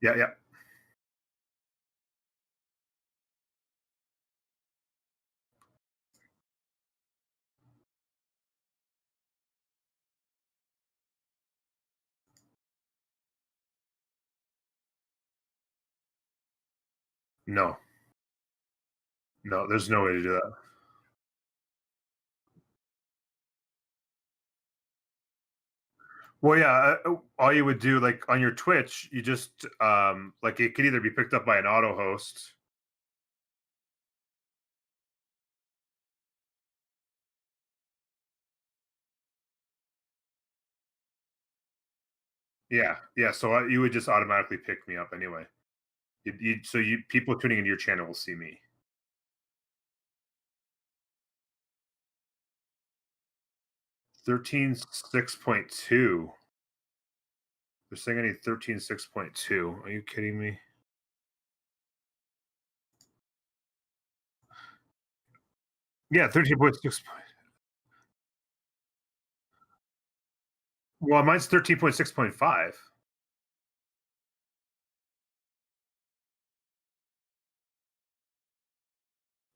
Yeah, yeah. No, no, there's no way to do that. Well, yeah, all you would do, like on your Twitch, you just like it could either be picked up by an auto host. Yeah, yeah. So you would just automatically pick me up anyway. So you people tuning into your channel will see me. 13.6.2. They're saying I need 13.6.2. Are you kidding me? Yeah, 13.6. Well, mine's 13.6.5.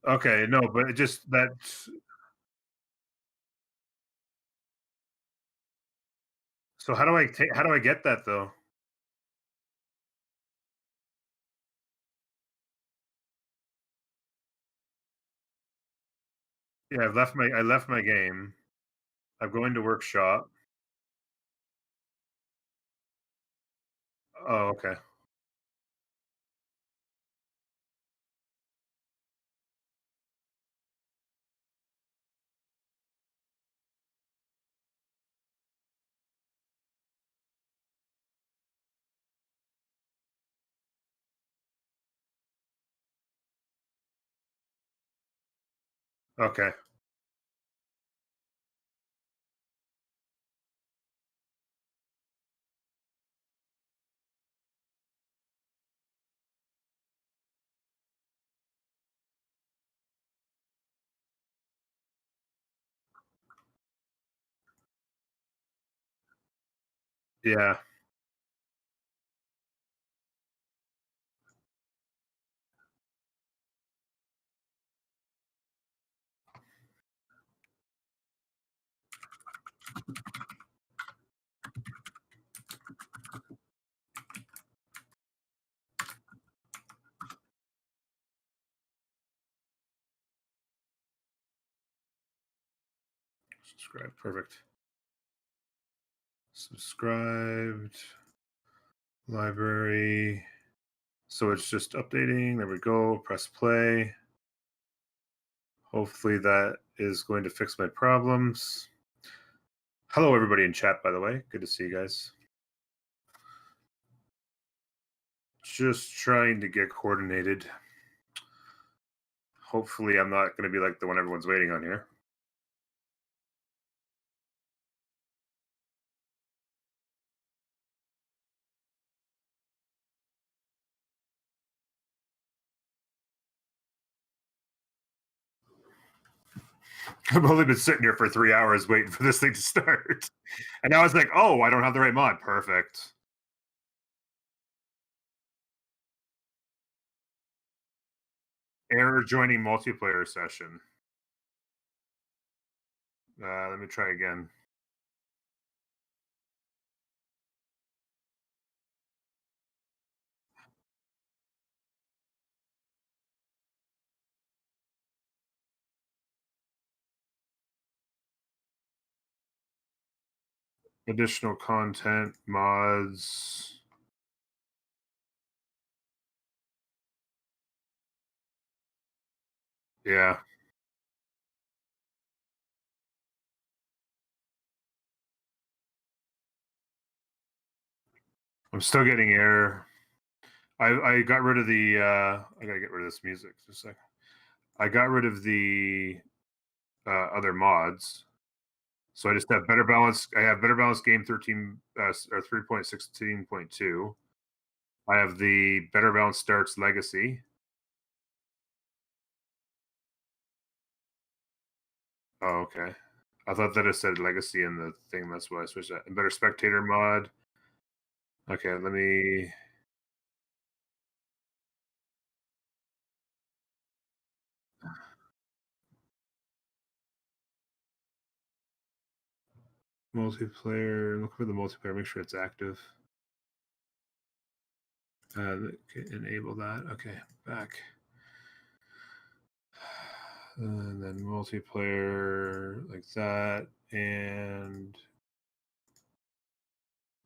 Okay, no, but it just that. So how do I get that though? Yeah, I left my game. I'm going to workshop. Oh, okay. Okay. Yeah. Subscribe. Perfect. Subscribed. Library. So it's just updating. There we go. Press play. Hopefully that is going to fix my problems. Hello, everybody in chat, by the way. Good to see you guys. Just trying to get coordinated. Hopefully, I'm not going to be like the one everyone's waiting on here. I've only been sitting here for 3 hours waiting for this thing to start. And now it's like, oh, I don't have the right mod. Perfect. Error joining multiplayer session. Let me try again. Additional content, mods. Yeah. I'm still getting error. I got rid of the I gotta get rid of this music just a second. I got rid of the other mods. So I just have better balance. I have better balance game 13 or 3.16.2. I have the better balance starts legacy. Oh, okay. I thought that it said legacy in the thing. That's why I switched that. And better spectator mod. Okay, let me multiplayer. Look for the multiplayer. Make sure it's active. Enable that. Okay, back. And then multiplayer like that. And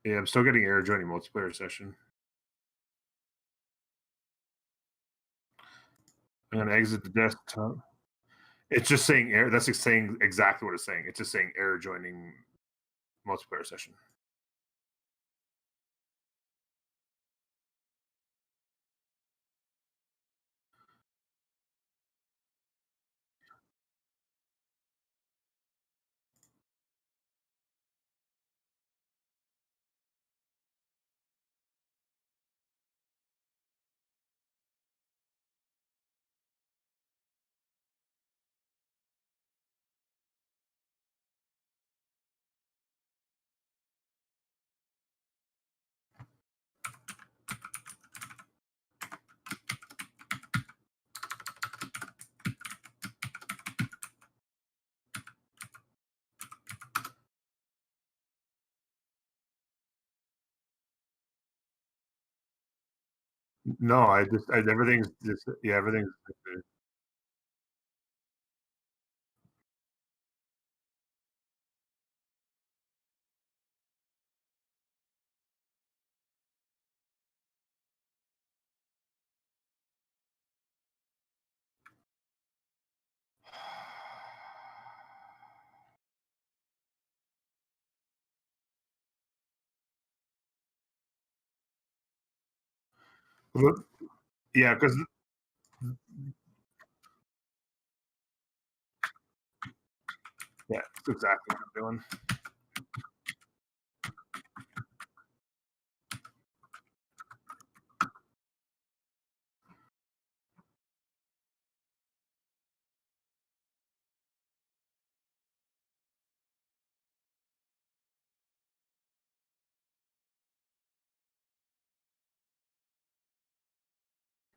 yeah, I'm still getting error joining multiplayer session. I'm going to exit the desktop. It's just saying error. That's saying exactly what it's saying. It's just saying error joining multiplayer session. No, everything's just, yeah, everything's. Yeah, because yeah, that's exactly what I'm doing.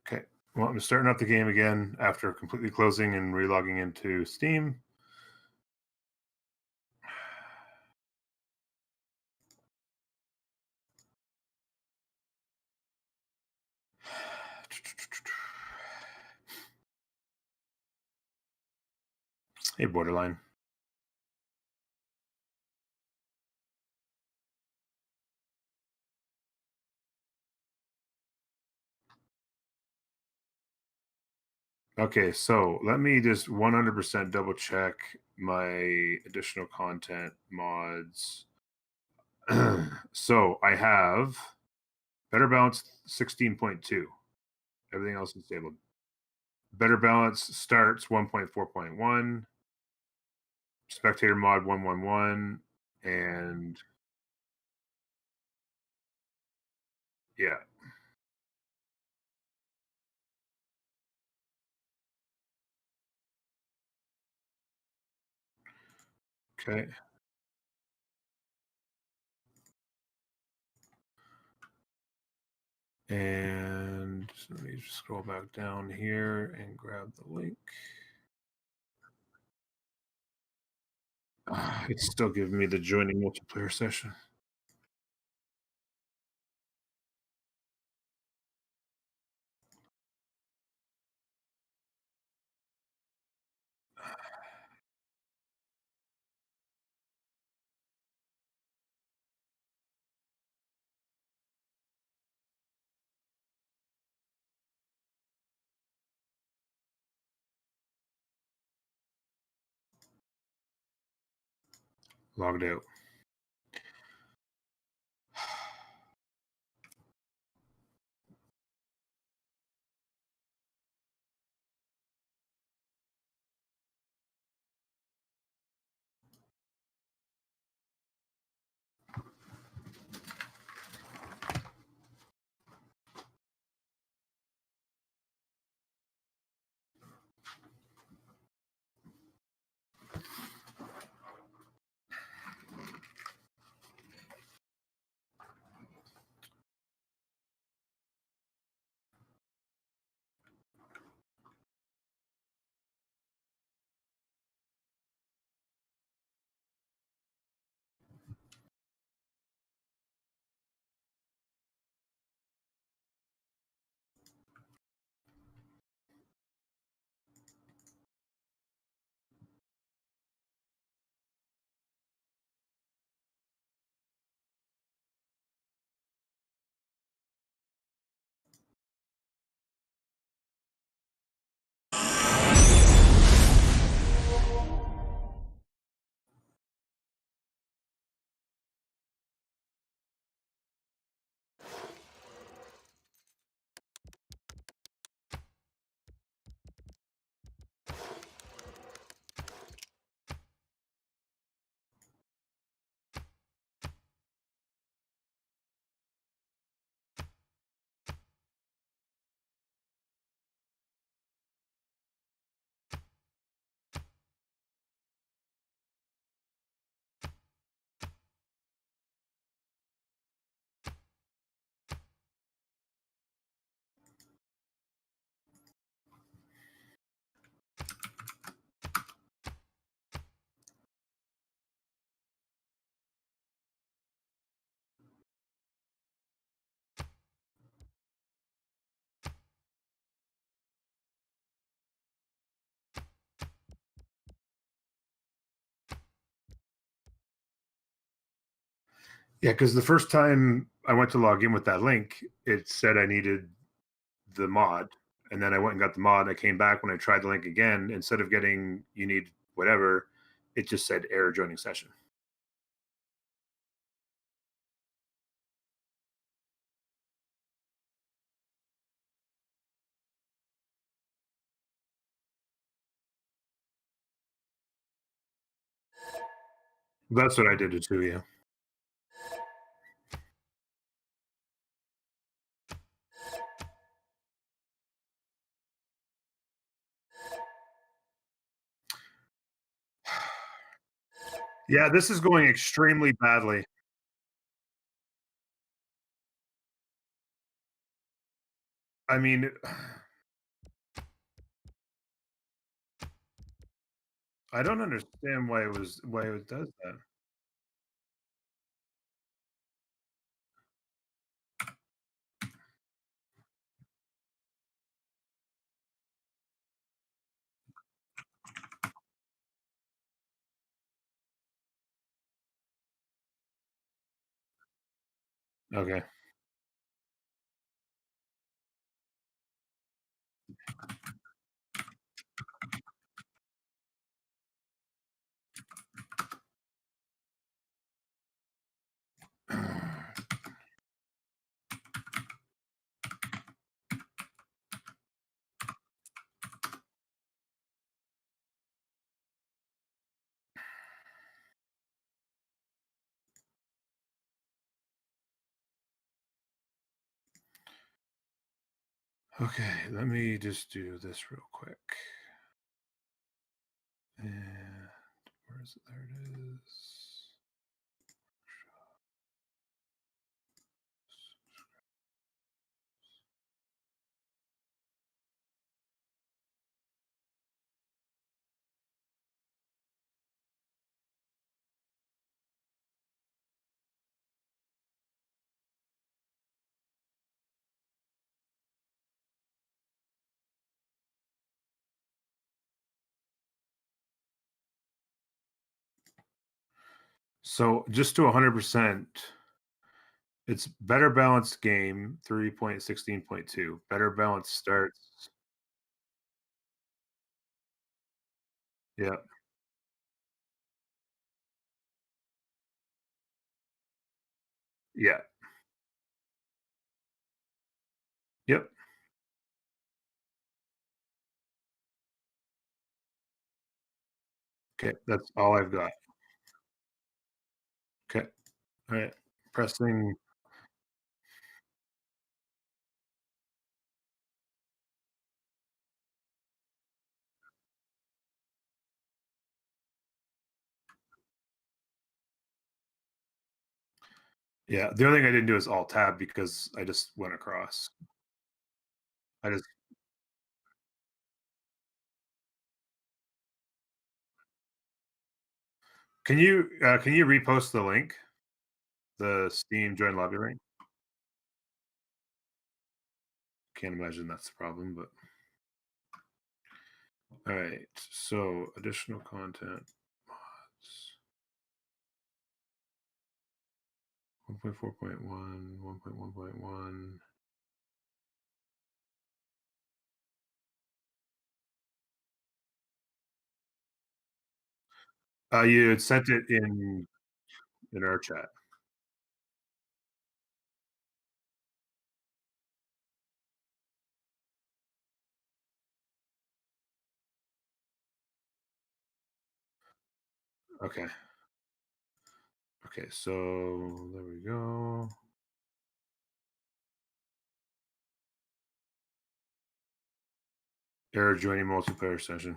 Okay. Well, I'm starting up the game again after completely closing and relogging into Steam. Hey, Borderline. Okay, so let me just 100% double check my additional content mods. So I have Better Balance 16.2. Everything else is disabled. Better Balance starts 1.4.1. Spectator mod 111. And yeah. Okay. And let me just scroll back down here and grab the link. It's still giving me the joining multiplayer session. Logged out. Yeah, because the first time I went to log in with that link, it said I needed the mod, and then I went and got the mod. I came back when I tried the link again. Instead of getting you need whatever, it just said error joining session. That's what I did it too. Yeah. Yeah, this is going extremely badly. I mean, I don't understand why it does that. Okay. Okay, let me just do this real quick. And where is it? There it is. So just to 100%, it's better balanced game 3.16.2. Better balanced starts. Yeah. Yeah. Yep. Okay. That's all I've got. Okay. All right. Pressing. Yeah. The only thing I didn't do is alt tab because I just went across. I just can you repost the link, the Steam join lobby link? Can't imagine that's the problem, but all right. So additional content mods 1.4.1, 1.1.1. You had sent it in our chat. Okay. Okay. So there we go. Error joining multiplayer session.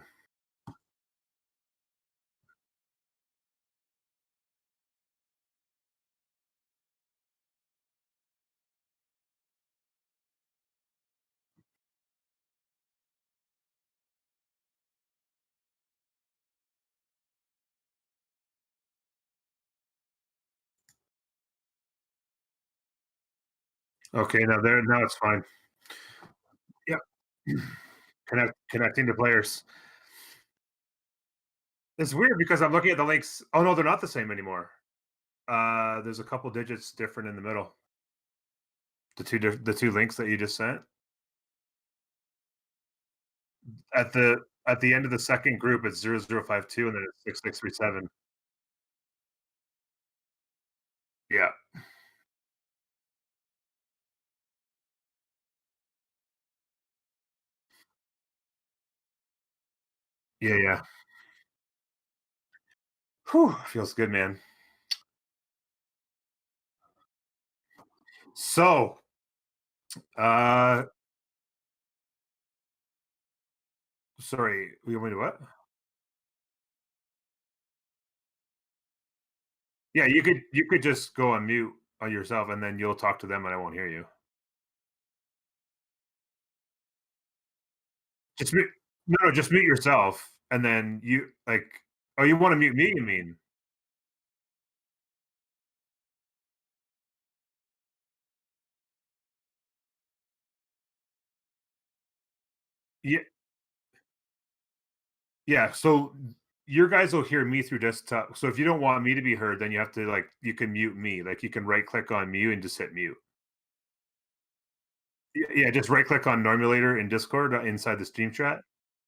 Okay. Now it's fine. Yep. Connecting to players. It's weird because I'm looking at the links. Oh no, they're not the same anymore. There's a couple digits different in the middle. The two links that you just sent at the end of the second group, it's 0052 and then it's 6637. Yeah, yeah, yeah. Whew, feels good, man. So, uh, sorry, you want me to what? Yeah, you could just go on mute on yourself, and then you'll talk to them, and I won't hear you. Just mute. No, no, just mute yourself, and then you like. Oh, you want to mute me? You mean? Yeah, yeah. So your guys will hear me through desktop. So if you don't want me to be heard, then you have to like you can mute me. Like you can right click on mute and just hit mute. Yeah, just right click on Normulator in Discord inside the stream chat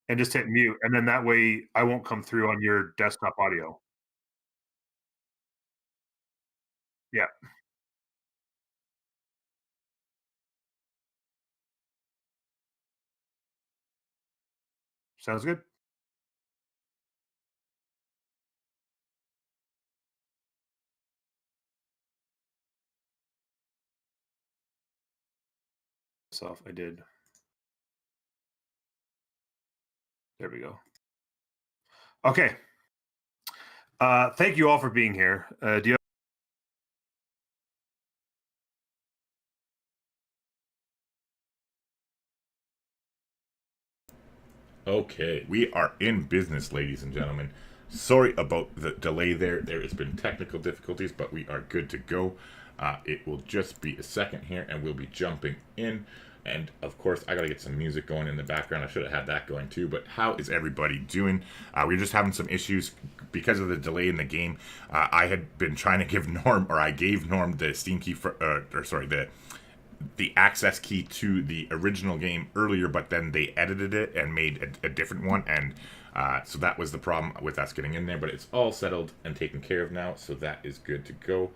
and just hit mute, and then that way I won't come through on your desktop audio. Yeah, sounds good. Self, I did. There we go. Okay. Thank you all for being here. Do you Okay, we are in business, ladies and gentlemen. Sorry about the delay there. There has been technical difficulties, but we are good to go. It will just be a second here, and we'll be jumping in. And of course, I gotta get some music going in the background. I should have had that going too. But how is everybody doing? We're just having some issues because of the delay in the game. I had been trying to give Norm, or I gave Norm the Steam key for, or sorry, the access key to the original game earlier, but then they edited it and made a different one, and so that was the problem with us getting in there. But it's all settled and taken care of now, so that is good to go.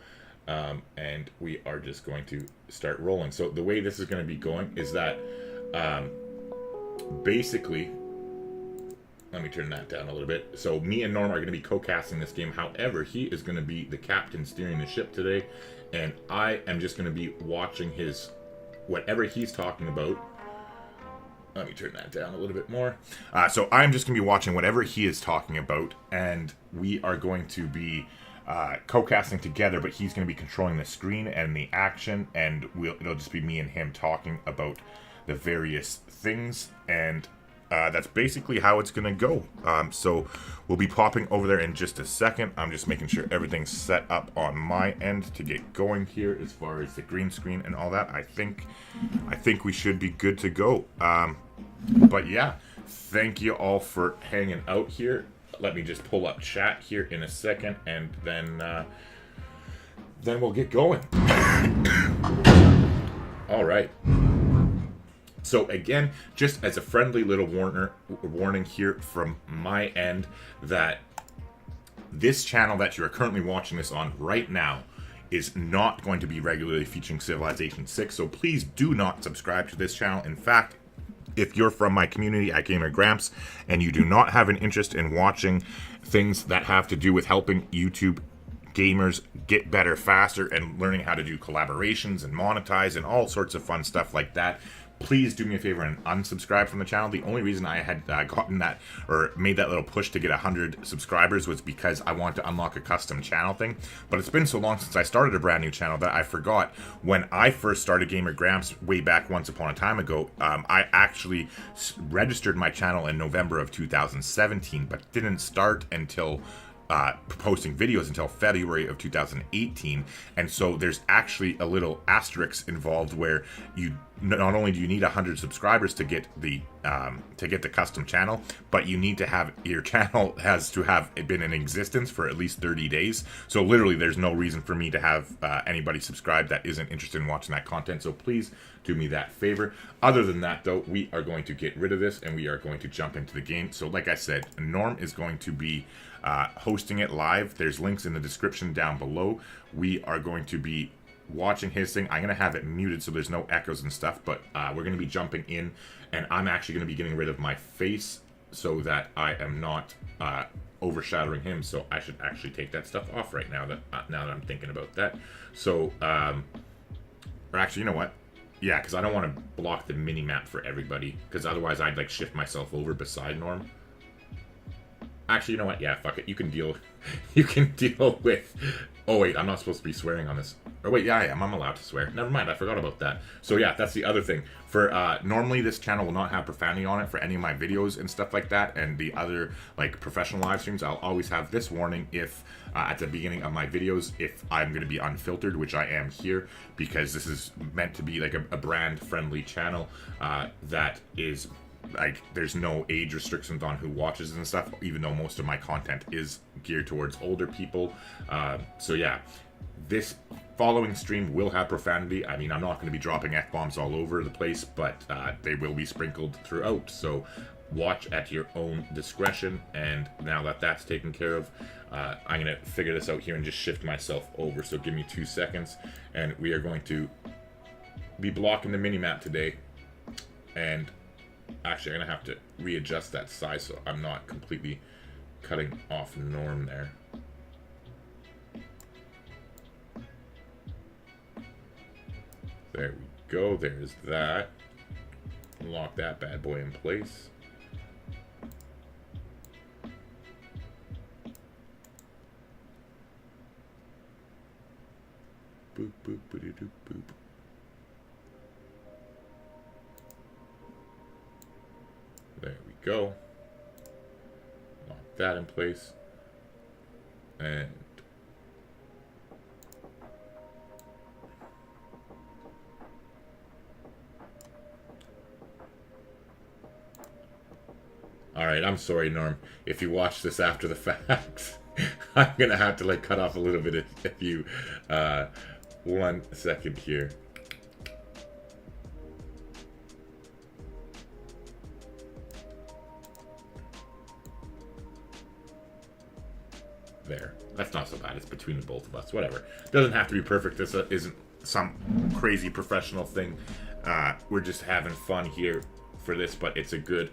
And we are just going to start rolling. So the way this is going to be going is that basically, let me turn that down a little bit. So me and Norm are going to be co-casting this game. However, he is going to be the captain steering the ship today, and I am just going to be watching his whatever he's talking about. Let me turn that down a little bit more. So I'm just going to be watching whatever he is talking about, and we are going to be co-casting together, but he's going to be controlling the screen and the action, and it'll just be me and him talking about the various things, and that's basically how it's going to go. So we'll be popping over there in just a second. I'm just making sure everything's set up on my end to get going here as far as the green screen and all that. I think we should be good to go. But yeah, thank you all for hanging out here. Let me just pull up chat here in a second, and then we'll get going. All right. So again, just as a friendly little warning here from my end, that this channel that you are currently watching this on right now is not going to be regularly featuring Civilization 6, so please do not subscribe to this channel. In fact, if you're from my community at Gamer Grampz and you do not have an interest in watching things that have to do with helping YouTube gamers get better faster and learning how to do collaborations and monetize and all sorts of fun stuff like that, please do me a favor and unsubscribe from the channel. The only reason I had gotten that or made that little push to get 100 subscribers was because I wanted to unlock a custom channel thing. But it's been so long since I started a brand new channel that I forgot when I first started Gamer Grampz way back once upon a time ago. I actually registered my channel in November of 2017, but didn't start until posting videos until February of 2018, and so there's actually a little asterisk involved where you not only do you need 100 subscribers to get the custom channel, but you need to have your channel has to have been in existence for at least 30 days. So literally, there's no reason for me to have anybody subscribe that isn't interested in watching that content. So please do me that favor. Other than that, though, we are going to get rid of this and we are going to jump into the game. So like I said, Norm is going to be hosting it live. There's links in the description down below. We are going to be watching his thing. I'm going to have it muted so there's no echoes and stuff, but we're going to be jumping in, and I'm actually going to be getting rid of my face so that I am not overshadowing him. So I should actually take that stuff off right now that I'm thinking about that. So or actually, you know what? Yeah, because I don't want to block the mini map for everybody, because otherwise I'd like shift myself over beside Norm. Actually, you know what? Yeah, fuck it. You can deal with. Oh wait, I'm not supposed to be swearing on this. Or wait, yeah, I am. I'm allowed to swear. Never mind, I forgot about that. So yeah, that's the other thing. For normally this channel will not have profanity on it for any of my videos and stuff like that, and the other like professional live streams, I'll always have this warning if at the beginning of my videos if I'm going to be unfiltered, which I am here, because this is meant to be like a brand friendly channel that is like there's no age restrictions on who watches and stuff, even though most of my content is geared towards older people. So yeah, this following stream will have profanity. I mean, I'm not going to be dropping F-bombs all over the place, but they will be sprinkled throughout. So watch at your own discretion. And now that that's taken care of, I'm going to figure this out here and just shift myself over. So give me 2 seconds, and we are going to be blocking the mini-map today. And actually, I'm going to have to readjust that size so I'm not completely cutting off Norm there. There we go. There's that. Lock that bad boy in place. Boop, boop, boop, boop, boop. There we go. Lock that in place. And alright, I'm sorry, Norm. If you watch this after the fact, I'm gonna have to like cut off a little bit if you 1 second here. There. That's not so bad. It's between the both of us. Whatever. Doesn't have to be perfect. This isn't some crazy professional thing. We're just having fun here for this, but it's a good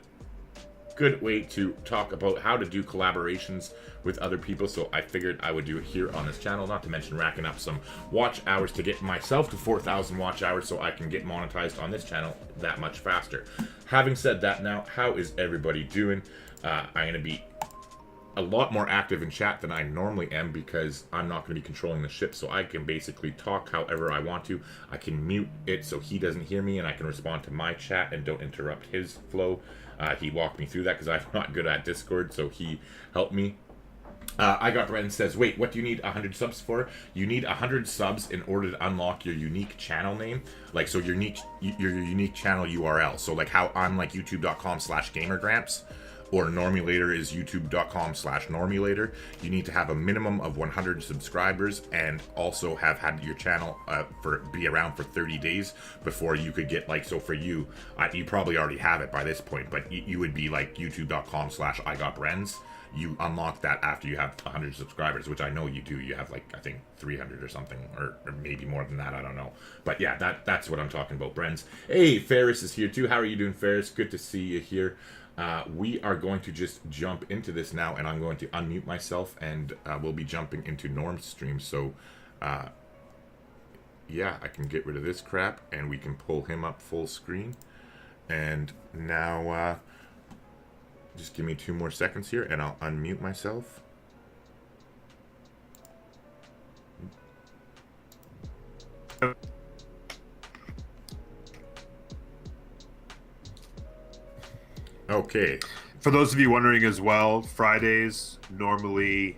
way to talk about how to do collaborations with other people. So I figured I would do it here on this channel, not to mention racking up some watch hours to get myself to 4,000 watch hours so I can get monetized on this channel that much faster. Having said that, now, how is everybody doing? I'm going to be a lot more active in chat than I normally am because I'm not going to be controlling the ship, so I can basically talk however I want to. I can mute it so he doesn't hear me, and I can respond to my chat and don't interrupt his flow. He walked me through that because I'm not good at Discord, so he helped me. I got Ren says, wait, what do you need 100 subs for? You need 100 subs in order to unlock your unique channel name. Like, so your unique channel URL. So like how I'm like youtube.com/Gamer Grampz, or Normulator is youtube.com/Normulator. You need to have a minimum of 100 subscribers and also have had your channel be around for 30 days before you could get, like, so for you, you probably already have it by this point, but you would be like youtube.com/IGotBrenz. You unlock that after you have 100 subscribers, which I know you do. You have like, I think 300 or something, or maybe more than that, I don't know. But yeah, that's what I'm talking about, Brenz. Hey, Ferris is here too. How are you doing, Ferris? Good to see you here. We are going to just jump into this now, and I'm going to unmute myself, and we'll be jumping into Norm's stream. So, yeah, I can get rid of this crap, and we can pull him up full screen. And now, just give me 2 more seconds here, and I'll unmute myself. Okay. For those of you wondering as well, Fridays normally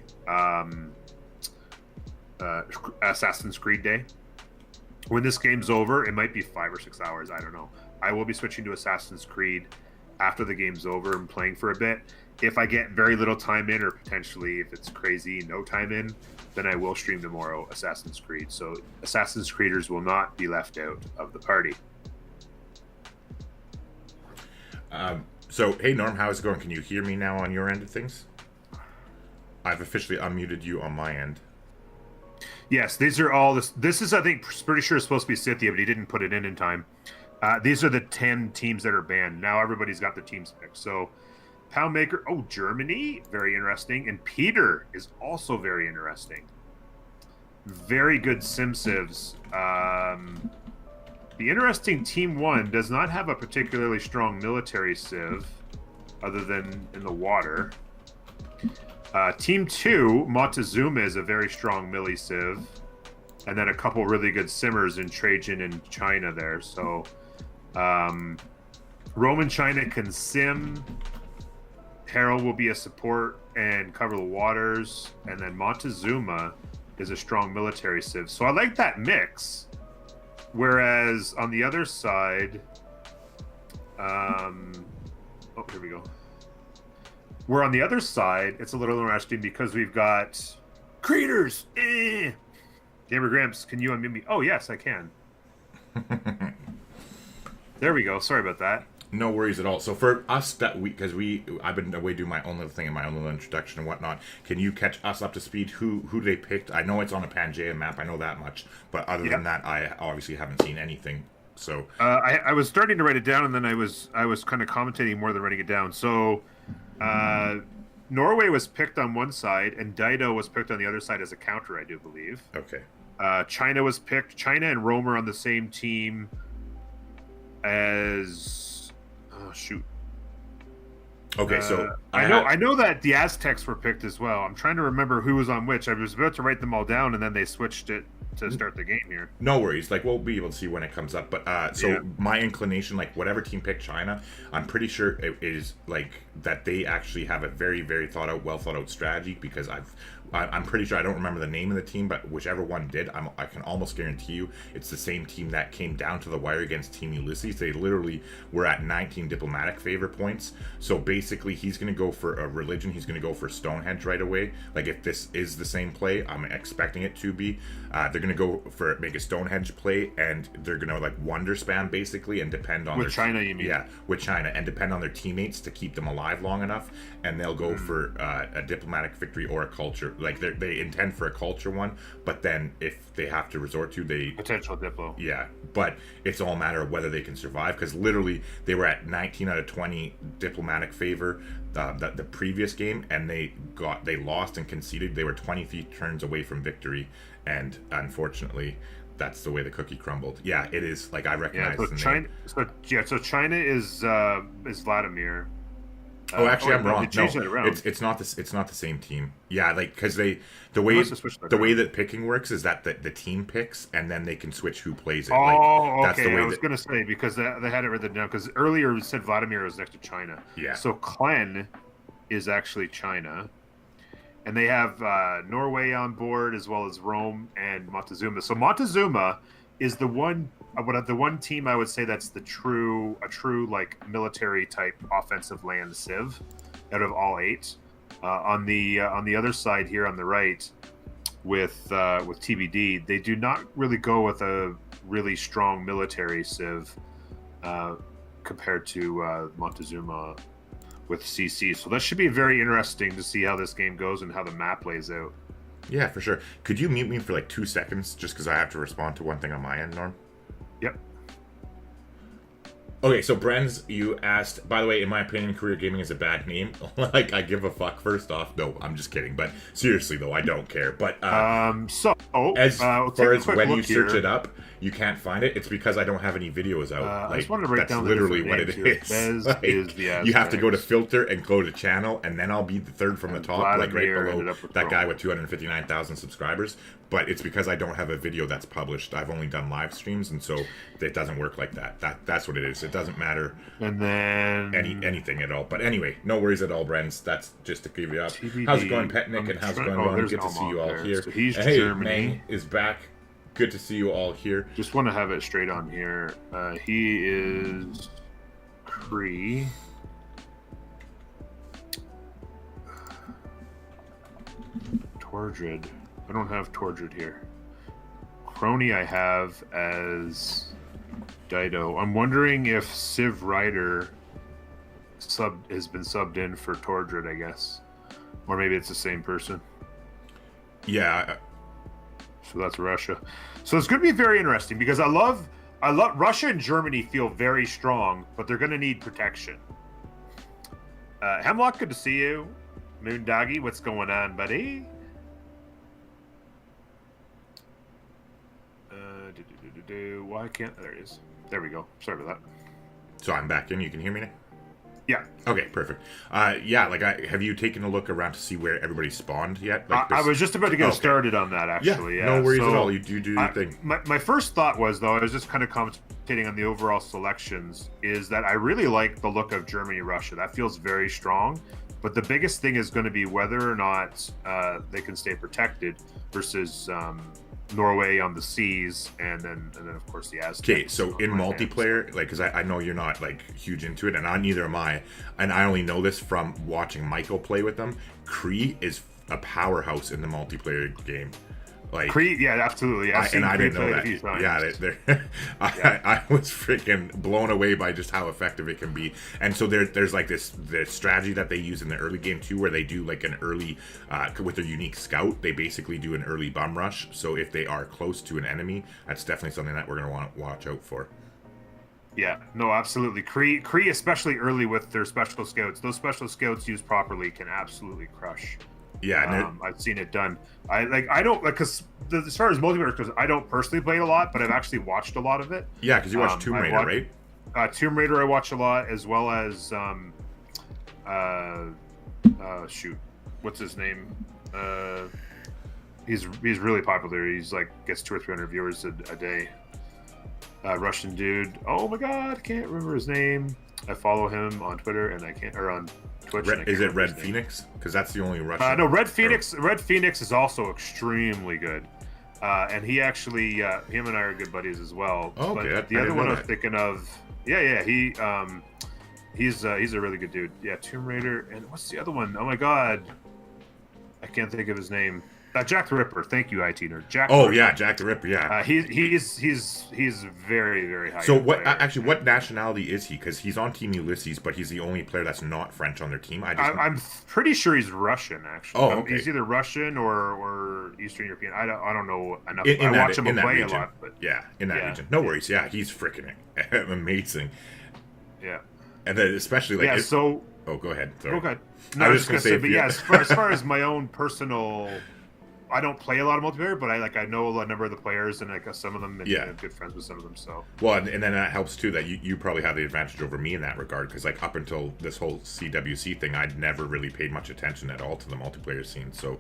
Assassin's Creed Day. When this game's over, it might be 5 or 6 hours. I don't know. I will be switching to Assassin's Creed after the game's over and playing for a bit. If I get very little time in, or potentially if it's crazy no time in, then I will stream tomorrow Assassin's Creed. So Assassin's Creeders will not be left out of the party. So, hey Norm, how's it going? Can you hear me now on your end of things? I've officially unmuted you on my end. Yes, these are all this is, I think, pretty sure it's supposed to be Scythia, but he didn't put it in time. These are the 10 teams that are banned. Now everybody's got the teams picked. So Poundmaker, Germany, very interesting. And Peter is also very interesting. Very good sim civs. The interesting Team 1 does not have a particularly strong military civ, other than in the water. Team 2, Montezuma is a very strong melee civ, and then a couple really good simmers in Trajan and China there. So Rome and China can sim. Harold will be a support and cover the waters, and then Montezuma is a strong military civ. So I like that mix. Whereas on the other side, here we go. Where on the other side, it's a little interesting because we've got Creators. Gamer Grampz, can you unmute me? Oh, yes, I can. There we go. Sorry about that. No worries at all. So for us because I've been away doing my own little thing and my own little introduction and whatnot. Can you catch us up to speed? Who they picked? I know it's on a Pangea map. I know that much. But other than that, I obviously haven't seen anything. So I was starting to write it down, and then I was kind of commentating more than writing it down. So Norway was picked on one side, and Dido was picked on the other side as a counter, I do believe. Okay. China was picked. China and Rome are on the same team as. Oh, shoot. Okay, so I know that the Aztecs were picked as well. I'm trying to remember who was on which. I was about to write them all down, and then they switched it to start the game here. No worries. Like, we'll be able to see when it comes up. But my inclination, like, whatever team picked China, I'm pretty sure it is like that they actually have a very, very well thought out strategy, because I'm pretty sure, I don't remember the name of the team, but whichever one did, I can almost guarantee you it's the same team that came down to the wire against Team Ulysses. They literally were at 19 diplomatic favor points. So basically, he's going to go for a religion. He's going to go for Stonehenge right away. Like, if this is the same play, I'm expecting it to be. They're going to go for make a Stonehenge play, and they're going to like wonder spam basically, and depend on China, you mean? Yeah, with China, and depend on their teammates to keep them alive long enough, and they'll go for a diplomatic victory or a culture. Like, they intend for a culture one, but then if they have to resort to potential diplo. Yeah, but it's all a matter of whether they can survive, because literally they were at 19 out of 20 diplomatic favor the previous game, and they lost and conceded. They were 23 turns away from victory, and unfortunately that's the way the cookie crumbled. Yeah, it is. Like, I recognize the name. So China is Vladimir. Actually, I'm wrong. No, it it's not this. It's not the same team. Yeah, like, because the way that picking works is that the team picks, and then they can switch who plays it. That's okay. I was gonna say, because they had it written down, because earlier it said Vladimir was next to China. Yeah. So Klen is actually China, and they have Norway on board, as well as Rome and Montezuma. So Montezuma is the one team I would say that's a true like military type offensive land civ out of all 8. On the other side here on the right with TBD, they do not really go with a really strong military civ compared to Montezuma with CC. So that should be very interesting to see how this game goes and how the map lays out. Yeah, for sure. Could you mute me for like 2 seconds, just because I have to respond to one thing on my end, Norm? Yep. Okay, so Brenz, you asked, by the way, in my opinion, career gaming is a bad name. Like, I give a fuck, first off. No, I'm just kidding. But seriously, though, I don't care. But as far as when you search it up, you can't find it. It's because I don't have any videos out. I just wanted to break down literally what it is. Like, you have to go to filter and go to channel, and then I'll be the third from the top, like right below that guy with 259,000 subscribers. But it's because I don't have a video that's published. I've only done live streams, and so it doesn't work like that. That's what it is. it doesn't matter. And then anything at all. But anyway, no worries at all, Brens. That's just to give you up. TBD, How's it going, Petnik? And how's it going, Ron? Good to see you all there. here. So he's hey, Germany. May is back. Good to see you all here. Just want to have it straight on here. He is Cree. Tordred. I don't have Tordred here. Crony I have as Dido. I'm wondering if Civ Rider has been subbed in for Tordred, I guess. Or maybe it's the same person. Yeah. So that's Russia. So it's going to be very interesting because I love Russia and Germany feel very strong, but they're going to need protection. Hemlock, good to see you. Moondoggy, what's going on, buddy? Why can't... There he is. There we go. Sorry about that. So I'm back in. You can hear me now? Yeah. Okay, perfect. Yeah, like, have you taken a look around to see where everybody spawned yet? Like, I was just about to get started on that, actually. Yeah, no worries at all. You do your thing. My first thought was, though, I was just kind of commentating on the overall selections, is that I really like the look of Germany-Russia. That feels very strong. But the biggest thing is going to be whether or not they can stay protected versus Norway on the seas, and then of course the Aztecs. Okay, so in multiplayer, like, because I know you're not like huge into it, and neither am I, and I only know this from watching Michael play with them. Cree is a powerhouse in the multiplayer game. Like Cree, yeah, absolutely. I didn't know that. Yeah, I was freaking blown away by just how effective it can be. And so there's like this strategy that they use in the early game too, where they do like an early with their unique scout. They basically do an early bum rush. So if they are close to an enemy, that's definitely something that we're gonna want to watch out for. Yeah, no, absolutely. Cree, especially early with their special scouts. Those special scouts used properly can absolutely crush. Yeah, I've seen it done. Because as far as multiplayer goes, I don't personally play it a lot, but I've actually watched a lot of it. Yeah, because you watch Tomb Raider, right? Tomb Raider I watch a lot, as well as shoot, what's his name? He's really popular. He's like gets 200 or 300 viewers a day. Russian dude. Oh my god, I can't remember his name. I follow him on Twitter and I can't, or on Twitch. Is it Red Phoenix? Because that's the only Russian. No, Red Phoenix. Red Phoenix is also extremely good, and he actually, him and I are good buddies as well. Oh, okay. But the other one I was thinking of, he's a really good dude. Yeah, Tomb Raider, and what's the other one? Oh my god, I can't think of his name. Jack the Ripper. Thank you, IT nerd. Jack. Oh yeah, Jack the Ripper. Yeah. He's very, very high. So what nationality is he? Because he's on Team Ulysses, but he's the only player that's not French on their team. I'm pretty sure he's Russian. Actually. Oh, okay. He's either Russian or Eastern European. I don't know enough. I watch him play a lot. But yeah, in that region. No worries. Yeah, he's freaking amazing. Yeah. And then especially like Oh, go ahead. Sorry. Okay. No, I was just gonna say, but yeah, as far as my own personal. I don't play a lot of multiplayer, but I know a number of the players and some of them, and I'm good friends with some of them. So and then that helps too that you probably have the advantage over me in that regard because like up until this whole CWC thing, I'd never really paid much attention at all to the multiplayer scene. So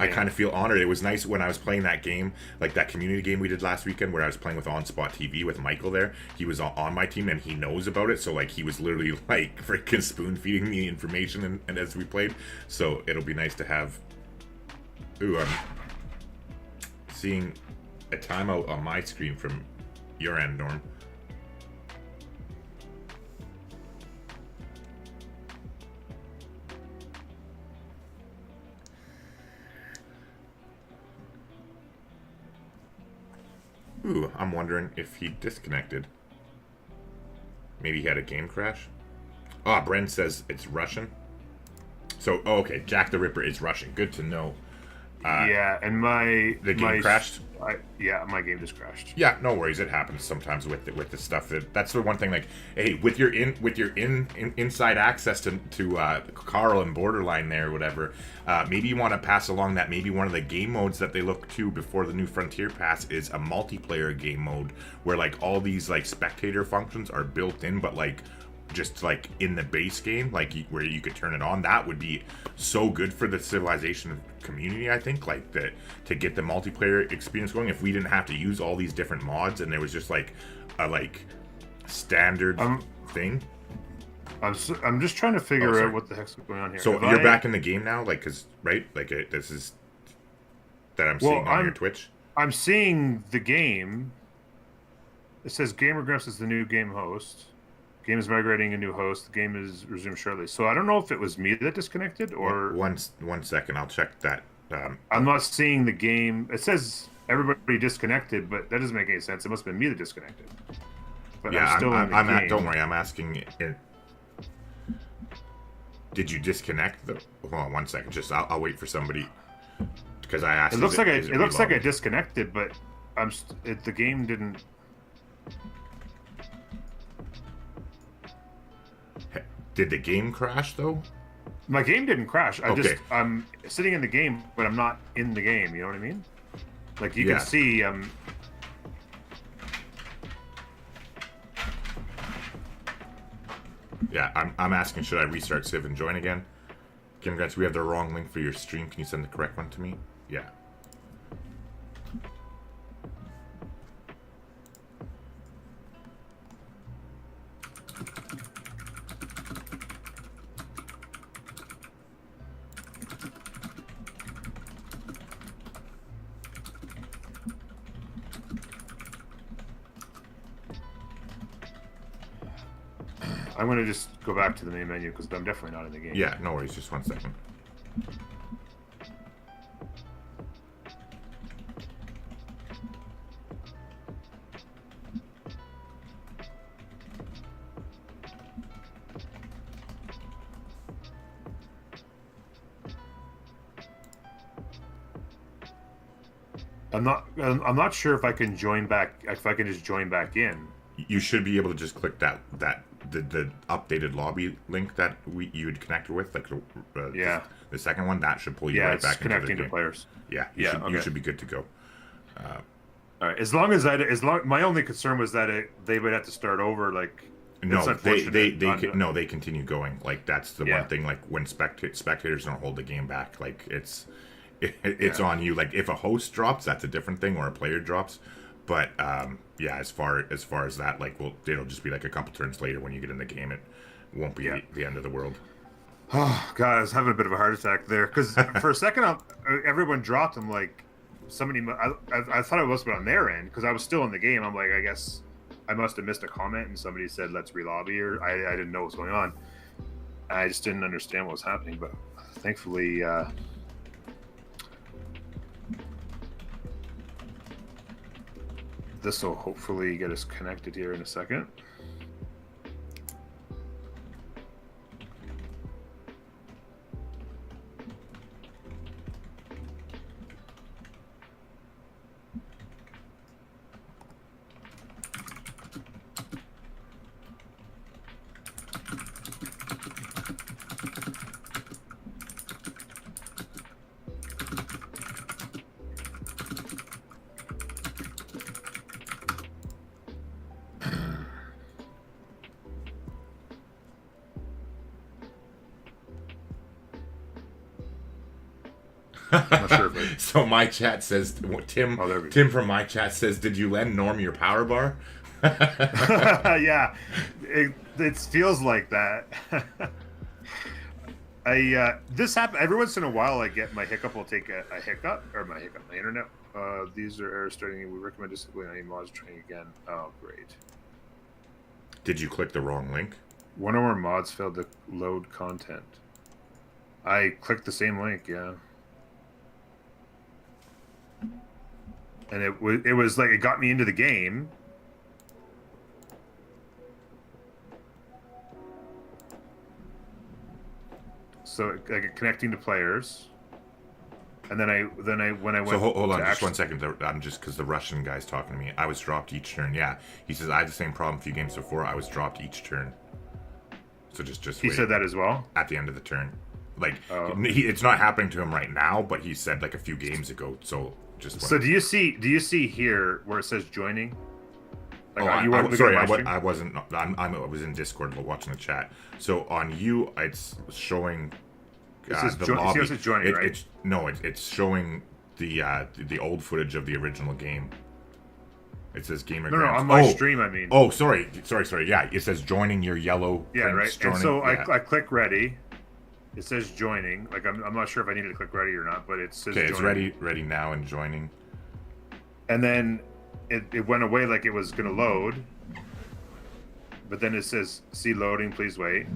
I kind of feel honored. It was nice when I was playing that game, like that community game we did last weekend, where I was playing with On Spot TV with Michael. There, he was on my team and he knows about it. So like he was literally like freaking spoon feeding me information and as we played. So it'll be nice to have. Ooh, I'm seeing a timeout on my screen from your end, Norm. Ooh, I'm wondering if he disconnected. Maybe he had a game crash? Brent says it's Russian. So, okay, Jack the Ripper is Russian. Good to know. And the game crashed. My game just crashed. Yeah, no worries. It happens sometimes with the stuff. That's the one thing. Like, hey, with your inside access to Carl and Borderline there or whatever, maybe you want to pass along that maybe one of the game modes that they look to before the new Frontier Pass is a multiplayer game mode where like all these like spectator functions are built in, but like just like in the base game, like where you could turn it on. That would be so good for the Civilization community, I think, like to get the multiplayer experience going. If we didn't have to use all these different mods and there was just like a standard thing. I'm just trying to figure out what the heck's going on here. So you're back in the game now, like, cause right, like this is that I'm seeing on your Twitch. I'm seeing the game. It says Gamer Grampz is the new game host. Game is migrating a new host. The game is resumed shortly. So I don't know if it was me that disconnected or one second. I'll check that. I'm not seeing the game. It says everybody disconnected, but that doesn't make any sense. It must have been me that disconnected. But yeah, I'm still in the game. Don't worry. I'm asking. Did you disconnect the? Hold on 1 second. Just I'll wait for somebody because I asked. It looks like I disconnected, but the game didn't. Did the game crash though? My game didn't crash. I'm sitting in the game, but I'm not in the game. You know what I mean? Like you can see. Yeah, I'm asking, should I restart Civ and join again? Gamer Grampz, we have the wrong link for your stream. Can you send the correct one to me? Yeah. I'm going to just go back to the main menu because I'm definitely not in the game. Yeah, no worries. Just 1 second. I'm not sure if I can join back. If I can just join back in. You should be able to just click the updated lobby link that you had connected with, like the second one. That should pull you right back into the game. Connecting to players. Yeah, you should be good to go. All right, as long as my only concern was that they would have to start over. Like no, they continue going. Like that's the one thing. Like when spectators don't hold the game back, like it's on you. Like if a host drops, that's a different thing, or a player drops. But as far as that, like, it'll just be like a couple turns later when you get in the game. It won't be the end of the world. Oh God, I was having a bit of a heart attack there because for a second everyone dropped. I'm like, I thought it must have been on their end because I was still in the game. I'm like, I guess I must have missed a comment and somebody said let's relobby, or I didn't know what was going on. I just didn't understand what was happening, but thankfully. This will hopefully get us connected here in a second. So my chat says Tim from my chat says, did you lend Norm your power bar? Yeah, it feels like that. This happens every once in a while. I get my hiccup will take a hiccup, or my internet. These are errors starting. We recommend disabling any mods training again. Oh, great. Did you click the wrong link? One or more mods failed to load content. I clicked the same link. Yeah. And it was like it got me into the game. So like connecting to players, and then when I went. So hold on, just 1 second. I'm just because the Russian guy's talking to me. I was dropped each turn. Yeah, he says I had the same problem a few games before. I was dropped each turn. So just he wait. Said that as well at the end of the turn. Like it's not happening to him right now, but he said like a few games ago. So. So do you see here where it says joining? Like, I wasn't. I was in Discord watching the chat. So on you, it's showing the lobby. It says joining, right? It's showing the old footage of the original game. It says Gamer No, Grampz. on my stream, I mean. Oh, sorry. Yeah, it says joining your yellow. Yeah, right. Joining, and so yeah. I click ready. It says joining. Like I'm not sure if I needed to click ready or not, but it says. Okay, joining. it's ready now and joining. And then it went away like it was gonna load, but then it says see loading. Please wait.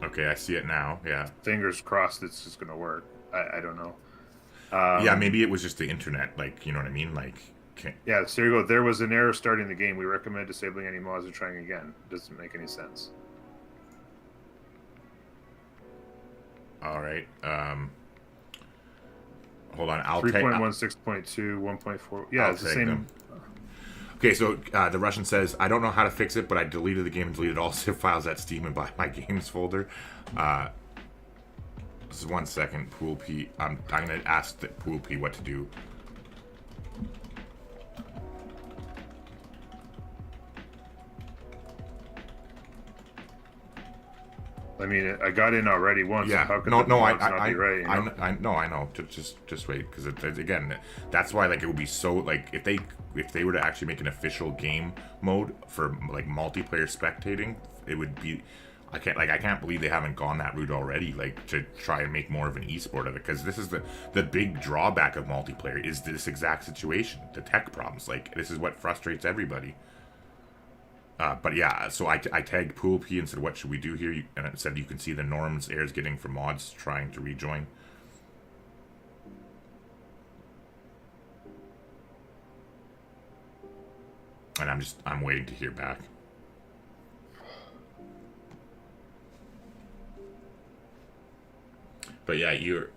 Okay, I see it now. Yeah. Fingers crossed, it's just gonna work. I don't know. Yeah, maybe it was just the internet. Like, you know what I mean? Like. Yeah, so here you go. There was an error starting the game. We recommend disabling any mods and trying again. Doesn't make any sense. All right. Hold on. I'll 3.16.2, 1.4. Yeah, it's the same. Them. Okay, so the Russian says, I don't know how to fix it, but I deleted the game and deleted all zip files at Steam and my games folder. Just 1 second, Pool P. I'm going to ask the Pool P what to do. I mean, I got in already once. Yeah, So how could no, not I be right, you know? I know. Just wait, because again, that's why like it would be so like if they were to actually make an official game mode for like multiplayer spectating, it would be. I can't believe they haven't gone that route already. Like to try and make more of an esport of it, because this is the big drawback of multiplayer is this exact situation, the tech problems. Like this is what frustrates everybody. But yeah, so I tagged Pool P and said, what should we do here? And it said you can see the norms Air's getting from mods trying to rejoin. And I'm waiting to hear back. But yeah, you're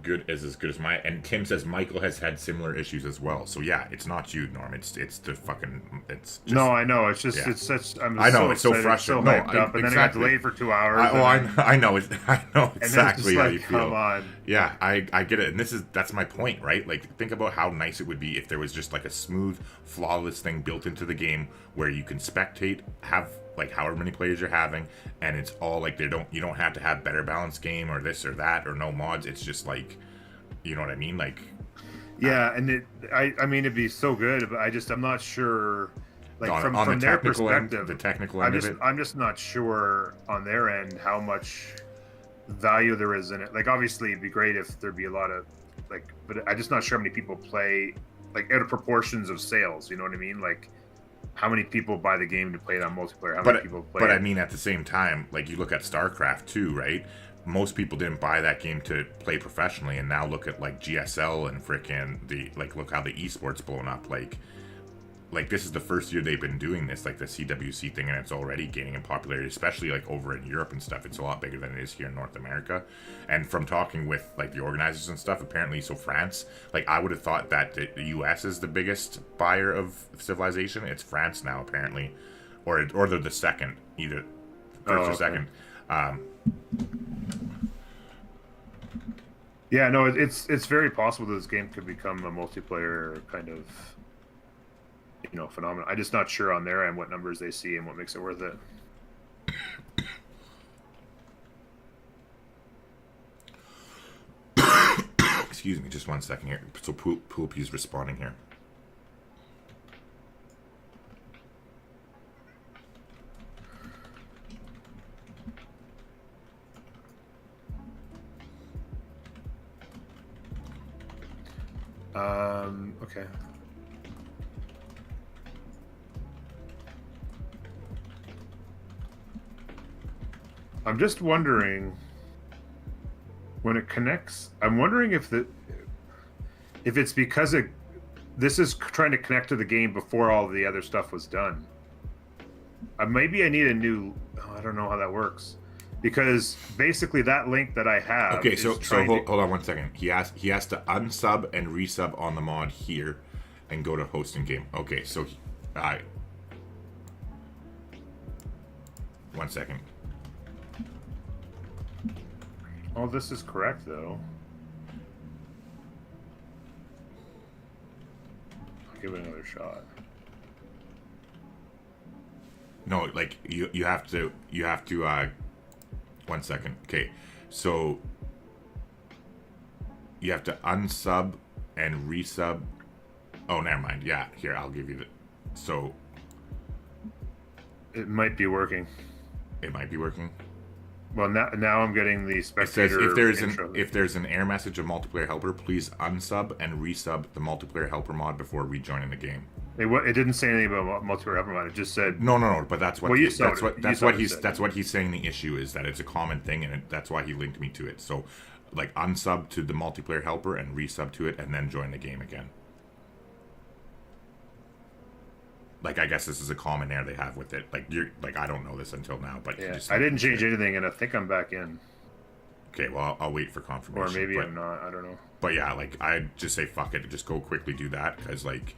good as good as my. And Tim says Michael has had similar issues as well. So yeah, it's not you, Norm. It's the fucking. It's just, no, I know. It's just yeah. it's such. I'm I know so it's so excited, frustrating. so No, hyped up, and then I got exactly. delayed for 2 hours. I know. I know exactly how like, you feel. Come on. Yeah, I get it, and that's my point, right? Like, think about how nice it would be if there was just like a smooth, flawless thing built into the game where you can spectate, have like however many players you're having, and it's all like you don't have to have better balanced game or this or that or no mods. It's just like, you know what I mean? Like, yeah, and I mean it'd be so good, but I'm not sure. Like on from the their technical perspective, end, the technical end of it. I'm just not sure on their end how much value there is in it. Like obviously it'd be great if there'd be a lot of like, but I'm just not sure how many people play like out of proportions of sales. You know what I mean? Like how many people buy the game to play it on multiplayer? How many people play? But I mean, at the same time, like you look at StarCraft 2, right? Most people didn't buy that game to play professionally, and now look at like GSL and frickin' look how the esports blown up. Like this is the first year they've been doing this, like the CWC thing, and it's already gaining in popularity, especially like over in Europe and stuff. It's a lot bigger than it is here in North America. And from talking with like the organizers and stuff, apparently, so France, like I would have thought that the US is the biggest buyer of Civilization. It's France now, apparently, or they're the second, either first or second. Yeah, no, it's very possible that this game could become a multiplayer kind of, phenomenon. I'm just not sure on their end what numbers they see and what makes it worth it. Excuse me, just 1 second here. So Poopy's responding here. Okay. I'm just wondering when it connects. I'm wondering if it's because this is trying to connect to the game before all the other stuff was done. Maybe I need a new. I don't know how that works, because basically that link that I have. Okay, so hold on 1 second. He has to unsub and resub on the mod here, and go to hosting game. Okay, so 1 second. Oh, this is correct though. I'll give it another shot. No, like you have to 1 second. Okay, so you have to unsub and resub. Oh, never mind. Yeah, here, I'll give you the... So... It might be working. It might be working. Well, now I'm getting the spectator. It says if there's an error message of multiplayer helper, please unsub and resub the multiplayer helper mod before rejoining the game. It didn't say anything about multiplayer helper mod. It just said no. But that's what that's what he's saying. The issue is that it's a common thing, and that's why he linked me to it. So, like, unsub to the multiplayer helper and resub to it, and then join the game again. Like, I guess this is a common error they have with it. Like, I don't know this until now, but yeah, I didn't change anything, and I think I'm back in. Okay, well, I'll wait for confirmation. Or maybe I'm not. I don't know. But yeah, like, I just say fuck it, just go quickly do that, because, like...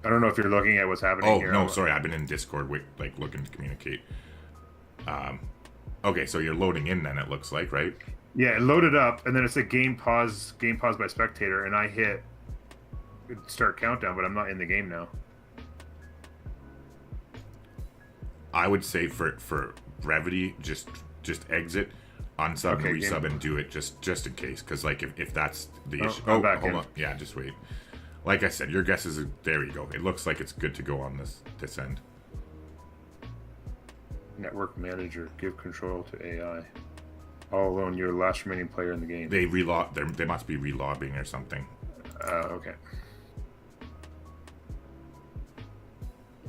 I don't know if you're looking at what's happening here. Oh, no, sorry, I've been in Discord, looking to communicate. Okay, so you're loading in then, it looks like, right? Yeah, it loaded up, and then it's a game pause by spectator, and I hit start countdown, but I'm not in the game now. I would say for brevity, just exit, unsub, and resub, and do it just in case. Because, like, if that's the issue. Oh, hold on. Yeah, just wait. Like I said, your guess is... There you go. It looks like it's good to go on this end. Network manager. Give control to AI. All alone, you're the last remaining player in the game. They must be relobbing or something. Okay.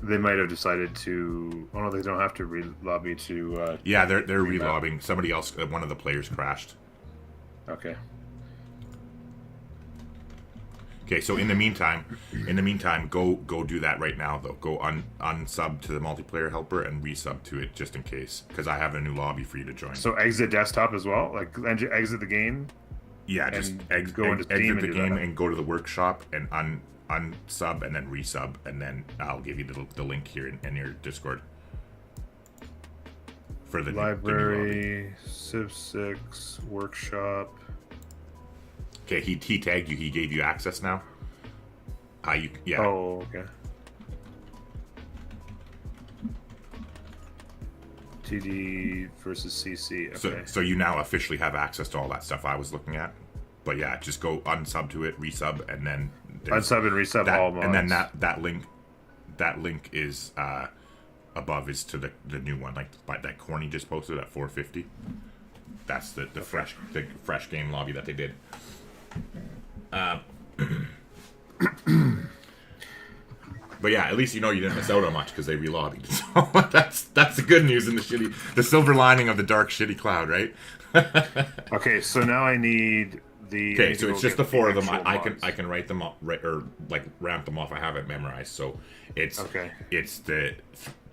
They might have decided to... Oh, no, they don't have to re-lobby to... yeah, they're re-lobbing. Somebody else, one of the players crashed. Okay. Okay, so in the meantime, go do that right now, though. Go unsub to the multiplayer helper and resub to it, just in case. Because I have a new lobby for you to join. So exit desktop as well? Like, exit the game? Yeah, just exit the game and go to the workshop and unsub and then resub, and then I'll give you the link here in your Discord for the library, Civ 6 workshop. Okay, he tagged you. He gave you access now. Yeah. Oh, okay. TD versus CC. Okay. So you now officially have access to all that stuff I was looking at. But yeah, just go unsub to it, resub, and then unsub and resub all mods. And then that link is above is to the new one, like that Corny just posted at 450. That's the fresh game lobby that they did. But yeah, at least you know you didn't miss out on much because they relobbied. So that's the good news in the silver lining of the dark shitty cloud, right? Okay, so now I need the... Okay, so it's just the four of them. I can write them up, or like ramp them off. I have it memorized. So it's the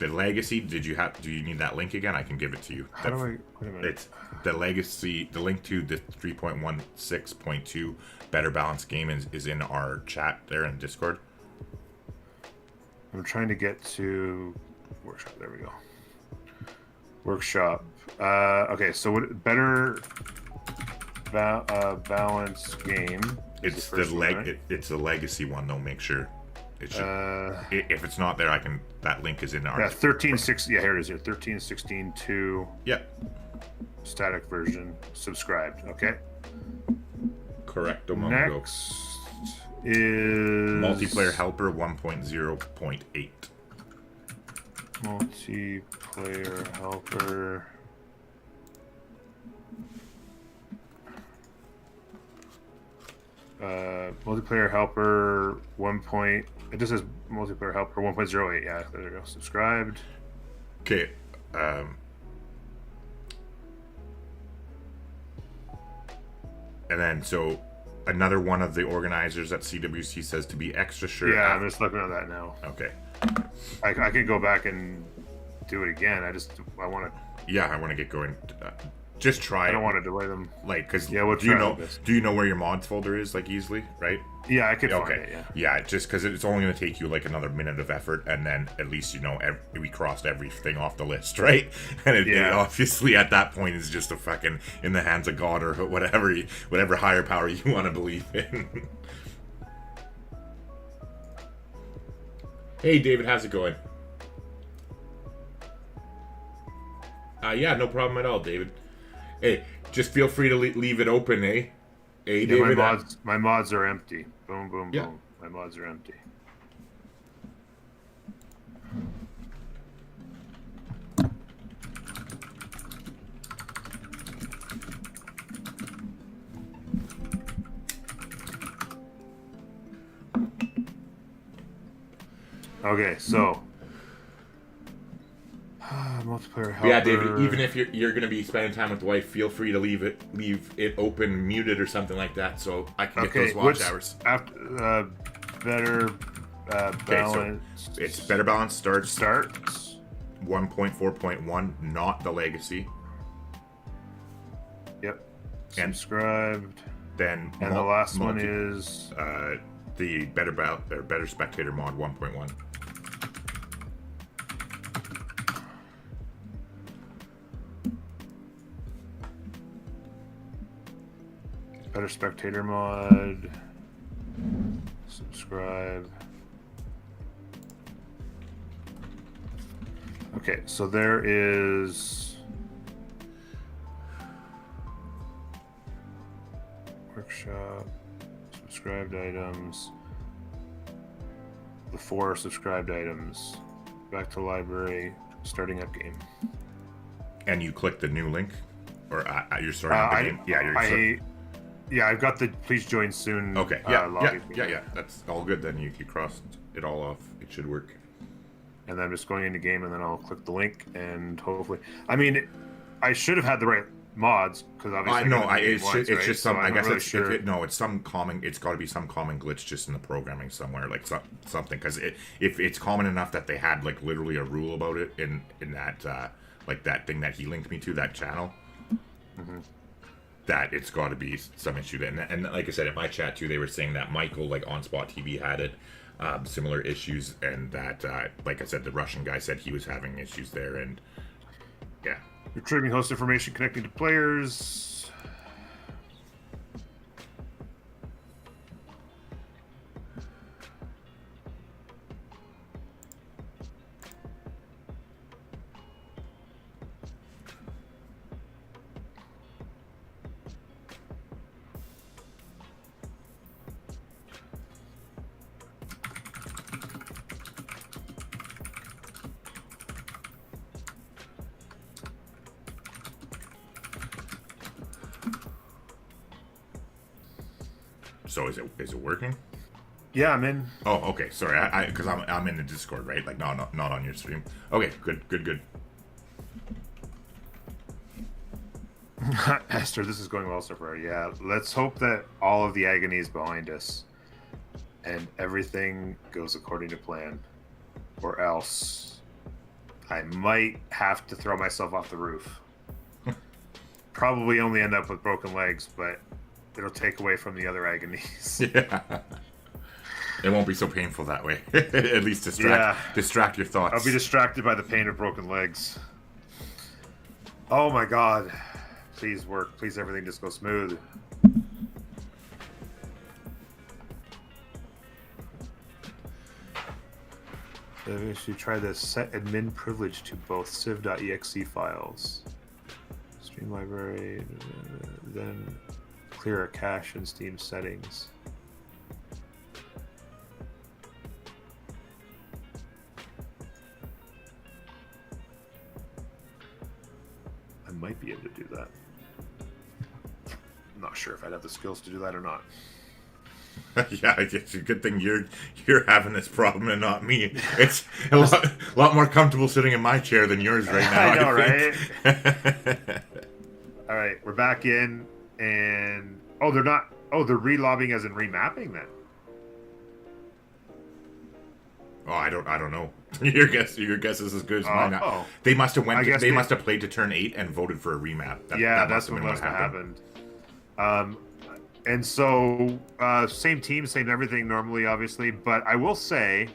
legacy. Do you need that link again? I can give it to you. How do I... Wait a minute. It's the legacy. The link to the 3.16.2 better balanced game is in our chat there in Discord. I'm trying to get to workshop. There we go. Workshop. Okay, so what better balance game? It's it's the legacy one though. Make sure it should. If it's not there, that link is in our. Yeah, 13.6. Yeah, here it is. Here 13.16.2. Yep. Static version. Subscribed. Okay. Correcto. Next is multiplayer helper 1.0.8. Multiplayer helper. Multiplayer helper 1. It just says multiplayer helper 1.08. Yeah, there we go. Subscribed. Okay. And then so another one of the organizers at CWC says to be extra sure. Yeah, I'm just looking at that now. Okay. I could go back and do it again. I want to. Yeah, I want to get going. Just try. I don't want to delay them. Like, because yeah, we'll do you know where your mods folder is, like, easily, right? Yeah, I could find it. Yeah, just because it's only going to take you like another minute of effort, and then at least we crossed everything off the list, right? And it obviously at that point is just a fucking in the hands of God or whatever higher power you want to believe in. Hey, David, how's it going? Yeah, no problem at all, David. Hey, just feel free to leave it open, eh? Hey, Yeah, David. my mods are empty. Boom, boom, Yeah. boom. My mods are empty. Okay, so multiplayer helper. Yeah, David. Even if you're going to be spending time with the wife, feel free to leave it open, muted, or something like that, so I can get those watch hours. After better balance. So it's better balance starts 1.4.1, not the legacy. Yep. And subscribed. Then and the last one is the better spectator mod 1.1. Better spectator mod. Subscribe. Okay, so there is workshop, subscribed items, the 4 subscribed items, back to library, starting up game. And you click the new link, or you're starting up the game. Yeah, I've got the please join soon. Okay, yeah. That's all good. Then you cross it all off. It should work. And then I'm just going into game, and then I'll click the link, and hopefully, I mean, I should have had the right mods because obviously I know. It's right? just some. So I guess really it's sure. it's some common. It's got to be some common glitch just in the programming somewhere, like something. Because if it's common enough that they had like literally a rule about it in that like that thing that he linked me to, that channel. Mm-hmm. That it's got to be some issue then. And like I said, in my chat too, they were saying that Michael, like on Spot TV, had it, similar issues, and that, like I said, the Russian guy said he was having issues there, and yeah. Retrieving host information connecting to players. So is it working? Yeah, I'm in. Oh, okay. Sorry, I because I'm in the Discord, right? Like not on your stream. Okay, good. Esther, this is going well so far. Yeah, let's hope that all of the agony is behind us, and everything goes according to plan, or else I might have to throw myself off the roof. Probably only end up with broken legs, but it'll take away from the other agonies. Yeah. It won't be so painful that way. At least distract your thoughts. I'll be distracted by the pain of broken legs. Oh my god. Please work. Please everything just go smooth. We should try the set admin privilege to both civ.exe files. Stream library, then clear a cache in Steam settings. I might be able to do that. I'm not sure if I'd have the skills to do that or not. Yeah, it's a good thing you're having this problem and not me. It's a lot more comfortable sitting in my chair than yours right now. I know, right? All right, we're back in, and they're not. Oh, they're re-lobbying as in remapping then. Oh, I don't know. Your guess is as good as mine. Oh. They must have they must have played to turn 8 and voted for a remap. That's what must have happened. And so same team, same everything normally, obviously. But I will say,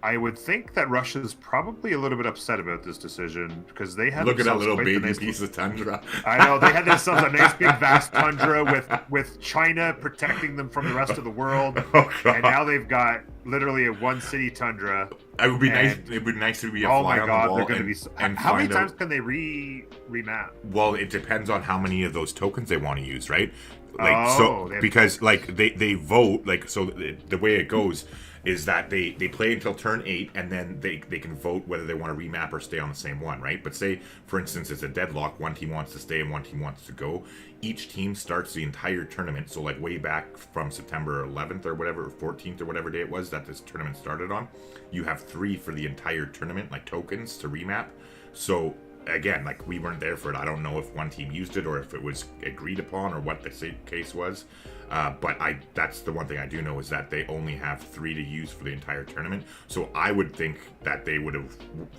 I would think that Russia's probably a little bit upset about this decision because they had Look at that little quite baby nice piece of tundra. I know they had themselves a nice big vast tundra with China protecting them from the rest of the world, and now they've got literally a one city tundra. It would be nice. It would be nice to be a fly on the wall. They're going to be. How many times can they remap? Well, it depends on how many of those tokens they want to use, right? Like because like they vote, like, so the way it goes is that they play until turn 8, and then they can vote whether they want to remap or stay on the same one, right? But say, for instance, it's a deadlock, one team wants to stay and one team wants to go. Each team starts the entire tournament, so like way back from September 11th or whatever, or 14th or whatever day it was that this tournament started on, you have 3 for the entire tournament, like tokens to remap. So again, like, we weren't there for it. I don't know if one team used it or if it was agreed upon or what the case was. But that's the one thing I do know is that they only have 3 to use for the entire tournament. So I would think that they would have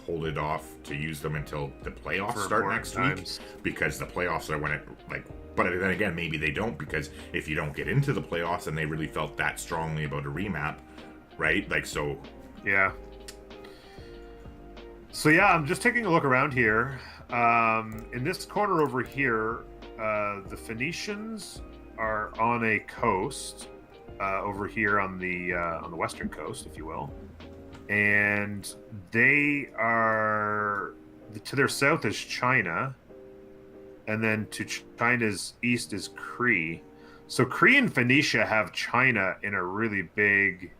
holded off to use them until the playoffs start next week, because the playoffs are when it, like, but then again, maybe they don't, because if you don't get into the playoffs and they really felt that strongly about a remap, right? Like, so. Yeah. So yeah, I'm just taking a look around here. In this corner over here, the Phoenicians are on a coast over here on the western coast, if you will, and they are, to their south is China, and then to China's east is Cree. So Cree and Phoenicia have China in a really big.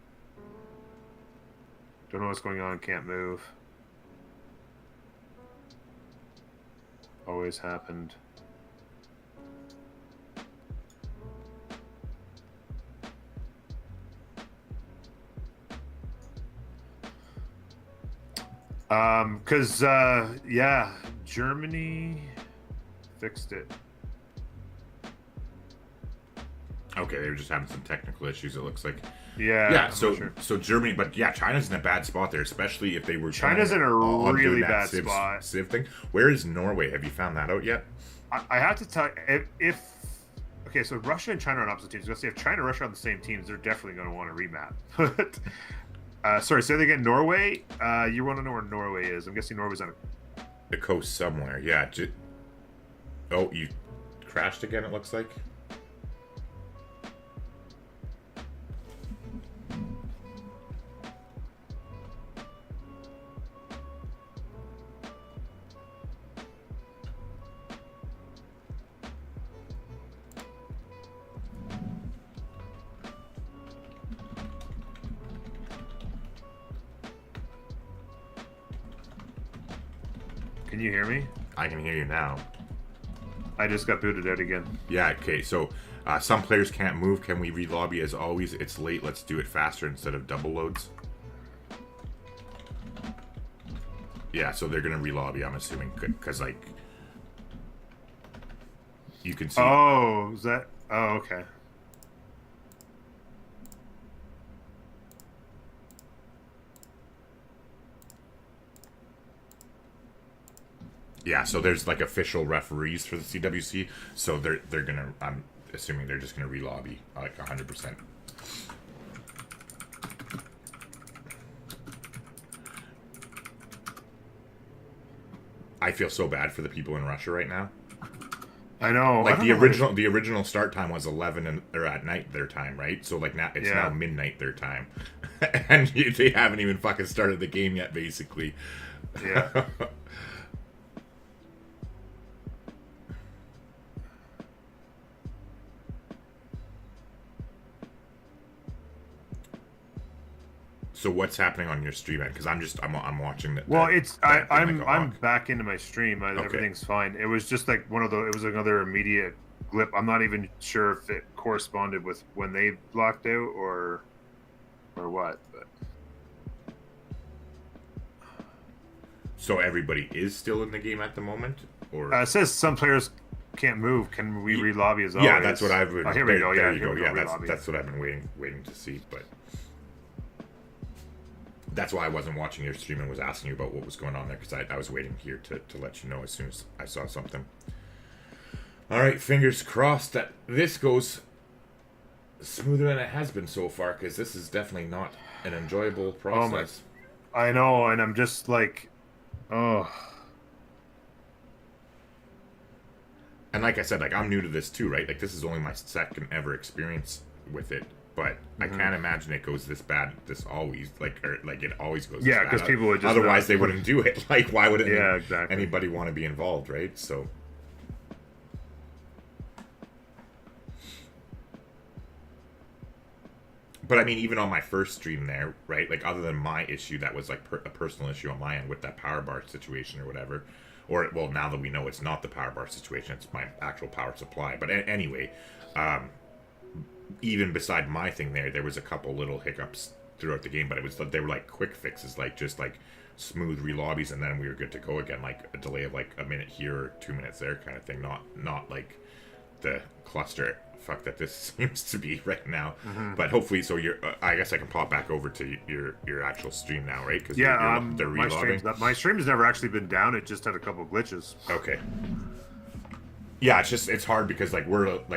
Don't know what's going on. Can't move. Always happened. Because yeah, Germany fixed it. Okay, they were just having some technical issues, it looks like. Yeah. So Germany, but yeah, China's in a bad spot there, especially if they were. China's in a really bad spot. Civ thing. Where is Norway? Have you found that out yet? I have to tell you, if okay, so Russia and China are on opposite teams. Let's say if China and Russia are on the same teams, they're definitely going to want to remap. Sorry, say that again. Norway. You want to know where Norway is? I'm guessing Norway's on the coast somewhere. Yeah. Oh, you crashed again. It looks like. Can you hear me? I can hear you now. I just got booted out again. Yeah, okay, so some players can't move. Can we re-lobby as always? It's late, let's do it faster instead of double loads. Yeah, so they're going to re-lobby, I'm assuming, because, like, you can see... Oh, is that... Oh, okay. Yeah, so there's like official referees for the CWC, so they're gonna. I'm assuming they're just gonna re-lobby like 100%. I feel so bad for the people in Russia right now. I know. Like the original start time was 11 or at night their time, right? So like now it's now midnight their time, and they haven't even fucking started the game yet, basically. Yeah. So what's happening on your stream end? Because I'm watching that. Well, I'm back into my stream. Everything's fine. It was just like it was another immediate glip. I'm not even sure if it corresponded with when they blocked out or what. But so everybody is still in the game at the moment, or it says some players can't move. Can we re-lobby as always? Yeah, that's what I've been. Oh, here we go. There you go. Yeah, that's what I've been waiting to see, but. That's why I wasn't watching your stream and was asking you about what was going on there, because I was waiting here to let you know as soon as I saw something. All right, fingers crossed that this goes smoother than it has been so far, because this is definitely not an enjoyable process. I know, and I'm just like, oh. And like I said, like I'm new to this too, right? Like this is only my second ever experience with it, but I can't imagine it goes this bad. This always it always goes. Yeah, because people would just otherwise they wouldn't do it. Like why would exactly. anybody want to be involved, right? So. But I mean, even on my first stream there, right? Like, other than my issue, that was like a personal issue on my end with that power bar situation or whatever. Or, well, now that we know it's not the power bar situation, it's my actual power supply. But anyway, even beside my thing there was a couple little hiccups throughout the game, but they were like quick fixes, like just like smooth relobbies, and then we were good to go again. Like a delay of like a minute here or 2 minutes there, kind of thing. Not like the cluster fuck that this seems to be right now. But hopefully, so you're I guess I can pop back over to your actual stream now, right? Because they're reloading. My stream's never actually been down. It just had a couple glitches. Okay. Yeah, it's hard because like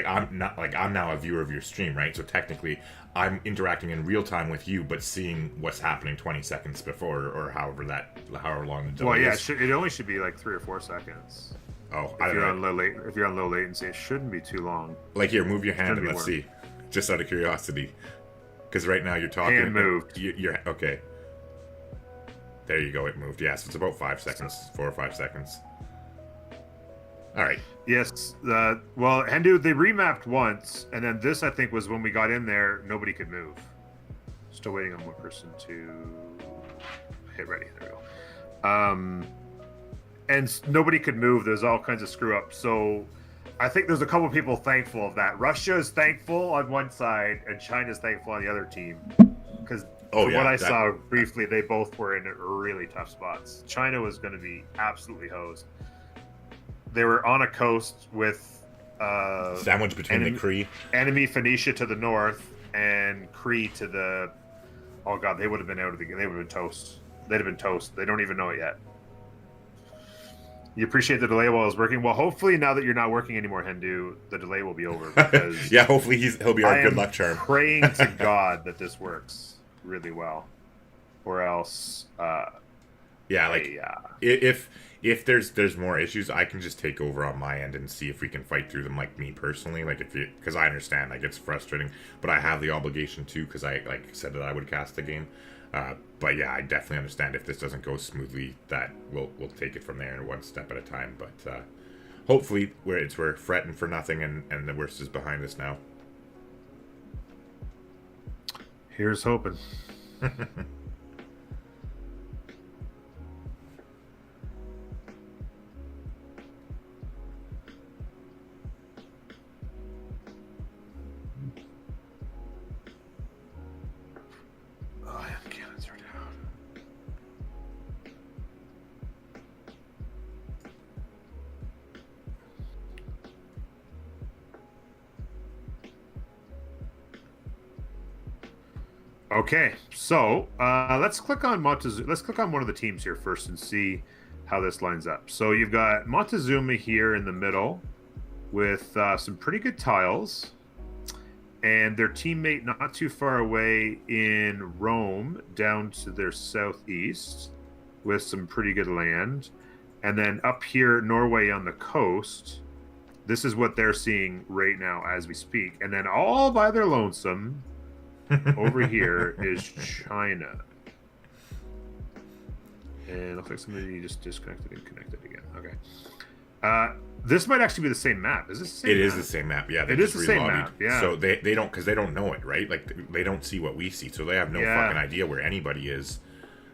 I'm now a viewer of your stream, right? So technically I'm interacting in real time with you, but seeing what's happening 20 seconds before or however long the delay is. It only should be like 3 or 4 seconds. Oh, if you're on low latency, it shouldn't be too long. Like here, move your hand and let's see, just out of curiosity, because right now you're talking. Hand moved. You're okay. There you go. It moved. Yeah, so it's about 5 seconds, 4 or 5 seconds. All right. Yes. Well, Hendu, they remapped once, and then this I think was when we got in there. Nobody could move. Still waiting on one person to hit ready. There we go. And nobody could move. There's all kinds of screw ups. So I think there's a couple people thankful of that. Russia is thankful on one side, and China's thankful on the other team. Because what I saw briefly, they both were in really tough spots. China was going to be absolutely hosed. They were on a coast with sandwich between the Cree, enemy Phoenicia to the north, and Cree to the. Oh god, they would have been out of the game. They would have been toast. They'd have been toast. They don't even know it yet. You appreciate the delay while I was working. Well, hopefully now that you're not working anymore, Hindu, the delay will be over. Because yeah, hopefully he'll be our good luck charm. Praying to God that this works really well, or else. If there's more issues, I can just take over on my end and see if we can fight through them. Like me personally, because I understand like it's frustrating, but I have the obligation too because I said that I would cast the game. But yeah, I definitely understand if this doesn't go smoothly, that we'll take it from there one step at a time. But hopefully we're fretting for nothing and the worst is behind us now. Here's hoping. Okay, so let's click on Montezuma. Let's click on one of the teams here first and see how this lines up. So you've got Montezuma here in the middle with some pretty good tiles, and their teammate not too far away in Rome down to their southeast with some pretty good land. And then up here, Norway on the coast. This is what they're seeing right now as we speak. And then all by their lonesome... over here is China. And it looks like somebody just disconnected and connected again. Okay. This might actually be the same map. Is this the same map? It is the same map, yeah. It is the same map, yeah. So they don't, because they don't know it, right? Like, they don't see what we see, so they have no fucking idea where anybody is.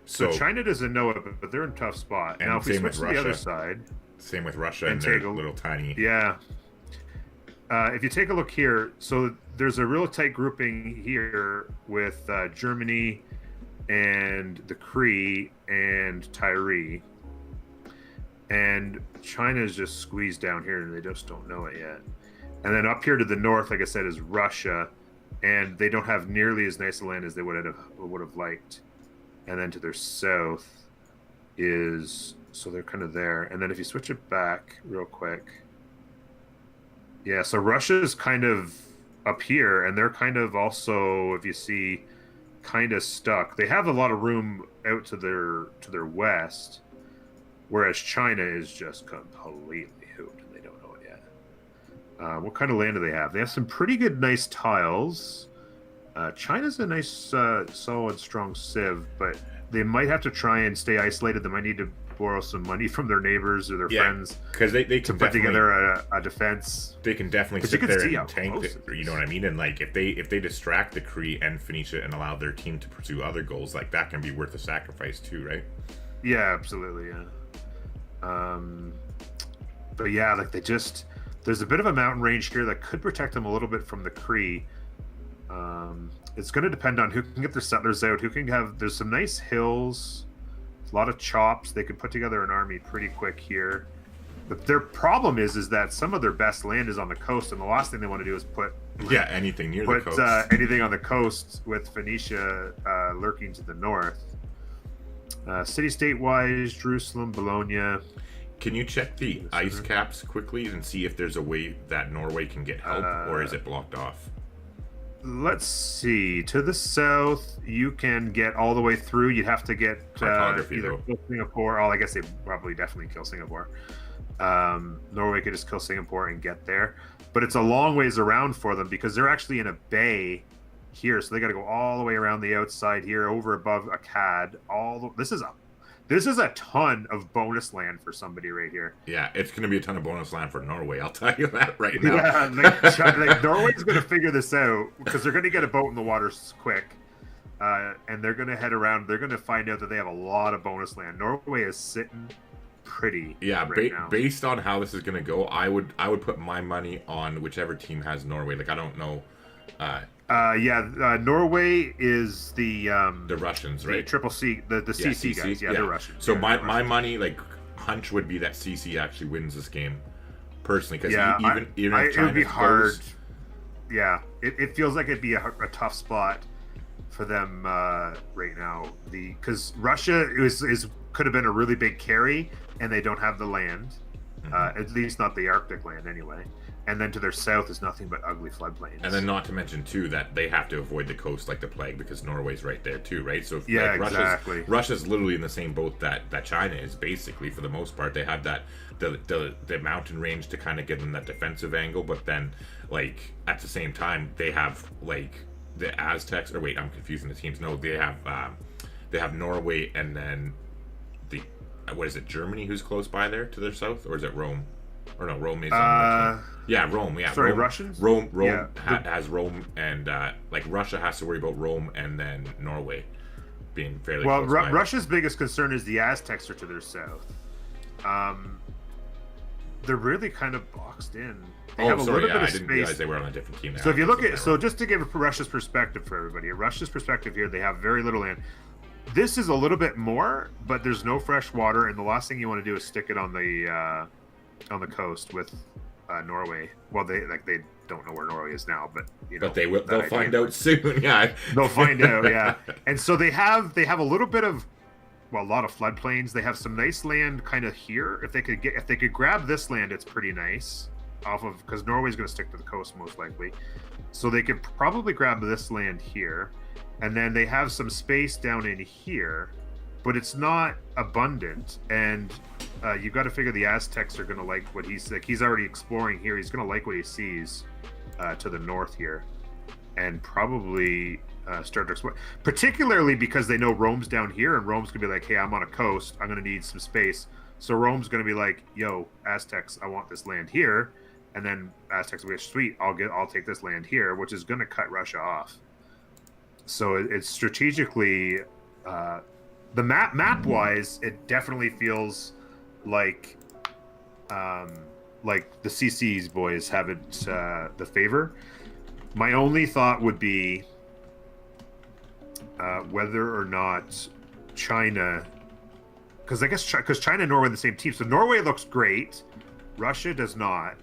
So China doesn't know it, but they're in a tough spot. Now, if we switch to the other side... Same with Russia and their little tiny... Yeah. If you take a look here, so there's a real tight grouping here with Germany and the Cree and Tyree. And China is just squeezed down here and they just don't know it yet. And then up here to the north, like I said, is Russia. And they don't have nearly as nice a land as they would have liked. And then to their south is... So they're kind of there. And then if you switch it back real quick... Yeah, so Russia's kind of up here, and they're kind of also, if you see, kind of stuck. They have a lot of room out to their west, whereas China is just completely hooped, and they don't know it yet. What kind of land do they have? They have some pretty good, nice tiles. China's a nice, solid, strong civ, but they might have to try and stay isolated. They might need to borrow some money from their neighbors or their friends because they to put together a defense. They can definitely sit there and tank it, you know what I mean? And like if they distract the Kree and Phoenicia and allow their team to pursue other goals, like that can be worth a sacrifice too, right? Yeah, absolutely. Yeah. But yeah, like there's a bit of a mountain range here that could protect them a little bit from the Kree. It's going to depend on who can get their settlers out, who can have. There's some nice hills, a lot of chops. They can put together an army pretty quick here. But their problem is that some of their best land is on the coast, and the last thing they want to do is put anything near the coast. Anything on the coast with Phoenicia lurking to the north. City-state wise, Jerusalem, Bologna. Can you check the ice caps quickly and see if there's a way that Norway can get help, or is it blocked off? Let's see. To the south, you can get all the way through. You'd have to get either kill Singapore. Oh, I guess they probably definitely kill Singapore. Norway could just kill Singapore and get there. But it's a long ways around for them because they're actually in a bay here. So they got to go all the way around the outside here, over above Akkad. This is a ton of bonus land for somebody right here. Yeah, it's going to be a ton of bonus land for Norway. I'll tell you that right now. Yeah, like Norway's going to figure this out because they're going to get a boat in the water quick, and they're going to head around. They're going to find out that they have a lot of bonus land. Norway is sitting pretty. Yeah, now. Based on how this is going to go, I would put my money on whichever team has Norway. Like I don't know. Norway is the Russians, right? The Triple C, the CC guys. Yeah, they're Russian. So my money, like hunch, would be that CC actually wins this game, personally, because even if China, it would be hard. Yeah, it feels like it'd be a tough spot for them right now. Because Russia could have been a really big carry, and they don't have the land, at least not the Arctic land anyway. And then to their south is nothing but ugly floodplains. And then not to mention, too, that they have to avoid the coast like the plague because Norway's right there, too, right? So exactly. Russia's literally in the same boat that China is, basically, for the most part. They have that the mountain range to kind of give them that defensive angle, but then, like, at the same time, they have, like, the Aztecs. Or wait, I'm confusing the teams. No, they have Norway and then what is it, Germany who's close by there to their south? Or is it Rome? Or no, Rome is on Rome. Yeah, sorry, Rome, Russians. Rome has Rome, and like Russia has to worry about Rome, and then Norway being fairly. Well, Russia's biggest concern is the Aztecs are to their south. They're really kind of boxed in. They have a little bit of space. I didn't realize they were on a different team. So if you look at, just to give Russia's perspective for everybody, Russia's perspective here, they have very little land. This is a little bit more, but there's no fresh water, and the last thing you want to do is stick it on the coast with Norway. Well, they don't know where Norway is now, but but they'll find out soon. Yeah, they'll find out. Yeah, and so they have a little bit of a lot of floodplains. They have some nice land kind of here. If they could grab this land, it's pretty nice because Norway's going to stick to the coast most likely. So they could probably grab this land here, and then they have some space down in here, but it's not abundant. And you've got to figure the Aztecs are going to like what he's like. He's already exploring here. He's going to like what he sees to the north here, and probably start to explore. Particularly because they know Rome's down here, and Rome's going to be like, "Hey, I'm on a coast. I'm going to need some space." So Rome's going to be like, "Yo, Aztecs, I want this land here," and then Aztecs will be sweet. I'll take this land here, which is going to cut Russia off. So it's strategically. The map wise, it definitely feels like the CC's boys have it the favor. My only thought would be whether or not China, because I guess because China and Norway are the same team, so Norway looks great, Russia does not,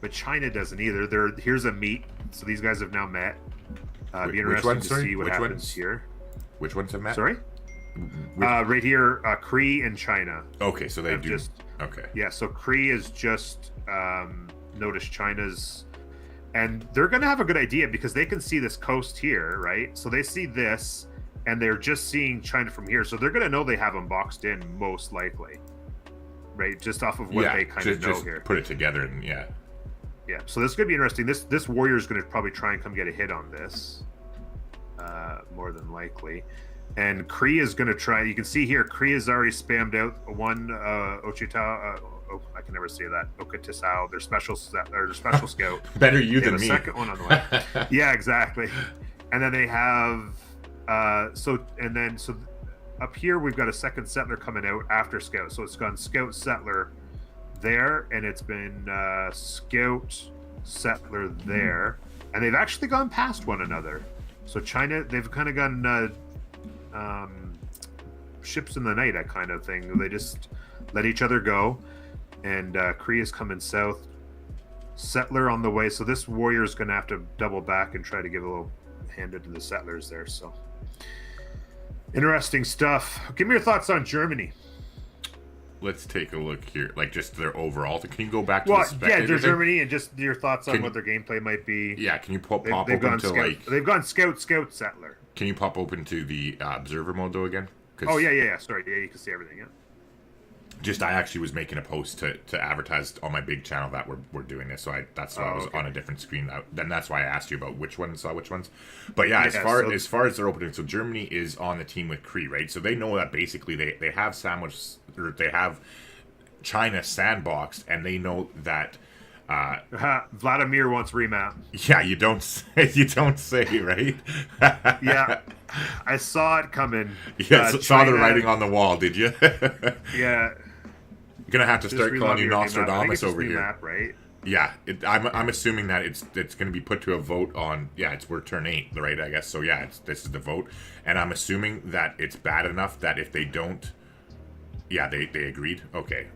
but China doesn't either. Here's a meet, so these guys have now met. Be interesting to see what happens here. Which ones have met? Sorry. Right here, Kree and China. Okay, so they do. Okay. Yeah, so Kree is just noticed China's And they're going to have a good idea because they can see this coast here, right? So they see this, and they're just seeing China from here. So they're going to know they have them boxed in, most likely, right? Just off of what they kind of know here. Put it together, and yeah. So this is going to be interesting. This warrior is going to probably try and come get a hit on this, more than likely. And Kree is going to try. You can see here, Kree has already spammed out one Ochita. I can never say that. Okatisao, their special scout. Better you than me. Second one on the way. Yeah, exactly. And then they have so up here we've got a second settler coming out after scout. So it's gone scout settler there, and it's been scout settler there, and they've actually gone past one another. So China, they've kind of gone ships in the night, that kind of thing. They just let each other go. And Kree is coming south. Settler on the way. So this warrior is going to have to double back and try to give a little hand to the settlers there. So interesting stuff. Give me your thoughts on Germany. Let's take a look here. Like just their overall. Can you go back to the spectator there's Germany and just your thoughts on what their gameplay might be. Yeah, can you pop open to they've gone scout settler. Can you pop open to the observer mode though again? Yeah. Sorry, you can see everything. Yeah. Just I actually was making a post to advertise on my big channel that we're doing this, so that's why I was on a different screen. Then that's why I asked you about which ones saw which ones. But as far as their opening, so Germany is on the team with Kree, right? So they know that basically they have they have China sandboxed, and they know that Vladimir wants remap. Yeah, you don't say, right? Yeah, I saw it coming. Yeah, saw the writing on the wall, did you? Yeah. You're gonna have to start calling you Nostradamus over here, remap, right? Yeah, I'm assuming that it's going to be put to a vote on. Yeah, we're turn 8, right? I guess so. Yeah, this is the vote, and I'm assuming that it's bad enough that if they don't, yeah, they agreed. Okay.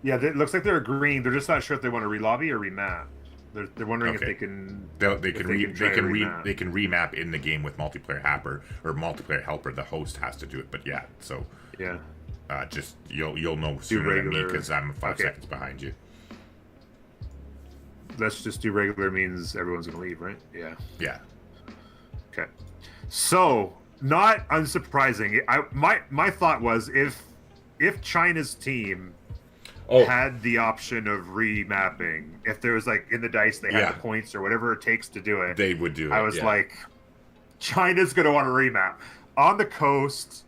Yeah, it looks like they're agreeing. They're just not sure if they want to relobby or remap. They're wondering if they can. They can remap in the game with multiplayer helper. The host has to do it, but yeah. So yeah. Just you'll know sooner than me because I'm 5 seconds behind you. Let's just do regular means everyone's gonna leave, right? Yeah. Yeah. Okay. So not unsurprising. My thought was if China's team had the option of remapping, if there was like in the dice they had the points or whatever it takes to do it, they would do it. I was like, China's gonna want to remap on the coast.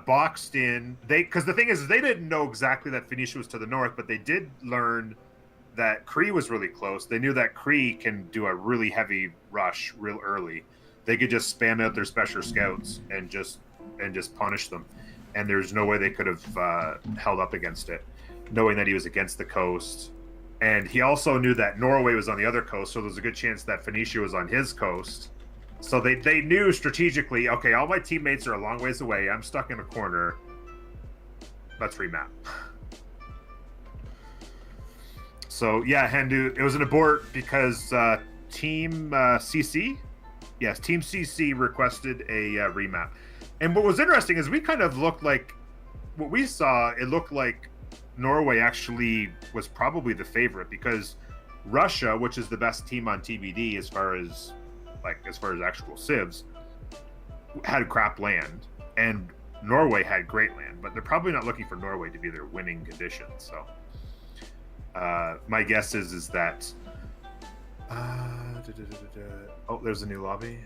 Boxed in, because the thing is they didn't know exactly that Phoenicia was to the north, but they did learn that Kree was really close. They knew that Kree can do a really heavy rush real early. They could just spam out their special scouts and just punish them, and there's no way they could have held up against it, knowing that he was against the coast. And he also knew that Norway was on the other coast, so there's a good chance that Phoenicia was on his coast. So they knew strategically, okay, all my teammates are a long ways away. I'm stuck in a corner. Let's remap. So, yeah, Hendu, it was an abort because Team CC? Yes, Team CC requested a remap. And what was interesting is we kind of looked like, what we saw, it looked like Norway actually was probably the favorite because Russia, which is the best team on TBD as far as actual civs, had crap land, and Norway had great land, but they're probably not looking for Norway to be their winning condition. So my guess is that there's a new lobby.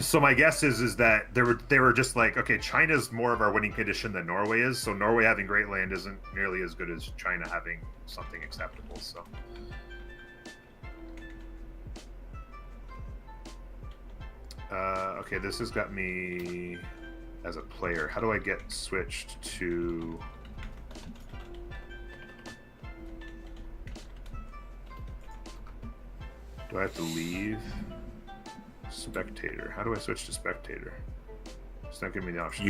So my guess is that they were just like, okay, China's more of our winning condition than Norway is, so Norway having great land isn't nearly as good as China having something acceptable. So okay, this has got me as a player. How do I get switched to... Do I have to leave? Spectator. How do I switch to spectator? It's not giving me the option.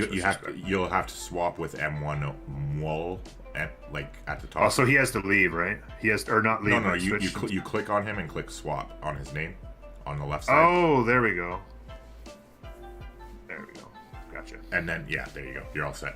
You'll have to swap with M1 wall at the top. Oh, so he has to leave, right? He has to, or not leave. No. You click on him and click swap on his name on the left side. Oh, there we go. There we go. Gotcha. And then there you go. You're all set.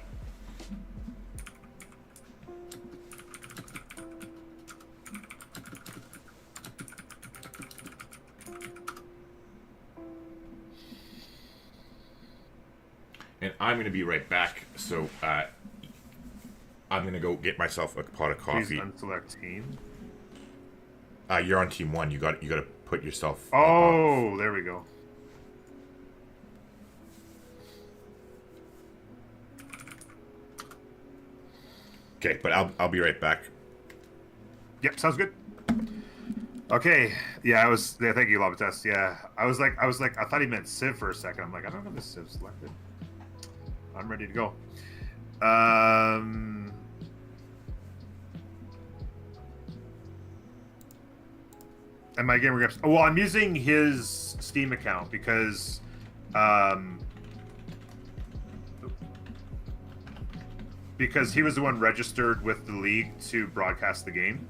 and I'm going to be right back. So I'm going to go get myself a pot of coffee. Please unselect team. You're on team 1. You got to put yourself. Oh, there we go. Okay, but I'll be right back. Yep, sounds good. Okay, yeah, thank you, Lobatus. Yeah, I was like, I thought he meant Civ for a second. I'm like, I don't have this Civ selected. I'm ready to go. And my Gamer Grampz. Oh, well, I'm using his Steam account because, he was the one registered with the league to broadcast the game.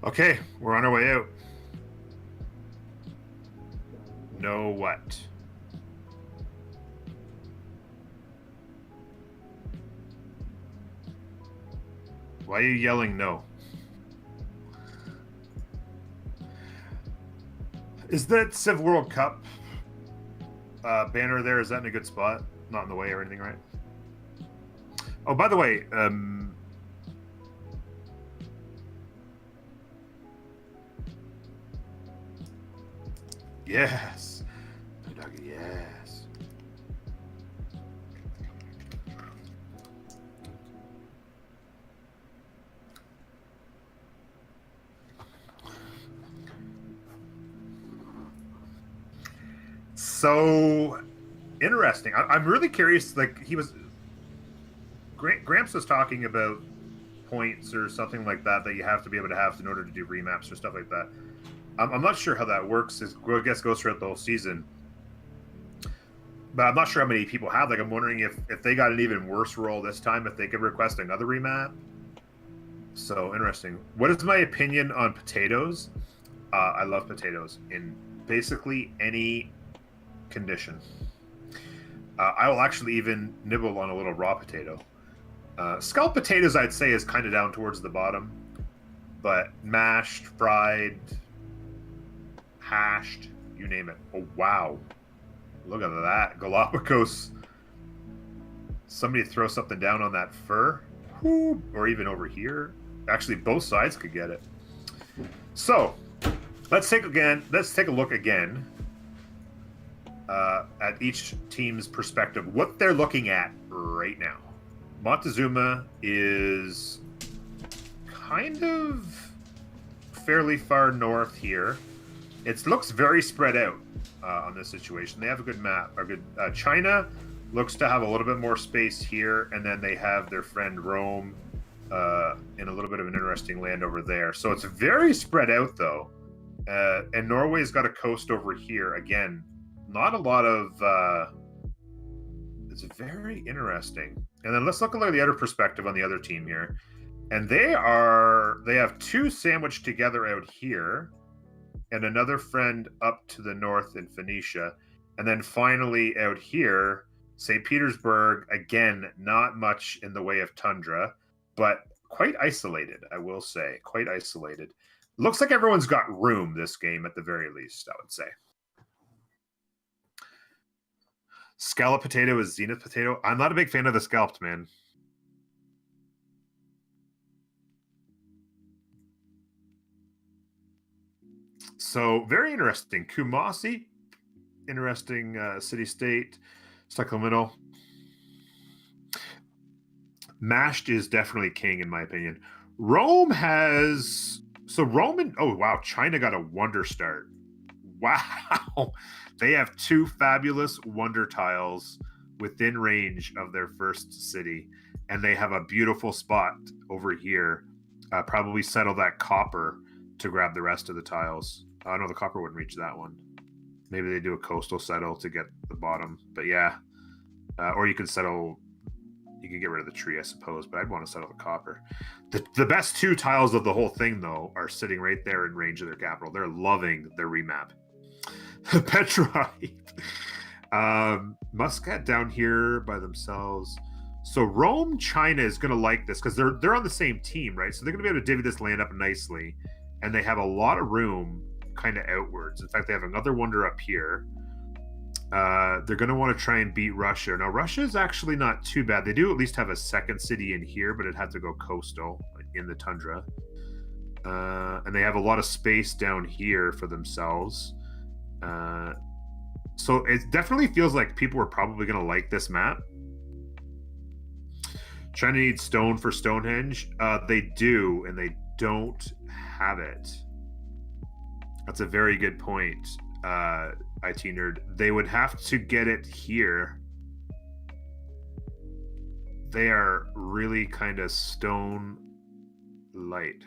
Okay, we're on our way out. No what? Why are you yelling no? Is that Civ World Cup banner there? Is that in a good spot? Not in the way or anything, right? Oh, by the way, yes. Yes. So interesting. I'm really curious. Like Gramps was talking about points or something like that you have to be able to have in order to do remaps or stuff like that. I'm not sure how that works. I guess goes throughout the whole season, but I'm not sure how many people have. Like, I'm wondering if they got an even worse roll this time, if they could request another remap. So interesting. What is my opinion on potatoes? I love potatoes in basically any condition. I will actually even nibble on a little raw potato. Scalloped potatoes, I'd say, is kind of down towards the bottom, but mashed, fried, hashed, you name it. Oh, wow. Look at that. Galapagos. Somebody throw something down on that fur. Whoo, or even over here. Actually, both sides could get it. So, let's take a look again at each team's perspective, what they're looking at right now. Montezuma is kind of fairly far north here. It looks very spread out on this situation. They have a good map. China looks to have a little bit more space here, and then they have their friend Rome in a little bit of an interesting land over there. So it's very spread out, though. And Norway's got a coast over here. Again, not a lot of... it's very interesting. And then let's look at the other perspective on the other team here. And they have two sandwiched together out here, and another friend up to the north in Phoenicia. And then finally out here, St. Petersburg, again, not much in the way of tundra, but quite isolated, I will say. Quite isolated. Looks like everyone's got room this game at the very least, I would say. Scalloped potato is zenith potato. I'm not a big fan of the scalloped, man. So, very interesting. Kumasi, interesting city-state, stuck in the middle. Mashed is definitely king, in my opinion. Rome has... So, oh, wow, China got a wonder start. Wow. They have two fabulous wonder tiles within range of their first city. and they have a beautiful spot over here. Probably settle that copper to grab the rest of the tiles. No, the copper wouldn't reach that one. Maybe they do a coastal settle to get the bottom. But yeah, or you can settle. You can get rid of the tree, I suppose, but I'd want to settle the copper. The best 2 tiles of the whole thing, though, are sitting right there in range of their capital. They're loving their remap. Petrite. Muscat down here by themselves. So Rome, China is going to like this because they're on the same team, right? So they're going to be able to divvy this land up nicely, and they have a lot of room kind of outwards. In fact, they have another wonder up here. They're going to want to try and beat Russia. Now, Russia is actually not too bad. They do at least have a second city in here, but it had to go coastal in the tundra. And they have a lot of space down here for themselves. So it definitely feels like people are probably going to like this map. China needs stone for Stonehenge. They do, and they don't have it. That's a very good point, IT Nerd. They would have to get it here. They are really kind of stone light.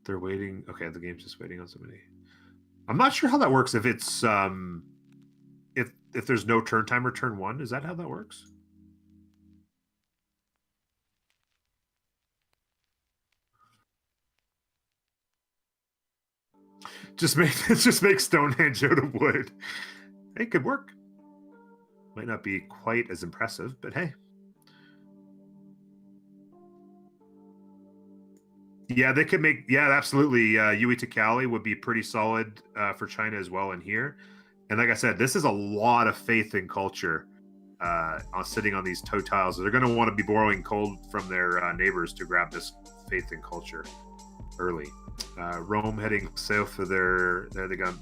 They're waiting. Okay, the game's just waiting on somebody. I'm not sure how that works. If it's if there's no turn timer, turn 1, is that how that works? Just make Stonehenge out of wood. It could work. Might not be quite as impressive, but hey. Yeah, they could make. Yeah, absolutely. Yui Takali would be pretty solid for China as well in here. And like I said, this is a lot of faith and culture on sitting on these toe tiles. They're going to want to be borrowing coal from their neighbors to grab this faith and culture early. Rome heading south for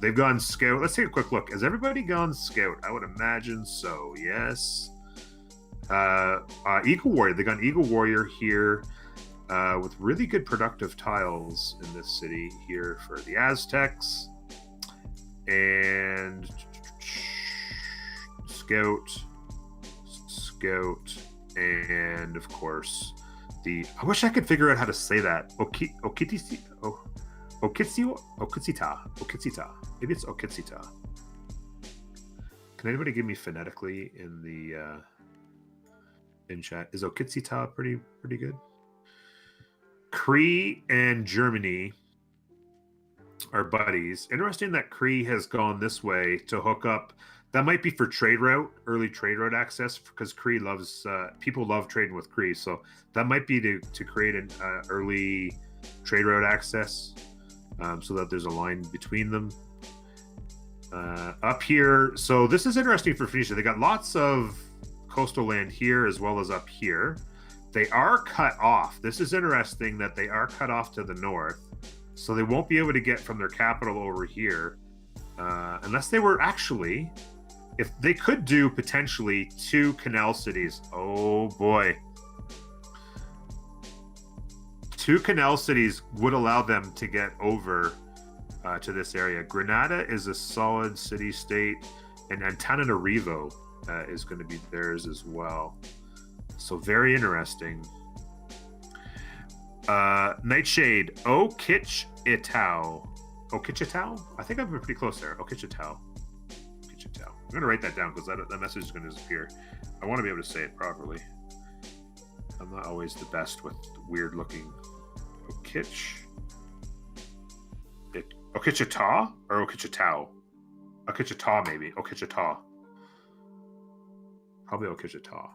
they've gone scout. Let's take a quick look. Has everybody gone scout? I would imagine so. Yes. Eagle Warrior. They got an Eagle Warrior here with really good productive tiles in this city here for the Aztecs. And scout, and of course I wish I could figure out how to say that. Okitsita. Maybe it's Okitsita. Can anybody give me phonetically in the in chat? Is Okitsita pretty good? Cree and Germany are buddies. Interesting that Cree has gone this way to hook up. That might be for early trade route access, because Cree loves people love trading with Cree. So that might be to create an early trade route access, so that there's a line between them. Up here, so this is interesting for Phoenicia. They got lots of coastal land here as well as up here. They are cut off. This is interesting that they are cut off to the north, so they won't be able to get from their capital over here, unless they were actually. If they could do potentially 2 canal cities. Oh boy. 2 canal cities would allow them to get over to this area. Granada is a solid city state, and Antananarivo is going to be theirs as well. So very interesting. Nightshade, Okichitao. I think I've been pretty close there. Okichitao. I'm going to write that down because that message is going to disappear. I want to be able to say it properly. I'm not always the best with weird looking. Okichita or Okichitao? Okichita maybe. Okichita. Probably Okichita.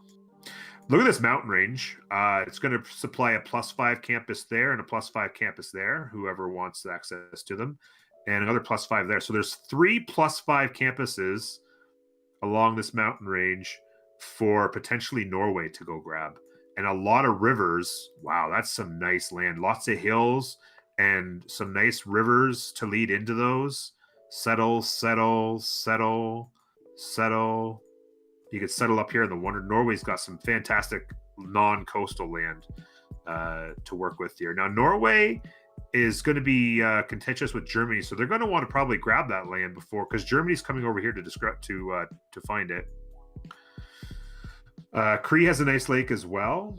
Look at this mountain range. It's going to supply a +5 campus there and a +5 campus there, whoever wants access to them, and another +5 there. So there's 3 +5 campuses along this mountain range for potentially Norway to go grab, and a lot of rivers. Wow, that's some nice land. Lots of hills and some nice rivers to lead into those. Settle. You could settle up here in the wonder. Norway's got some fantastic non-coastal land to work with here. Now, Norway is going to be contentious with Germany, so they're going to want to probably grab that land before, because Germany's coming over here to find it. Cree has a nice lake as well.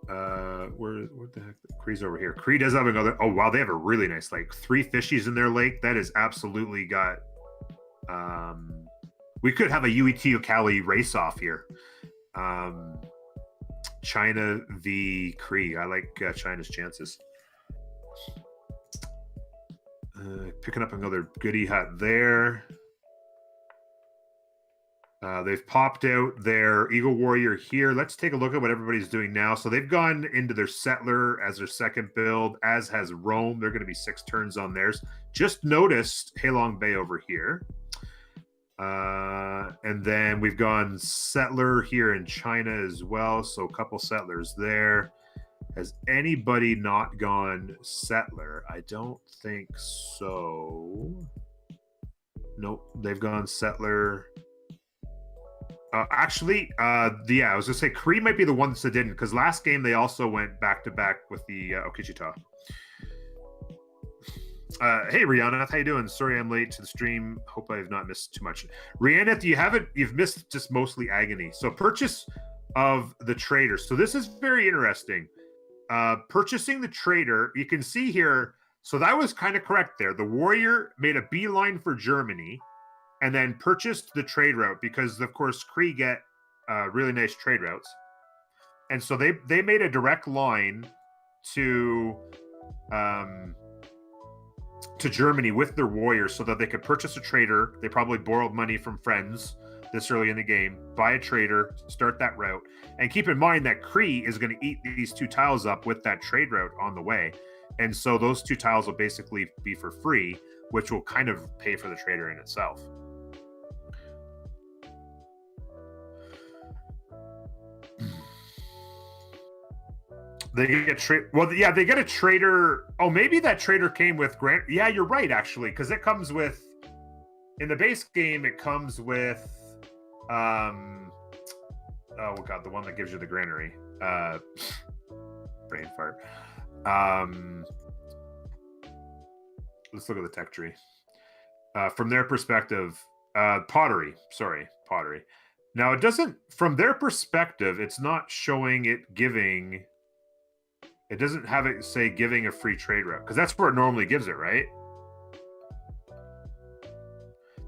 What the heck? Kree's over here. Kree does have another. Oh wow, they have a really nice lake. 3 fishies in their lake. That is absolutely got. We could have a UET Cali race off here. China v Kree. I like China's chances. Picking up another goodie hut there. They've popped out their Eagle Warrior here. Let's take a look at what everybody's doing now. So they've gone into their Settler as their second build, as has Rome. They're going to be 6 turns on theirs. Just noticed Halong Bay over here. And then we've gone Settler here in China as well. So a couple Settlers there. Has anybody not gone Settler? I don't think so. Nope, they've gone Settler. Actually, I was gonna say Kree might be the ones that didn't, because last game they also went back to back with the Okichita. Hey Rihanna, how you doing? Sorry I'm late to the stream. Hope I have not missed too much. Rihanna, you've missed just mostly Agony. So purchase of the trader. So this is very interesting. Purchasing the trader, you can see here. So that was kind of correct there. The warrior made a beeline for Germany and then purchased the trade route because, of course, Kree get really nice trade routes. And so they made a direct line to Germany with their warriors so that they could purchase a trader. They probably borrowed money from friends this early in the game, buy a trader, start that route. And keep in mind that Kree is going to eat these 2 tiles up with that trade route on the way. And so those 2 tiles will basically be for free, which will kind of pay for the trader in itself. They get they get a trader. Oh, maybe that trader came with Grant. Yeah, you're right, actually, because it comes with, in the base game, it comes with oh god, the one that gives you the granary. Brain fart. Let's look at the tech tree. From their perspective, pottery. Now, it doesn't, from their perspective, it's not showing it giving. It doesn't have it say giving a free trade route, because that's where it normally gives it, right?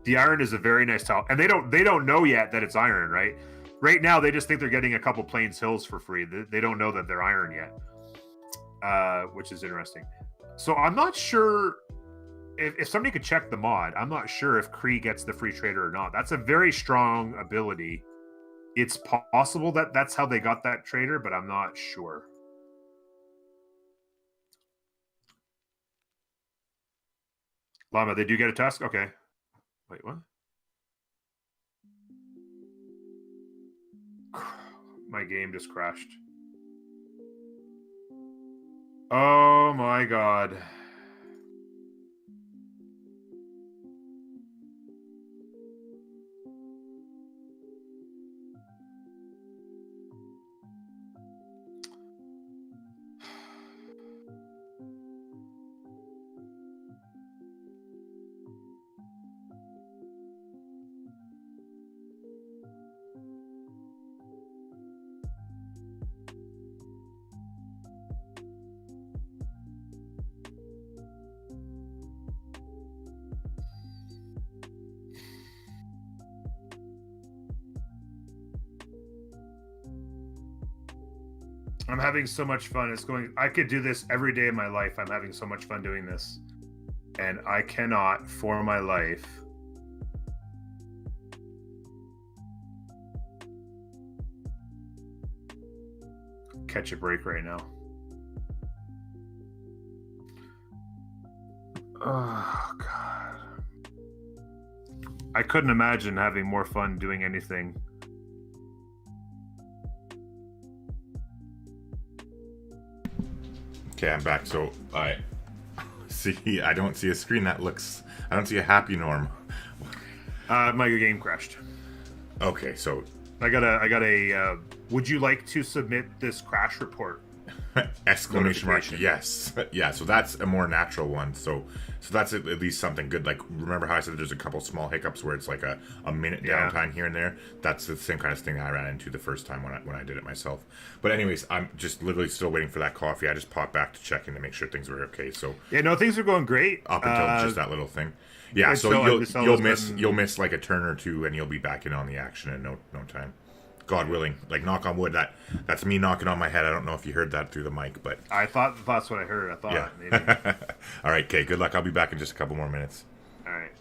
The iron is a very nice tile, and they don't know yet that it's iron, right? Right now, they just think they're getting a couple Plains Hills for free. They don't know that they're iron yet, which is interesting. So I'm not sure if somebody could check the mod. I'm not sure if Kree gets the free trader or not. That's a very strong ability. It's possible that that's how they got that trader, but I'm not sure. Llama, they do get a tusk? Okay. Wait, what? My game just crashed. Oh my god. I'm having so much fun. I could do this every day of my life. I'm having so much fun doing this. And I cannot, for my life, catch a break right now. Oh, God. I couldn't imagine having more fun doing anything. Okay, I'm back. So I don't see a screen that looks. I don't see a happy Norm. My game crashed. Okay, so I got a. Would you like to submit this crash report? Exclamation mark, notification. yes. Yeah, so that's a more natural one. So that's at least something good. Like, remember how I said there's a couple small hiccups where it's like a minute Yeah. downtime here and there? That's the same kind of thing I ran into the first time when I did it myself. But anyways, I'm just literally still waiting for that coffee. I just popped back to check in to make sure things were okay. So Yeah, no, things are going great. up until just that little thing. Yeah, so until you'll miss like a turn or two, and you'll be back in on the action in no time. God willing, like knock on wood. That's me knocking on my head. I don't know if you heard that through the mic, but I thought that's what I heard. I thought yeah. maybe. All right, Kay. Good luck. I'll be back in just a couple more minutes. All right.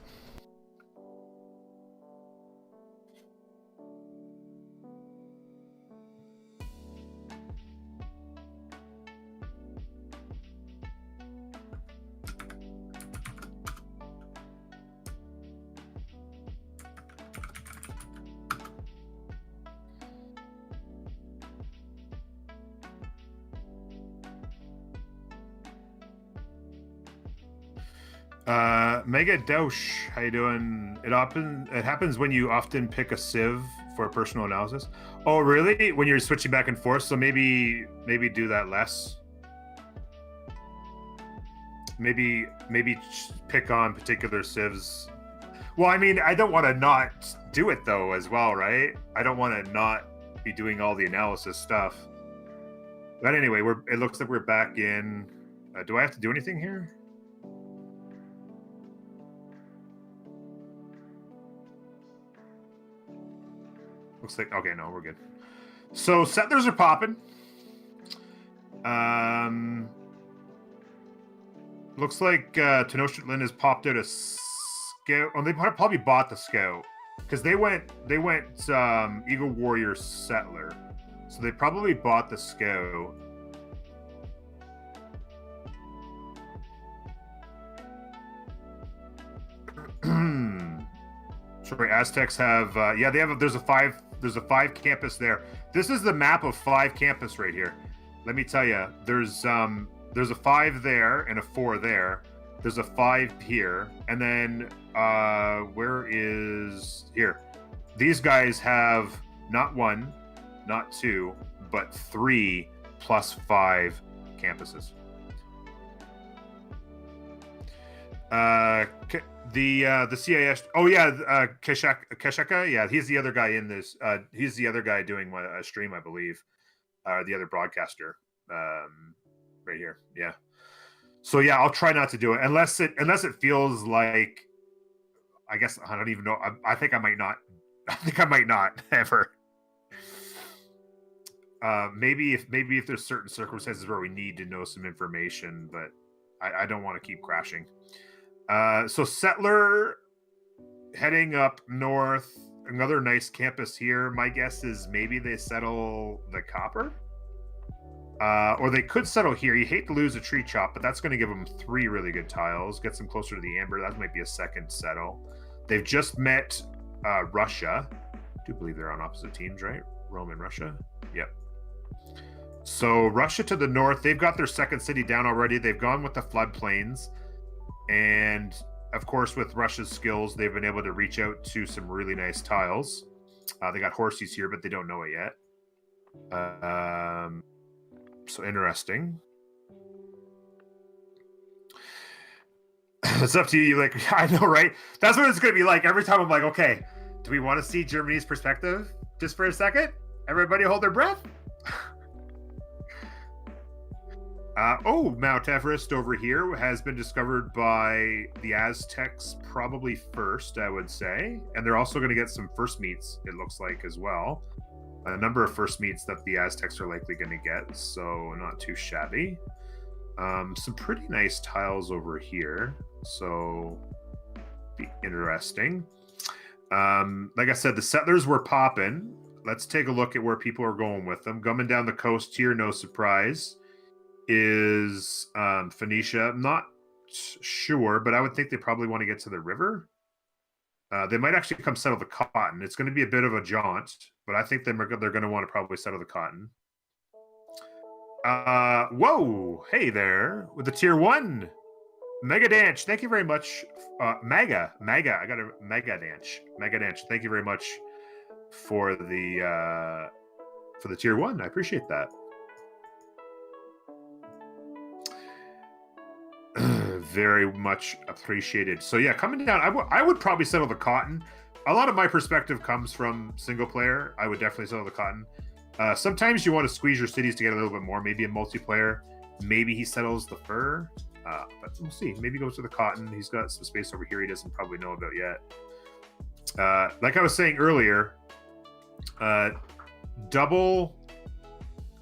Mega Douche, how you doing? It happens when you often pick a civ for personal analysis. Oh, really? When you're switching back and forth, so maybe do that less. Maybe pick on particular civs. Well, I mean, I don't want to not do it though, as well, right? I don't want to not be doing all the analysis stuff. But anyway, it looks like we're back in. Do I have to do anything here? Looks like, okay, no, we're good. So settlers are popping. Looks like Tenochtitlan has popped out a scout. Oh, they probably bought the scout because they went Eagle Warrior Settler, so they probably bought the scout. Sorry, Aztecs have there's a five campus there. This is the map of 5 campus right here. Let me tell you, there's a 5 there and a 4 there. There's a 5 here, and then where is here? These guys have not 1, not 2, but 3 plus 5 campuses. The CIS. Oh yeah, Kesheka. Yeah, he's the other guy in this. He's the other guy doing a stream, I believe. The other broadcaster, right here. Yeah. So yeah, I'll try not to do it unless it feels like. I guess I don't even know. I think I might not. I think I might not ever. Maybe if there's certain circumstances where we need to know some information, but I don't want to keep crashing. So Settler heading up north, another nice campus here. My guess is maybe they settle the copper, or they could settle here. You hate to lose a tree chop, but that's going to give them 3 really good tiles. Gets them closer to the amber. That might be a second settle. They've just met Russia. I do believe they're on opposite teams, right? Rome and Russia. Yep. So Russia to the north, they've got their second city down already. They've gone with the floodplains. And of course, with Russia's skills, they've been able to reach out to some really nice tiles. They got horses here, but they don't know it yet. So interesting. It's up to you. Like, I know, right? That's what it's going to be like. Every time I'm like, okay, do we want to see Germany's perspective just for a second? Everybody hold their breath. Mount Everest over here has been discovered by the Aztecs probably first, I would say. And they're also going to get some first meets, it looks like, as well. A number of first meets that the Aztecs are likely going to get, so not too shabby. Some pretty nice tiles over here, so be interesting. Like I said, the settlers were popping. Let's take a look at where people are going with them. Coming down the coast here, no surprise, is Phoenicia. I'm not sure, but I would think they probably want to get to the river. They might actually come settle the cotton. It's going to be a bit of a jaunt, but I think they're going to want to probably settle the cotton. Whoa, hey there with the tier 1 Mega Dance. Thank you very much. Mega. I got a Mega Dance. Thank you very much for the tier 1. I appreciate that. very much appreciated. So yeah, coming down, I would probably settle the cotton. A lot of my perspective comes from single player. I would definitely settle the cotton. Sometimes you want to squeeze your cities to get a little bit more. Maybe in multiplayer, maybe he settles the fur. But we'll see. Maybe he goes to the cotton. He's got some space over here he doesn't probably know about yet. Like I was saying earlier, double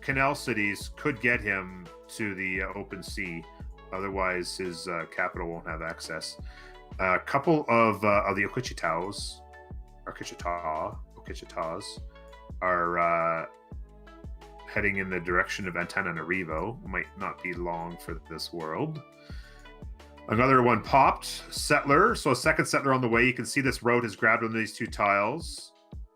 canal cities could get him to the open sea. Otherwise, his capital won't have access. A couple of the Okichitas are heading in the direction of Antananarivo. Might not be long for this world. Another one popped. Settler. So a second settler on the way. You can see this road has grabbed one of these two tiles.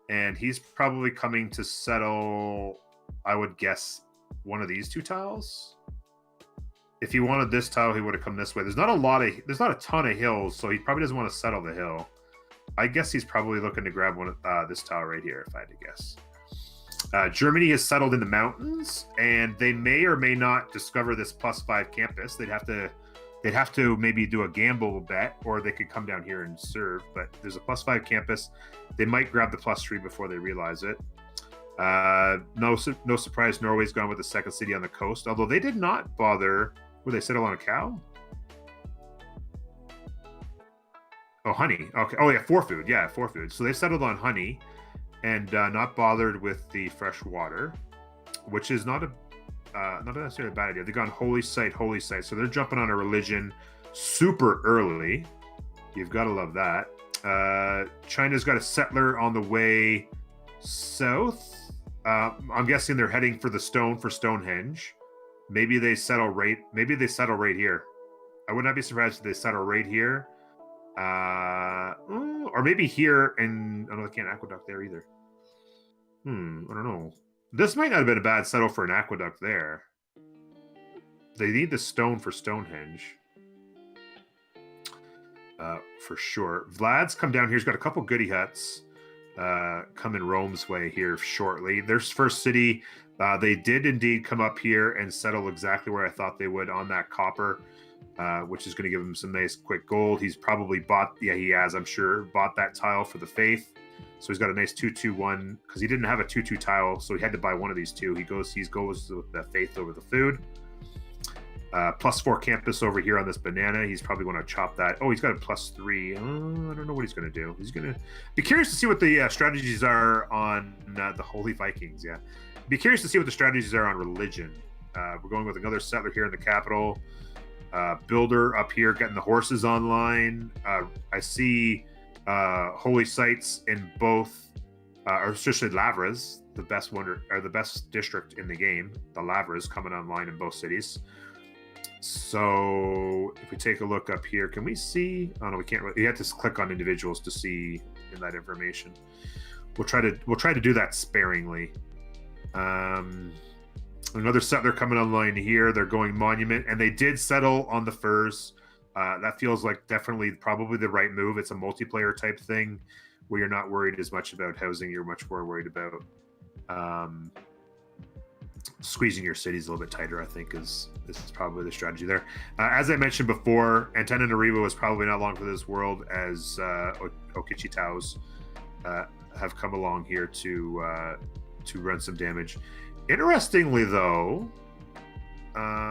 And he's probably coming to settle, I would guess, one of these two tiles. If he wanted this tile, he would have come this way. There's not a ton of hills, so he probably doesn't want to settle the hill. I guess he's probably looking to grab one of this tile right here, if I had to guess. Germany has settled in the mountains, and they may or may not discover this +5 campus. They'd have to maybe do a gamble bet, or they could come down here and serve. But there's a +5 campus. They might grab the +3 before they realize it. No surprise, Norway's gone with the second city on the coast, although they did not bother. Would they settle on a cow? Oh, honey. Okay. Oh, yeah, for food. Yeah, for food. So they settled on honey and not bothered with the fresh water, which is not necessarily a bad idea. They've gone holy site. So they're jumping on a religion super early. You've got to love that. China's got a settler on the way south. I'm guessing they're heading for the stone for Stonehenge. Maybe they settle right here. I would not be surprised if they settle right here. Or maybe here, and they can't aqueduct there either. I don't know. This might not have been a bad settle for an aqueduct there. They need the stone for Stonehenge. For sure. Vlad's come down here. He's got a couple goody huts coming Rome's way here shortly. Their first city, they did indeed come up here and settle exactly where I thought they would on that copper, which is going to give him some nice quick gold. He's probably he has, I'm sure, bought that tile for the faith. So he's got a nice 2-2-1 because he didn't have a 2-2 tile, so he had to buy one of these two. He goes with the faith over the food. +4 campus over here on this banana. He's probably going to chop that. Oh, he's got a +3. I don't know what he's going to do. He's going to be curious to see what the strategies are on the Holy Vikings. Yeah, be curious to see what the strategies are on religion. We're going with another settler here in the capital. Builder up here getting the horses online. I see holy sites in both, or especially Lavras, the best district in the game. The Lavras coming online in both cities. So if we take a look up here, can we see? Oh no, we can't. You have to click on individuals to see in that information. We'll try to do that sparingly. Another settler coming online here. They're going monument, and they did settle on the furs. That feels like definitely probably the right move. It's a multiplayer type thing where you're not worried as much about housing. You're much more worried about squeezing your cities a little bit tighter, I think, is probably the strategy there. As I mentioned before, Antananarivo is probably not long for this world, as Okichitaos have come along here to run some damage. Interestingly, though, oh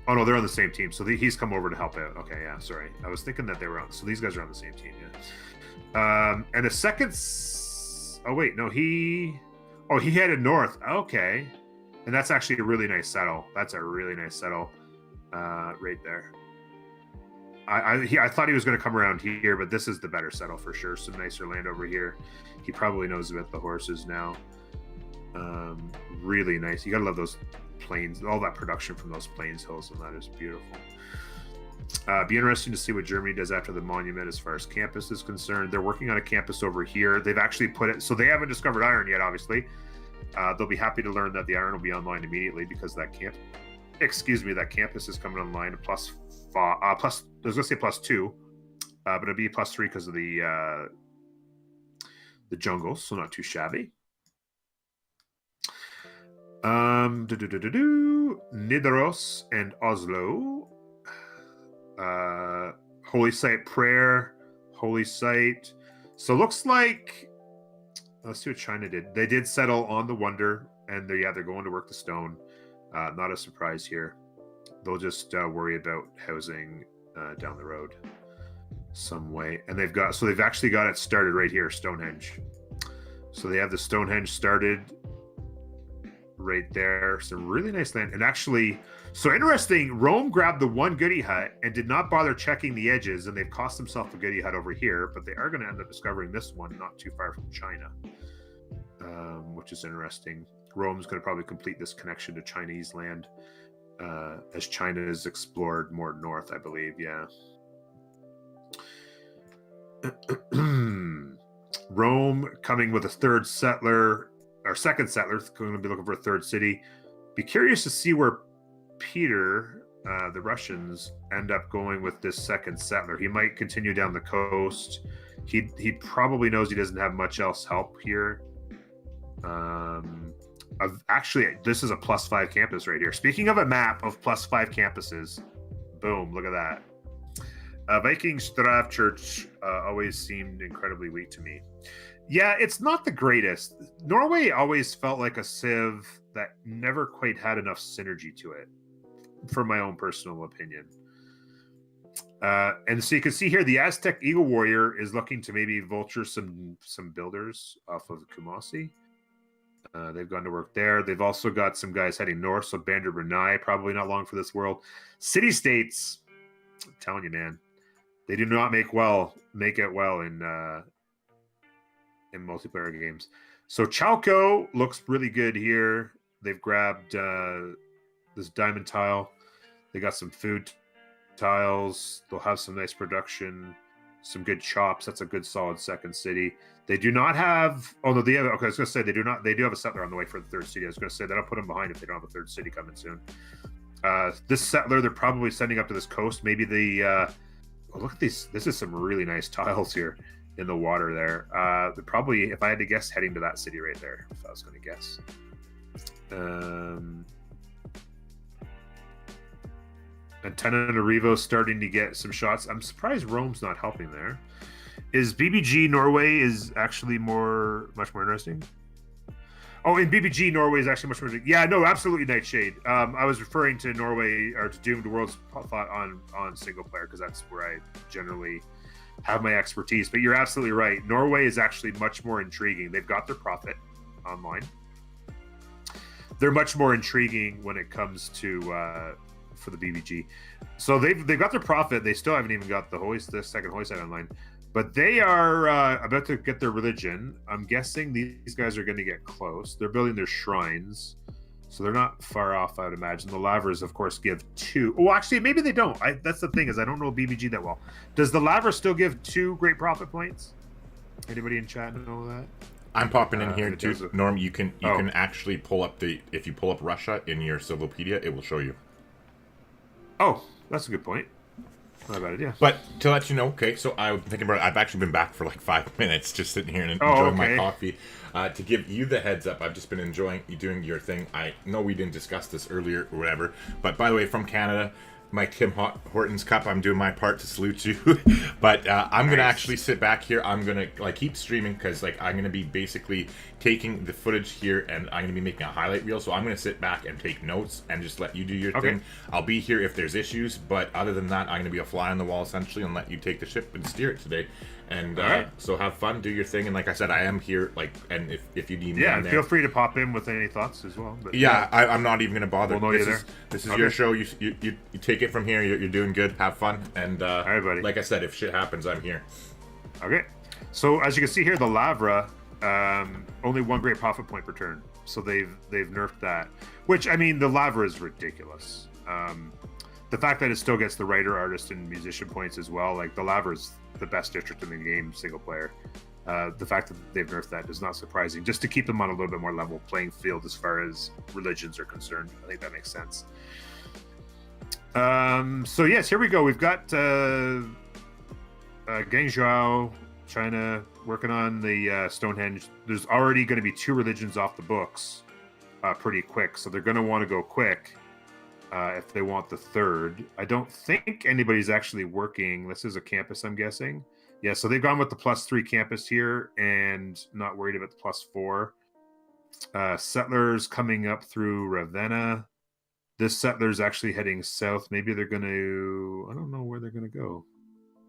no, they're on the same team, so he's come over to help out. Okay, yeah, sorry, I was thinking that they were on. So these guys are on the same team, yeah. And the second, oh wait, no, he headed north. Okay, and that's actually a really nice settle. That's a really nice settle, right there. I thought he was going to come around here, but this is the better settle for sure. Some nicer land over here. He probably knows about the horses now. Really nice. You gotta love those plains, all that production from those plains hills, and that is beautiful. Be interesting to see what Germany does after the monument as far as campus is concerned. They're working on a campus over here. They've actually put it, so they haven't discovered iron yet, obviously. They'll be happy to learn that the iron will be online immediately because that campus is coming online. I was gonna say +2, but it'll be +3 because of the jungles, so not too shabby. Nidaros and Oslo Holy Site Prayer, Holy Site. So looks like, let's see what China did. They did settle on the Wonder, and they're going to work the stone. Not a surprise here. They'll just worry about housing down the road some way. And they've actually got it started right here, Stonehenge. So they have the Stonehenge started right there. Some really nice land. And actually, so interesting, Rome grabbed the one goody hut and did not bother checking the edges, and they've cost themselves a goody hut over here, but they are going to end up discovering this one not too far from China, which is interesting. Rome's going to probably complete this connection to Chinese land as China is explored more north, I believe. Yeah. Rome coming with a third settler, or second settler, going to be looking for a third city. Be curious to see where Peter, the Russians, end up going with this second settler. He might continue down the coast. He probably knows he doesn't have much else help here. Actually, this is a +5 campus right here. Speaking of a map of +5 campuses, boom, look at that. Viking Strav Church always seemed incredibly weak to me. Yeah, it's not the greatest. Norway always felt like a civ that never quite had enough synergy to it, for my own personal opinion. And so you can see here, the Aztec Eagle Warrior is looking to maybe vulture some builders off of Kumasi. They've gone to work there. They've also got some guys heading north, so Bandar Brunei, probably not long for this world. City-states, I'm telling you, man, they do not make it well in multiplayer games. So Chalco looks really good here. They've grabbed this diamond tile. They got some food tiles. They'll have some nice production, some good chops. That's a good solid second city. They do not have. Oh no, they have. Okay, I was going to say they do not. They do have a settler on the way for the third city. I was going to say that'll put them behind if they don't have a third city coming soon. This settler, they're probably sending up to this coast. Maybe the. Oh, look at these. This is some really nice tiles here in the water there. They're probably, if I had to guess, heading to that city right there. If I was going to guess. Antananarivo starting to get some shots. I'm surprised Rome's not helping there. Is BBG Norway is actually much more interesting? Oh, in BBG Norway is actually much more interesting. Yeah, no, absolutely Nightshade. I was referring to Norway, or to Doomed World's thought on single player, because that's where I generally have my expertise. But you're absolutely right. Norway is actually much more intriguing. They've got their profit online. They're much more intriguing when it comes to for the BBG. So they've got their profit. They still haven't even got the second hoist site online. But they are about to get their religion. I'm guessing these guys are going to get close. They're building their shrines. So they're not far off, I would imagine. The Lavras, of course, give 2. Oh, actually, maybe they don't. That's the thing, is I don't know BBG that well. Does the Lavra still give 2 great profit points? Anybody in chat know that? I'm popping in here too. Norm, you can actually pull up if you pull up Russia in your Civilopedia, it will show you. Oh, that's a good point. Not a bad idea. But to let you know, okay, so I'm thinking about it. I've actually been back for like 5 minutes, just sitting here and enjoying my coffee. To give you the heads up, I've just been enjoying you doing your thing. I know we didn't discuss this earlier or whatever, but by the way, from Canada, my Tim Hortons cup, I'm doing my part to salute you. But I'm going to actually sit back here. I'm going to keep streaming because I'm going to be basically taking the footage here and I'm going to be making a highlight reel. So I'm going to sit back and take notes and just let you do your thing. I'll be here if there's issues, but other than that, I'm going to be a fly on the wall essentially and let you take the ship and steer it today. And so have fun, do your thing, and like I said, I am here. And if you need me, and feel free to pop in with any thoughts as well. But I'm not even gonna bother. We'll know you're there. This is your show. You take it from here. You're doing good. Have fun, and all right, buddy. Like I said, if shit happens, I'm here. Okay. So as you can see here, the Lavra only 1 great profit point per turn. So they've nerfed that. Which, I mean, the Lavra is ridiculous. The fact that it still gets the writer, artist, and musician points as well. Like the Lavra is the best district in the game, single player. The fact that they've nerfed that is not surprising, just to keep them on a little bit more level playing field as far as religions are concerned. I think that makes sense. So yes, here we go. We've got Guangzhou, China, working on the Stonehenge. There's already going to be 2 religions off the books pretty quick, so they're going to want to go quick. if they want the third. I don't think anybody's actually working. This is a campus, I'm guessing. Yeah, so they've gone with the +3 campus here and not worried about the +4. Settlers coming up through Ravenna. This settler's actually heading south. Maybe they're going to, I don't know where they're going to go.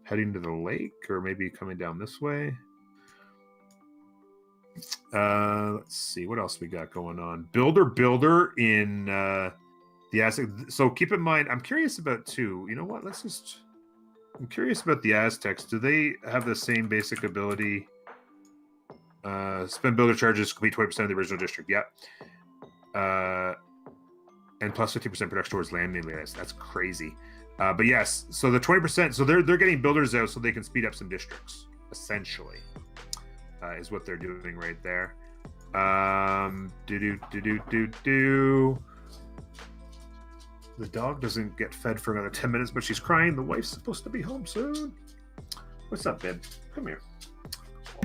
Heading to the lake or maybe coming down this way. Let's see what else we got going on. Builder in the Aztec. So keep in mind, I'm curious about too. You know what? I'm curious about the Aztecs. Do they have the same basic ability? Spend builder charges, complete 20% of the original district. Yeah. And plus 50% production towards land mainly. That's crazy. But yes, so the 20%. So they're getting builders out so they can speed up some districts. Essentially, is what they're doing right there. The dog doesn't get fed for another 10 minutes, but she's crying. The wife's supposed to be home soon. What's up, babe? Come here.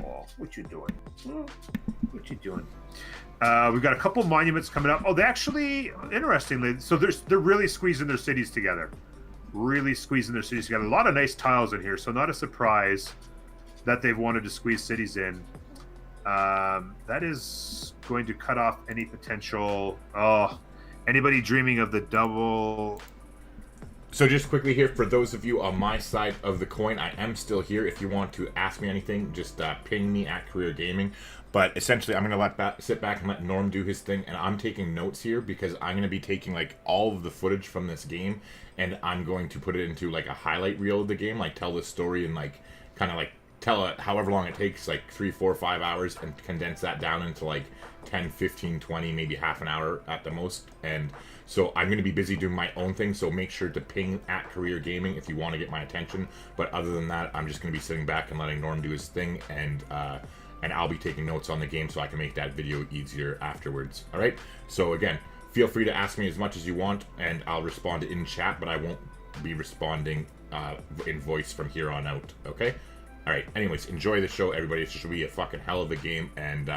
Oh, what you doing? Oh, what you doing? We've got a couple monuments coming up. Oh, they actually, interestingly, so they're really squeezing their cities together. Really squeezing their cities together. A lot of nice tiles in here, so not a surprise that they've wanted to squeeze cities in. That is going to cut off any potential... anybody dreaming of the double... So just quickly here, for those of you on my side of the coin, I am still here. If you want to ask me anything, just ping me at Career Gaming. But essentially, I'm going to sit back and let Norm do his thing. And I'm taking notes here because I'm going to be taking like all of the footage from this game. And I'm going to put it into like a highlight reel of the game. Like tell the story and like kind of like tell it however long it takes, like 3, 4, 5 hours. And condense that down into like 10, 15, 20, maybe half an hour at the most. And so I'm going to be busy doing my own thing, so make sure to ping at Career Gaming if you want to get my attention. But other than that, I'm just going to be sitting back and letting Norm do his thing, and I'll be taking notes on the game so I can make that video easier afterwards. All right? So again, feel free to ask me as much as you want, and I'll respond in chat, but I won't be responding in voice from here on out, okay? All right, anyways, enjoy the show, everybody. It should be a fucking hell of a game, and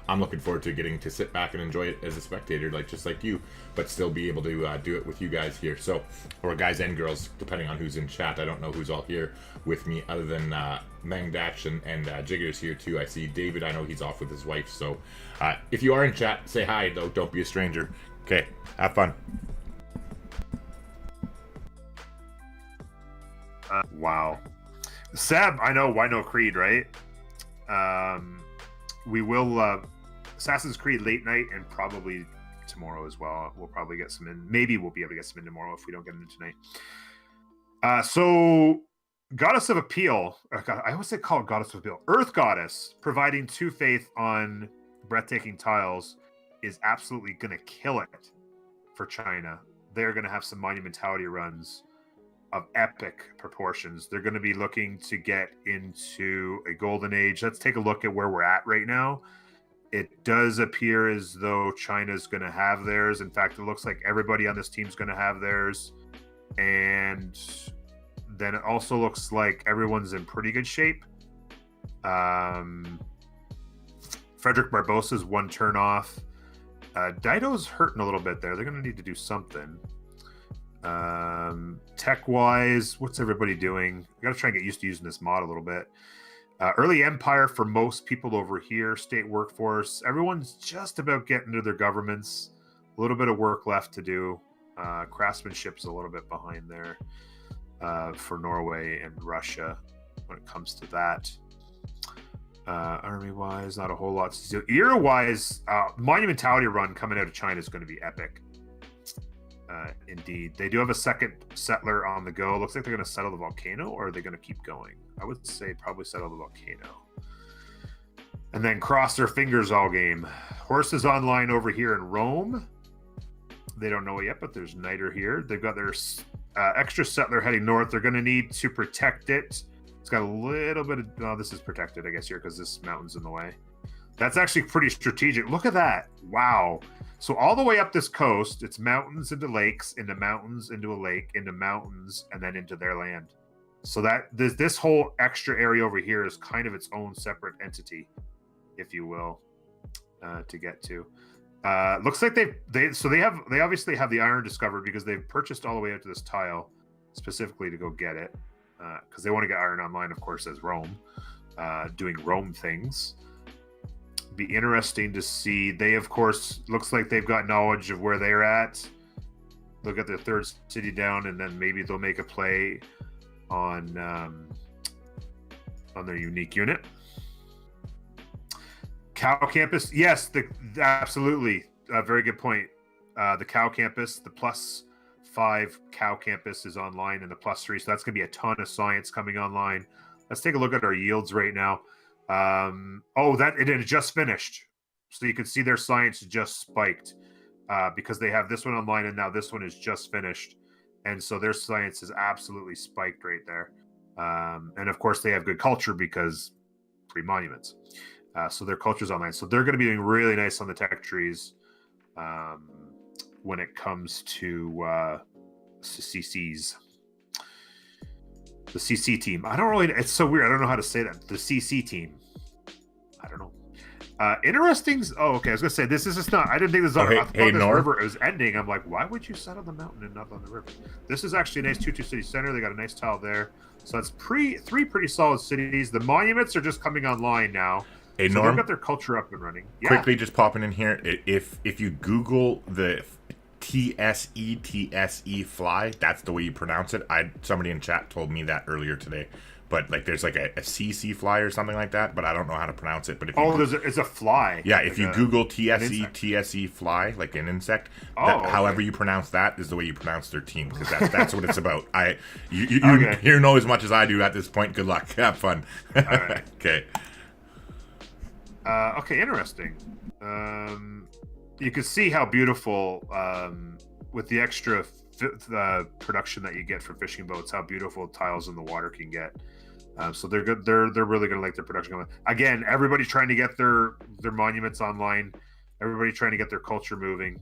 I'm looking forward to getting to sit back and enjoy it as a spectator, just like you, but still be able to do it with you guys here. So, or guys and girls, depending on who's in chat. I don't know who's all here with me, other than Mangdatch and Jigger's here too. I see David. I know he's off with his wife. So, if you are in chat, say hi, though. Don't be a stranger. Okay, have fun. Wow. Seb, I know, why no Creed, right? We will Assassin's Creed late night and probably tomorrow as well. We'll probably get some in. Maybe we'll be able to get some in tomorrow if we don't get them in tonight. So Goddess of Appeal, I always say call it Goddess of Appeal. Earth Goddess providing 2 faith on breathtaking tiles is absolutely going to kill it for China. They're going to have some monumentality runs of epic proportions. They're going to be looking to get into a golden age. Let's take a look at where we're at right now. It does appear as though China's going to have theirs. In fact, it looks like everybody on this team's going to have theirs. And then it also looks like everyone's in pretty good shape. Frederick Barbossa's 1 turn off. Dido's hurting a little bit there. They're going to need to do something. Tech wise, what's everybody doing? I gotta try and get used to using this mod a little bit. Early Empire for most people over here. State workforce, everyone's just about getting to their governments. A little bit of work left to do. Craftsmanship's a little bit behind there for Norway and Russia when it comes to that. Army wise, not a whole lot to do. Era wise, monumentality run coming out of China is going to be epic. Indeed. They do have a second settler on the go. Looks like they're going to settle the volcano, or are they going to keep going? I would say probably settle the volcano. And then cross their fingers all game. Horses online over here in Rome. They don't know it yet, but there's Niter here. They've got their extra settler heading north. They're going to need to protect it. It's got a little bit of... Oh, this is protected, I guess, here, because this mountain's in the way. That's actually pretty strategic. Look at that. Wow. So all the way up this coast, it's mountains into lakes, into mountains, into a lake, into mountains, and then into their land. So that this whole extra area over here is kind of its own separate entity, if you will, to get to. Looks like they obviously have the iron discovered because they've purchased all the way out to this tile specifically to go get it, because they want to get iron online, of course, as Rome, doing Rome things. Be interesting to see. They, of course, looks like they've got knowledge of where they're at. They'll get their third city down, and then maybe they'll make a play on their unique unit. Cow campus, yes, absolutely, very good point. The cow campus, the +5 cow campus is online, and the +3, so that's going to be a ton of science coming online. Let's take a look at our yields right now. It had just finished, so you can see their science just spiked because they have this one online, and now this one is just finished, and so their science is absolutely spiked right there. And of course, they have good culture because pre-monuments. So their culture's online. So they're going to be doing really nice on the tech trees when it comes to CCs. The CC team. It's so weird. I don't know how to say that. The CC team. I don't know. Interesting. Oh, okay. I was going to say, this is just not, I didn't think this was on this river. It was ending. I'm like, why would you set on the mountain and not on the river? This is actually a nice 2-2 city center. They got a nice tile there. So that's three pretty solid cities. The monuments are just coming online now. Hey, so Norm, they've got their culture up and running. Yeah. Quickly, just popping in here. If you Google the TSE fly, that's the way you pronounce it. Somebody in chat told me that earlier today. But like, there's like a CC fly or something like that. But I don't know how to pronounce it. But if it's a fly. Yeah, if you Google TSE fly, like an insect, however you pronounce that is the way you pronounce their team, because that's what it's about. You know as much as I do at this point. Good luck. Have fun. All right. Okay. Okay, interesting. You can see how beautiful, with the extra production that you get from fishing boats, how beautiful tiles in the water can get. So they're good. They're really going to like their production going. Again, everybody's trying to get their monuments online. Everybody trying to get their culture moving.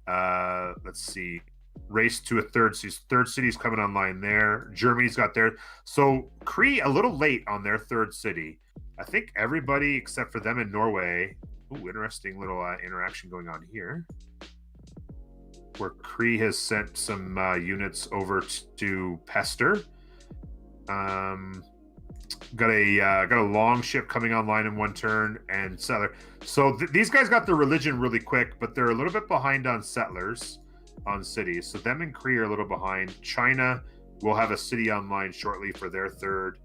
Let's see. Race to a third city. Third city's coming online there. Germany's got their. So Cree a little late on their third city. I think everybody except for them in Norway. Ooh, interesting little interaction going on here, where Cree has sent some units over to Pester. Got a long ship coming online in one turn, and settler. So these guys got their religion really quick, but they're a little bit behind on settlers, on cities. So them and Cree are a little behind. China will have a city online shortly for their third.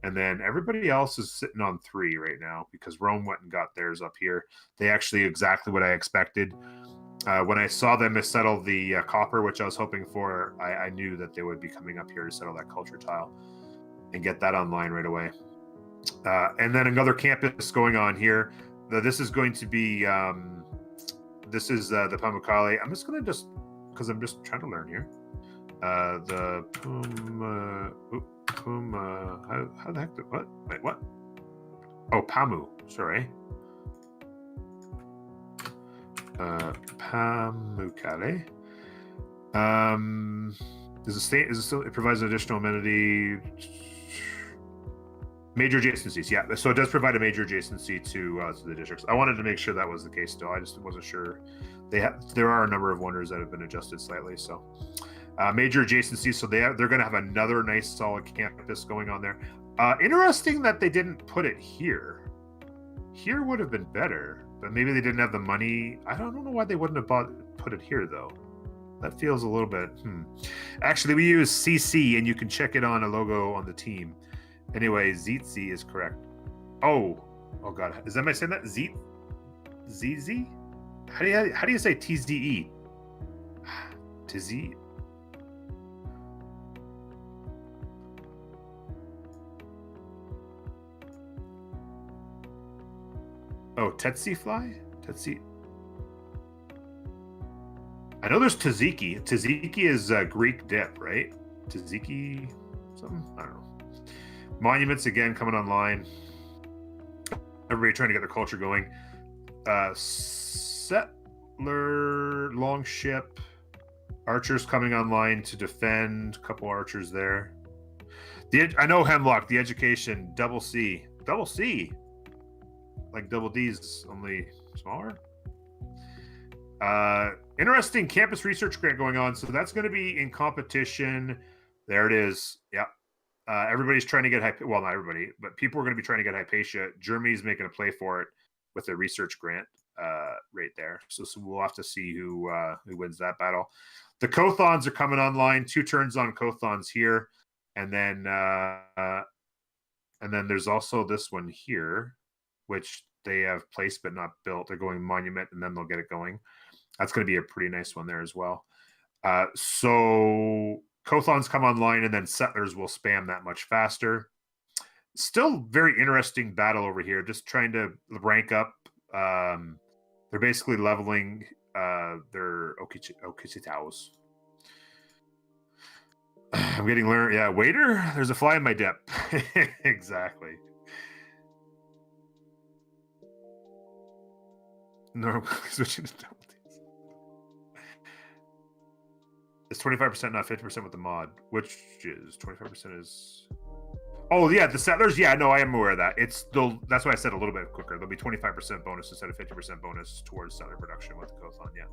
And then everybody else is sitting on 3 right now because Rome went and got theirs up here. They actually exactly what I expected. When I saw them settle the copper, which I was hoping for, I knew that they would be coming up here to settle that culture tile and get that online right away. And then another campus going on here. This is going to be, this is the Pamukkale. I'm just going to because I'm just trying to learn here. The how the heck what? Wait, what? Oh, Pamu. Sorry. Pamukkale. It provides an additional amenity. Major adjacencies, yeah. So it does provide a major adjacency to the districts. I wanted to make sure that was the case still. I just wasn't sure. There are a number of wonders that have been adjusted slightly. So major adjacencies. So they're going to have another nice solid campus going on there. Interesting that they didn't put it here. Here would have been better, but maybe they didn't have the money. I don't know why they wouldn't have put it here though. That feels a little bit. Actually, we use CC, and you can check it on a logo on the team. Anyway, ZZ is correct. Oh God, is that am I saying that? ZZ? How do you say TZE? TZ. Oh, Tetsi fly? Tetsi. I know there's tzatziki. Tzatziki is Greek dip, right? Tzatziki something? I don't know. Monuments again coming online. Everybody trying to get their culture going. Settler, longship, archers coming online to defend. A couple archers there. I know Hemlock. The education double C, like double D's, only smaller. Interesting campus research grant going on. So that's going to be in competition. There it is. Yeah. Everybody's trying to get well, not everybody, but people are going to be trying to get Hypatia. Germany's making a play for it with a research grant right there. So we'll have to see who wins that battle. The Kothons are coming online. 2 turns on Kothons here, and then there's also this one here, which they have placed but not built. They're going Monument, and then they'll get it going. That's going to be a pretty nice one there as well. So Kothons come online, and then Settlers will spam that much faster. Still very interesting battle over here. Just trying to rank up. They're basically leveling their Okititaos. I'm getting learned. Yeah, waiter. There's a fly in my dip. Exactly. No, switching to double. It's 25%, not 50% with the mod, which is 25% is. Oh yeah, the Settlers. Yeah, no, I am aware of that. That's why I said a little bit quicker. There'll be 25% bonus instead of 50% bonus towards Settler production with the Kothon. Yeah,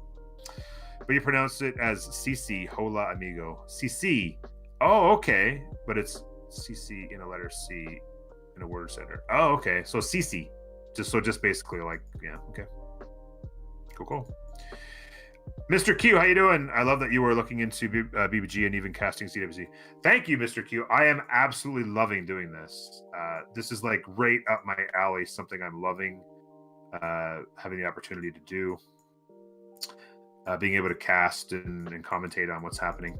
but you pronounce it as CC. Hola amigo. CC. Oh, okay, but it's CC in a letter C in a word center. Oh, okay, so CC. Just basically like, yeah, okay. Cool. Mr. Q, how you doing? I love that you were looking into BBG and even casting CWC. Thank you, Mr. Q. I am absolutely loving doing this. This is like right up my alley, something I'm loving having the opportunity to do. Being able to cast and commentate on what's happening.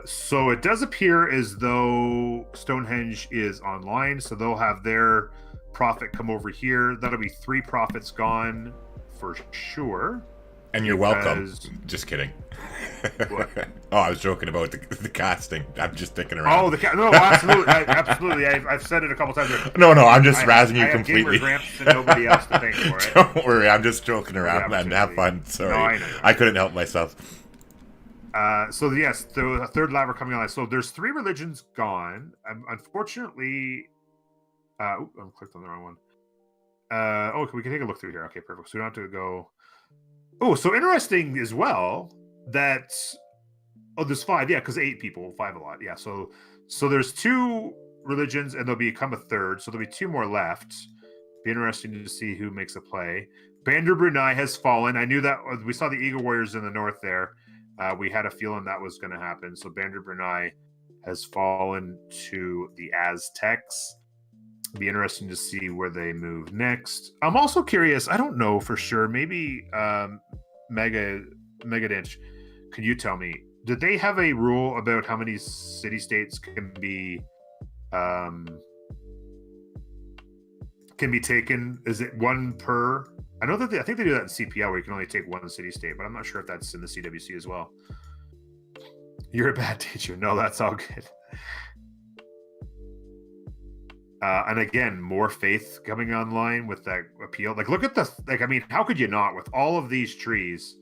So it does appear as though Stonehenge is online, so they'll have their profit come over here. That'll be 3 profits gone for sure. And you're welcome. Just kidding. What? Oh, I was joking about the casting. I'm just thinking around. Oh, no, absolutely. Absolutely. I've said it a couple times. No, I'm just razzing you completely. Gamer Grampz and nobody else to thank for it. Don't worry, I'm just joking around, man. Have fun. Sorry. No, I couldn't help myself. So, yes, the third laver coming on. So, there's 3 religions gone. Unfortunately, I clicked on the wrong one. We can take a look through here. Okay, perfect. So, we don't have to go. Oh, so interesting as well that there's 5, yeah, because 8 people, 5 a lot, yeah. So there's 2 religions, and there'll become a third, so there'll be 2 more left. Be interesting to see who makes a play. Bandar Brunei has fallen. I knew that we saw the Eagle Warriors in the north there. We had a feeling that was going to happen. So Bandar Brunei has fallen to the Aztecs. Be interesting to see where they move next. I'm also curious. I don't know for sure. Maybe Megadinch, can you tell me? Did they have a rule about how many city-states can be taken? Is it 1 per? I know that I think they do that in CPL where you can only take 1 city-state, but I'm not sure if that's in the CWC as well. You're a bad teacher. No, that's all good. And again, more faith coming online with that appeal. Like, look at how could you not with all of these trees?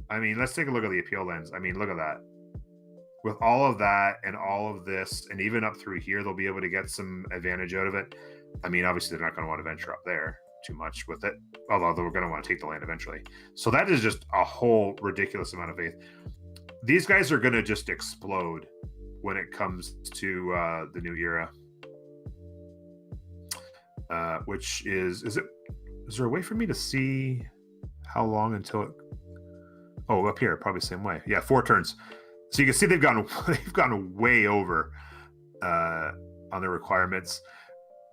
I mean, let's take a look at the appeal lens. I mean, look at that. With all of that and all of this, and even up through here, they'll be able to get some advantage out of it. I mean, obviously, they're not going to want to venture up there too much with it, although they're going to want to take the land eventually. So that is just a whole ridiculous amount of faith. These guys are going to just explode when it comes to the new era. Which is there a way for me to see how long until it? Oh, up here, probably the same way. Yeah, 4 turns. So you can see they've gone way over on their requirements.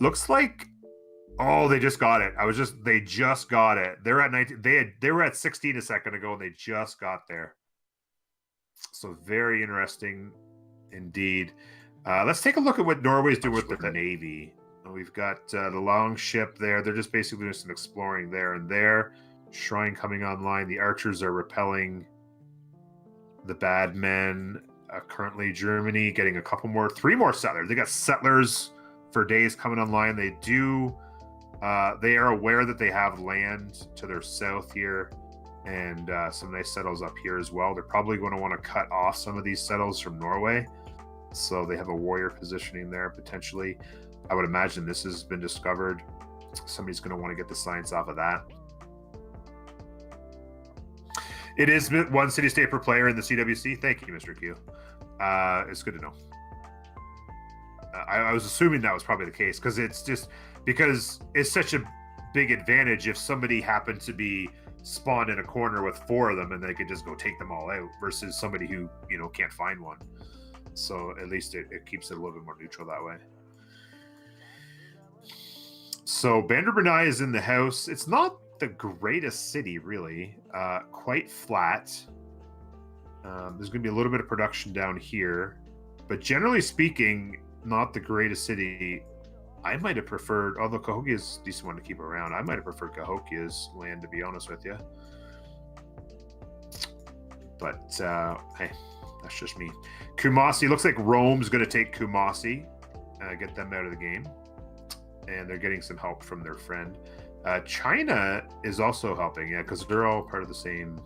Looks like they just got it. They just got it. They're at 19. They were at 16 a second ago, and they just got there. So very interesting indeed. Let's take a look at what Norway's doing with the Navy. We've got the long ship there. They're just basically doing some exploring there and there. Shrine coming online. The archers are repelling the bad men. Currently, Germany getting a couple more, 3 more settlers. They got settlers for days coming online. They do. They are aware that they have land to their south here, and some nice settles up here as well. They're probably going to want to cut off some of these settles from Norway, so they have a warrior positioning there potentially. I would imagine this has been discovered. Somebody's going to want to get the science off of that. It is one city state per player in the CWC. Thank you, Mr. Q. It's good to know. I was assuming that was probably the case because it's such a big advantage if somebody happened to be spawned in a corner with 4 of them and they could just go take them all out versus somebody who can't find one. So at least it keeps it a little bit more neutral that way. So Banderbernay is in the house. It's not the greatest city, really. Quite flat. There's going to be a little bit of production down here. But generally speaking, not the greatest city. I might have preferred, although Cahokia is a decent one to keep around, I might have preferred Cahokia's land, to be honest with you. But, hey, that's just me. Kumasi, looks like Rome's going to take Kumasi, get them out of the game. And they're getting some help from their friend. China is also helping, yeah, because they're all part of the same.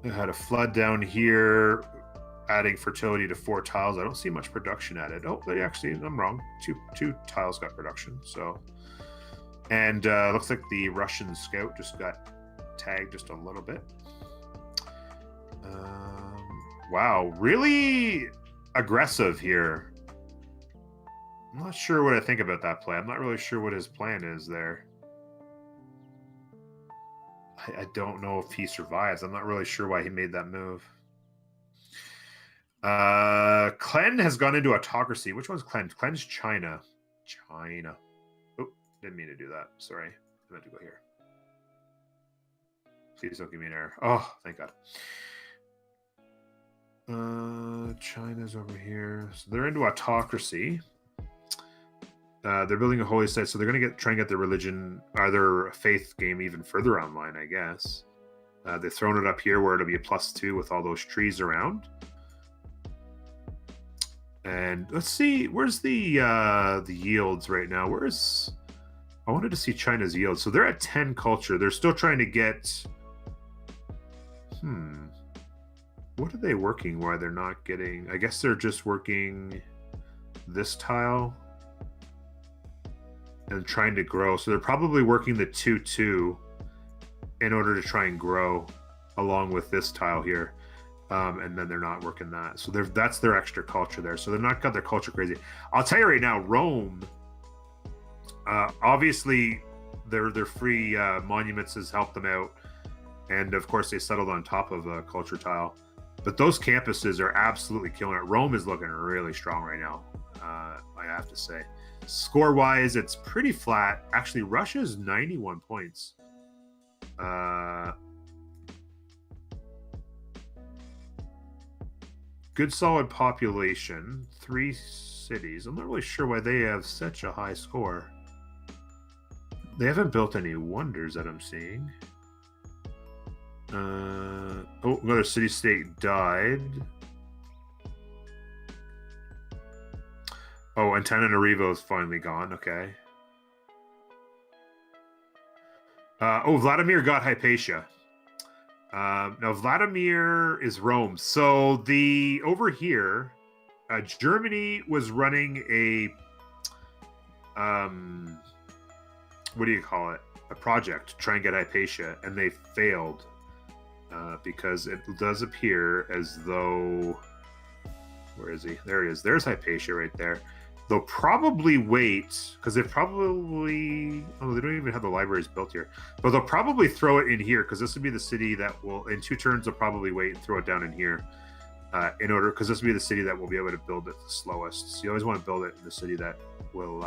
They had a flood down here, adding fertility to 4 tiles. I don't see much production added. Oh, they actually, I'm wrong. Two tiles got production. So, and looks like the Russian scout just got tagged just a little bit. Wow, really aggressive here. I'm not sure what I think about that play. I'm not really sure what his plan is there. I don't know if he survives. I'm not really sure why he made that move. Clen has gone into autocracy. Which one's Clen? Clen's China. China. Oh, didn't mean to do that. Sorry. I meant to go here. Please don't give me an error. Oh, thank God. China's over here. So they're into autocracy. They're building a holy site, so they're going to try and get their religion, or their faith game even further online, I guess. They've thrown it up here where it'll be a +2 with all those trees around. And let's see, where's the yields right now? I wanted to see China's yield. So they're at 10 culture. They're still trying to get. What are they working? Why they're not getting? I guess they're just working this tile and trying to grow. So they're probably working the 2-2 in order to try and grow along with this tile here. And then they're not working that. So that's their extra culture there. So they're not got their culture crazy. I'll tell you right now, Rome, obviously their free monuments has helped them out. And of course they settled on top of a culture tile. But those campuses are absolutely killing it. Rome is looking really strong right now, I have to say. Score-wise, it's pretty flat. Actually, Russia's 91 points. Good solid population. 3 cities. I'm not really sure why they have such a high score. They haven't built any wonders that I'm seeing. Oh, another city-state died. Oh, Antananarivo is finally gone. Okay. Oh, Vladimir got Hypatia. Now Vladimir is Rome. So over here, Germany was running a what do you call it? A project to try and get Hypatia, and they failed because it does appear as though, where is he? There he is. There's Hypatia right there. They'll probably wait because they probably, they don't even have the libraries built here, but they'll probably throw it in here because this would be the city that will, in 2 turns, they'll probably wait and throw it down in here in order, because this will be the city that will be able to build it the slowest. So you always want to build it in the city that will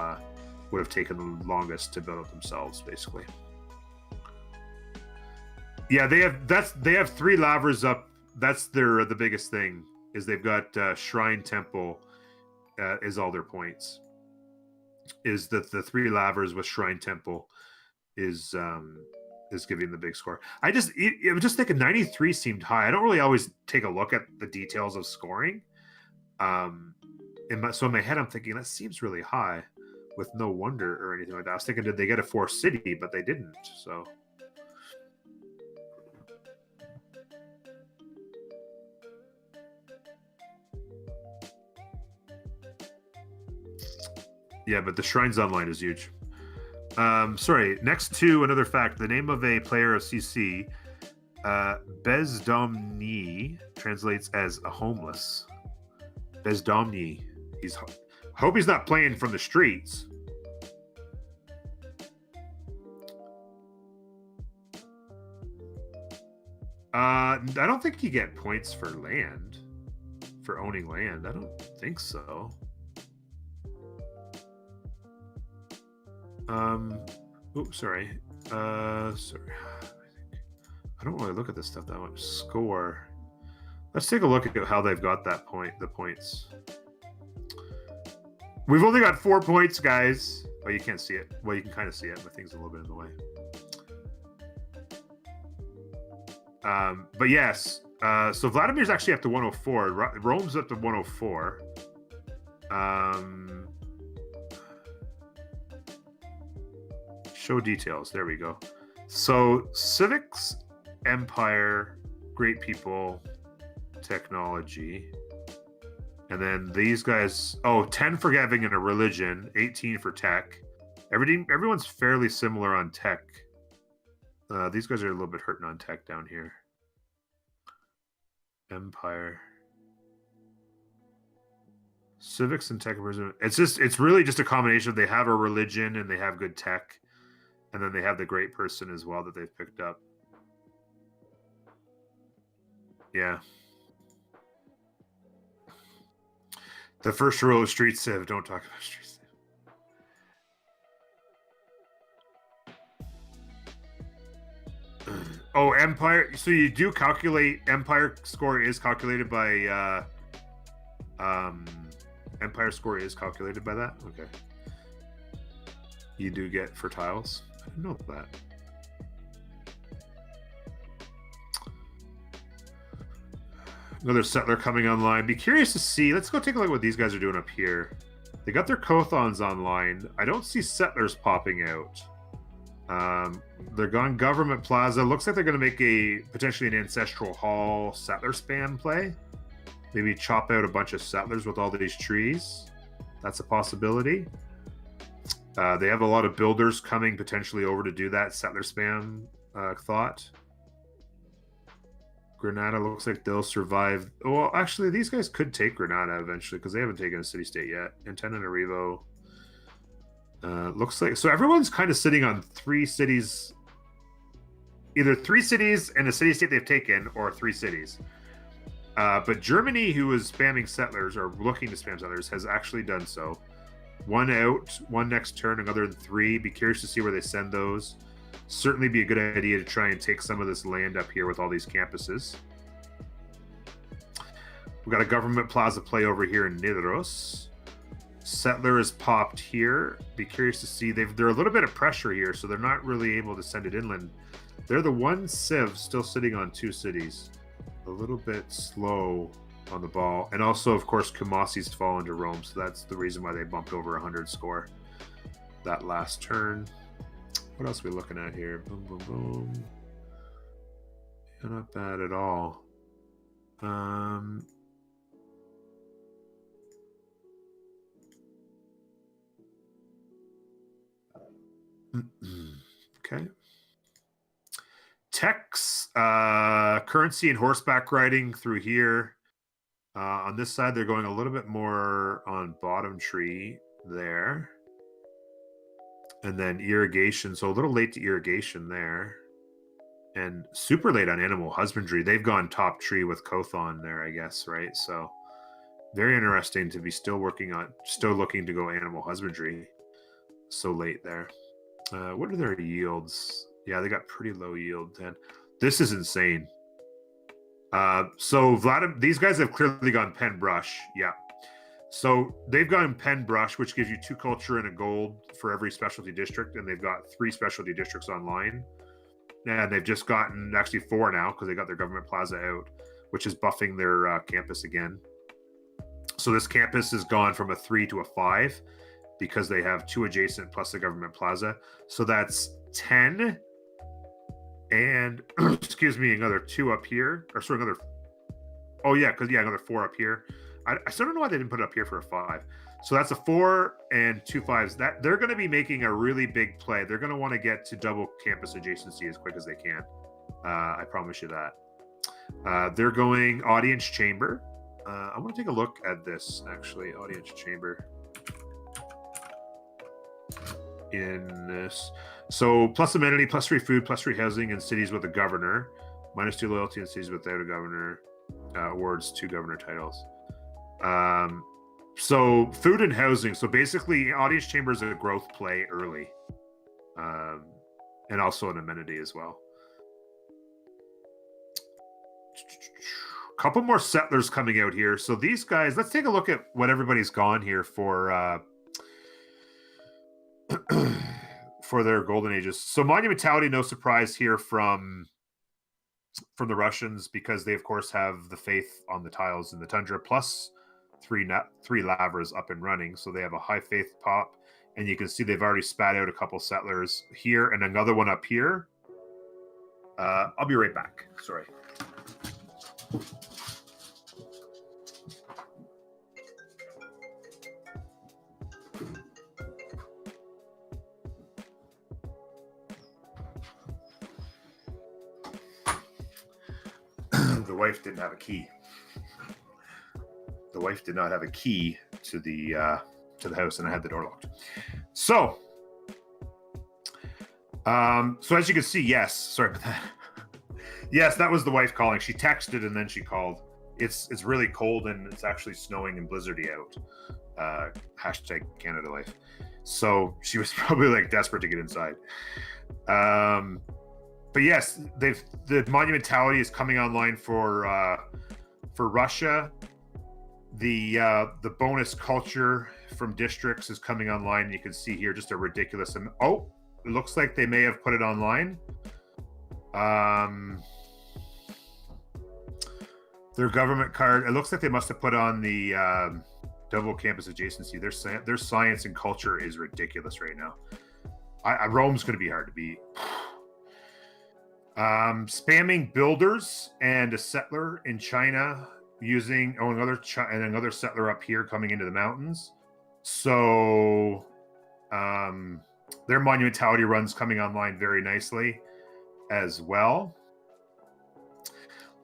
would have taken the longest to build it themselves, basically. Yeah, they have 3 lavras up. That's the biggest thing is they've got Shrine Temple. Is all their points. Is that the 3 lavers with Shrine Temple is giving the big score. I was just thinking 93 seemed high. I don't really always take a look at the details of scoring. So in my head I'm thinking that seems really high with no wonder or anything like that. I was thinking, did they get a 4th city? But they didn't. So yeah, but the Shrines Online is huge. Sorry, next to another fact, the name of a player of CC Bezdomni translates as a homeless. Bezdomni. Hope he's not playing from the streets. I don't think you get points for land, for owning land. I don't think so. Oops, sorry. Sorry. I don't really look at this stuff that much. Score. Let's take a look at how they've got the points. We've only got 4 points, guys. Oh, you can't see it. Well, you can kind of see it. My thing's a little bit in the way. But yes, so Vladimir's actually up to 104. Rome's up to 104. Show details. There we go. So civics, empire, great people, technology. And then these guys, 10 for having a religion, 18 for tech. Everyone's fairly similar on tech. These guys are a little bit hurting on tech down here. Empire. Civics and tech. It's really just a combination. They have a religion and they have good tech. And then they have the great person as well that they've picked up. Yeah. The first rule of Street Civ, don't talk about Street Civ. Oh, Empire. So you do calculate, Empire score is calculated by, Empire score is calculated by that? Okay. You do get for tiles. I didn't know that. Another settler coming online. Be curious to see. Let's go take a look at what these guys are doing up here. They got their Kothons online. I don't see settlers popping out. They're gone Government Plaza. Looks like they're going to make potentially an Ancestral Hall settler span play. Maybe chop out a bunch of settlers with all these trees. That's a possibility. They have a lot of builders coming potentially over to do that settler spam thought. Granada looks like they'll survive. Well, actually, these guys could take Granada eventually because they haven't taken a city-state yet. Antananarivo. Looks like... So everyone's kind of sitting on 3 cities. Either 3 cities and a city-state they've taken or 3 cities. But Germany, who is spamming settlers or looking to spam settlers, has actually done so. 1 out, 1 next turn, another 3. Be curious to see where they send those. Certainly be a good idea to try and take some of this land up here with all these campuses. We've got a Government Plaza play over here in Nidaros. Settler is popped here. Be curious to see. They're a little bit of pressure here, so they're not really able to send it inland. They're the 1 civ still sitting on 2 cities. A little bit slow on the ball. And also, of course, Kumasi's fallen to Rome, so that's the reason why they bumped over 100 score that last turn. What else are we looking at here? Boom, boom, boom. Yeah, not bad at all. Okay. Techs, currency and horseback riding through here. On this side, they're going a little bit more on bottom tree there. And then irrigation, so a little late to irrigation there. And super late on animal husbandry. They've gone top tree with Kothon there, I guess, right? So very interesting to be still looking to go animal husbandry so late there. What are their yields? Yeah, they got pretty low yield then. This is insane. So these guys have clearly gone pen brush. Yeah. So they've gone pen brush, which gives you 2 culture and a gold for every specialty district, and they've got 3 specialty districts online. And they've just gotten actually 4 now because they got their Government Plaza out, which is buffing their campus again. So this campus has gone from a 3 to a 5 because they have 2 adjacent plus the Government Plaza. So that's 10 and excuse me, another 2 up here, or sorry, another. Oh yeah, because another 4 up here. I still don't know why they didn't put it up here for a 5. So that's a 4 and 2 5s. That they're going to be making a really big play. They're going to want to get to double campus adjacency as quick as they can. I promise you that. They're going audience chamber. I want to take a look at this, actually. Audience chamber. In this. So, plus amenity, plus free food, plus free housing in cities with a governor. -2 loyalty in cities without a governor. Awards 2 governor titles. So, food and housing. So, basically, audience chamber is a growth play early. And also an amenity as well. Couple more settlers coming out here. So these guys, let's take a look at what everybody's gone here for for their golden ages. So monumentality, no surprise here from the Russians, because they of course have the faith on the tiles in the tundra, plus three lavras up and running. So they have a high faith pop, and you can see they've already spat out a couple settlers here and another one up here. I'll be right back. Sorry. The wife didn't have a key. The wife did not have a key to the house, and I had the door locked. So as you can see, yes, sorry about that. Yes, that was the wife calling. She texted and then she called. It's really cold and it's actually snowing and blizzardy out. Hashtag Canada life. So she was probably like desperate to get inside. But yes, the monumentality is coming online for Russia. The bonus culture from districts is coming online. You can see here just a ridiculous. Oh, it looks like they may have put it online. Their government card. It looks like they must have put on the double campus adjacency. Their science and culture is ridiculous right now. Rome's going to be hard to beat. Spamming builders and a settler in China using another settler up here coming into the mountains. So their monumentality run's coming online very nicely as well.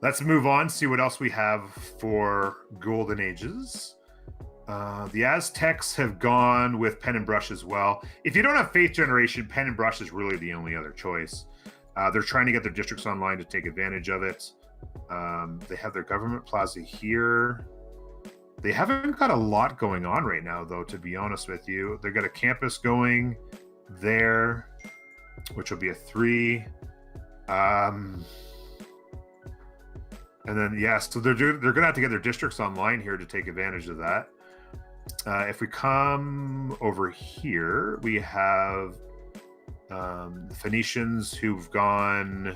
Let's move on, see what else we have for golden ages. The Aztecs have gone with pen and brush as well. If you don't have faith generation, pen and brush is really the only other choice. They're trying to get their districts online to take advantage of it. They have their government plaza here. They haven't got a lot going on right now, though, to be honest with you. They've got a campus going there, which will be a 3. And then, yeah, so they're going to have to get their districts online here to take advantage of that. If we come over here, we have the Phoenicians who've gone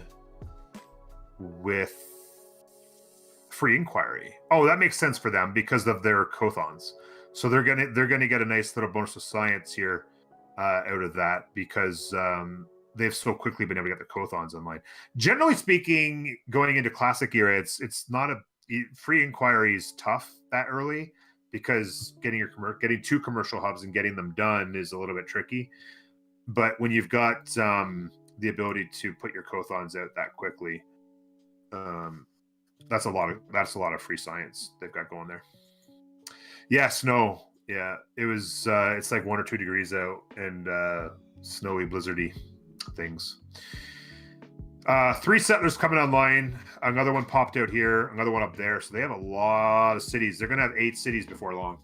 with free inquiry. Oh, that makes sense for them because of their Cothons. So they're gonna get a nice little bonus of science here out of that because they've so quickly been able to get their Cothons online. Generally speaking, going into classic era, it's not free inquiry is tough that early because getting 2 commercial hubs and getting them done is a little bit tricky. But when you've got the ability to put your Cothons out that quickly, that's a lot of free science they've got going there. Yeah, snow. Yeah, it was. It's like 1 or 2 degrees out and snowy, blizzardy things. 3 settlers coming online. Another one popped out here. Another one up there. So they have a lot of cities. They're gonna have 8 cities before long.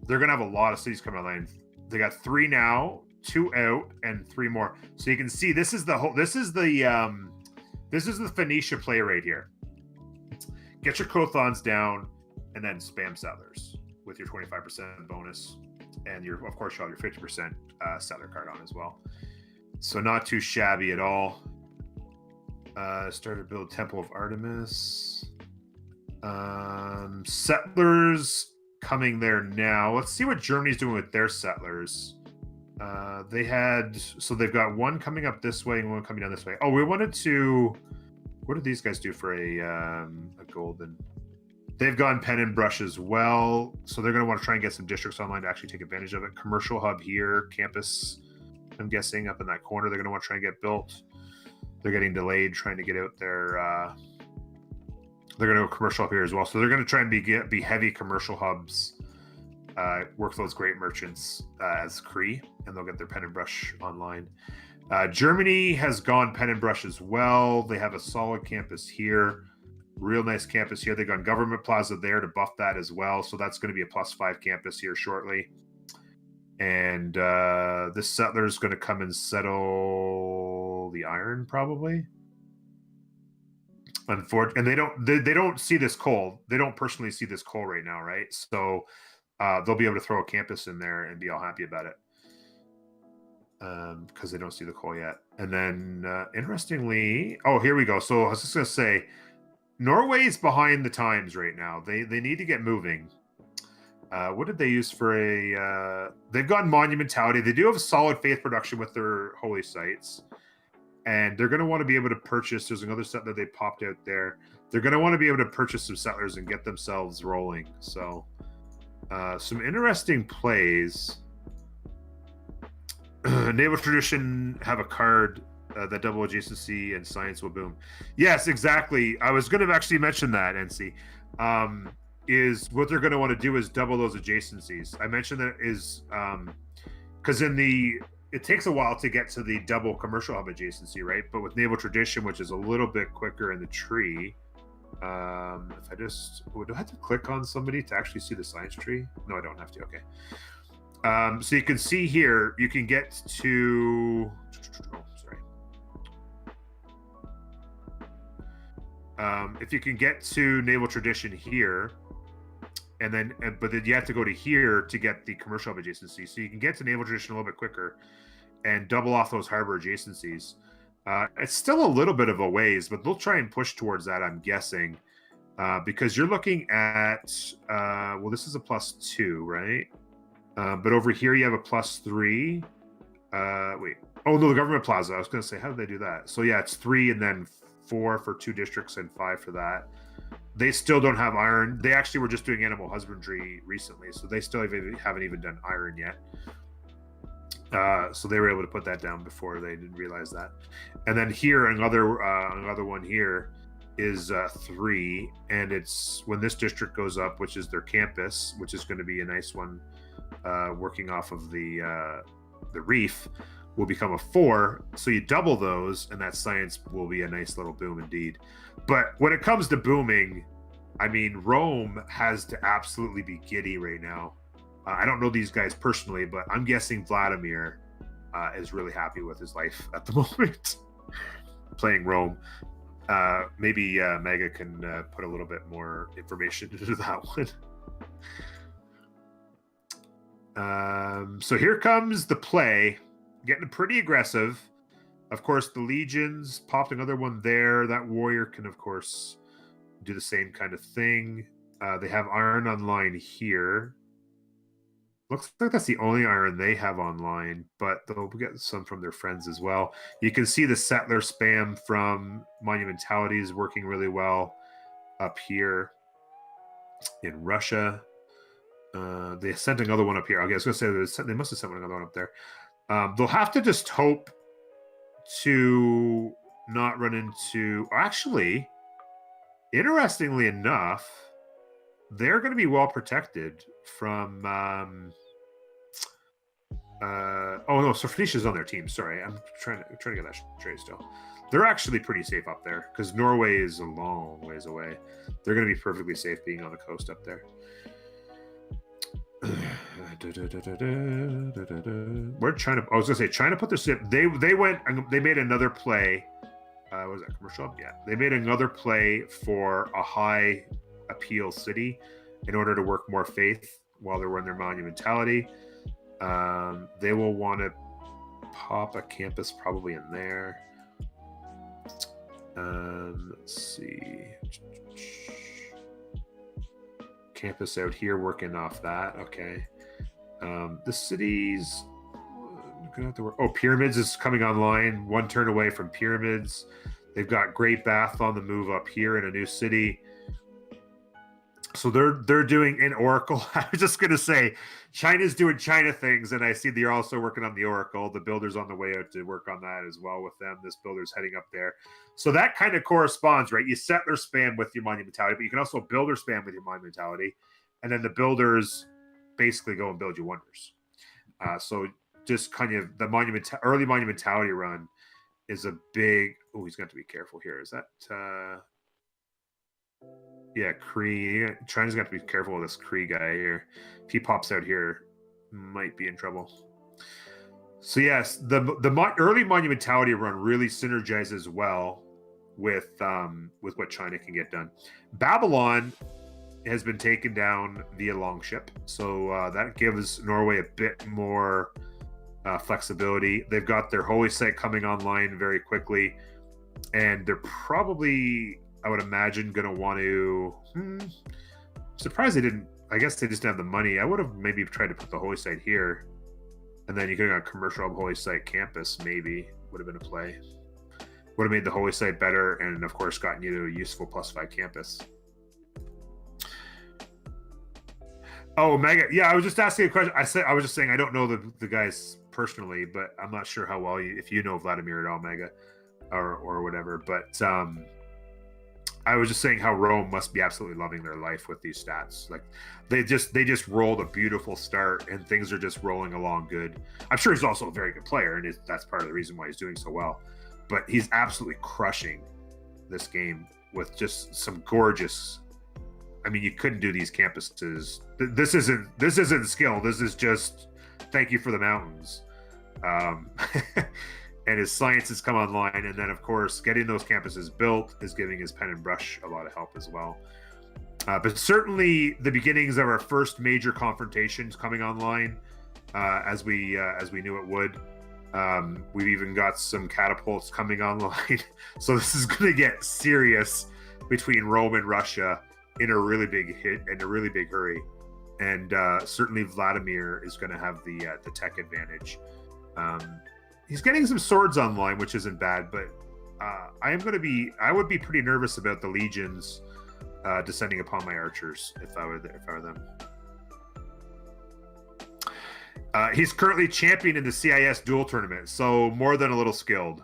They're gonna have a lot of cities coming online. They got 3 now, 2 out, and 3 more. So you can see this is the Phoenicia play right here. Get your Cothons down, and then spam settlers with your 25% bonus, and of course you'll have your 50% settler card on as well. So not too shabby at all. Started to build Temple of Artemis. Settlers coming there now. Let's see what Germany's doing with their settlers. They've got one coming up this way and one coming down this way. Oh, we wanted to. What did these guys do for a golden? They've gone pen and brush as well, so they're going to want to try and get some districts online to actually take advantage of it. Commercial hub here, campus I'm guessing, up in that corner. They're going to want to try and get built. They're getting delayed trying to get out their... they're going to go commercial up here as well. So they're going to try and be heavy commercial hubs, work those great merchants as Cree, and they'll get their pen and brush online. Germany has gone pen and brush as well. They have a solid campus here. Real nice campus here. They've gone government plaza there to buff that as well. So that's going to be a +5 campus here shortly. And this settler is going to come and settle the iron probably. Unfortunately, and they don't see this coal. They don't personally see this coal right now, right? So they'll be able to throw a campus in there and be all happy about it. Because they don't see the coal yet. And then interestingly, oh, here we go. So I was just going to say, Norway's behind the times right now. They need to get moving. What did they use for a... they've gone monumentality. They do have a solid faith production with their holy sites. And they're going to want to be able to purchase... There's another settler they popped out there. They're going to want to be able to purchase some settlers and get themselves rolling. So some interesting plays. Naval Tradition have a card that double adjacency and science will boom. Yes, exactly. I was going to actually mention that, NC. Is what they're going to want to do is double those adjacencies. I mentioned that is because it takes a while to get to the double commercial hub adjacency, right? But with Naval Tradition, which is a little bit quicker in the tree, if I just... do I have to click on somebody to actually see the science tree? No, I don't have to. Okay. So you can see here, you can get to... Oh, sorry. If you can get to Naval Tradition here, and then, but then you have to go to here to get the commercial hub adjacency. So you can get to Naval Tradition a little bit quicker and double off those harbor adjacencies. It's still a little bit of a ways, but they'll try and push towards that, I'm guessing, because you're looking at, well, this is a +2, right? But over here you have a +3. Wait. Oh, no, the government plaza. I was going to say, how did they do that? So yeah, it's 3 and then 4 for 2 districts and 5 for that. They still don't have iron. They actually were just doing animal husbandry recently, so they still haven't even done iron yet. So they were able to put that down before they didn't realize that. And then here, another one here is 3, and it's when this district goes up, which is their campus, which is going to be a nice one, working off of the reef, will become a 4. So you double those, and that science will be a nice little boom indeed. But when it comes to booming, I mean, Rome has to absolutely be giddy right now. I don't know these guys personally, but I'm guessing Vladimir is really happy with his life at the moment, playing Rome. Maybe Mega can put a little bit more information into that one. So here comes the play, getting pretty aggressive. Of course, the legions popped another one there. That warrior can, of course, do the same kind of thing. They have iron online here. Looks like that's the only iron they have online, but they'll get some from their friends as well. You can see the settler spam from Monumentality is working really well up here in Russia. They sent another one up here. Okay, I was going to say they must have sent another one up there. They'll have to just hope to not run into... Actually, interestingly enough, they're going to be well protected from... oh, no, so Phoenicia's on their team. Sorry, I'm trying to get that straight still. They're actually pretty safe up there because Norway is a long ways away. They're going to be perfectly safe being on the coast up there. We're China. I was gonna say China put their ship. They went and they made another play. What was that, commercial hub? Yeah, they made another play for a high appeal city in order to work more faith while they're in their monumentality. They will want to pop a campus probably in there. Let's see. Campus out here working off that. Okay. The cities gonna have to work. Oh, Pyramids is coming online, 1 turn away from Pyramids. They've got Great Bath on the move up here in a new city. So they're doing an Oracle. I was just gonna say, China's doing China things, and I see they're also working on the Oracle. The builder's on the way out to work on that as well with them. This builder's heading up there, so that kind of corresponds, right? You settler spam with your monumentality, but you can also builder spam with your monumentality, and then the builders basically go and build you wonders. So just kind of the early monumentality run is a big. Oh, he's got to be careful here. Is that? Yeah, Kree. China's got to be careful with this Kree guy here. If he pops out here, might be in trouble. So yes, the early monumentality run really synergizes well with what China can get done. Babylon has been taken down via longship, so that gives Norway a bit more flexibility. They've got their holy site coming online very quickly, and they're probably, I would imagine, going to want to... surprised they didn't... I guess they just didn't have the money. I would have maybe tried to put the holy site here, and then you could have got a commercial holy site campus, maybe. Would have been a play. Would have made the holy site better, and of course gotten you to a useful +5 campus. Oh, Mega. Yeah, I was just asking a question. I was just saying I don't know the guys personally, but I'm not sure how well if you know Vladimir at all, Mega, or whatever. But I was just saying how Rome must be absolutely loving their life with these stats. Like they just rolled a beautiful start, and things are just rolling along good. I'm sure he's also a very good player, and that's part of the reason why he's doing so well. But he's absolutely crushing this game with just some gorgeous. I mean, you couldn't do these campuses. This isn't skill. This is just thank you for the mountains. And his science has come online, and then of course getting those campuses built is giving his pen and brush a lot of help as well. But certainly the beginnings of our first major confrontations coming online, as we knew it would. We've even got some catapults coming online, so this is going to get serious between Rome and Russia in a really big hit and a really big hurry. And certainly Vladimir is going to have the tech advantage. He's getting some swords online, which isn't bad, but I would be pretty nervous about the legions descending upon my archers if I were them. He's currently champion in the CIS duel tournament, so more than a little skilled.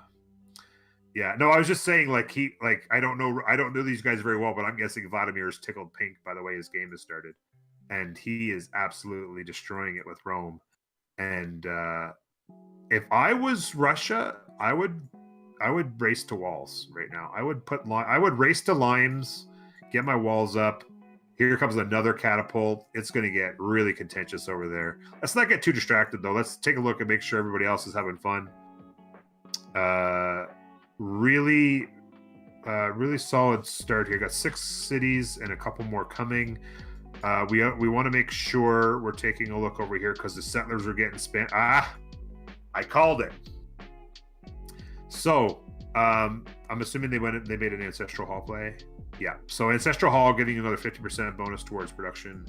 Yeah, no, I was just saying, I don't know these guys very well, but I'm guessing Vladimir's tickled pink by the way his game has started, and he is absolutely destroying it with Rome. And if I was Russia, I would race to walls right now. I would race to limes, get my walls up. Here comes another catapult. It's going to get really contentious over there. Let's not get too distracted though. Let's take a look and make sure everybody else is having fun. Really solid start here. Got 6 cities and a couple more coming. We want to make sure we're taking a look over here because the settlers are getting spent. I called it. So I'm assuming they made an Ancestral Hall play. Yeah. So Ancestral Hall giving you another 50% bonus towards production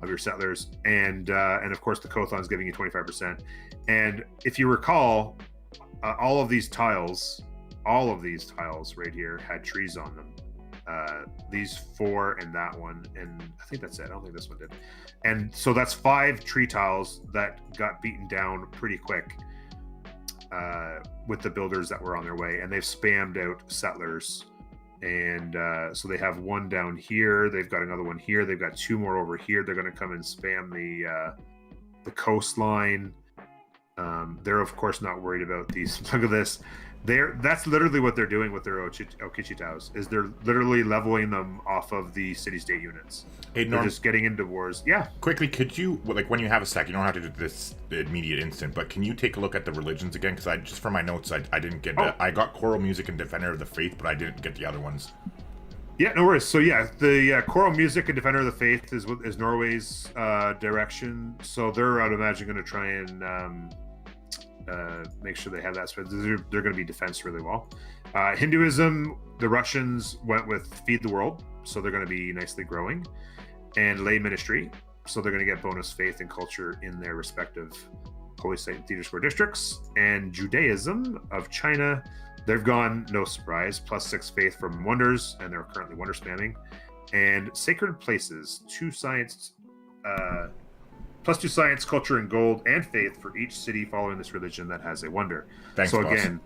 of your settlers, and of course the Kothon's giving you 25%. And if you recall, all of these tiles right here had trees on them. These 4 and that one, and I think that's it. I don't think this one did. And so that's 5 tree tiles that got beaten down pretty quick with the builders that were on their way, and they've spammed out settlers. And so they have 1 down here. They've got another one here. They've got 2 more over here. They're going to come and spam the coastline. They're of course not worried about these. Look at this. That's literally what they're doing with their Okichitaos, is they're literally leveling them off of the city-state units. Hey, Norm, they're just getting into wars. Yeah. Quickly, could you, when you have a sec, you don't have to do this immediate instant, but can you take a look at the religions again? Because just from my notes, I didn't get I got choral music and Defender of the Faith, but I didn't get the other ones. Yeah, no worries. So yeah, the choral music and Defender of the Faith is Norway's direction. So they're, I'd imagine, going to try and make sure they have that spread. They're going to be defense really well. Hinduism, the Russians went with Feed the World, so they're going to be nicely growing. And lay ministry, so they're going to get bonus faith and culture in their respective holy site and theater square districts. And Judaism of China, they've gone, no surprise, +6 faith from wonders, and they're currently wonder spamming. And sacred places, 2 science, +2 science, culture, and gold, and faith for each city following this religion that has a wonder. Thanks, so boss. Again,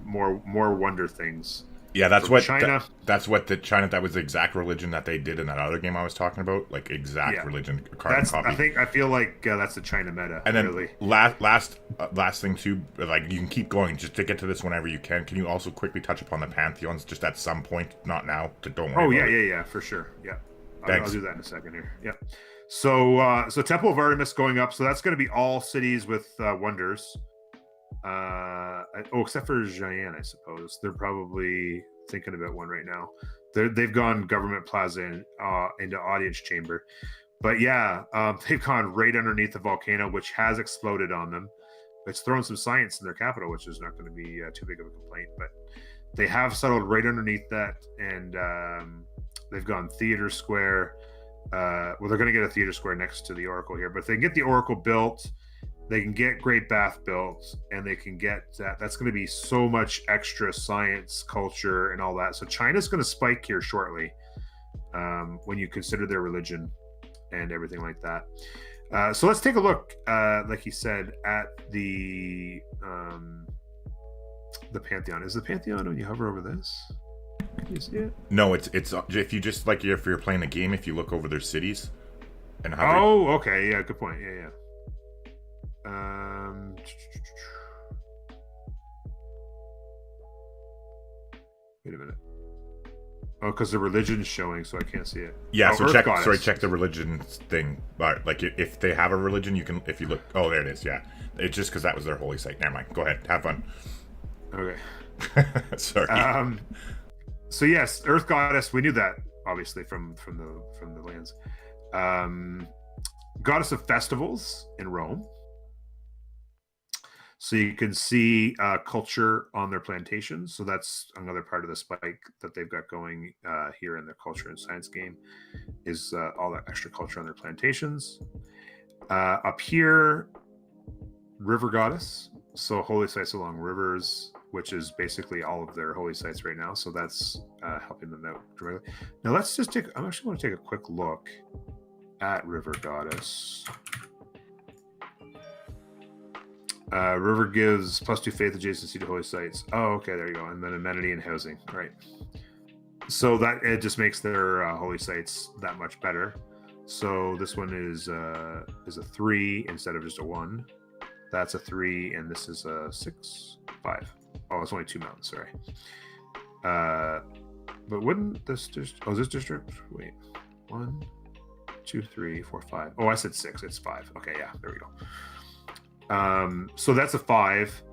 more wonder things. Yeah, that's what China. That's what the China. That was the exact religion that they did in that other game I was talking about. Like exact religion, carbon copy. I feel like that's the China meta. And then really. last thing too. Like you can keep going just to get to this whenever you can. Can you also quickly touch upon the pantheons just at some point? Not now. Don't worry. Yeah, for sure. Yeah, Thanks. I'll do that in a second here. Yeah. So Temple of Artemis going up. So that's going to be all cities with wonders. Except for Cheyenne, I suppose. They're probably thinking about one right now. They've gone government plaza into audience chamber. But yeah, they've gone right underneath the volcano, which has exploded on them. It's thrown some science in their capital, which is not going to be too big of a complaint. But they have settled right underneath that, and they've gone theater square. They're going to get a theater square next to the Oracle here. But if they can get the Oracle built, they can get Great Bath built, and they can get that's going to be so much extra science, culture, and all that. So China's going to spike here shortly when you consider their religion and everything like that. So let's take a look, like he said, at the Pantheon. Is the Pantheon when you hover over this? Can you see it? No, it's if you just like if you're playing the game, if you look over their cities and hover. Oh, okay, yeah, good point. Yeah. Wait a minute. Oh, because the religion's showing, so I can't see it. Yeah, so check Goddess. the religion thing. But like if they have a religion, you can if you look. Oh, there it is. Yeah, it's just because that was their holy site. Never mind. Go ahead, have fun. Okay. Sorry. So yes, Earth Goddess. We knew that obviously from the lands. Goddess of festivals in Rome. So you can see culture on their plantations. So that's another part of the spike that they've got going here in their culture and science game is all that extra culture on their plantations. Up here, River Goddess. So holy sites along rivers, which is basically all of their holy sites right now. So that's helping them out directly. Now let's just I'm actually going to take a quick look at River Goddess. River gives +2 faith adjacency to holy sites. Oh, okay, there you go. And then amenity and housing, right? So that it just makes their holy sites that much better. So this one is a 3 instead of just a 1. That's a 3, and this is a 6, 5. Oh, it's only 2 mountains. Sorry. But wouldn't this just? Oh, is this district? Wait, 1, 2, 3, 4, 5. Oh, I said 6. It's 5. Okay, yeah, there we go. So that's a 5.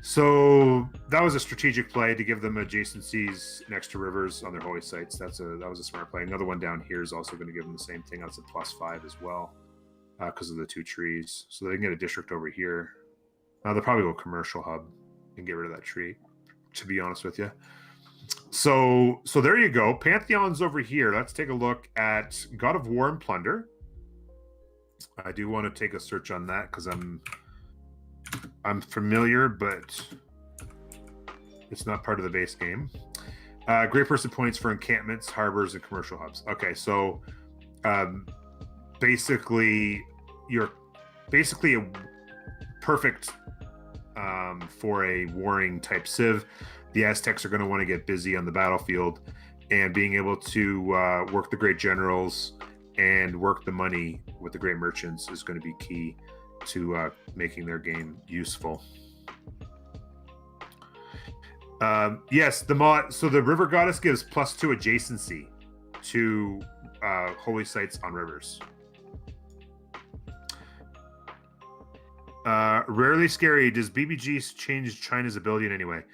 So that was a strategic play to give them adjacencies next to rivers on their holy sites. That was a smart play. Another one down here is also going to give them the same thing. That's a +5 as well because of the 2 trees. So they can get a district over here. Now they'll probably go commercial hub and get rid of that tree, to be honest with you. So there you go. Pantheons over here. Let's take a look at God of War and Plunder. I do want to take a search on that because I'm familiar, but it's not part of the base game. Great person points for encampments, harbors, and commercial hubs. Okay, so you're basically a perfect for a warring type civ. The Aztecs are going to want to get busy on the battlefield, and being able to work the great generals and work the money with the great merchants is going to be key to making their game useful. Yes, the mod. So the River Goddess gives +2 adjacency to holy sites on rivers. Rarely scary. Does BBG change China's ability in any way?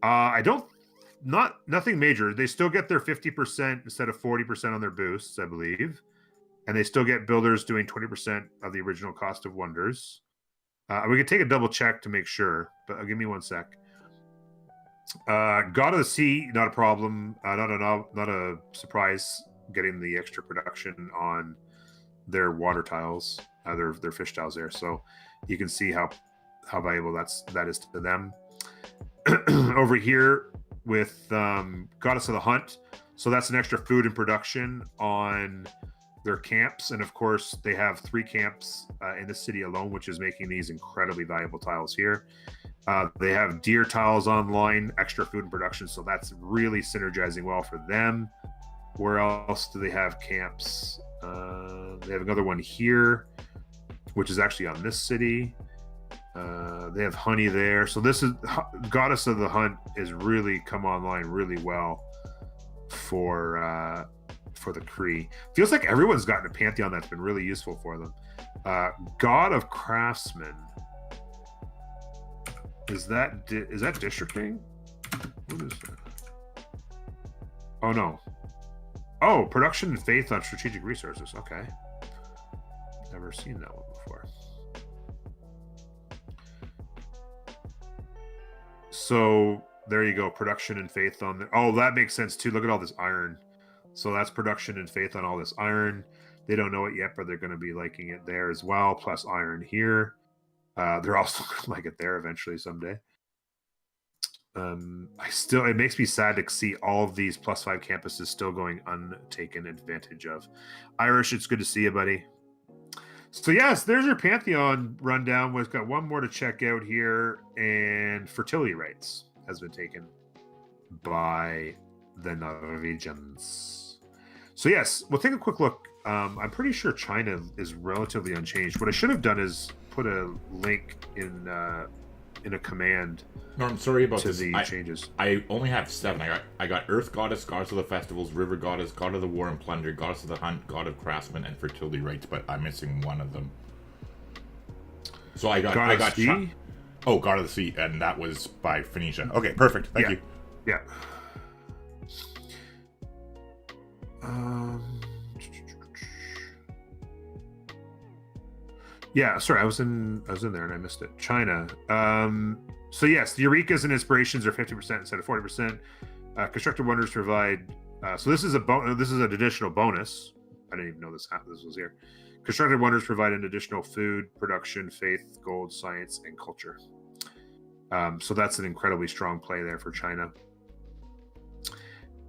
I don't. Nothing major. They still get their 50% instead of 40% on their boosts, I believe. And they still get builders doing 20% of the original cost of wonders. We could take a double check to make sure, but give me 1 sec. God of the Sea, not a problem. Not a surprise getting the extra production on their water tiles, their fish tiles there. So you can see how valuable that is to them. Over here with Goddess of the Hunt. So that's an extra food and production on their camps. And of course, they have 3 camps in the city alone, which is making these incredibly valuable tiles here. They have deer tiles online, extra food and production. So that's really synergizing well for them. Where else do they have camps? They have another one here, which is actually on this city. They have honey there. So this is Goddess of the Hunt is really come online really well for the Cree. Feels like everyone's gotten a pantheon that's been really useful for them. God of Craftsmen. Is that districting? What is that? Oh no. Oh, production and faith on strategic resources. Okay. Never seen that one before. So there you go. Production and faith on the. Oh, that makes sense too. Look at all this iron. So that's production and faith on all this iron. They don't know it yet, but they're going to be liking it there as well. Plus iron here. They're also going to like it there eventually someday. It makes me sad to see all of these +5 campuses still going untaken advantage of. Irish, it's good to see you, buddy. So yes, there's your Pantheon rundown. We've got one more to check out here, and fertility rights has been taken by the Norwegians. So yes, we'll take a quick look. I'm pretty sure China is relatively unchanged. What I should have done is put a link in a command. No, I'm sorry about to this. The changes. I only have 7. I got Earth Goddess, Goddess of the Festivals, River Goddess, God of the War and Plunder, Goddess of the Hunt, God of Craftsmen, and Fertility Rights, but I'm missing one of them. So I got God of the Sea, and that was by Phoenicia. Okay, perfect. Thank you. Yeah. Yeah, sorry, I was in there and I missed it. China. So yes, the Eureka's and Inspirations are 50% instead of 40%. Constructed Wonders provide. So this is an additional bonus. I didn't even know this was here. Constructed Wonders provide an additional food, production, faith, gold, science, and culture. So that's an incredibly strong play there for China.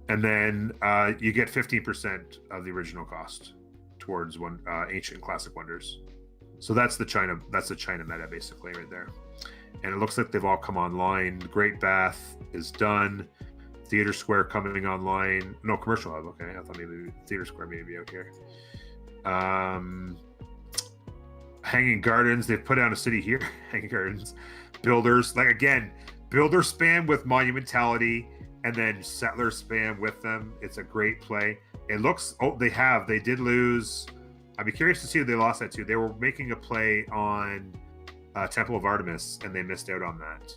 And then you get 15% of the original cost towards ancient classic wonders. So that's the China meta basically right there. And it looks like they've all come online. Great Bath is done. Theater Square coming online. No, Commercial Hub. Okay, I thought maybe Theater Square may be out here. Hanging Gardens. They've put down a city here. Hanging Gardens. Builders. Like again, builder spam with monumentality and then settler spam with them. It's a great play. It looks. Oh, they did lose. I'd be curious to see who they lost that to. They were making a play on Temple of Artemis, and they missed out on that,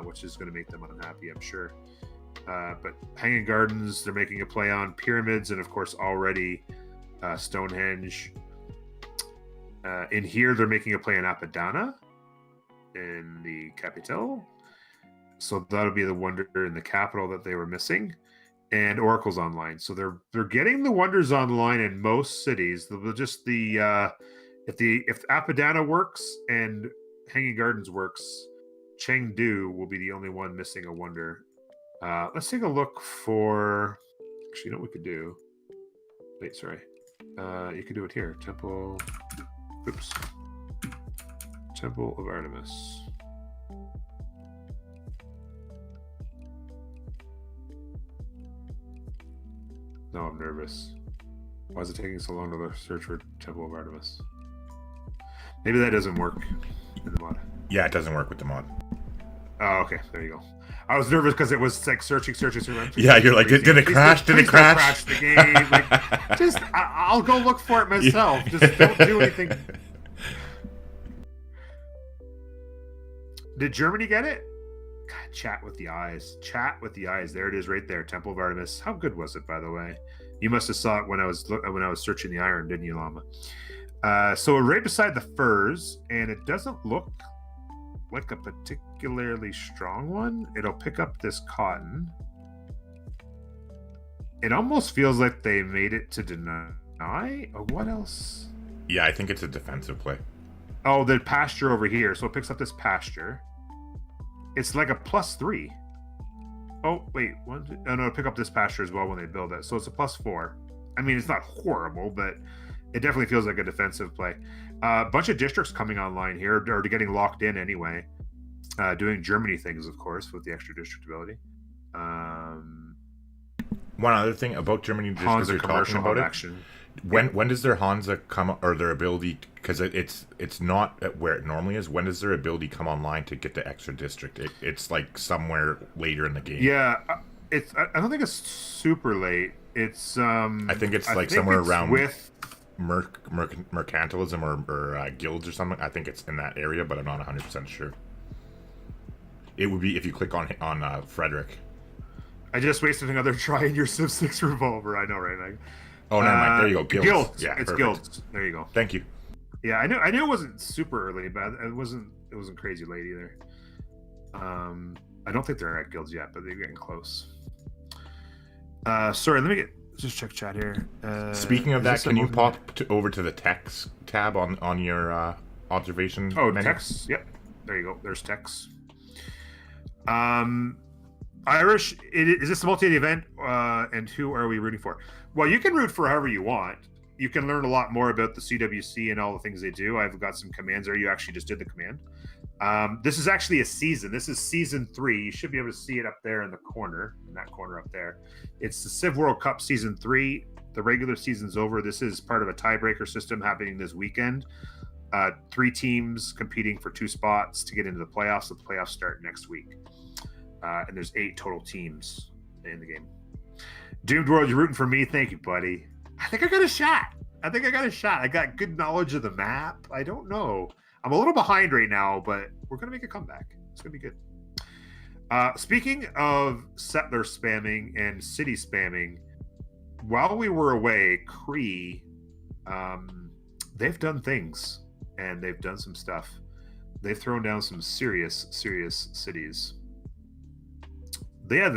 which is going to make them unhappy, I'm sure. But Hanging Gardens, they're making a play on Pyramids, and of course already Stonehenge. In here, they're making a play on Apadana in the capital. So that'll be the wonder in the capital that they were missing. And Oracle's online, so they're getting the wonders online in most cities. Just if Apadana works and Hanging Gardens works, Chengdu will be the only one missing a wonder. Let's take a look for. Actually, you know what we could do? Wait, sorry. You could do it here. Temple of Artemis. No, I'm nervous. Why is it taking so long to search for Temple of Artemis? Maybe that doesn't work in the mod. Yeah, it doesn't work with the mod. Oh, okay. There you go. I was nervous because it was like searching. Yeah, you're like, did it crash? Did it crash? Crash the game. Like, just, I'll go look for it myself. Yeah. Just don't do anything. Did Germany get it? God, chat with the eyes. Chat with the eyes. There it is, right there. Temple of Artemis. How good was it, by the way? You must have saw it when I was searching the iron, didn't you, Llama? So right beside the furs, and it doesn't look like a particularly strong one. It'll pick up this cotton. It almost feels like they made it to deny. Or what else? Yeah, I think it's a defensive play. Oh, the pasture over here. So it picks up this pasture. It's like a +3. Oh wait, no, pick up this pasture as well when they build it. So it's a +4. I mean, it's not horrible, but it definitely feels like a defensive play. A bunch of districts coming online here, or getting locked in anyway. Doing Germany things, of course, with the extra district ability. One other thing about Germany, just because you're talking about it, action. When does their Hansa come, or their ability, because it's not at where it normally is, when does their ability come online to get the extra district? It's like somewhere later in the game. Yeah, I don't think it's super late. It's I think it's like somewhere around with mercantilism or guilds or something. I think it's in that area, but I'm not 100% sure. It would be if you click on Frederick. I just wasted another try in your Civ 6 revolver. I know, right? Oh, never mind. There you go. Guilds. Yeah, it's perfect. guilds. There you go. Thank you. Yeah, I knew it wasn't super early, but it wasn't crazy late either. I don't think they're at guilds yet, but they're getting close. Sorry, let me just check chat here. Speaking of that, can you pop over to the text tab on your observation? Oh, menu? text. Yep. There you go. There's text. Irish, is this a multi-day event? And who are we rooting for? Well, you can root for however you want. You can learn a lot more about the CWC and all the things they do. I've got some commands there. You actually just did the command. This is actually a season. This is season 3. You should be able to see it up there in the corner, in that corner up there. It's the Civ World Cup season 3. The regular season's over. This is part of a tiebreaker system happening this weekend. 3 teams competing for 2 spots to get into the playoffs. The playoffs start next week. And there's 8 total teams in the game. Doomed World, you're rooting for me. Thank you, buddy. I think I got a shot. I got good knowledge of the map. I don't know. I'm a little behind right now, but we're going to make a comeback. It's going to be good. Speaking of settler spamming and city spamming, while we were away, Cree, they've done things, and they've done some stuff. They've thrown down some serious cities. They had,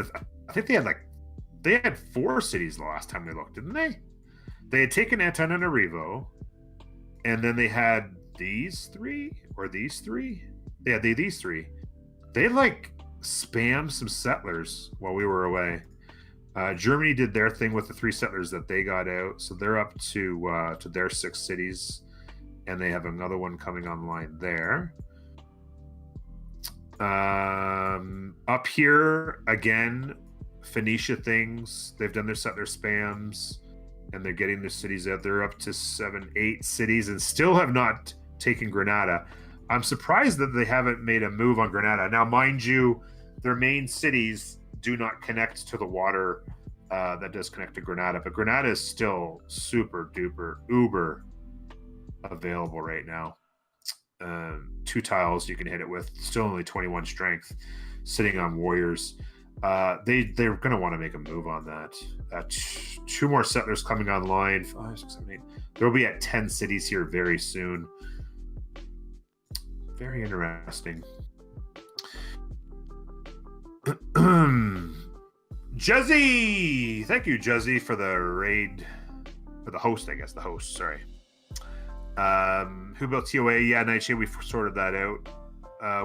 I think they had 4 cities the last time we looked, didn't they? They had taken Antananarivo, and then they had these 3 or these 3. Yeah, these 3. They like spammed some settlers while we were away. Germany did their thing with the 3 settlers that they got out, so they're up to their 6 cities, and they have another one coming online there. Up here again, Phoenicia things. They've done their settler spams, and they're getting their cities out. They're up to 7-8 cities, and still have not taken Granada. I'm surprised that they haven't made a move on Granada. Now, mind you, their main cities do not connect to the water that does connect to Granada, but Granada is still super duper uber available right now. 2 tiles you can hit it with, still only 21 strength, sitting on warriors. They're going to want to make a move on that. 2 more settlers coming online. 5, 6, 7, 8. They'll be at 10 cities here very soon. Very interesting. Juzzy, thank you, Juzzy, for the raid, for the host. I guess the host. Sorry. Who built TOA? Yeah, Nightshade. We sorted that out.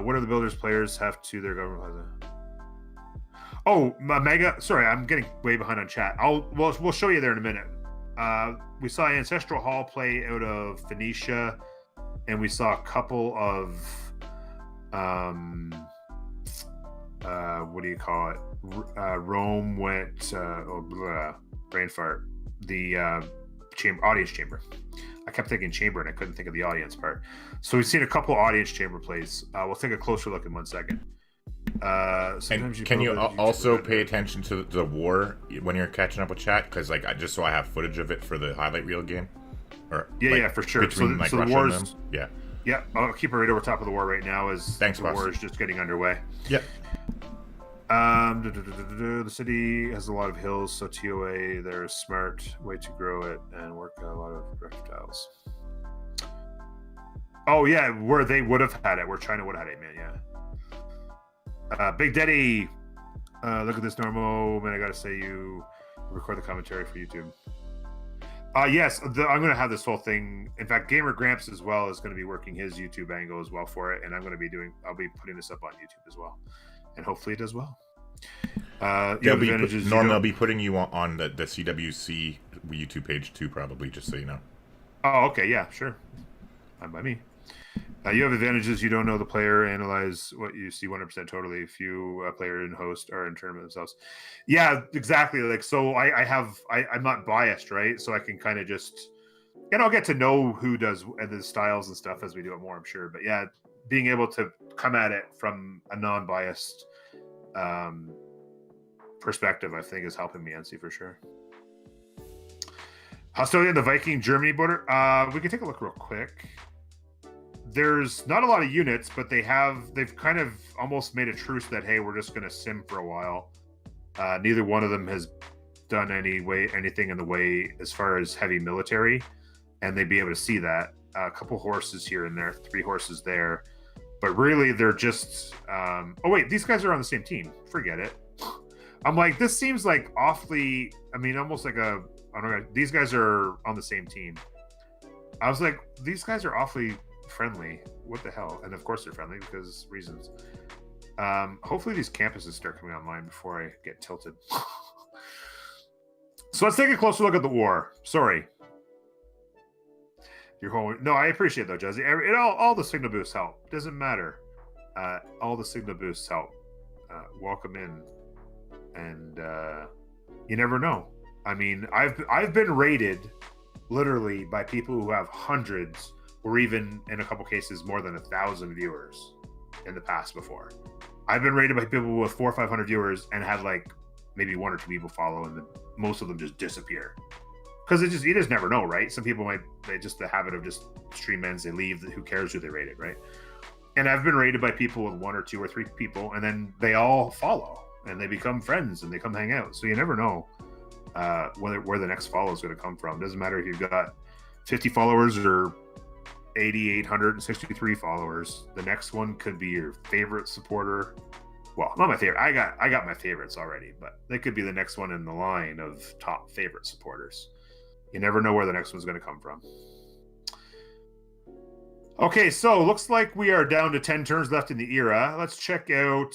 What are the builders players have to their government? Oh, Mega. Sorry, I'm getting way behind on chat. We'll show you there in a minute. We saw Ancestral Hall play out of Phoenicia, and we saw a couple of what do you call it? Rome went brain fart. The audience chamber. I kept thinking chamber, and I couldn't think of the audience part. So we've seen a couple audience chamber plays. We'll take a closer look in 1 second. And can you also pay attention to the war when you're catching up with chat? Because just so I have footage of it for the highlight reel game. Or yeah, for sure. Between, so the war is yeah. I'll keep it right over top of the war right now as the war is just getting underway. Yep. The city has a lot of hills, so TOA, they're a smart way to grow it and work a lot of reptiles. Oh yeah, where they would have had it, where China would have had it, man. Yeah. Big Daddy, look at this normal man. I gotta say, you record the commentary for YouTube. Yes, I'm going to have this whole thing. In fact, Gamer Grampz as well is going to be working his YouTube angle as well for it, and I'll be putting this up on YouTube as well, and hopefully it does well. They'll be putting you on the CWC YouTube page too, probably, just so you know. Oh, okay, yeah, sure. Fine by me. You have advantages. You don't know the player. Analyze what you see 100% totally. Few player and host are in tournament themselves. Yeah, exactly. Like, so I'm not biased, right? So I can kind of just, and I'll get to know who does and the styles and stuff as we do it more, I'm sure. But yeah, being able to come at it from a non-biased perspective, I think, is helping me, NC, for sure. Hostility on the Viking-Germany border. We can take a look real quick. There's not a lot of units, but they've kind of almost made a truce that, hey, we're just going to sim for a while. Neither one of them has done anything in the way as far as heavy military, and they'd be able to see that. A couple horses here and there, 3 horses there, but really they're just. Oh wait, these guys are on the same team. Forget it. I'm like, this seems like awfully. I mean, almost like a. I don't know. These guys are on the same team. I was like, these guys are awfully friendly. What the hell? And of course they're friendly because reasons. Hopefully these campuses start coming online before I get tilted. So let's take a closer look at the war. Sorry. No, I appreciate it though, Jazzy. All the signal boosts help. Doesn't matter. All the signal boosts help. Welcome in. And you never know. I mean, I've been raided literally by people who have hundreds or even in a couple cases more than 1,000 viewers in the past before. I've been rated by people with 400 or 500 viewers and had like maybe 1 or 2 people follow, and then most of them just disappear because you just never know, right? Some people they just the habit of just stream ends, they leave. Who cares who they rated, right? And I've been rated by people with 1 or 2 or 3 people, and then they all follow and they become friends and they come hang out. So you never know where the next follow is going to come from. Doesn't matter if you've got 50 followers or 863 followers. The next one could be your favorite supporter. Well, not my favorite. I got my favorites already, but they could be the next one in the line of top favorite supporters. You never know where the next one's going to come from. Okay, so looks like we are down to 10 turns left in the era. Let's check out.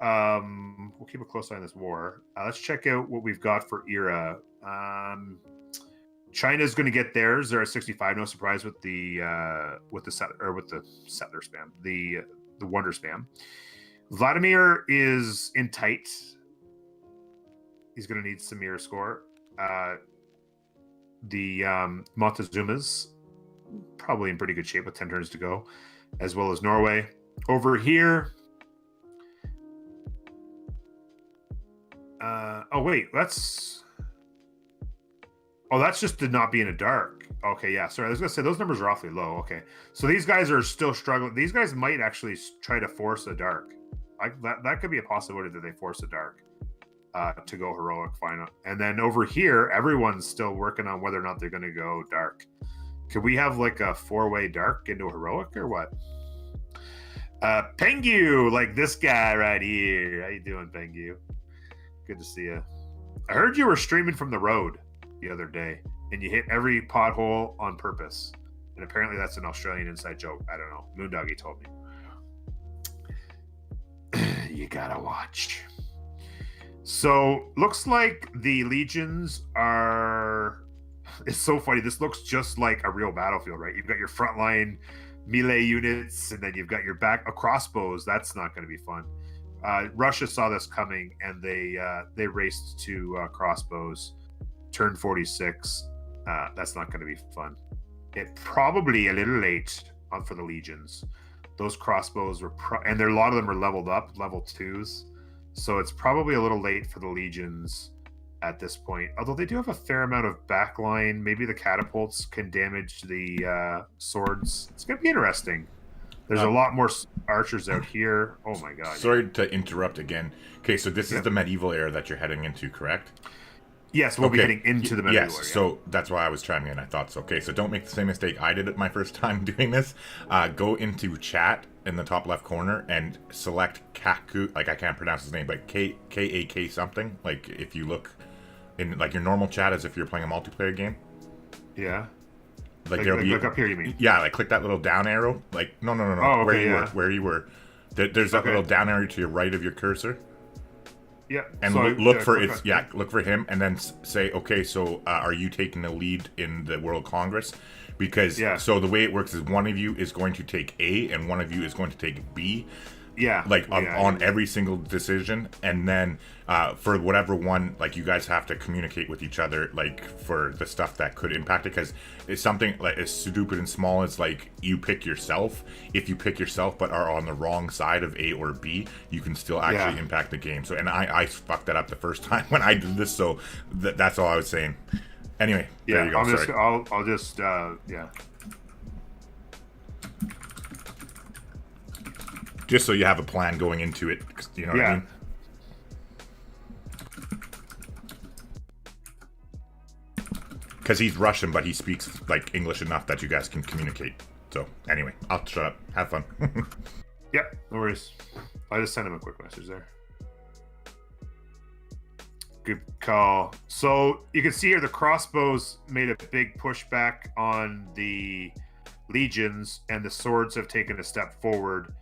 We'll keep a close eye on this war. Let's check out what we've got for era. China's going to get theirs. They're at 65. No surprise with the settler spam, the wonder spam. Vladimir is in tight. He's going to need some mirror score. The Montezuma's probably in pretty good shape with 10 turns to go, as well as Norway. Over here. That's just to not be in a dark. Okay, yeah. Sorry, I was going to say those numbers are awfully low. Okay. So these guys are still struggling. These guys might actually try to force a dark. That could be a possibility that they force a dark to go heroic final. And then over here, everyone's still working on whether or not they're going to go dark. Could we have like a 4-way dark into a heroic or what? Pengu, like this guy right here. How you doing, Pengu? Good to see you. I heard you were streaming from the road the other day, and you hit every pothole on purpose. And apparently that's an Australian inside joke. I don't know. Moondoggy told me. You gotta watch. So looks like the legions are. It's so funny. This looks just like a real battlefield, right? You've got your frontline melee units, and then you've got your back crossbows. That's not going to be fun. Russia saw this coming, and they raced to crossbows. Turn 46. That's not going to be fun. It probably a little late for the legions. Those crossbows were, and a lot of them are leveled up, level 2s. So it's probably a little late for the legions at this point. Although they do have a fair amount of backline. Maybe the catapults can damage the swords. It's going to be interesting. There's a lot more archers out here. Oh my god. Sorry to interrupt again. Okay, so this is the medieval era that you're heading into, correct? Yes, we'll be heading into the medieval era. So that's why I was chiming in. I thought so. Okay, so don't make the same mistake I did at my first time doing this. Go into chat in the top left corner and select Kaku. Like, I can't pronounce his name, but K-A-K something. Like, if you look in like your normal chat as if you're playing a multiplayer game. Yeah. Like there'll be up here, you mean? Yeah, like click that little down arrow. Like no. Oh, okay, where you were. There's that little down arrow to your right of your cursor. Yeah. And so, look for click it's on- yeah, look for him, and then say, okay, so are you taking the lead in the World Congress? Because so the way it works is one of you is going to take A, and one of you is going to take B. Yeah. Like on every single decision, and then for whatever one, like you guys have to communicate with each other, like for the stuff that could impact it, because it's something like as stupid and small as like you pick yourself. If you pick yourself but are on the wrong side of A or B, you can still actually impact the game. So, and I fucked that up the first time when I did this, so that's all I was saying. Anyway, there you go. I'll just just so you have a plan going into it, you know what I mean? Because he's Russian, but he speaks like English enough that you guys can communicate. So anyway, I'll shut up. Have fun. Yeah, no worries. I just sent him a quick message there. Good call. So you can see here the crossbows made a big pushback on the legions, and the swords have taken a step forward.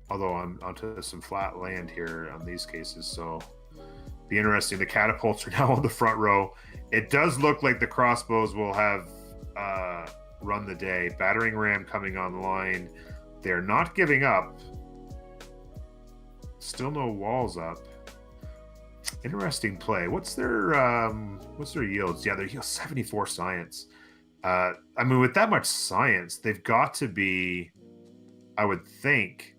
Although I'm onto some flat land here on these cases, so be interesting. The catapults are now on the front row. It does look like the crossbows will have run the day. Battering ram coming online. They're not giving up. Still no walls up. Interesting play. What's their yields? Yeah, their yield 74 science. I mean, with that much science, they've got to be, I would think,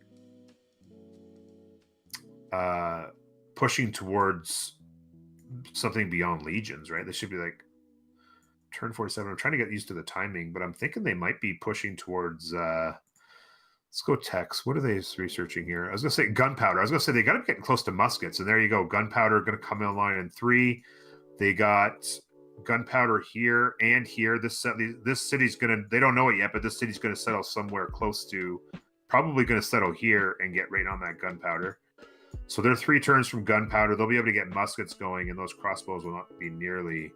pushing towards something beyond legions, right? They should be like turn 47. I'm trying to get used to the timing, but I'm thinking they might be pushing towards let's go techs. What are they researching here? I was gonna say gunpowder. I was gonna say they got to be getting close to muskets, and there you go. Gunpowder going to come online in 3. They got gunpowder here and here. This city's gonna, they don't know it yet, but this city's gonna settle somewhere close to, probably gonna settle here and get right on that gunpowder. So they're 3 turns from gunpowder. They'll be able to get muskets going, and those crossbows will not be nearly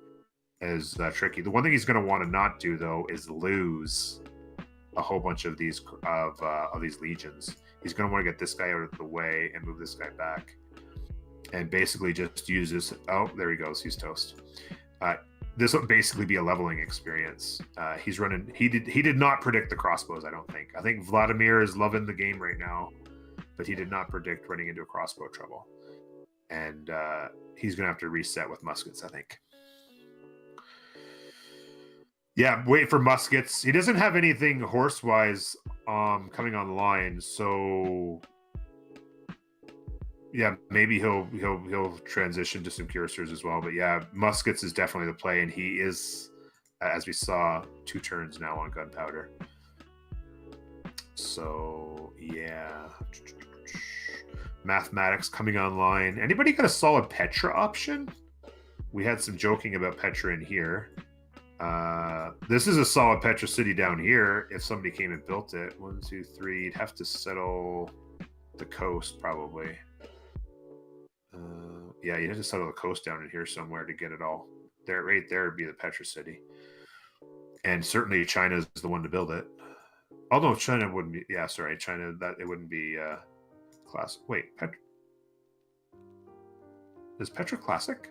as tricky. The one thing he's going to want to not do, though, is lose a whole bunch of these legions. He's going to want to get this guy out of the way and move this guy back, and basically just use this. Oh, there he goes. He's toast. This will basically be a leveling experience. He's running. He did not predict the crossbows. I don't think. I think Vladimir is loving the game right now, but he did not predict running into a crossbow trouble, and he's going to have to reset with muskets, I think. Yeah, wait for muskets. He doesn't have anything horse-wise coming online, so yeah, maybe he'll transition to some cuirassiers as well. But yeah, muskets is definitely the play, and he is, as we saw, 2 turns now on gunpowder. So yeah, mathematics coming online. Anybody got a solid Petra option? We had some joking about Petra in here. This is a solid Petra city down here. If somebody came and built it, 1, 2, 3, you'd have to settle the coast probably. Yeah, you'd have to settle the coast down in here somewhere to get it all. There, right there would be the Petra city, and certainly China is the one to build it. Although China wouldn't be. Yeah, sorry, China. That it wouldn't be classic. Wait, Petra is Petra classic?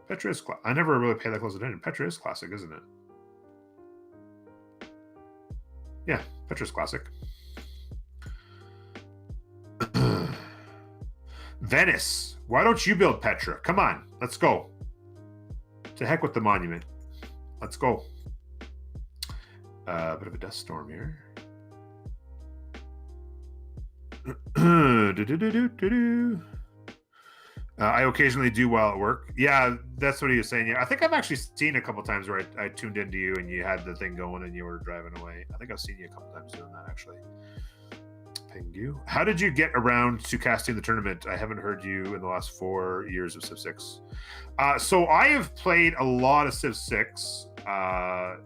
Petra is I never really paid that close attention. Petra is classic, isn't it? Yeah, Petra's classic. Venice. Why don't you build Petra? Come on, let's go. To heck with the monument. Let's go. Bit of a dust storm here. I occasionally do while at work. Yeah, that's what he was saying. Yeah, I think I've actually seen a couple times where I tuned into you and you had the thing going and you were driving away. I think I've seen you a couple times doing that, actually. Ping you. How did you get around to casting the tournament? I haven't heard you in the last 4 years of Civ 6. So I have played a lot of Civ 6, about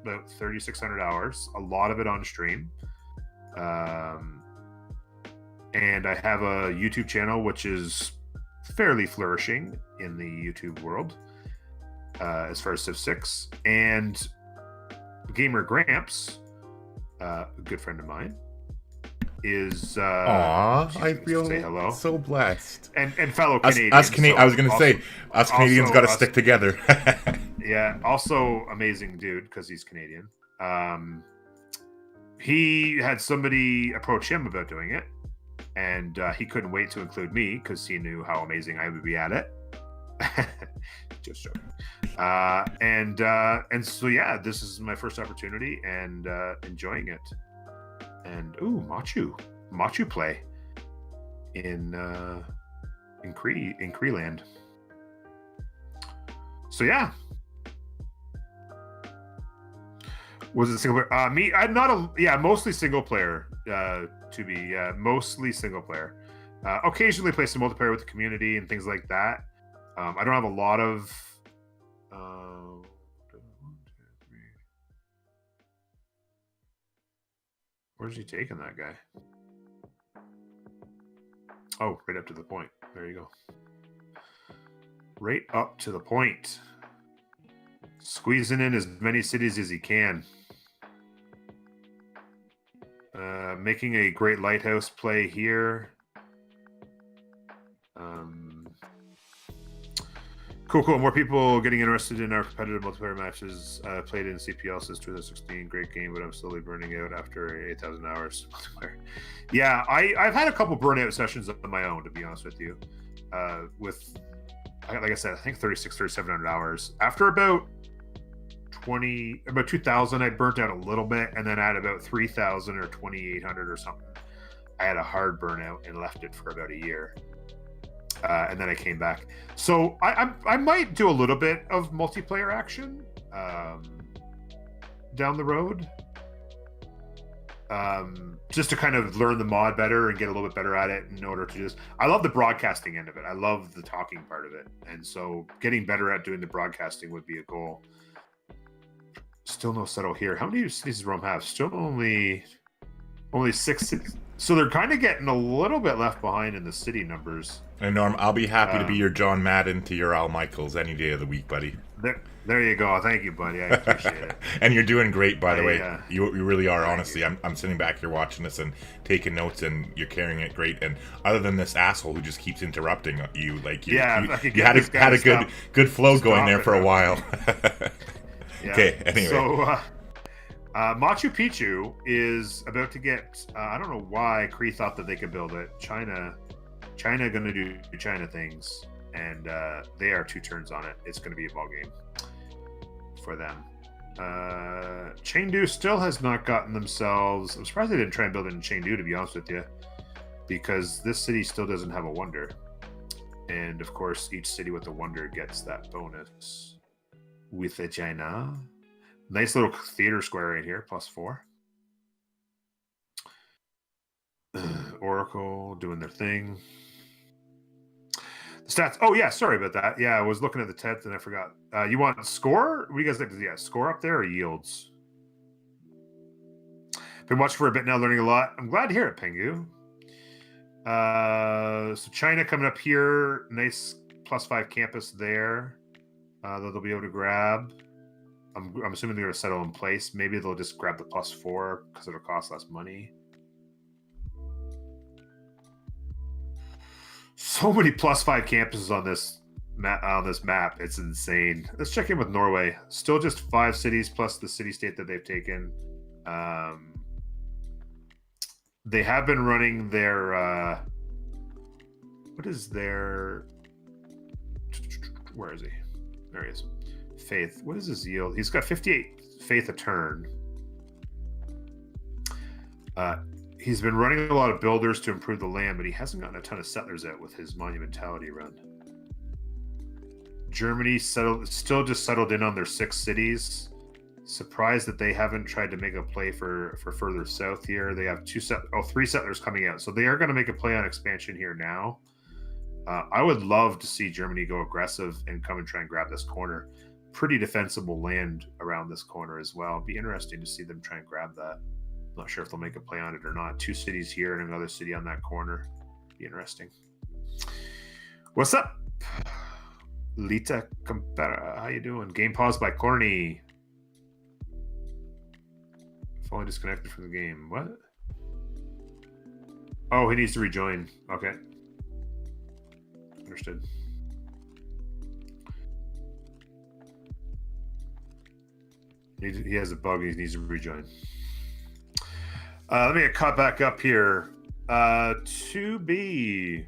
3,600 hours, a lot of it on stream. And I have a YouTube channel, which is fairly flourishing in the YouTube world as far as Civ 6. And Gamer Grampz, a good friend of mine, is Aw, I feel say hello. so blessed. And fellow Us Canadians. Canadians. So I was gonna say, us Canadians got to stick together. Yeah, also amazing dude because he's Canadian. He had somebody approach him about doing it, and he couldn't wait to include me because he knew how amazing I would be at it. Just joking. And so yeah, this is my first opportunity and enjoying it. And Machu play in Cree land. So yeah. Was it single player? Me, I'm not mostly single player. Mostly single player. Occasionally play some multiplayer with the community and things like that. I don't have a lot of. Where's he taking that guy? Oh, right up to the point. There you go. Right up to the point. Squeezing in as many cities as he can. Making a great lighthouse play here. Cool. More people getting interested in our competitive multiplayer matches. Played in CPL since 2016. Great game, but I'm slowly burning out after 8,000 hours. Yeah, I've had a couple burnout sessions on my own, to be honest with you. Like I said, I think 3,700 hours. After about 2,000, I burnt out a little bit, and then at about 3,000 or 2,800 or something, I had a hard burnout and left it for about a year. And then I came back. So I might do a little bit of multiplayer action down the road, just to kind of learn the mod better and get a little bit better at it in order to do this. I love the broadcasting end of it. I love the talking part of it. And so getting better at doing the broadcasting would be a goal. Still no settle here. How many cities does Rome have? Still only 6 cities. So they're kind of getting a little bit left behind in the city numbers. And Norm, I'll be happy to be your John Madden to your Al Michaels any day of the week, buddy. There you go. Thank you, buddy. I appreciate it. And you're doing great, by the way. You really are, honestly. You. I'm sitting back here watching this and taking notes, and you're carrying it great. And other than this asshole who just keeps interrupting you, like you had a good flow going there for a while. Yeah. Okay, anyway. So Machu Picchu is about to get, I don't know why Cree thought that they could build it. China going to do China things, and they are 2 turns on it. It's going to be a ball game for them. Chengdu still has not gotten themselves. I'm surprised they didn't try and build it in Chengdu, to be honest with you, because this city still doesn't have a wonder. And of course, each city with a wonder gets that bonus. With a China. Nice little theater square right here, +4. Oracle doing their thing. The stats. Oh, yeah, sorry about that. Yeah, I was looking at the 10th and I forgot. You want score? What do you guys think? Yeah, score up there or yields? Been watching for a bit now, learning a lot. I'm glad to hear it, Pengu. So China coming up here. Nice +5 campus there. That they'll be able to grab. I'm assuming they're going to settle in place. Maybe they'll just grab the +4 because it'll cost less money. So many +5 campuses on this map. It's insane. Let's check in with Norway. Still just 5 cities plus the city-state that they've taken. They have been running their... what is their... Where is he? There he is. Faith. What is his yield? He's got 58 faith a turn. He's been running a lot of builders to improve the land, but he hasn't gotten a ton of settlers out with his monumentality run. Germany still just settled in on their 6 cities. Surprised that they haven't tried to make a play for further south here. They have 3 settlers coming out, so they are going to make a play on expansion here now. I would love to see Germany go aggressive and come and try and grab this corner. Pretty defensible land around this corner as well. It'd be interesting to see them try and grab that. Not sure if they'll make a play on it or not. 2 cities here and another city on that corner. Be interesting. What's up? Lita Compera. How you doing? Game paused by Corny. Fully disconnected from the game. What? Oh, he needs to rejoin. Okay. Understood. He has a bug. He needs to rejoin. Let me get caught back up here. 2B.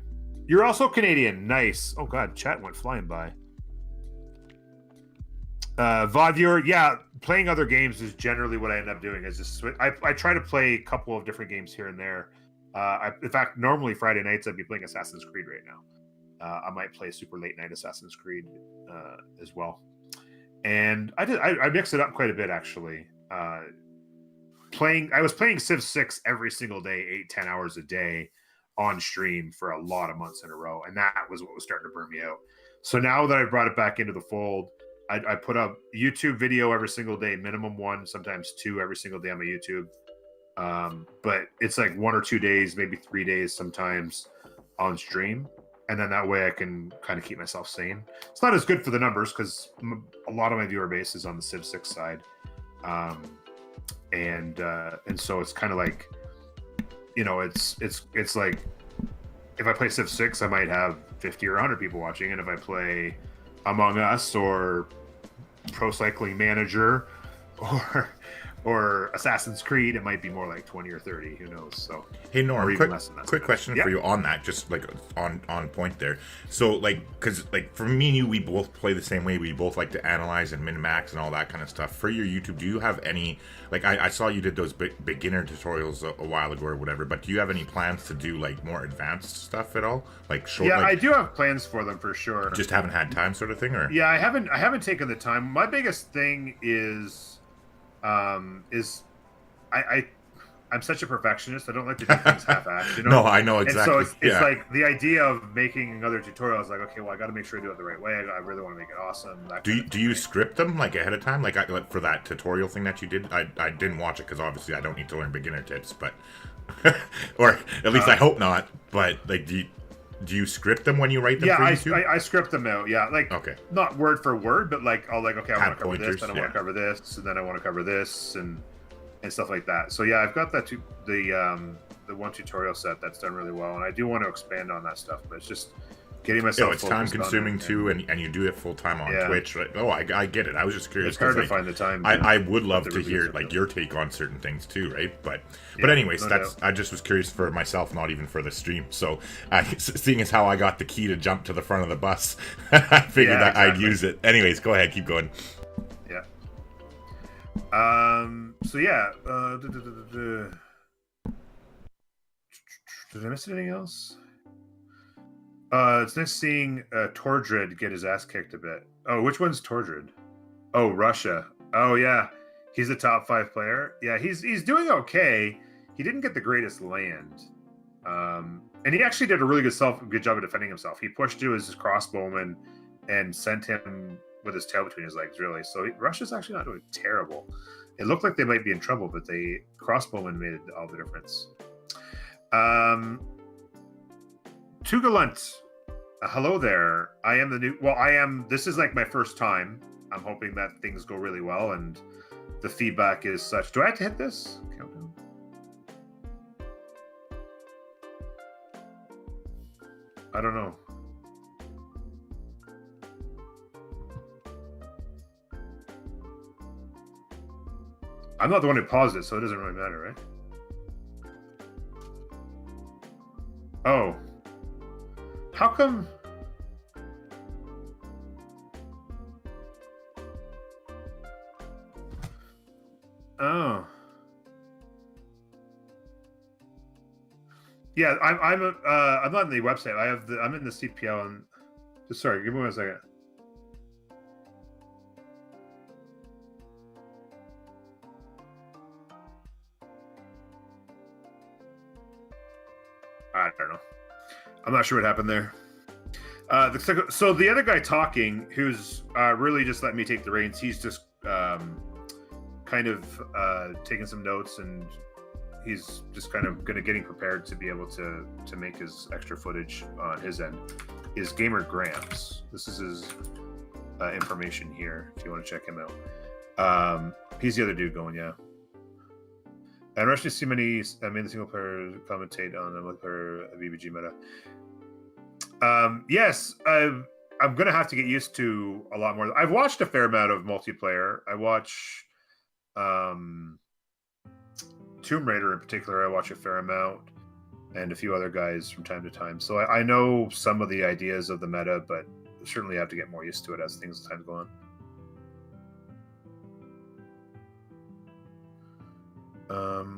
You're also Canadian. Nice. Oh, God. Chat went flying by. VOD viewer. Yeah, playing other games is generally what I end up doing. Is just I try to play a couple of different games here and there. In fact, normally Friday nights I'd be playing Assassin's Creed right now. I might play super late night Assassin's Creed as well. And I mix it up quite a bit actually. I was playing Civ 6 every single day, 8-10 hours a day on stream for a lot of months in a row, and that was what was starting to burn me out. So now that I brought it back into the fold, I put up YouTube video every single day, minimum 1, sometimes 2 every single day on my YouTube. But it's like 1 or 2 days, maybe 3 days sometimes on stream. And then that way I can kind of keep myself sane. It's not as good for the numbers because a lot of my viewer base is on the Civ 6 side. And so it's kind of like, it's like if I play Civ 6, I might have 50 or 100 people watching. And if I play Among Us or Pro Cycling Manager or Assassin's Creed, it might be more like 20 or 30. Who knows? So hey Norm, quick question for you on that, just like on point there. So like, because like for me and you, we both play the same way. We both like to analyze and min max and all that kind of stuff. For your YouTube, do you have any, like I saw you did those beginner tutorials a while ago or whatever, but do you have any plans to do like more advanced stuff at all, like short? Yeah, like, I do have plans for them for sure. Just haven't had time, sort of thing, or? Yeah, I haven't taken the time. My biggest thing is I'm such a perfectionist. I don't like to do things half-assed. No, I know exactly. And so it's like the idea of making another tutorial is like, okay, well, I got to make sure I do it the right way. I really want to make it awesome. Do you script them like ahead of time? Like for that tutorial thing that you did, I didn't watch it because obviously I don't need to learn beginner tips, but or at least I hope not. But like, do you script them when you write them? Yeah, for YouTube? I script them out. Yeah, like okay, not word for word, but like I'll like, okay, I want to cover this, then I want to cover this, and then I want to cover this, and stuff like that. So yeah, I've got that the one tutorial set that's done really well, and I do want to expand on that stuff, but it's just getting myself. It's time consuming too, and you do it full time on Twitch. Right? Oh, I get it. I was just curious. It's hard to find the time. I would love to hear like your take on certain things too, right? But anyways, I just was curious for myself, not even for the stream. So seeing as how I got the key to jump to the front of the bus, I figured that I'd use it. Anyways, go ahead, keep going. Yeah. So yeah. Did I miss anything else? It's nice seeing Tordred get his ass kicked a bit. Oh, which one's Tordred? Oh, Russia. Oh yeah, he's a top 5 player. Yeah, he's doing okay. He didn't get the greatest land, and he actually did a really good job of defending himself. He pushed to his crossbowman and sent him with his tail between his legs. Really, so Russia's actually not doing terrible. It looked like they might be in trouble, but the crossbowman made all the difference. Tugalunt, hello there. This is like my first time. I'm hoping that things go really well and the feedback is such. Do I have to hit this? Countdown. I don't know. I'm not the one who paused it, so it doesn't really matter, right? Oh. How come? Oh. Yeah, I'm not in the website. I'm in the CPL and sorry, give me 1 second. I don't know. I'm not sure what happened there. So the other guy talking, who's really just letting me take the reins, he's just kind of taking some notes, and he's just kind of getting prepared to be able to make his extra footage on his end. Is Gamer Grampz. This is his information here if you want to check him out. He's the other dude going, yeah. I don't actually see many. I mean, the single player commentate on the multiplayer BBG meta. Yes, I'm gonna have to get used to a lot more. I've watched a fair amount of multiplayer. I watch Tomb Raider in particular. I watch a fair amount, and a few other guys from time to time. So I know some of the ideas of the meta, but certainly have to get more used to it as time go on.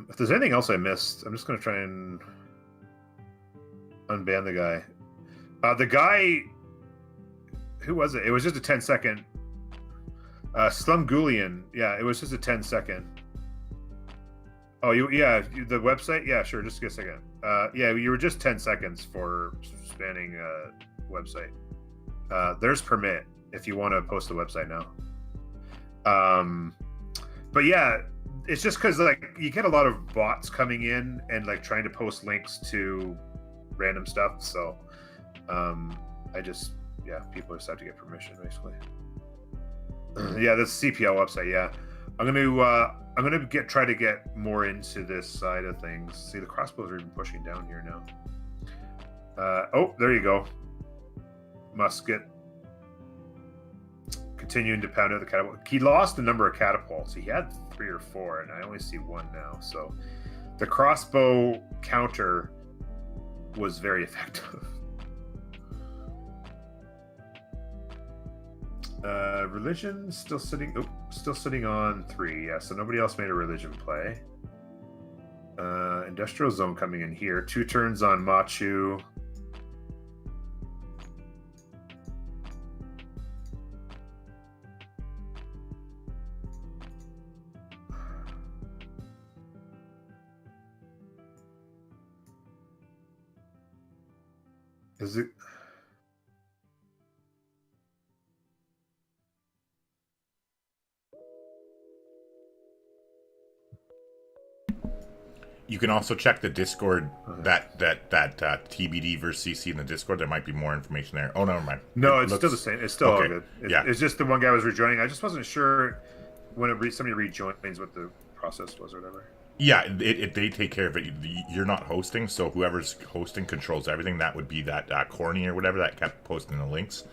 If there's anything else I missed, I'm just gonna try and unban the guy. The guy, who was it? It was just a 10-second. Slumgulian. Yeah, it was just a 10-second. Oh, the website? Yeah, sure. Just give a second. Yeah, you were just 10 seconds for spanning website. There's permit if you want to post the website now. But yeah, it's just because like you get a lot of bots coming in and like trying to post links to random stuff. So people just have to get permission basically. Yeah, that's CPL website. Yeah, I'm gonna try to get more into this side of things. See, the crossbows are even pushing down here now. Oh, there you go. Musket. Continuing to pound out the catapult. He lost a number of catapults. He had 3 or 4, and I only see 1 now. So the crossbow counter was very effective. Religion still sitting on 3. Yeah, so nobody else made a religion play. Industrial zone coming in here. 2 turns on Machu. Is it? You can also check the Discord, that TBD versus CC in the Discord. There might be more information there. Oh, never mind. No, it's still the same. It's still okay. All good. It's just the one guy was rejoining. I just wasn't sure when somebody rejoins what the process was or whatever. Yeah, they take care of it. You're not hosting, so whoever's hosting controls everything. That would be that Corny or whatever that kept posting the links.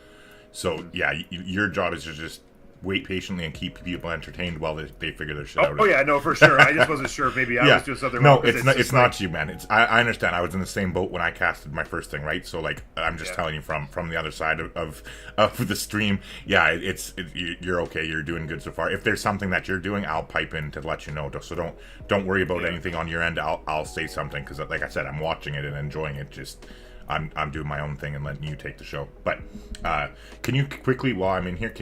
So, yeah, your job is to just wait patiently and keep people entertained while they figure their shit out. Oh yeah, no, for sure. I just wasn't sure if maybe I was doing something wrong. No, it's not you, man. I understand. I was in the same boat when I casted my first thing, right? So like I'm just telling you from the other side of the stream. Yeah, you're okay. You're doing good so far. If there's something that you're doing, I'll pipe in to let you know. So don't worry about anything on your end. I'll say something because like I said, I'm watching it and enjoying it. Just I'm doing my own thing and letting you take the show. But can you quickly, while I'm in here,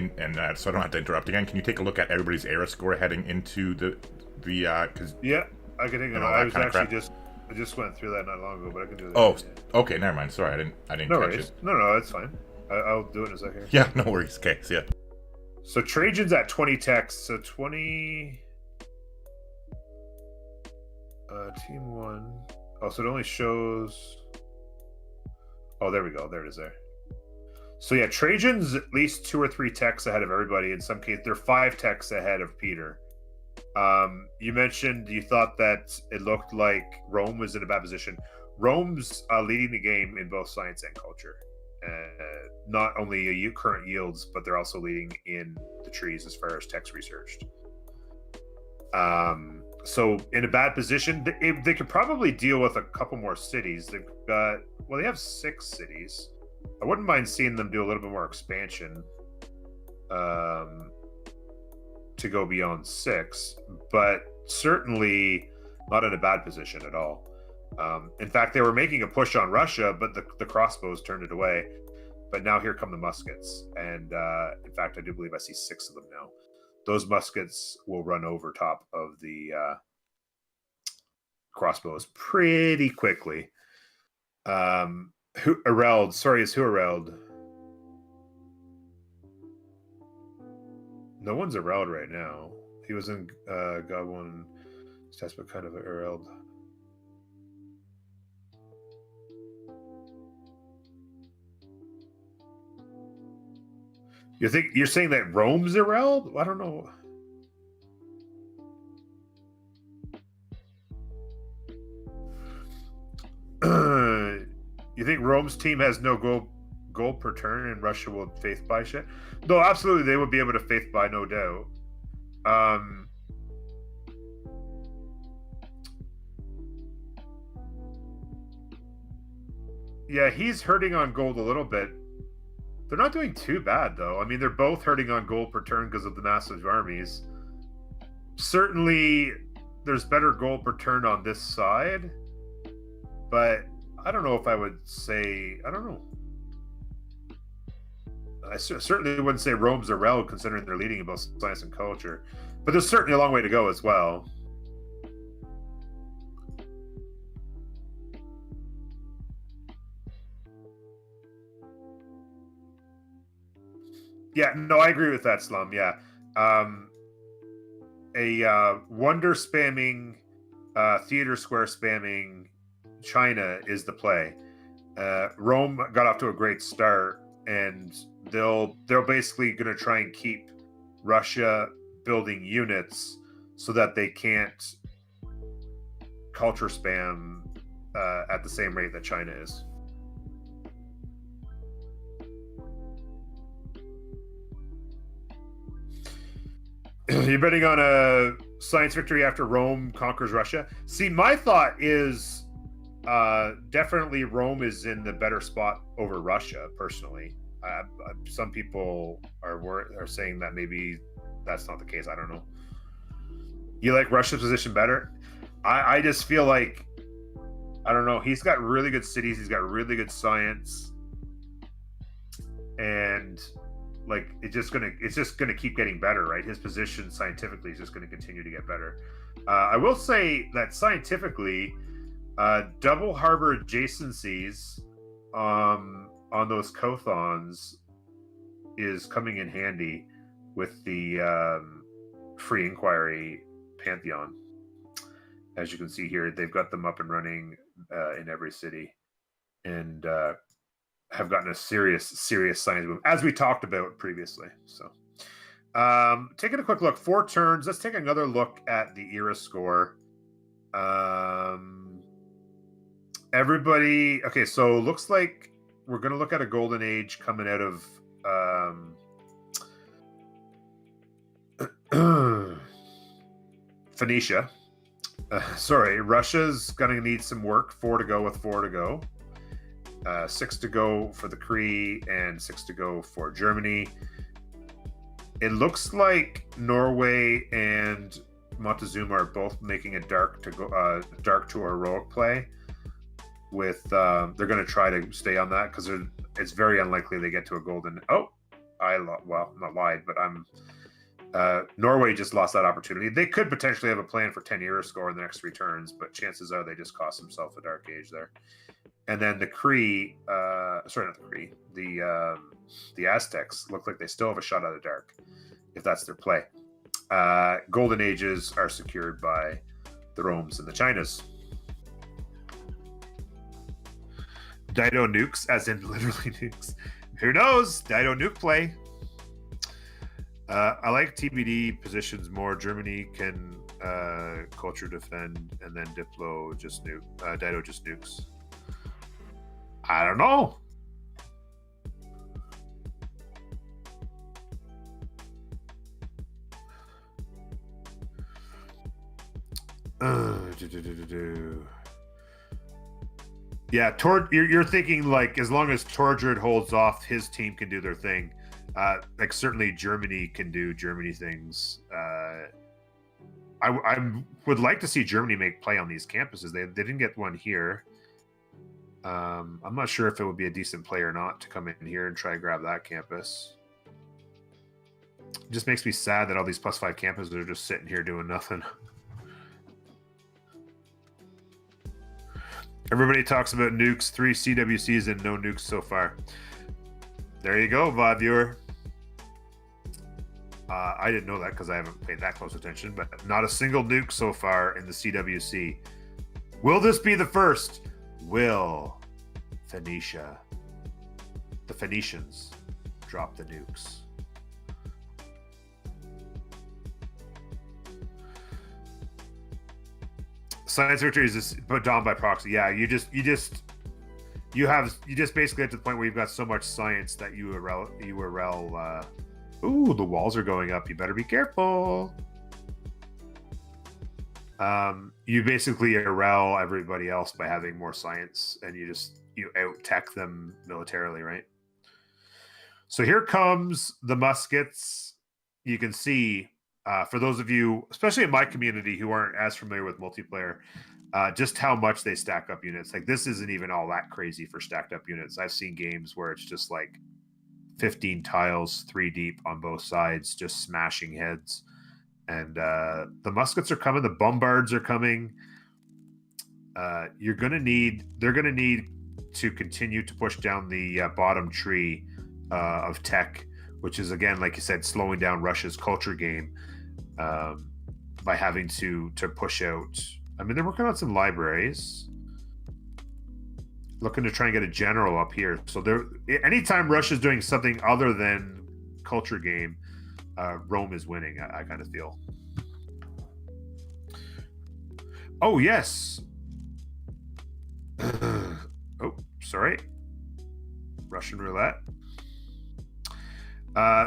so I don't have to interrupt again, can you take a look at everybody's era score heading into the because yeah, I can take it. I was actually I just went through that not long ago, but I can do that. Oh, okay, never mind. Sorry, I didn't no catch worries. it. No, it's fine. I'll do it in a second. Yeah, no worries. Okay, see ya. So Trajan's at 20 techs. So 20. Team 1. Oh, so it only shows. Oh, there we go. There it is there. So yeah, Trajan's at least 2 or 3 techs ahead of everybody. In some cases, they're 5 techs ahead of Peter. You mentioned you thought that it looked like Rome was in a bad position. Rome's leading the game in both science and culture. Not only current yields, but they're also leading in the trees as far as techs researched. So in a bad position, they could probably deal with a couple more cities. They have 6 cities. I wouldn't mind seeing them do a little bit more expansion to go beyond 6, but certainly not in a bad position at all. In fact, they were making a push on Russia, but the crossbows turned it away. But now here come the muskets. And in fact, I do believe I see 6 of them now. Those muskets will run over top of the crossbows pretty quickly. Ereld? Sorry, is who Ereld? No one's Ereld right now. He was in God 1 stats, but kind of Ereld. You're saying that Rome's Ereld? I don't know. You think Rome's team has no goal per turn and Russia will faith buy shit? No, absolutely, they would be able to faith buy, no doubt. Yeah, he's hurting on gold a little bit. They're not doing too bad, though. I mean, they're both hurting on gold per turn because of the massive armies. Certainly, there's better gold per turn on this side, but I don't know if I would say... I don't know. I certainly wouldn't say Rome's a rel, considering they're leading in both science and culture. But there's certainly a long way to go as well. Yeah, no, I agree with that, Slum. Yeah. A wonder spamming, theater square spamming China is the play. Rome got off to a great start, and they're basically going to try and keep Russia building units so that they can't culture spam at the same rate that China is. You're betting on a science victory after Rome conquers Russia? See, my thought is definitely Rome is in the better spot over Russia, personally. Some people are saying that maybe that's not the case. I don't know. You like Russia's position better? I just feel like, I don't know. He's got really good cities. He's got really good science. And... like it's just gonna keep getting better, right? His position scientifically is just gonna continue to get better. I will say that scientifically, double harbor adjacencies on those Kothons is coming in handy with the free inquiry pantheon. As you can see here, they've got them up and running in every city, and have gotten a serious science boom, as we talked about previously. So taking a quick look, 4 turns. Let's take another look at the era score. Everybody, okay, so looks like we're going to look at a golden age coming out of Phoenicia. Sorry, Russia's going to need some work. 4 to go with 4 to go. 6 to go for the Cree and 6 to go for Germany. It looks like Norway and Montezuma are both making a dark to heroic play. With they're going to try to stay on that because it's very unlikely they get to a golden. Oh, well, not lied, but Norway just lost that opportunity. They could potentially have a plan for 10 era score in the next 3 turns, but chances are they just cost themselves a dark age there. And then the Cree, sorry, not the Cree, the Aztecs look like they still have a shot at the dark, if that's their play. Golden ages are secured by the Romes and the Chinas. Dido nukes, as in literally nukes. Who knows? Dido nuke play. I like TBD positions more. Germany can culture defend, and then Diplo just nuke. Dido just nukes. I don't know. Yeah, you're thinking like as long as Tordred holds off, his team can do their thing. Like certainly Germany can do Germany things. I would like to see Germany make play on these campuses. They didn't get one here. I'm not sure if it would be a decent play or not to come in here and try to grab that campus. It just makes me sad that all these +5 campuses are just sitting here doing nothing. Everybody talks about nukes, 3 CWCs and no nukes so far. There you go, VOD viewer. I didn't know that because I haven't paid that close attention, but not a single nuke so far in the CWC. Will this be the first? Will Phoenicia, the Phoenicians, drop the nukes? Science victory is just put down by proxy. Yeah, you just basically get to the point where you've got so much science that you ooh, the walls are going up. You better be careful. You basically Irel everybody else by having more science, and you out tech them militarily, right? So here comes the muskets. You can see, for those of you, especially in my community, who aren't as familiar with multiplayer, just how much they stack up units. Like, this isn't even all that crazy for stacked up units. I've seen games where it's just like 15 tiles, 3 deep on both sides, just smashing heads. And the muskets are coming. The bombards are coming. They're going to need to continue to push down the bottom tree of tech, which is, again, like you said, slowing down Russia's culture game by having to push out. I mean, they're working on some libraries, looking to try and get a general up here. So anytime Russia's doing something other than culture game, Rome is winning. I kind of feel. Oh yes. Oh, sorry. Russian roulette.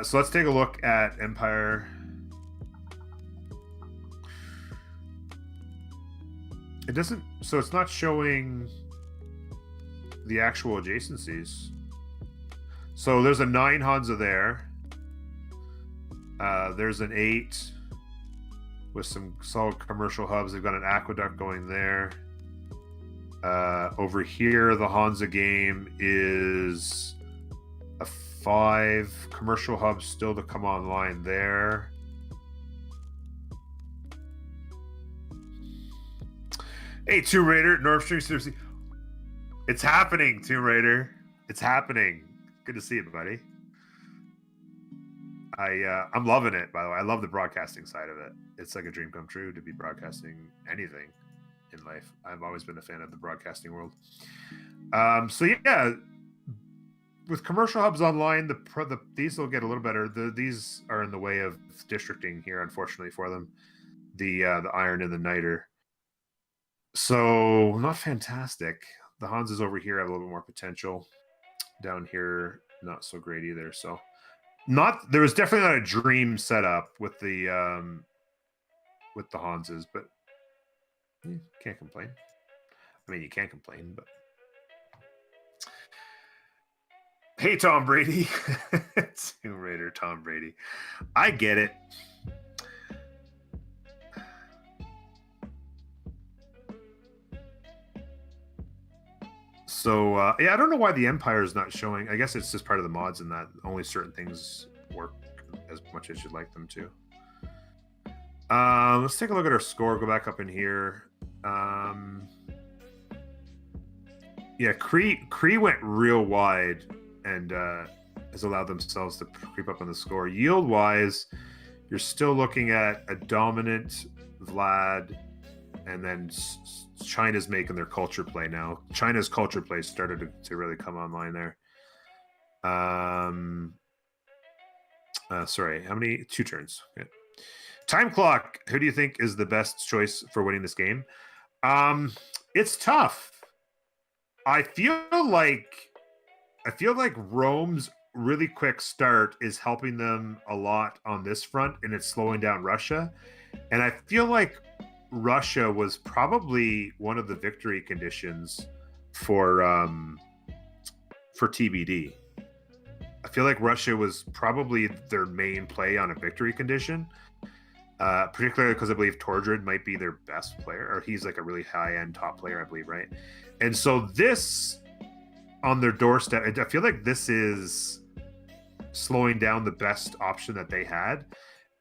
So let's take a look at Empire. It doesn't. So it's not showing the actual adjacencies. So there's a 9 Hansa there. There's an 8 with some solid commercial hubs. They've got an aqueduct going there. Over here, the Hansa game is a 5 commercial hubs still to come online there. Hey, Tomb Raider, Nordstrom, seriously. It's happening, Tomb Raider. It's happening. Good to see you, buddy. I'm loving it, by the way. I love the broadcasting side of it. It's like a dream come true to be broadcasting anything in life. I've always been a fan of the broadcasting world. So yeah, with commercial hubs online, these will get a little better. These are in the way of districting here, unfortunately for them. The iron and the niter. So not fantastic. The Hansas over here have a little bit more potential. Down here, not so great either. So there was definitely not a dream setup with the Hansas, but can't complain. I mean, you can't complain, but hey, Tom Brady. Tomb Raider Tom Brady. I get it. So, yeah, I don't know why the Empire is not showing. I guess it's just part of the mods in that only certain things work as much as you'd like them to. Let's take a look at our score. Go back up in here. Yeah, Cree went real wide and has allowed themselves to creep up on the score. Yield-wise, you're still looking at a dominant Vlad, and then China's making their culture play now. China's culture play started to really come online there. Sorry, how many? 2 turns. Okay. Time clock. Who do you think is the best choice for winning this game? It's tough. I feel like Rome's really quick start is helping them a lot on this front, and it's slowing down Russia. And I feel like Russia was probably one of the victory conditions for TBD. I feel like Russia was probably their main play on a victory condition, particularly because I believe Tordred might be their best player, or he's like a really high-end top player, I believe, right? And so this on their doorstep, I feel like this is slowing down the best option that they had.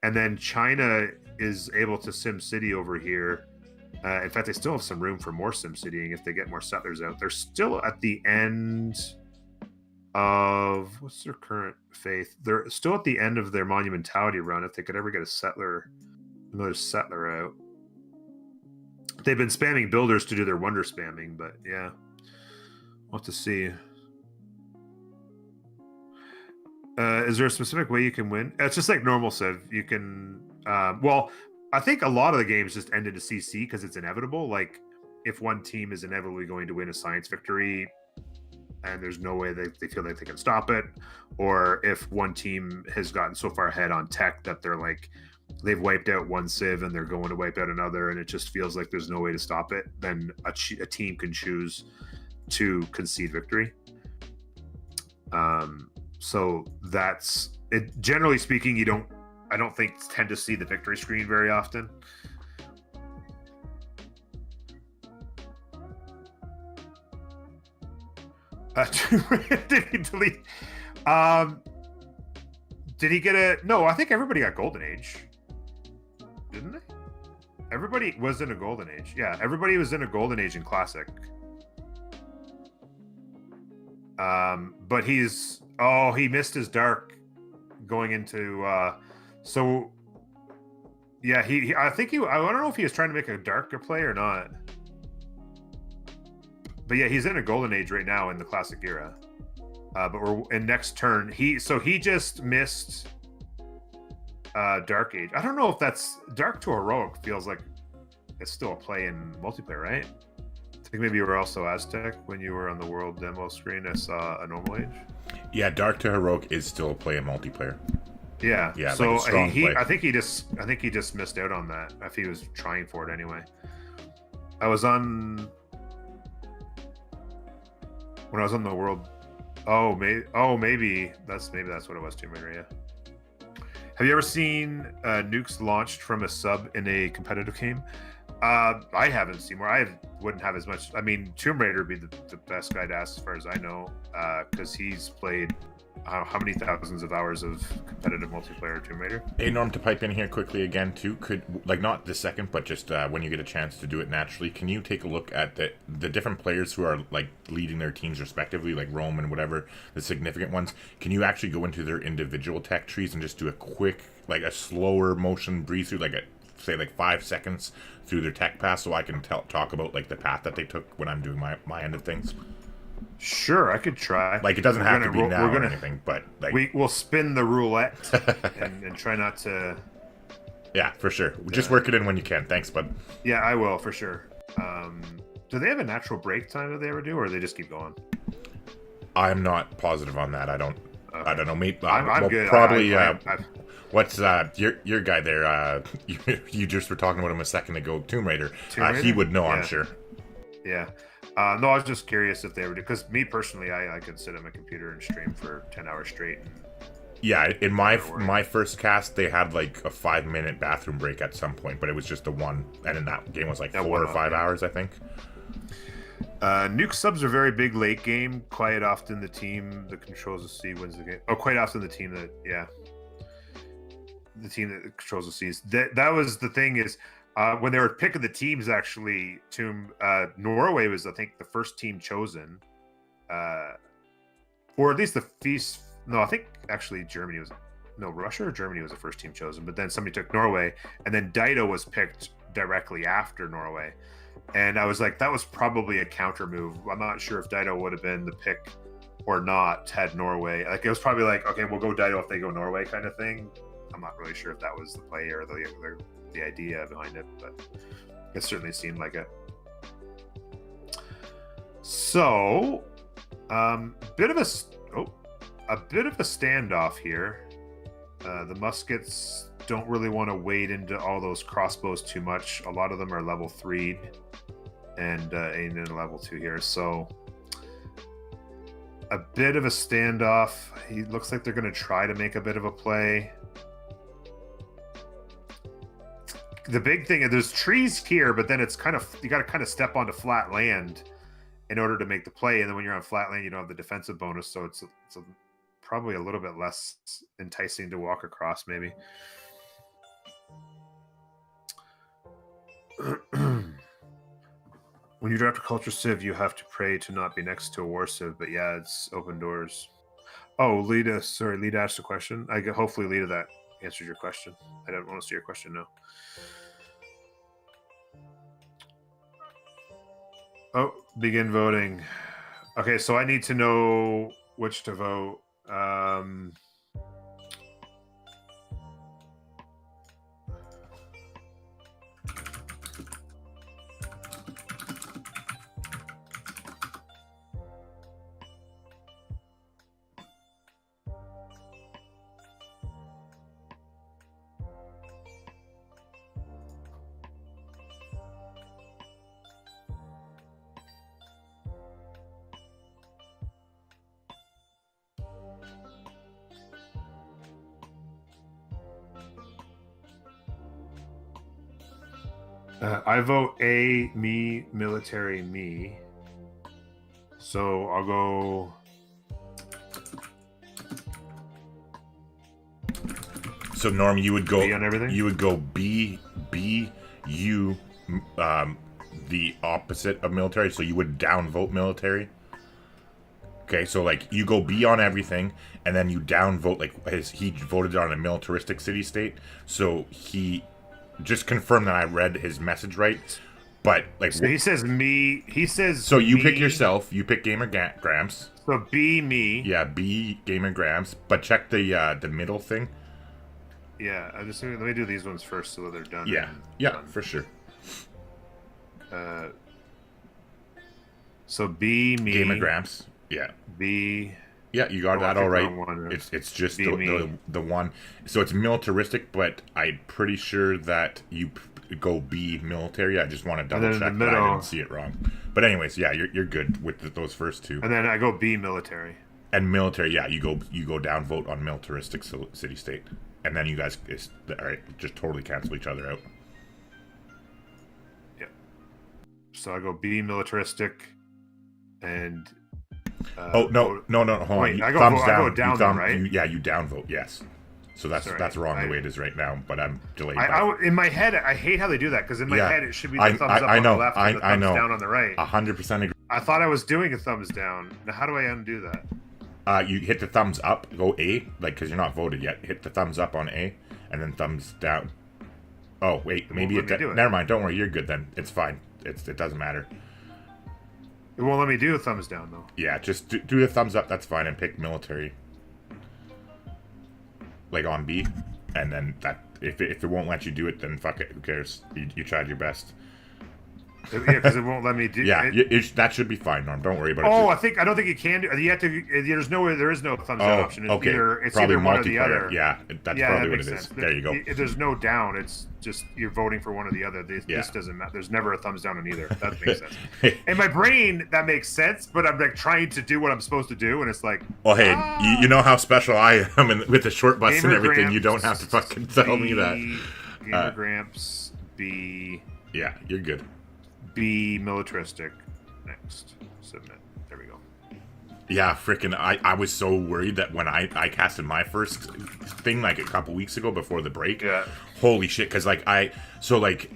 And then China is able to sim city over here. In fact, they still have some room for more sim citying if they get more settlers out. They're still at the end of what's their current faith? They're still at the end of their monumentality run. If they could ever get another settler out. They've been spamming builders to do their wonder spamming, but yeah, we'll have to see. Is there a specific way you can win? It's just like normal Civ. You can, well, I think a lot of the games just end in a CC because it's inevitable. Like, if one team is inevitably going to win a science victory and there's no way they feel like they can stop it, or if one team has gotten so far ahead on tech that they're like, they've wiped out one civ and they're going to wipe out another and it just feels like there's no way to stop it, then a team can choose to concede victory. So that's it. Generally speaking, I don't think tend to see the victory screen very often. Did he delete? Did he get a? No, I think everybody got Golden Age, didn't they? Everybody was in a Golden Age. Yeah, everybody was in a Golden Age in Classic. But he missed his Dark going into. So yeah, I don't know if he was trying to make a darker play or not. But yeah, he's in a Golden Age right now in the Classic era. But we're in next turn. He just missed Dark Age. I don't know if that's Dark to Heroic feels like it's still a play in multiplayer, right? I think maybe you were also Aztec when you were on the world demo screen. I saw a normal age. Yeah, Dark to Heroic is still a play in multiplayer. Yeah. Yeah. So like I think he just missed out on that. If he was trying for it anyway. I was on. When I was on the world, maybe that's what it was. Tomb Raider, yeah. Have you ever seen nukes launched from a sub in a competitive game? I haven't seen more. I wouldn't have as much. I mean, Tomb Raider would be the best guy to ask, as far as I know, because he's played how many thousands of hours of competitive multiplayer Tomb Raider. Hey, Norm, to pipe in here quickly again, too, could, like, not this second, but just when you get a chance to do it naturally, can you take a look at the different players who are, like, leading their teams respectively, like Rome and whatever, the significant ones? Can you actually go into their individual tech trees and just do a quick, like, a slower motion breeze through, like, say, 5 seconds through their tech path, so I can talk about, like, the path that they took when I'm doing my end of things? Sure, I could try. Like, it doesn't have to be now or anything, but like we'll spin the roulette and try not to. Yeah, for sure. Just work it in when you can. Thanks, bud. Yeah, I will for sure. Do they have a natural break time that they ever do, or they just keep going? I'm not positive on that. I don't know. Maybe I'm good. Probably. What's your guy there? You just were talking about him a second ago. Tomb Raider. He would know, yeah. I'm sure. Yeah. No, I was just curious if they were, because me personally, I could sit on my computer and stream for 10 hours straight. Yeah, in my first cast, they had like a 5-minute bathroom break at some point, but it was just the one, and in that game was like 4 or 5 hours, I think. Nuke subs are very big late game. Quite often the team that controls the C wins the game. Oh, quite often the team that controls the C's. That was the thing is. When they were picking the teams, actually, Norway was, I think, the first team chosen, or at least the feast. No, I think actually Russia or Germany was the first team chosen. But then somebody took Norway, and then Dido was picked directly after Norway, and I was like, that was probably a counter move. I'm not sure if Dido would have been the pick or not had Norway. Like, it was probably like, okay, we'll go Dido if they go Norway kind of thing. I'm not really sure if that was the play or the idea behind it, but it certainly seemed like it. So, a bit of a standoff here. The muskets don't really want to wade into all those crossbows too much. A lot of them are level 3'd and ain't in level 2 here. So, a bit of a standoff. He looks like they're going to try to make a bit of a play. The big thing is there's trees here, but then it's you got to kind of step onto flat land in order to make the play. And then when you're on flat land, you don't have the defensive bonus, so it's probably a little bit less enticing to walk across, maybe. When you draft a culture civ, you have to pray to not be next to a war civ. But yeah, it's open doors. Oh, Lita asked a question. Hopefully Lita that answers your question. I don't want to see your question now. Oh, begin voting. Okay, so I need to know which to vote. I vote A, me, military, me. So I'll go. So Norm, you would go B on everything? You would go B, U, the opposite of military. So you would downvote military. Okay, so like you go B on everything, and then you downvote he voted on a militaristic city state. So he just confirmed that I read his message right. But like, so he says me. He says so you me. pick yourself. You pick Gamer Grampz. So B me. Yeah, B Gamer Grampz. But check the middle thing. Yeah, let me do these ones first so that they're done. Yeah, done. for sure. So B me. Gamer Grampz. Yeah. B. Yeah, you got that all right. One. It's just the one. So it's militaristic, but I'm pretty sure that you go B military. I just want to double check that I didn't see it wrong. But anyways, yeah, you're good with those first two. And then I go B military. And military, yeah, you go down vote on militaristic city state, and then you guys all right, just totally cancel each other out. Yeah. So I go B militaristic, and. No, hold on. Wait, I go down, right? You downvote, yes. So that's wrong the way it is right now, but I'm delayed. In my head, I hate how they do that, because in my head it should be the thumbs up on the left and the thumbs down on the right. 100% agree. I thought I was doing a thumbs down. Now, how do I undo that? You hit the thumbs up, go A, because you're not voted yet. Hit the thumbs up on A, and then thumbs down. Oh wait, maybe never mind. Don't worry, you're good then. It's fine. It doesn't matter. It won't let me do a thumbs down, though. Yeah, just do a thumbs up. That's fine, and pick military. Like on B, and then that if it won't let you do it, then fuck it. Who cares? You tried your best. Yeah, because it won't let me do. Yeah, that should be fine, Norm. Don't worry about it. Oh, I don't think you can do. You have to. There is no thumbs down option. It's okay. It's probably either one or the other. Yeah, that's probably what it is. There you go. There's no down. It's just you're voting for one or the other. This doesn't matter. There's never a thumbs down on either. That makes sense. In my brain, that makes sense, but I'm like trying to do what I'm supposed to do, and it's like. Well, hey, you know how special I am with the short bus and everything. You don't have to fucking tell me that. Gamer Grampz, B. Yeah, you're good. Be militaristic. Next. Submit. There we go. Yeah, freaking I was so worried that when I casted my first thing like a couple weeks ago before the break. Yeah. Holy shit, because I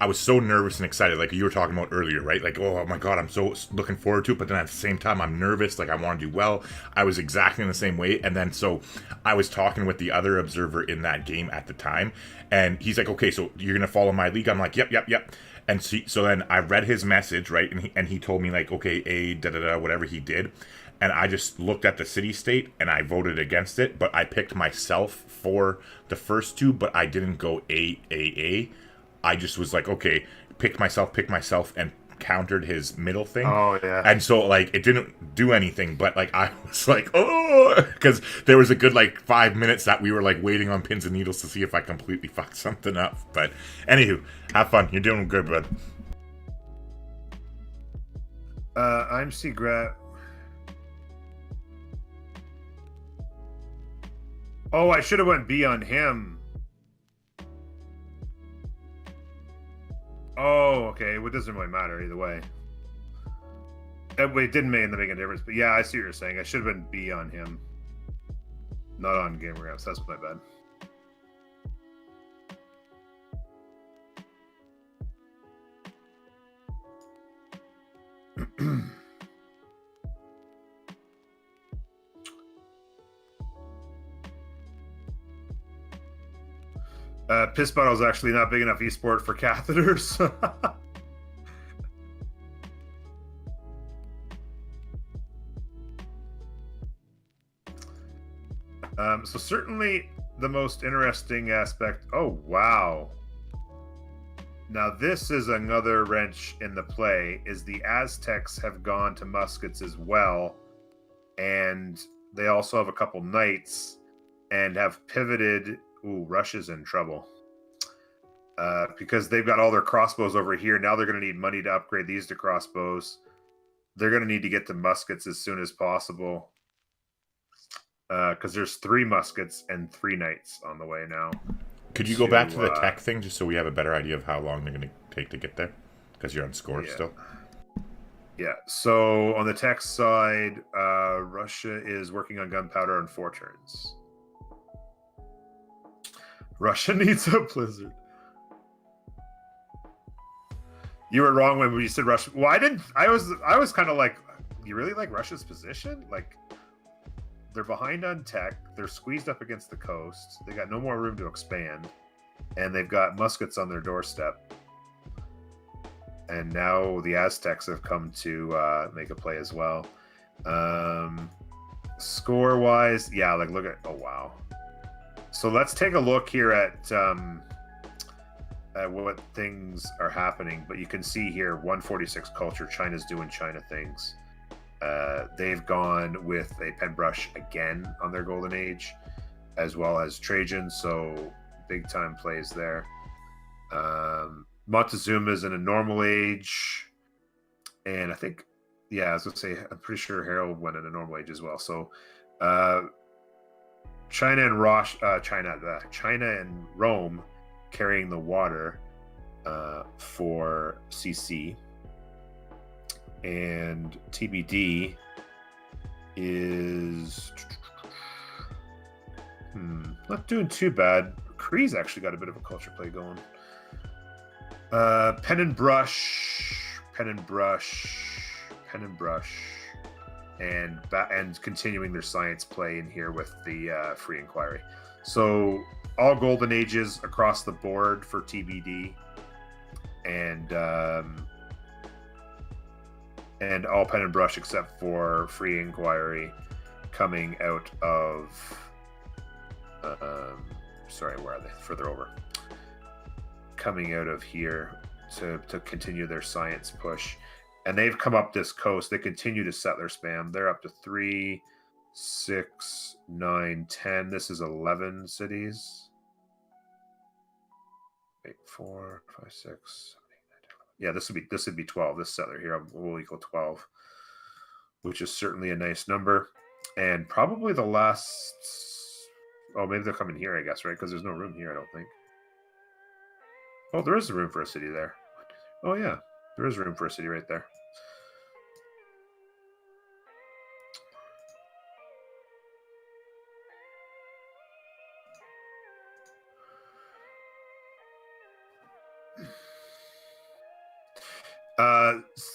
was so nervous and excited, like you were talking about earlier, right? Like, oh my god, I'm so looking forward to it, but then at the same time I'm nervous, like I want to do well. I was exactly in the same way, and then so I was talking with the other observer in that game at the time, and he's like, okay, so you're gonna follow my league? I'm like, yep. And so then I read his message, right? And he told me, like, okay, whatever he did. And I just looked at the city state and I voted against it. But I picked myself for the first two, but I didn't go A. I just was like, okay, pick myself, and countered his middle thing. Oh, yeah. And so, like, it didn't do anything, but, like, I was like, oh, because there was a good, like, 5 minutes that we were, like, waiting on pins and needles to see if I completely fucked something up. But, anywho, have fun. You're doing good, bud. I'm C-Grat. Oh, I should have went B on him. Oh, okay. Well, it doesn't really matter either way. It didn't make a difference, but yeah, I see what you're saying. I should have been B on him, not on Gamer Grampz. That's my bad. Piss bottle's actually not big enough esport for catheters. So certainly the most interesting aspect. Oh, wow. Now this is another wrench in the play, is the Aztecs have gone to muskets as well. And they also have a couple knights and have pivoted. Ooh, Russia's in trouble. Because they've got all their crossbows over here. Now they're going to need money to upgrade these to crossbows. They're going to need to get to muskets as soon as possible. Because there's 3 muskets and 3 knights on the way now. Could you go back to the tech thing just so we have a better idea of how long they're going to take to get there? Because you're on score still. Yeah. So on the tech side, Russia is working on gunpowder on 4 turns. Russia needs a blizzard. You were wrong when you said Russia. Well, I was kind of like, you really like Russia's position? Like, they're behind on tech. They're squeezed up against the coast. They got no more room to expand, and they've got muskets on their doorstep. And now the Aztecs have come to make a play as well. Score-wise, yeah, like look at, oh wow. So let's take a look here at what things are happening. But you can see here, 146 culture. China's doing China things. They've gone with a pen brush again on their golden age, as well as Trajan. So big time plays there. Montezuma's in a normal age, and I think, yeah, I was gonna say, I'm pretty sure Harold went in a normal age as well. So China and Rome carrying the water for CC, and TBD is not doing too bad. Kree's actually got a bit of a culture play going. Pen and brush, and continuing their science play in here with the free inquiry. So all golden ages across the board for TBD, and all pen and brush except for free inquiry coming out of sorry, where are they? Further over. Coming out of here to continue their science push. And they've come up this coast. They continue to settler spam. They're up to 3, 6, 9, 10. This is 11 cities. 8, 4, 5, 6, 7, 8, 9, 10, 11. Yeah, this would be 12. This settler here will equal 12, which is certainly a nice number. And probably the last. Oh, maybe they're coming here, I guess, right? Because there's no room here, I don't think. Oh, there is room for a city there. Oh, yeah. There is room for a city right there.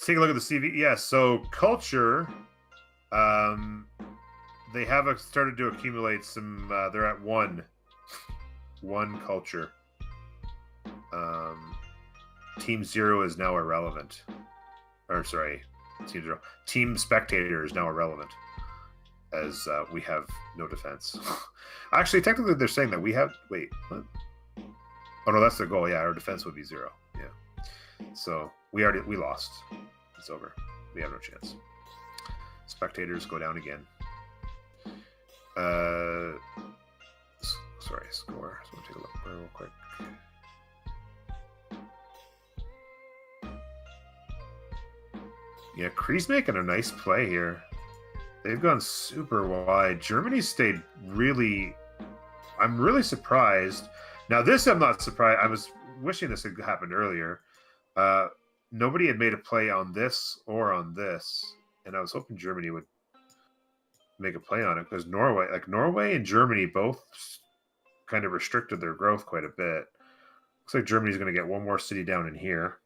Take a look at the CV. Yeah, so culture, they have started to accumulate some. They're at one culture. Team 0 is now irrelevant. Or sorry, Team 0. Team Spectator is now irrelevant, as we have no defense. Actually, technically, they're saying that we have. Wait, what? Oh no, that's the goal. Yeah, our defense would be 0. Yeah. So we lost. It's over. We have no chance. Spectators go down again. Sorry, score. So take a look real quick. Yeah, Kree's making a nice play here. They've gone super wide. Germany stayed really. I'm really surprised. Now, this I'm not surprised. I was wishing this had happened earlier. Nobody had made a play on this or on this, and I was hoping Germany would make a play on it, because Norway and Germany both kind of restricted their growth quite a bit. Looks like Germany's going to get one more city down in here,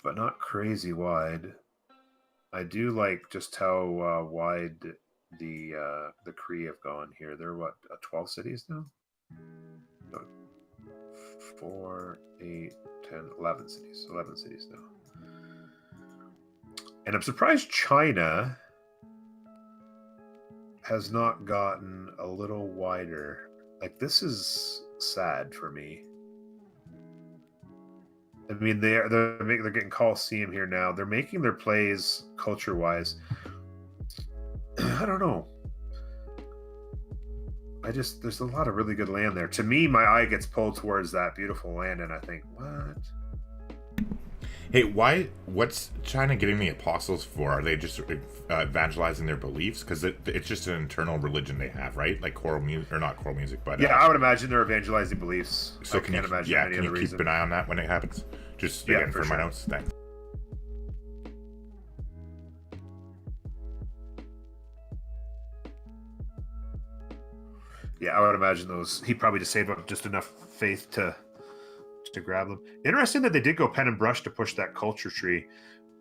but not crazy wide. I do like just how wide the Kree have gone here. They're what, 12 cities now? No, 4, 8, 10, 11 cities. 11 cities now. And I'm surprised China has not gotten a little wider. Like, this is sad for me. I mean, they're getting Coliseum here now. They're making their plays culture-wise. I don't know. There's a lot of really good land there. To me, my eye gets pulled towards that beautiful land, and I think, what? Hey, what's China getting the apostles for? Are they just evangelizing their beliefs? Because it's just an internal religion they have, right? Like choral music, or not choral music, but Yeah, I would imagine they're evangelizing beliefs. so I can't imagine any can you other keep reason. an eye on that when it happens? Just Yeah, again for for my sure. notes. Thanks. Yeah, I would imagine those. He probably just saved up just enough faith to grab them. Interesting that they did go pen and brush to push that culture tree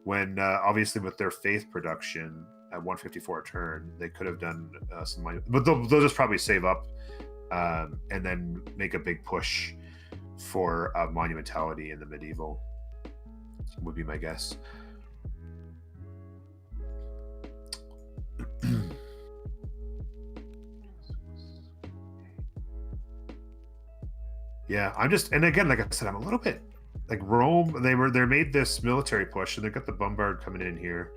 when obviously with their faith production at 154 a turn, they could have done some money, but they'll just probably save up and then make a big push for monumentality in the medieval, would be my guess. Yeah, I'm just, and again, like I said, I'm a little bit like Rome. They made this military push, and they've got the bombard coming in here.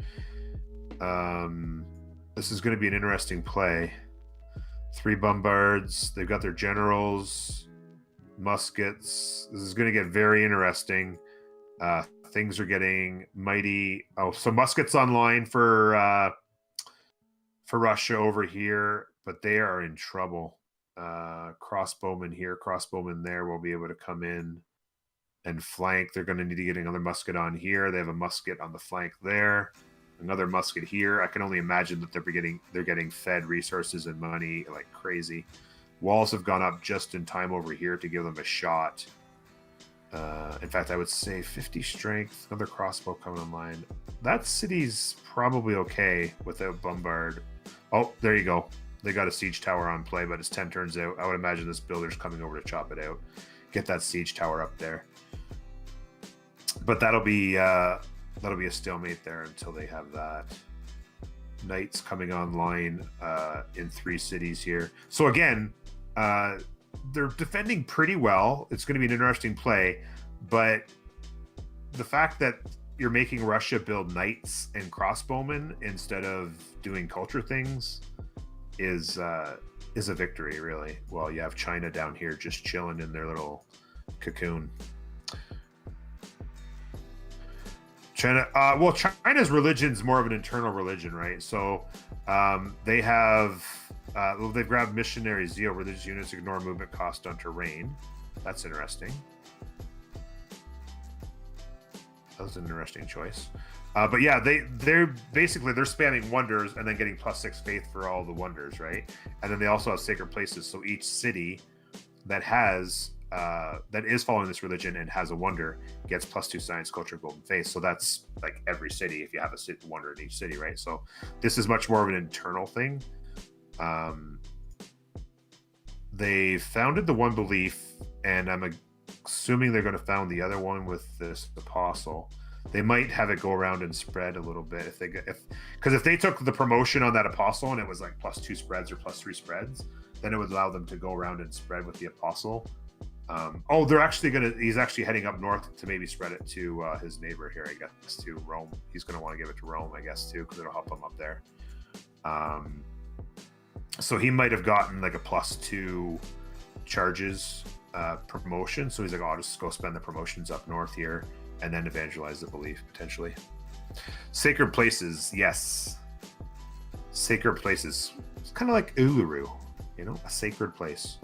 This is going to be an interesting play. 3 bombards. They've got their generals, muskets. This is going to get very interesting. Things are getting mighty. Oh, so muskets online for Russia over here, but they are in trouble. Crossbowmen here, crossbowmen there will be able to come in and flank. They're going to need to get another musket on here. They have a musket on the flank there, another musket here. I can only imagine that they're getting fed resources and money like crazy. Walls have gone up just in time over here to give them a shot. In fact, I would say 50 strength, another crossbow coming online. That city's probably okay without bombard. Oh, there you go. They got a siege tower on play, but it's 10 turns out. I would imagine this builder's coming over to chop it out. Get that siege tower up there. But that'll be a stalemate there until they have that. Knights coming online in 3 cities here. So again, they're defending pretty well. It's going to be an interesting play, but the fact that you're making Russia build knights and crossbowmen instead of doing culture things is a victory, really. Well, you have China down here just chilling in their little cocoon. China, well, China's religion's more of an internal religion, right? So they have, they've grabbed missionary zeal. Religious units ignore movement cost on terrain. That's interesting. That was an interesting choice. But yeah, they're spamming wonders and then getting +6 faith for all the wonders, right? And then they also have sacred places. So each city that has that is following this religion and has a wonder gets +2 science, culture, golden faith. So that's like every city if you have a wonder in each city, right? So this is much more of an internal thing. They founded the one belief, and I'm assuming they're going to found the other one with this apostle. They might have it go around and spread a little bit if they took the promotion on that apostle and it was like +2 spreads or +3 spreads, then it would allow them to go around and spread with the apostle. He's actually heading up north to maybe spread it to his neighbor here, I guess, to Rome. He's going to want to give it to Rome, I guess, too, because it'll help him up there. So he might have gotten like a +2 charges promotion. So he's like, I'll just go spend the promotions up north here and then evangelize the belief, potentially. Sacred places, yes. Sacred places. It's kind of like Uluru, a sacred place.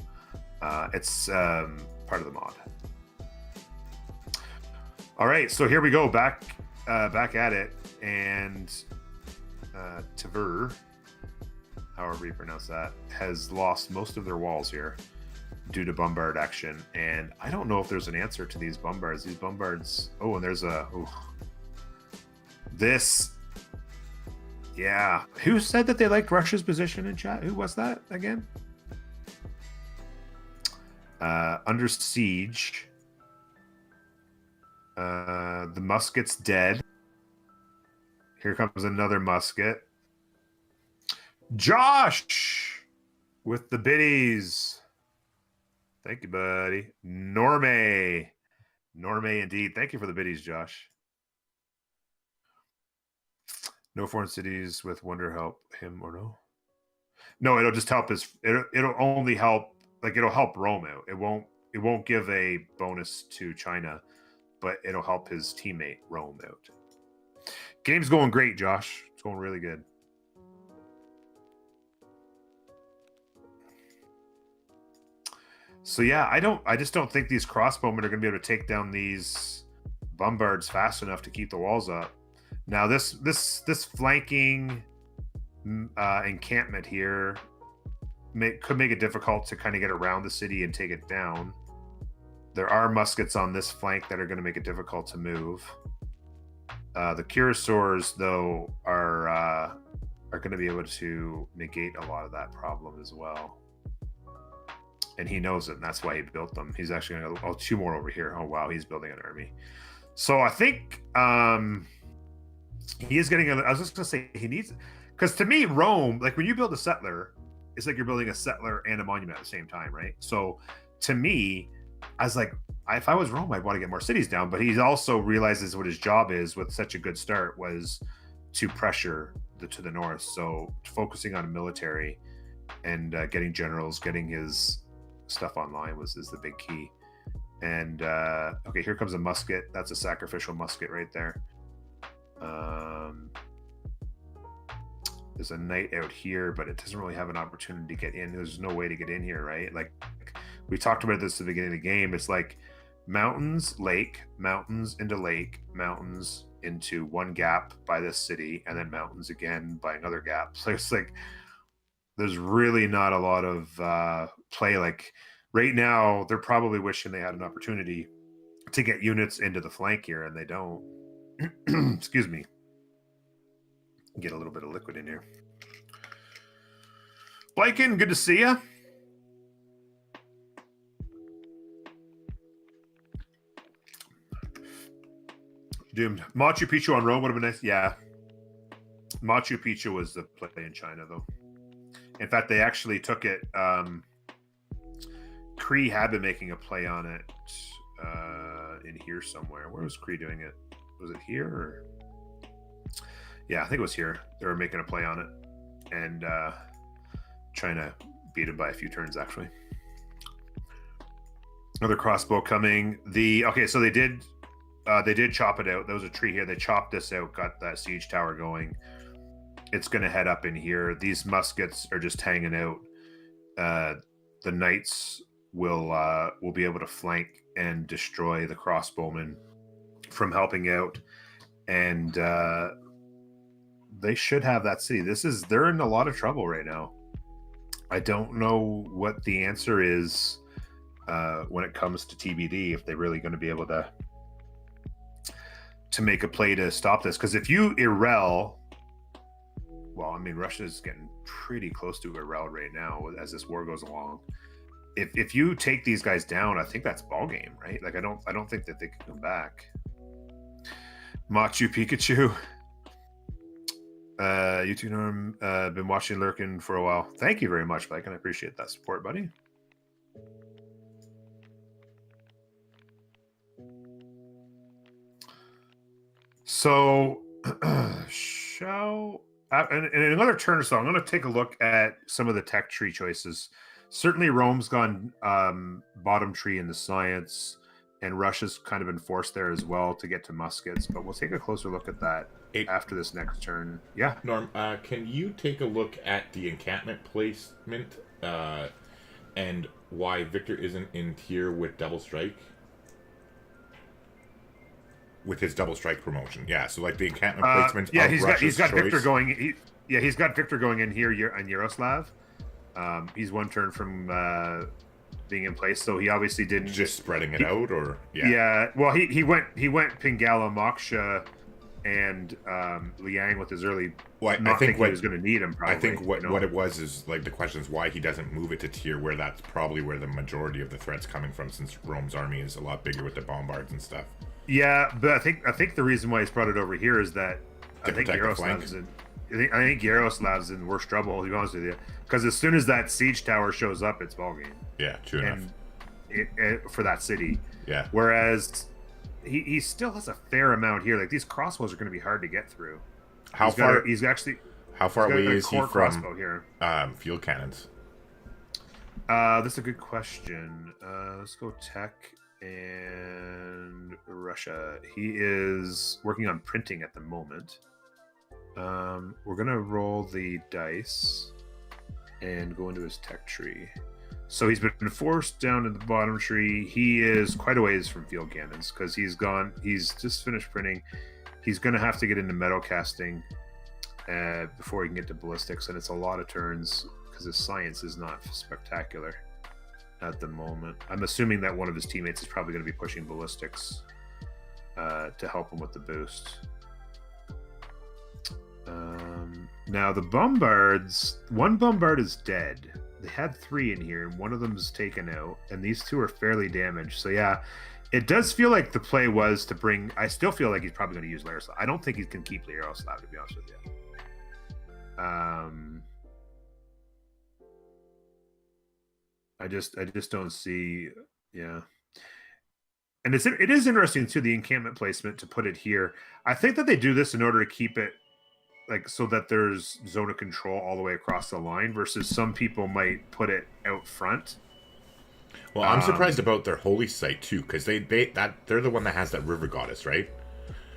It's part of the mod. All right, so here we go, back at it, and Tver, however you pronounce that, has lost most of their walls here due to bombard action, and I don't know if there's an answer to these bombards. These bombards. Oh, and there's this. Yeah, who said that they liked Russia's position in chat? Who was that again? Under siege. The musket's dead. Here comes another musket. Josh with the biddies. Thank you, buddy. Norme indeed. Thank you for the biddies, Josh. No foreign cities with wonder help him or no? No, it'll just help it'll only help, like, it'll help Rome out. It won't give a bonus to China. but it'll help his teammate Rome out. Game's going great, Josh. It's going really good. So yeah, I just don't think these crossbowmen are going to be able to take down these bombards fast enough to keep the walls up. Now this flanking encampment here could make it difficult to kind of get around the city and take it down. There are muskets on this flank that are going to make it difficult to move. The cuirassiers, though, are going to be able to negate a lot of that problem as well. And he knows it, and that's why he built them. He's actually going to... Oh, 2 more over here. Oh, wow, he's building an army. So I think he is getting... I was just going to say, he needs... Because to me, Rome, like when you build a settler, it's like you're building a settler and a monument at the same time, right? So to me, I was like, if I was Rome, I'd want to get more cities down. But he also realizes what his job is with such a good start was to pressure to the north. So focusing on military and getting generals, getting his stuff online is the big key. And okay, here comes a musket. That's a sacrificial musket right there. There's a knight out here, but it doesn't really have an opportunity to get in. There's no way to get in here, right? Like we talked about this at the beginning of the game. It's like mountains, lake, mountains into lake, mountains into one gap by this city, and then mountains again by another gap. So it's like there's really not a lot of play. Like right now, they're probably wishing they had an opportunity to get units into the flank here, and they don't. Excuse me. Get a little bit of liquid in here. Blaken, good to see you. Doomed. Machu Picchu on Rome would have been nice. Yeah. Machu Picchu was the play in China, though. In fact, they actually took it. Cree had been making a play on it in here somewhere. Where was Cree doing it? Was it here? Or... Yeah, I think it was here. They were making a play on it and trying to beat him by a few turns, actually. Another crossbow coming. So they did chop it out. There was a tree here. They chopped this out, got that siege tower going. It's going to head up in here. These muskets are just hanging out. The knights will be able to flank and destroy the crossbowmen from helping out, and they should have that city. They're in a lot of trouble right now. I don't know what the answer is when it comes to TBD, if they're really going to be able to make a play to stop this. Because if you Irel, well, I mean, Russia's getting pretty close to Irel right now as this war goes along. If you take these guys down, I think that's ball game, right? Like I don't think that they can come back. Machu Picchu. You two, Norm, been watching Lurkin for a while. Thank you very much, Mike, and I appreciate that support, buddy. So, in another turn or so, I'm going to take a look at some of the tech tree choices. Certainly, Rome's gone bottom tree in the science, and Russia's kind of been forced there as well to get to muskets. But we'll take a closer look at that after this next turn. Yeah. Norm, can you take a look at the encampment placement and why Victor isn't in tier with double strike? With his double strike promotion, yeah. So like the encampment placement. Yeah, he's got Victor going. He's got Victor going in here on Yaroslav. He's one turn from being in place, so he obviously didn't just spreading it out, or yeah. Well, he went Pingala, Moksha, and Liang with his early. Well, I think he was going to need him. Probably, I think what it was is like the question is why he doesn't move it to tier where that's probably where the majority of the threat's coming from, since Rome's army is a lot bigger with the bombards and stuff. Yeah, but I think the reason why he's brought it over here is that I think Yaroslav's in worse trouble, to be honest with you. Because as soon as that siege tower shows up, it's ballgame. Yeah, true enough. For that city. Yeah. Whereas he still has a fair amount here. Like these crossbows are going to be hard to get through. How far away is he from here. Field cannons? That's a good question. Let's go tech. and Russia. He is working on printing at the moment. We're gonna roll the dice and go into his tech tree. So he's been forced down in the bottom tree. He is quite a ways from field cannons because he's just finished printing. He's gonna have to get into metal casting before he can get to ballistics, and it's a lot of turns because his science is not spectacular at the moment. I'm assuming that one of his teammates is probably going to be pushing ballistics to help him with the boost. Now the bombards, one bombard is dead. They had 3 in here, and one of them is taken out, and these 2 are fairly damaged. So yeah, it does feel like the play was to bring. I still feel like he's probably going to use Laroslav. I don't think he can keep Laroslav, to be honest with you. I just don't see. Yeah. And it is interesting too, the encampment placement to put it here. I think that they do this in order to keep it like so that there's zone of control all the way across the line versus some people might put it out front. Well, I'm surprised about their holy site too, because they're the one that has that river goddess, right?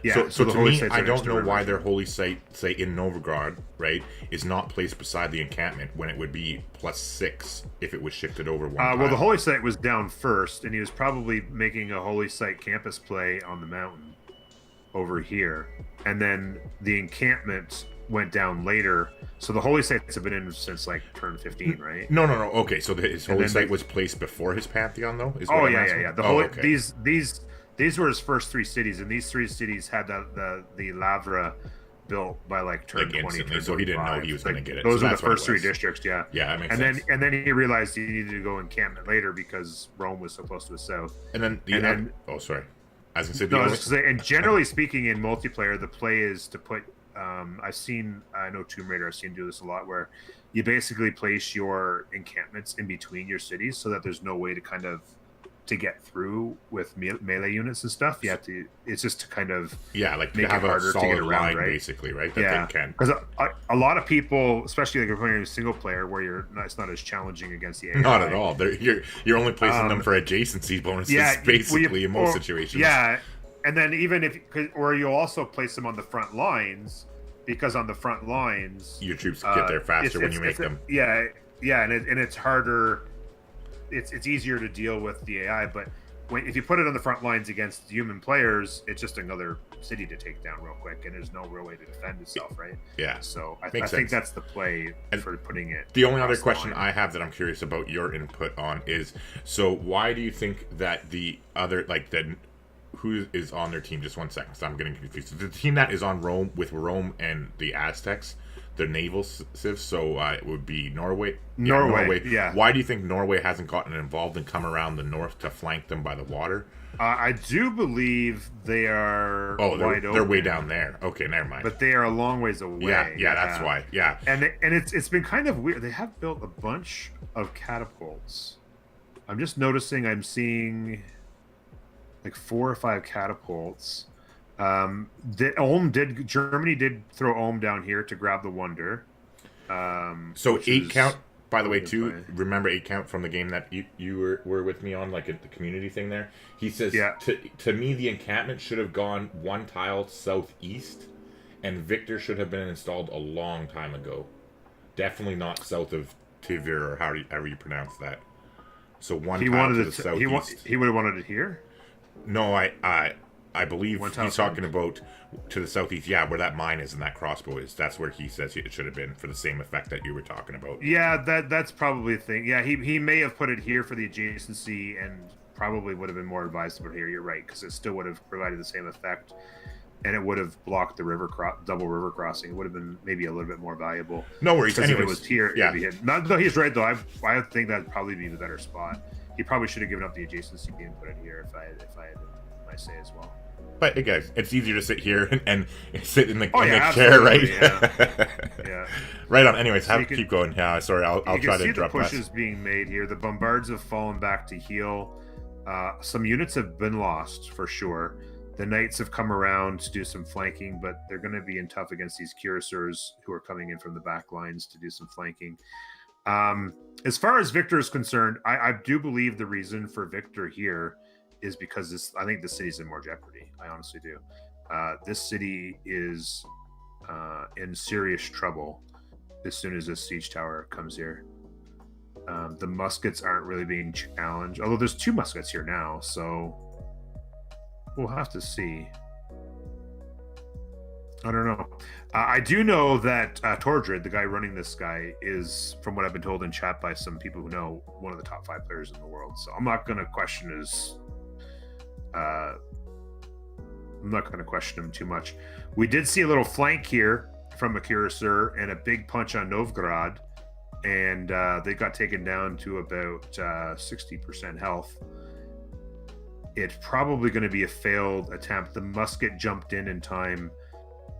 Yeah. So to me, I don't know why their holy site, say in Novgorod, right, is not placed beside the encampment when it would be +6 if it was shifted over one time. Well, the holy site was down first, and he was probably making a holy site campus play on the mountain over here, and then the encampment went down later. So the holy sites have been in since like turn 15, right? No. Okay, so his holy site was placed before his pantheon, though. Yeah. The holy these were his first 3 cities, and these 3 cities had the Lavra built by like turn 20. Turn so he didn't know he was going to get it. Those were the first 3 districts, yeah. Yeah, that makes sense. And then he realized he needed to go encampment later because Rome was so close to his south. Sorry. I was going to say, and generally speaking, in multiplayer, the play is to put. I know Tomb Raider. I've seen do this a lot, where you basically place your encampments in between your cities so that there's no way to get through with melee units and stuff. You have to. It's just to kind of like make have it harder a solid to get around, line, right? Basically, right? That they can. Because a lot of people, especially like if you're playing single player, where it's not as challenging against the AI. Not at all. You're only placing them for adjacency bonuses, basically in most situations. Yeah, and then or you'll also place them on the front lines. Because on the front lines, your troops get there faster when you make them. Yeah, and it's harder. It's easier to deal with the AI, but if you put it on the front lines against human players, it's just another city to take down real quick, and there's no real way to defend itself, right? Yeah. So I think that's the play for putting it. The only other question I have that I'm curious about your input on is: so why do you think that the other who is on their team? Just one second, so I'm getting confused. The team that is on Rome with Rome and the Aztecs, their naval civs, so it would be Norway. Norway. Yeah. Why do you think Norway hasn't gotten involved and come around the north to flank them by the water? I do believe they are. They're way down there. Okay, never mind. But they are a long ways away. Yeah, that's why. Yeah, and it's been kind of weird. They have built a bunch of catapults. I'm just noticing. I'm seeing like 4 or 5 catapults. Germany did throw Ulm down here to grab the Wonder. So 8 count, by the way, too. Remember 8 count from the game that you were with me on, like at the community thing there. He says, to me, the encampment should have gone 1 tile southeast, and Victor should have been installed a long time ago. Definitely not south of Tivir, or however you pronounce that. So 1 tile to the southeast. He would have wanted it here? No, I believe he's talking about to the southeast, where that mine is and that crossbow is. That's where he says it should have been for the same effect that you were talking about. Yeah, that's probably the thing. Yeah, he may have put it here for the adjacency and probably would have been more advised to put it here. You're right, because it still would have provided the same effect, and it would have blocked the double river crossing. It would have been maybe a little bit more valuable. No worries. Because if it was here, it'd be hit. No, he's right, though. I think that'd probably be the better spot. He probably should have given up the adjacency and put it here if I had my say as well. But hey guys, it's easier to sit here and sit in the chair, right? Yeah. Right on. Anyways, keep going. Yeah, sorry, I'll try to interrupt. The pushes being made here. The bombards have fallen back to heal. Some units have been lost for sure. The knights have come around to do some flanking, but they're going to be in tough against these cuirassiers who are coming in from the back lines to do some flanking. As far as Victor is concerned, I do believe the reason for Victor here is because this. I think the city's in more jeopardy. I honestly do. This city is in serious trouble as soon as this siege tower comes here. The muskets aren't really being challenged, although there's 2 muskets here now, so we'll have to see. I don't know. I do know that Tordred, the guy running this guy, is, from what I've been told in chat by some people who know, one of the top 5 players in the world. So I'm not going to question his. I'm not going to question him too much. We did see a little flank here from Akira Sur and a big punch on Novgorod, and they got taken down to about 60% health. It's probably going to be a failed attempt. The musket jumped in time.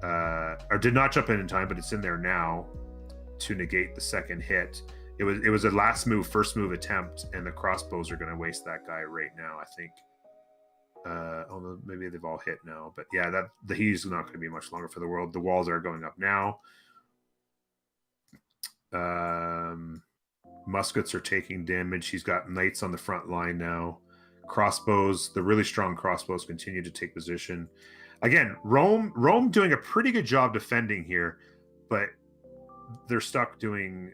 Or did not jump in time, but it's in there now to negate the second hit. It was a last move, first move attempt, and the crossbows are going to waste that guy right now, I think. Although maybe they've all hit now, but yeah, he's not going to be much longer for the world. The walls are going up now. Muskets are taking damage. He's got knights on the front line now. Crossbows, the really strong crossbows, continue to take position. Again, Rome doing a pretty good job defending here, but they're stuck doing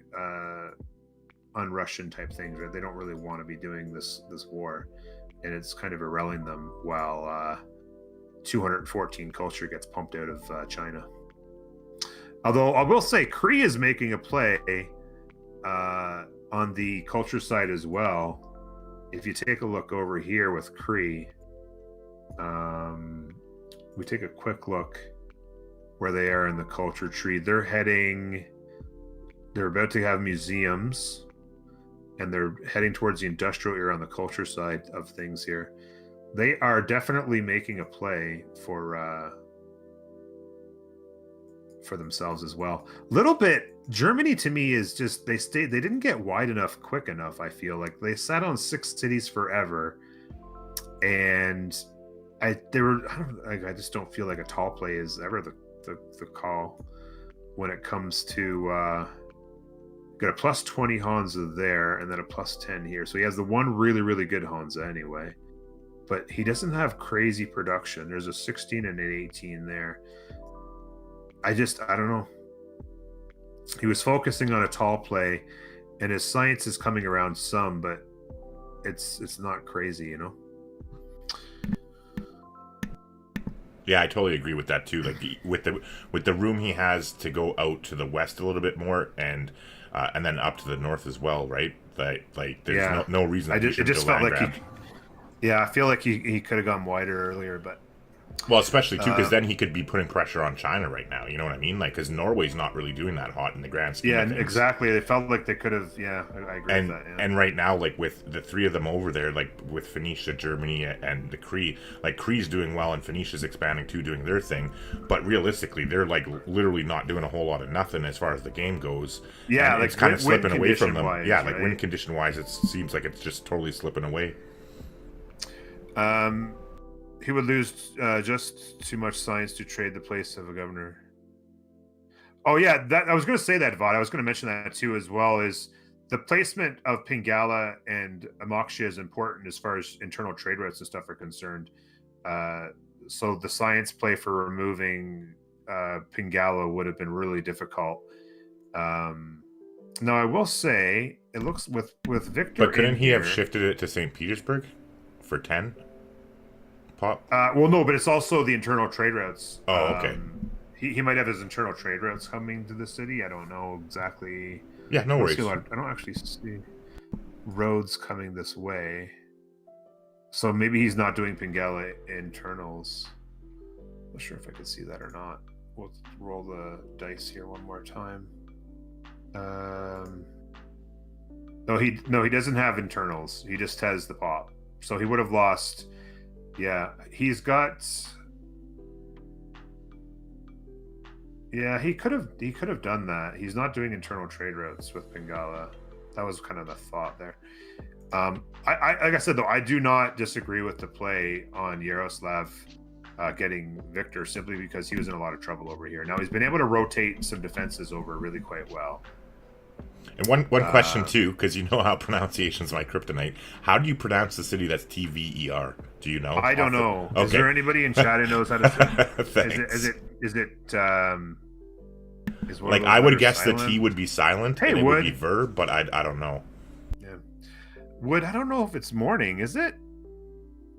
un-Russian type things, right? They don't really want to be doing this war, and it's kind of irrelling them while 214 culture gets pumped out of China. Although I will say Cree is making a play on the culture side as well. If you take a look over here with Cree, we take a quick look where they are in the culture tree. They're about to have museums, and they're heading towards the industrial era on the culture side of things here. They are definitely making a play for themselves as well. Little bit, Germany to me is just, they didn't get wide enough quick enough. I feel like they sat on 6 cities forever, and I just don't feel like a tall play is ever the call when it comes to got a plus 20 Hansa there and then a plus 10 here. So he has the one really, really good Hansa anyway, but he doesn't have crazy production. There's a 16 and an 18 there. I don't know. He was focusing on a tall play, and his science is coming around some, but it's not crazy, you know? Yeah, I totally agree with that too. Like with the room he has to go out to the west a little bit more, and then up to the north as well, right? Like there's no reason. It just felt like I feel like he could have gone wider earlier, but well, especially too because then he could be putting pressure on China right now. You know what I mean? Like because Norway's not really doing that hot in the grand scheme. Yeah, of things. Exactly. They felt like they could have. Yeah, I agree with that. Yeah. And right now, like with the 3 of them over there, like with Phoenicia, Germany, and the Cree, like Cree's doing well, and Phoenicia's expanding too, doing their thing. But realistically, they're like literally not doing a whole lot of nothing as far as the game goes. Yeah, and like it's kind of slipping away from them. Wise, yeah, like right? wind condition wise, it seems like it's just totally slipping away. He would lose just too much science to trade the place of a governor. Oh yeah, that I was going to say that, Vod. I was going to mention that too, as well as the placement of Pingala and Amoxia is important as far as internal trade routes and stuff are concerned. So the science play for removing Pingala would have been really difficult. Now I will say it looks with Victor. But couldn't he have shifted it to St. Petersburg for 10? Pop? Well, no, but it's also the internal trade routes. Oh, okay. He might have his internal trade routes coming to the city. I don't know exactly. Yeah, no worries. I don't actually see roads coming this way. So maybe he's not doing Pingala internals. Not sure if I can see that or not. We'll roll the dice here one more time. No, he doesn't have internals. He just has the pop. So he would have lost. Yeah, he's got. Yeah, he could have done that. He's not doing internal trade routes with Pingala. That was kind of the thought there. I like I said though, I do not disagree with the play on Yaroslav getting Victor simply because he was in a lot of trouble over here. Now he's been able to rotate some defenses over really quite well. And one question too, because you know how pronunciation's my kryptonite. How do you pronounce the city that's TVER? Do you know? I don't know. Okay. Is there anybody in chat who knows how to say? Thanks. Is one like of those I would letters guess silent? the T would be silent Hey, and it Wood. would be verb, but I don't know. Yeah. Wood, I don't know if it's morning. Is it?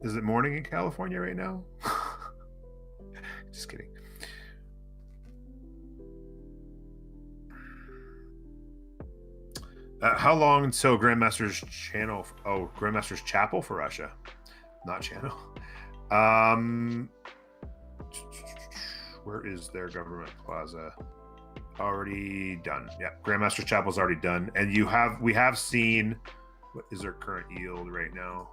Is it morning in California right now? Just kidding. How long until Grandmaster's channel? Oh, Grandmaster's Chapel for Russia, not channel. Where is their government plaza? Already done. Yeah, Grandmaster's Chapel's already done, and we have seen. What is their current yield right now?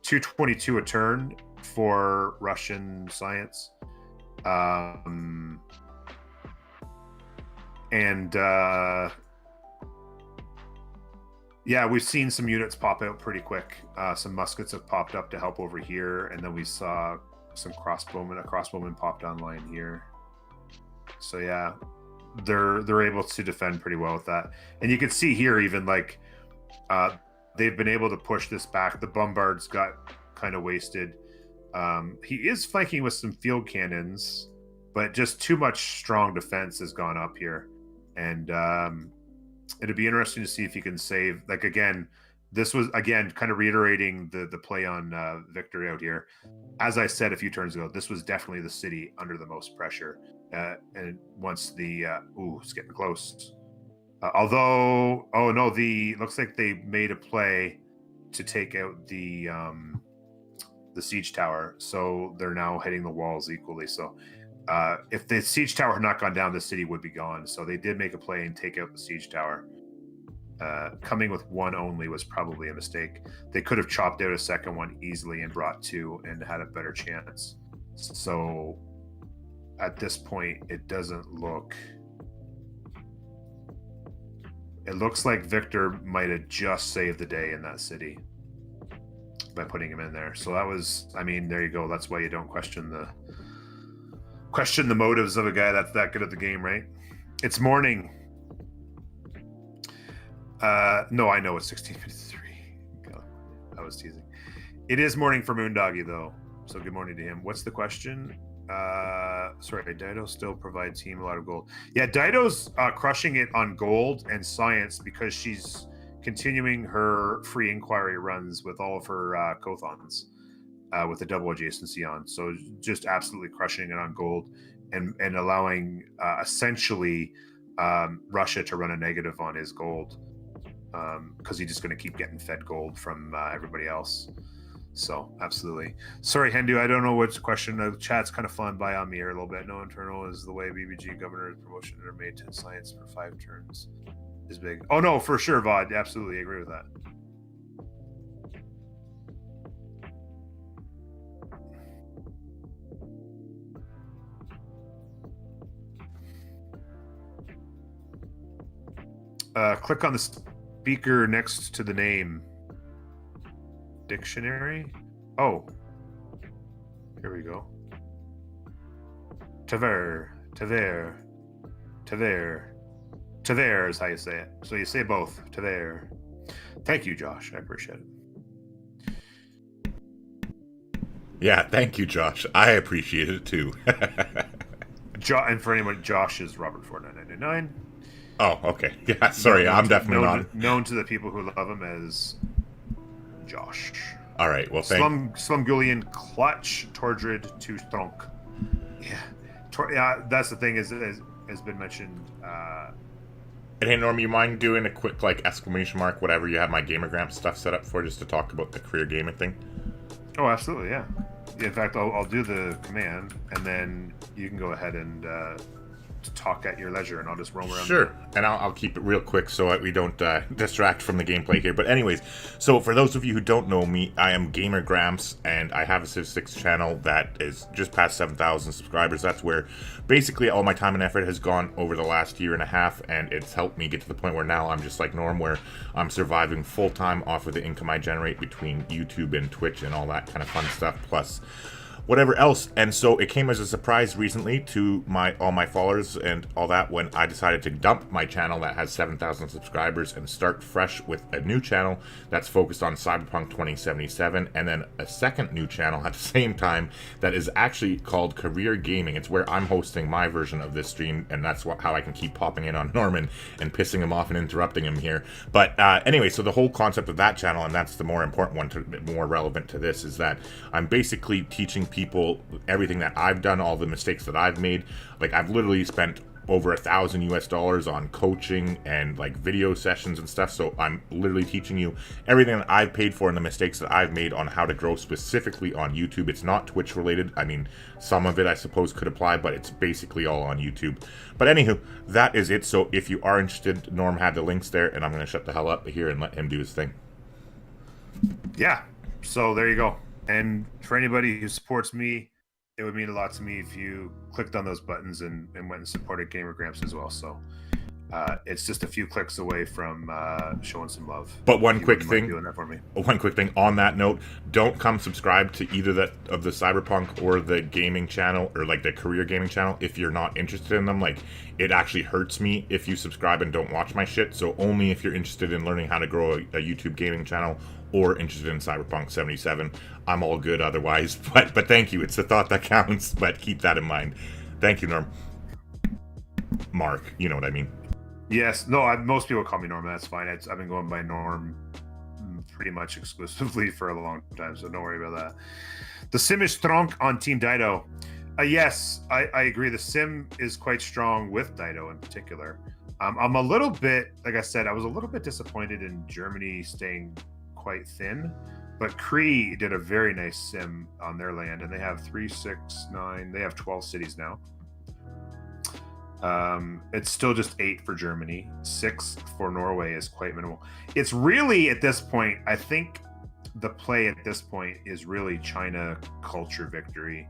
222 a turn for Russian science, yeah, we've seen some units pop out pretty quick. Some muskets have popped up to help over here, and then we saw some crossbowmen. A crossbowman popped online here. So yeah, they're able to defend pretty well with that. And you can see here, even like they've been able to push this back. The bombard's got kind of wasted. He is flanking with some field cannons, but just too much strong defense has gone up here, and it'd be interesting to see if he can save. Like again, this was again kind of reiterating the play on Victor out here. As I said a few turns ago, this was definitely the city under the most pressure. And once the it's getting close. Although, oh no, looks like they made a play to take out the siege tower, so they're now hitting the walls equally. So if the siege tower had not gone down, the city would be gone. So they did make a play and take out the siege tower. Coming with one only was probably a mistake. They could have chopped out a second one easily and brought two and had a better chance. So at this point, it doesn't look... It looks like Victor might have just saved the day in that city by putting him in there. So that was, I mean, there you go. That's why you don't question the motives of a guy that's that good at the game, right? It's morning. No, I know it's 16:53. I was teasing. It is morning for Moondoggy though, so good morning to him. What's the question? Sorry, Dido still provides him a lot of gold. Yeah, Dido's crushing it on gold and science because she's continuing her free inquiry runs with all of her Kothons with the double adjacency on. So just absolutely crushing it on gold and allowing essentially Russia to run a negative on his gold because he's just going to keep getting fed gold from everybody else. So absolutely. Sorry, Hendu, I don't know which question. The chat's kind of flying by on me here a little bit. No internal is the way BBG governor's promotion are made to science for 5 turns is big. Oh no, for sure, Vod. Absolutely agree with that. Click on the speaker next to the name. Dictionary. Oh, here we go. Taver is how you say it. So you say both. Taver. Thank you, Josh. I appreciate it. Yeah, thank you, Josh. I appreciate it too. And for anyone, Josh is Robert 4999. Oh, okay. Yeah, sorry, I'm definitely not known to the people who love him as Josh. All right, well, Slumgullion Clutch Tordrid to Stronk. Yeah, that's the thing is has been mentioned. And hey, Norm, you mind doing a quick exclamation mark, whatever you have my Gamer Grampz stuff set up for, just to talk about the career gaming thing? Oh, absolutely, yeah. In fact, I'll do the command, and then you can go ahead and talk at your leisure, and I'll just roam around. Sure, and I'll keep it real quick so that we don't distract from the gameplay here. But anyways, so for those of you who don't know me, I am Gamer Grampz, and I have a Civ 6 channel that is just past 7,000 subscribers. That's where basically all my time and effort has gone over the last year and a half, and it's helped me get to the point where now I'm just like Norm, where I'm surviving full-time off of the income I generate between YouTube and Twitch and all that kind of fun stuff, plus whatever else. And so it came as a surprise recently to all my followers and all that when I decided to dump my channel that has 7,000 subscribers and start fresh with a new channel that's focused on Cyberpunk 2077, and then a second new channel at the same time that is actually called Career Gaming. It's where I'm hosting my version of this stream, and that's how I can keep popping in on Norman and pissing him off and interrupting him here. But anyway, so the whole concept of that channel, and that's the more important one, more relevant to this, is that I'm basically teaching people everything that I've done, all the mistakes that I've made. Like, I've literally spent over $1,000 on coaching and like video sessions and stuff. So I'm literally teaching you everything that I've paid for and the mistakes that I've made on how to grow specifically on YouTube. It's not Twitch related. I mean, some of it I suppose could apply, but it's basically all on YouTube. But anywho, that is it. So if you are interested, Norm had the links there, and I'm going to shut the hell up here and let him do his thing. Yeah. So there you go. And for anybody who supports me, it would mean a lot to me if you clicked on those buttons and went and supported Gamer Grampz as well. So it's just a few clicks away from showing some love. But one quick thing, doing that for me. One quick thing on that note: don't come subscribe to either of the Cyberpunk or the gaming channel, or like the Career Gaming channel, if you're not interested in them. Like, it actually hurts me if you subscribe and don't watch my shit. So only if you're interested in learning how to grow a YouTube gaming channel or interested in Cyberpunk 77. I'm all good otherwise. But thank you. It's the thought that counts. But keep that in mind. Thank you, Norm. Mark, you know what I mean. Yes. No, most people call me Norm. That's fine. I've been going by Norm pretty much exclusively for a long time, so don't worry about that. The sim is strong on Team Dido. Yes, I agree. The sim is quite strong with Dido in particular. I'm a little bit, like I said, I was a little bit disappointed in Germany staying quite thin, but Cree did a very nice sim on their land, and they have 3, 6, 9. They have 12 cities now. It's still just 8 for Germany. 6 for Norway is quite minimal. It's really, at this point, I think the play at this point is really China culture victory,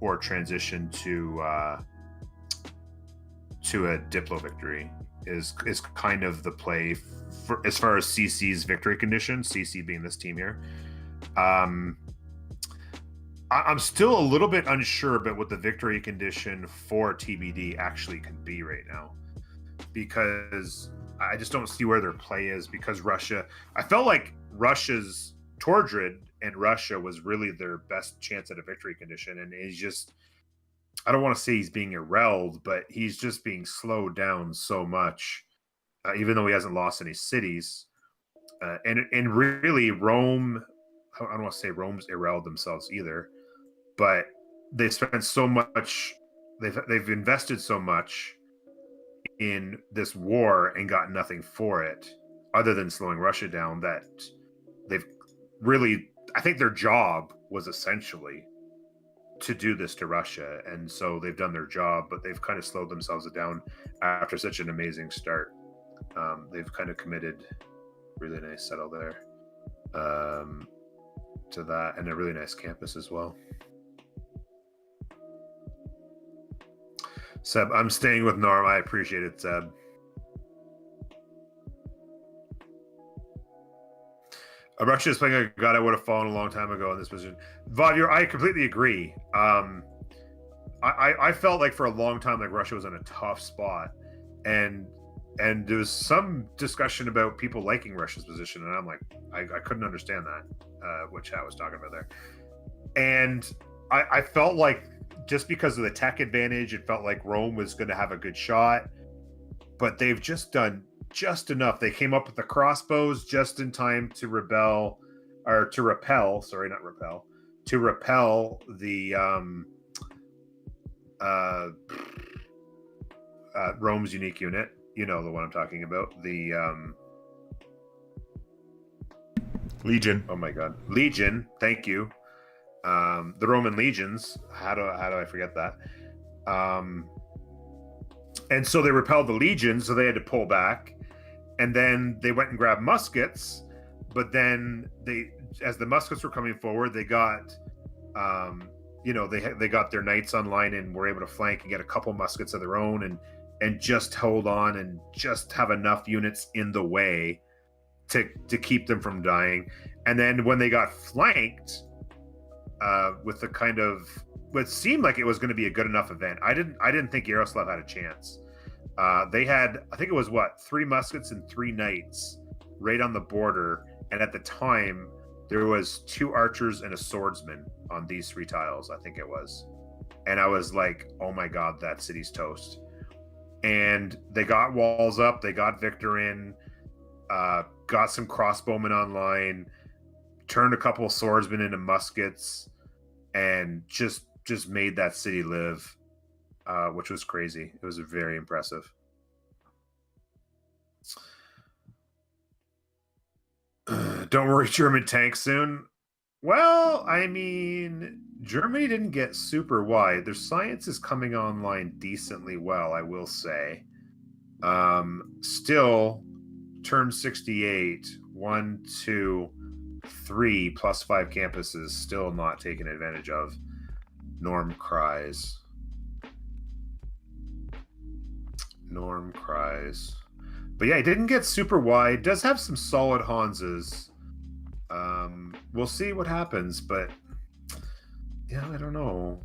or transition to a Diplo victory is kind of the play for, as far as CC's victory condition, CC being this team here. I'm still a little bit unsure about what the victory condition for TBD actually can be right now, because I just don't see where their play is, because Russia, I felt like Russia's Tordred and Russia was really their best chance at a victory condition, and he's just, I don't want to say he's being errelled, but he's just being slowed down so much, even though he hasn't lost any cities. And really, Rome, I don't want to say Rome's errelled themselves either, but they've spent so much, they've invested so much in this war and got nothing for it other than slowing Russia down, that they've really, I think their job was essentially to do this to Russia, and so they've done their job, but they've kind of slowed themselves down after such an amazing start. They've kind of committed, really nice settle there, to that, and a really nice campus as well. Seb, I'm staying with Norm. I appreciate it, Seb. Russia is playing a god I would have fallen a long time ago in this position. Vadir, I completely agree. I felt like for a long time like Russia was in a tough spot, and there was some discussion about people liking Russia's position, and I'm like, I couldn't understand that, what Chat was talking about there. And I felt like just because of the tech advantage, it felt like Rome was going to have a good shot, but they've just done just enough. They came up with the crossbows just in time to repel the Rome's unique unit. You know the one I'm talking about. The Legion. Oh my God, Legion. Thank you. The Roman legions. How do I forget that? And so they repelled the legions, so they had to pull back. And then they went and grabbed muskets, but then as the muskets were coming forward, they got, they got their knights online and were able to flank and get a couple muskets of their own and just hold on and just have enough units in the way to keep them from dying. And then when they got flanked, with the kind of what seemed like it was going to be a good enough event. I didn't think Yaroslav had a chance. They had, I think it was 3 muskets and 3 knights right on the border, and at the time there was 2 archers and a swordsman on these 3 tiles, I think it was. And I was like, oh my god, that city's toast. And they got walls up, they got Victor in, got some crossbowmen online, turned a couple of swordsmen into muskets, and just made that city live, which was crazy. It was very impressive. Don't worry, German tanks soon. Well, I mean, Germany didn't get super wide. Their science is coming online decently well, I will say. Still, turn 68, 1, 2, 3 plus 5 campuses still not taken advantage of. Norm cries. But yeah, he didn't get super wide. Does have some solid Hanses. We'll see what happens, but yeah, I don't know.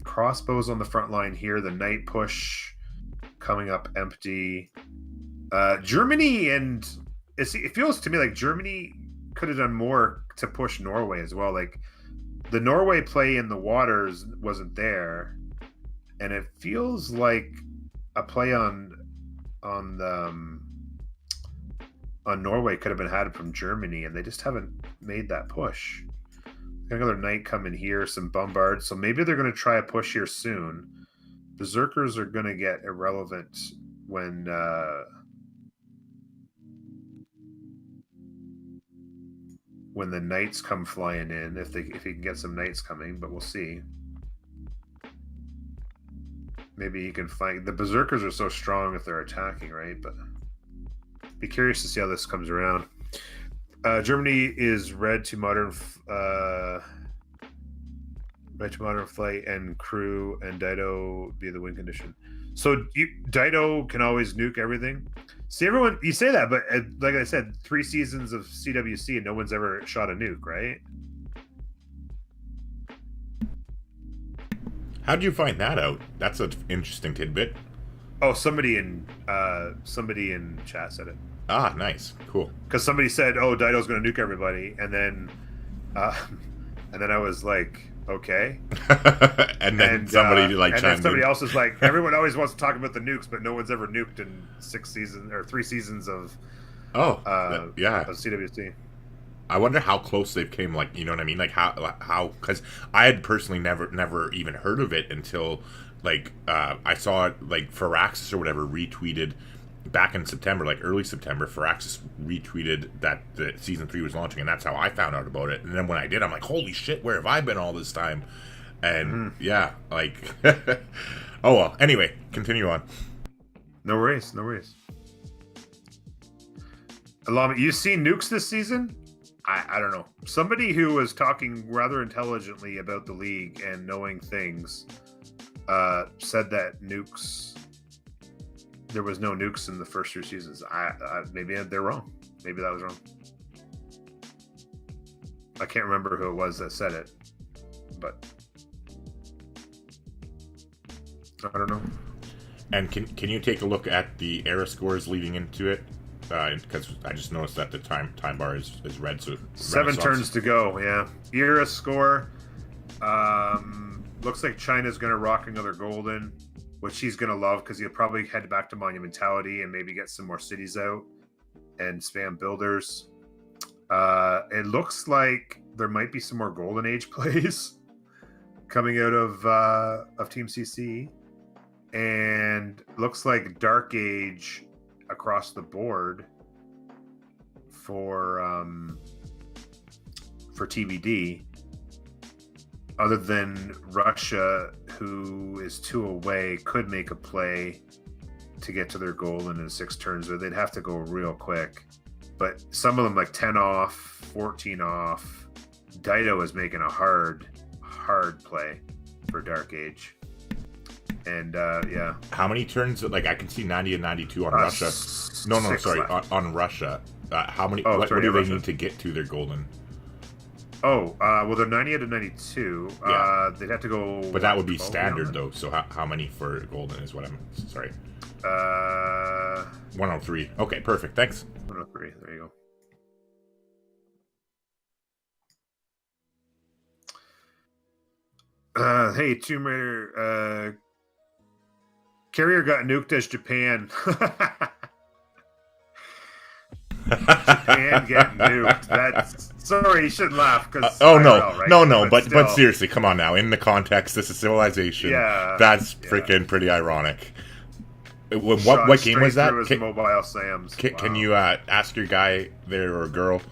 Crossbows on the front line here. The night push coming up empty. Germany, and it feels to me like Germany could have done more to push Norway as well. Like the Norway play in the waters wasn't there, and it feels like a play on Norway could have been had from Germany, and they just haven't made that push. Got another knight coming here, some bombards, so maybe they're going to try a push here soon. Berserkers are going to get irrelevant when the knights come flying in, if he can get some knights coming, but we'll see. Maybe he can find the berserkers are so strong if they're attacking, right? But be curious to see how this comes around. Germany is red to modern flight and crew, and Dido be the win condition. So Dido can always nuke everything. See, everyone, you say that, but like I said, 3 seasons of CWC and no one's ever shot a nuke, right? How did you find that out? That's an interesting tidbit. Oh, somebody in chat said it. Ah, nice, cool. Because somebody said, "Oh, Dido's going to nuke everybody," and then I was like, "Okay." and then somebody else is like, "Everyone always wants to talk about the nukes, but no one's ever nuked in 6 seasons or 3 seasons of of CWC." I wonder how close they've came. Like, you know what I mean? Like how? Because I had personally never even heard of it until like I saw it, like Firaxis or whatever retweeted back in September, like early September. Firaxis retweeted that the season 3 was launching, and that's how I found out about it. And then when I did, I'm like, holy shit, where have I been all this time? And yeah, like oh well. Anyway, continue on. No worries. Alama, you seen nukes this season? I don't know. Somebody who was talking rather intelligently about the league and knowing things said that there was no nukes in the first 2 seasons. Maybe they're wrong. Maybe that was wrong. I can't remember who it was that said it, but I don't know. And can you take a look at the era scores leading into it? Because I just noticed that the time bar is red. So 7 turns to go. Yeah, era score. Looks like China's going to rock another golden, which he's going to love because he'll probably head back to Monumentality and maybe get some more cities out and spam builders. It looks like there might be some more Golden Age plays coming out of Team CC, and looks like Dark Age across the board for TBD, other than Russia, who is 2 away, could make a play to get to their golden in 6 turns, but they'd have to go real quick. But some of them, like 10 off, 14 off. Dido is making a hard play for Dark Age. And yeah. How many turns? Like, I can see 90 and 92 on Russia. No, sorry, on Russia. How many? What do they need to get to their golden? Oh, well, they're 90 out of 92. Yeah. They'd have to go. But that would be 12 standard, though. So how many for golden is what I'm... Sorry. 103. Okay, perfect. Thanks. 103. There you go. Hey, Tomb Raider. Carrier got nuked as Japan. Japan getting nuked. That's sorry, you shouldn't laugh because no. But seriously, come on now. In the context, this is Civilization. Yeah, that's freaking pretty ironic. What game was that? Mobile Sam's. Can you ask your guy there or girl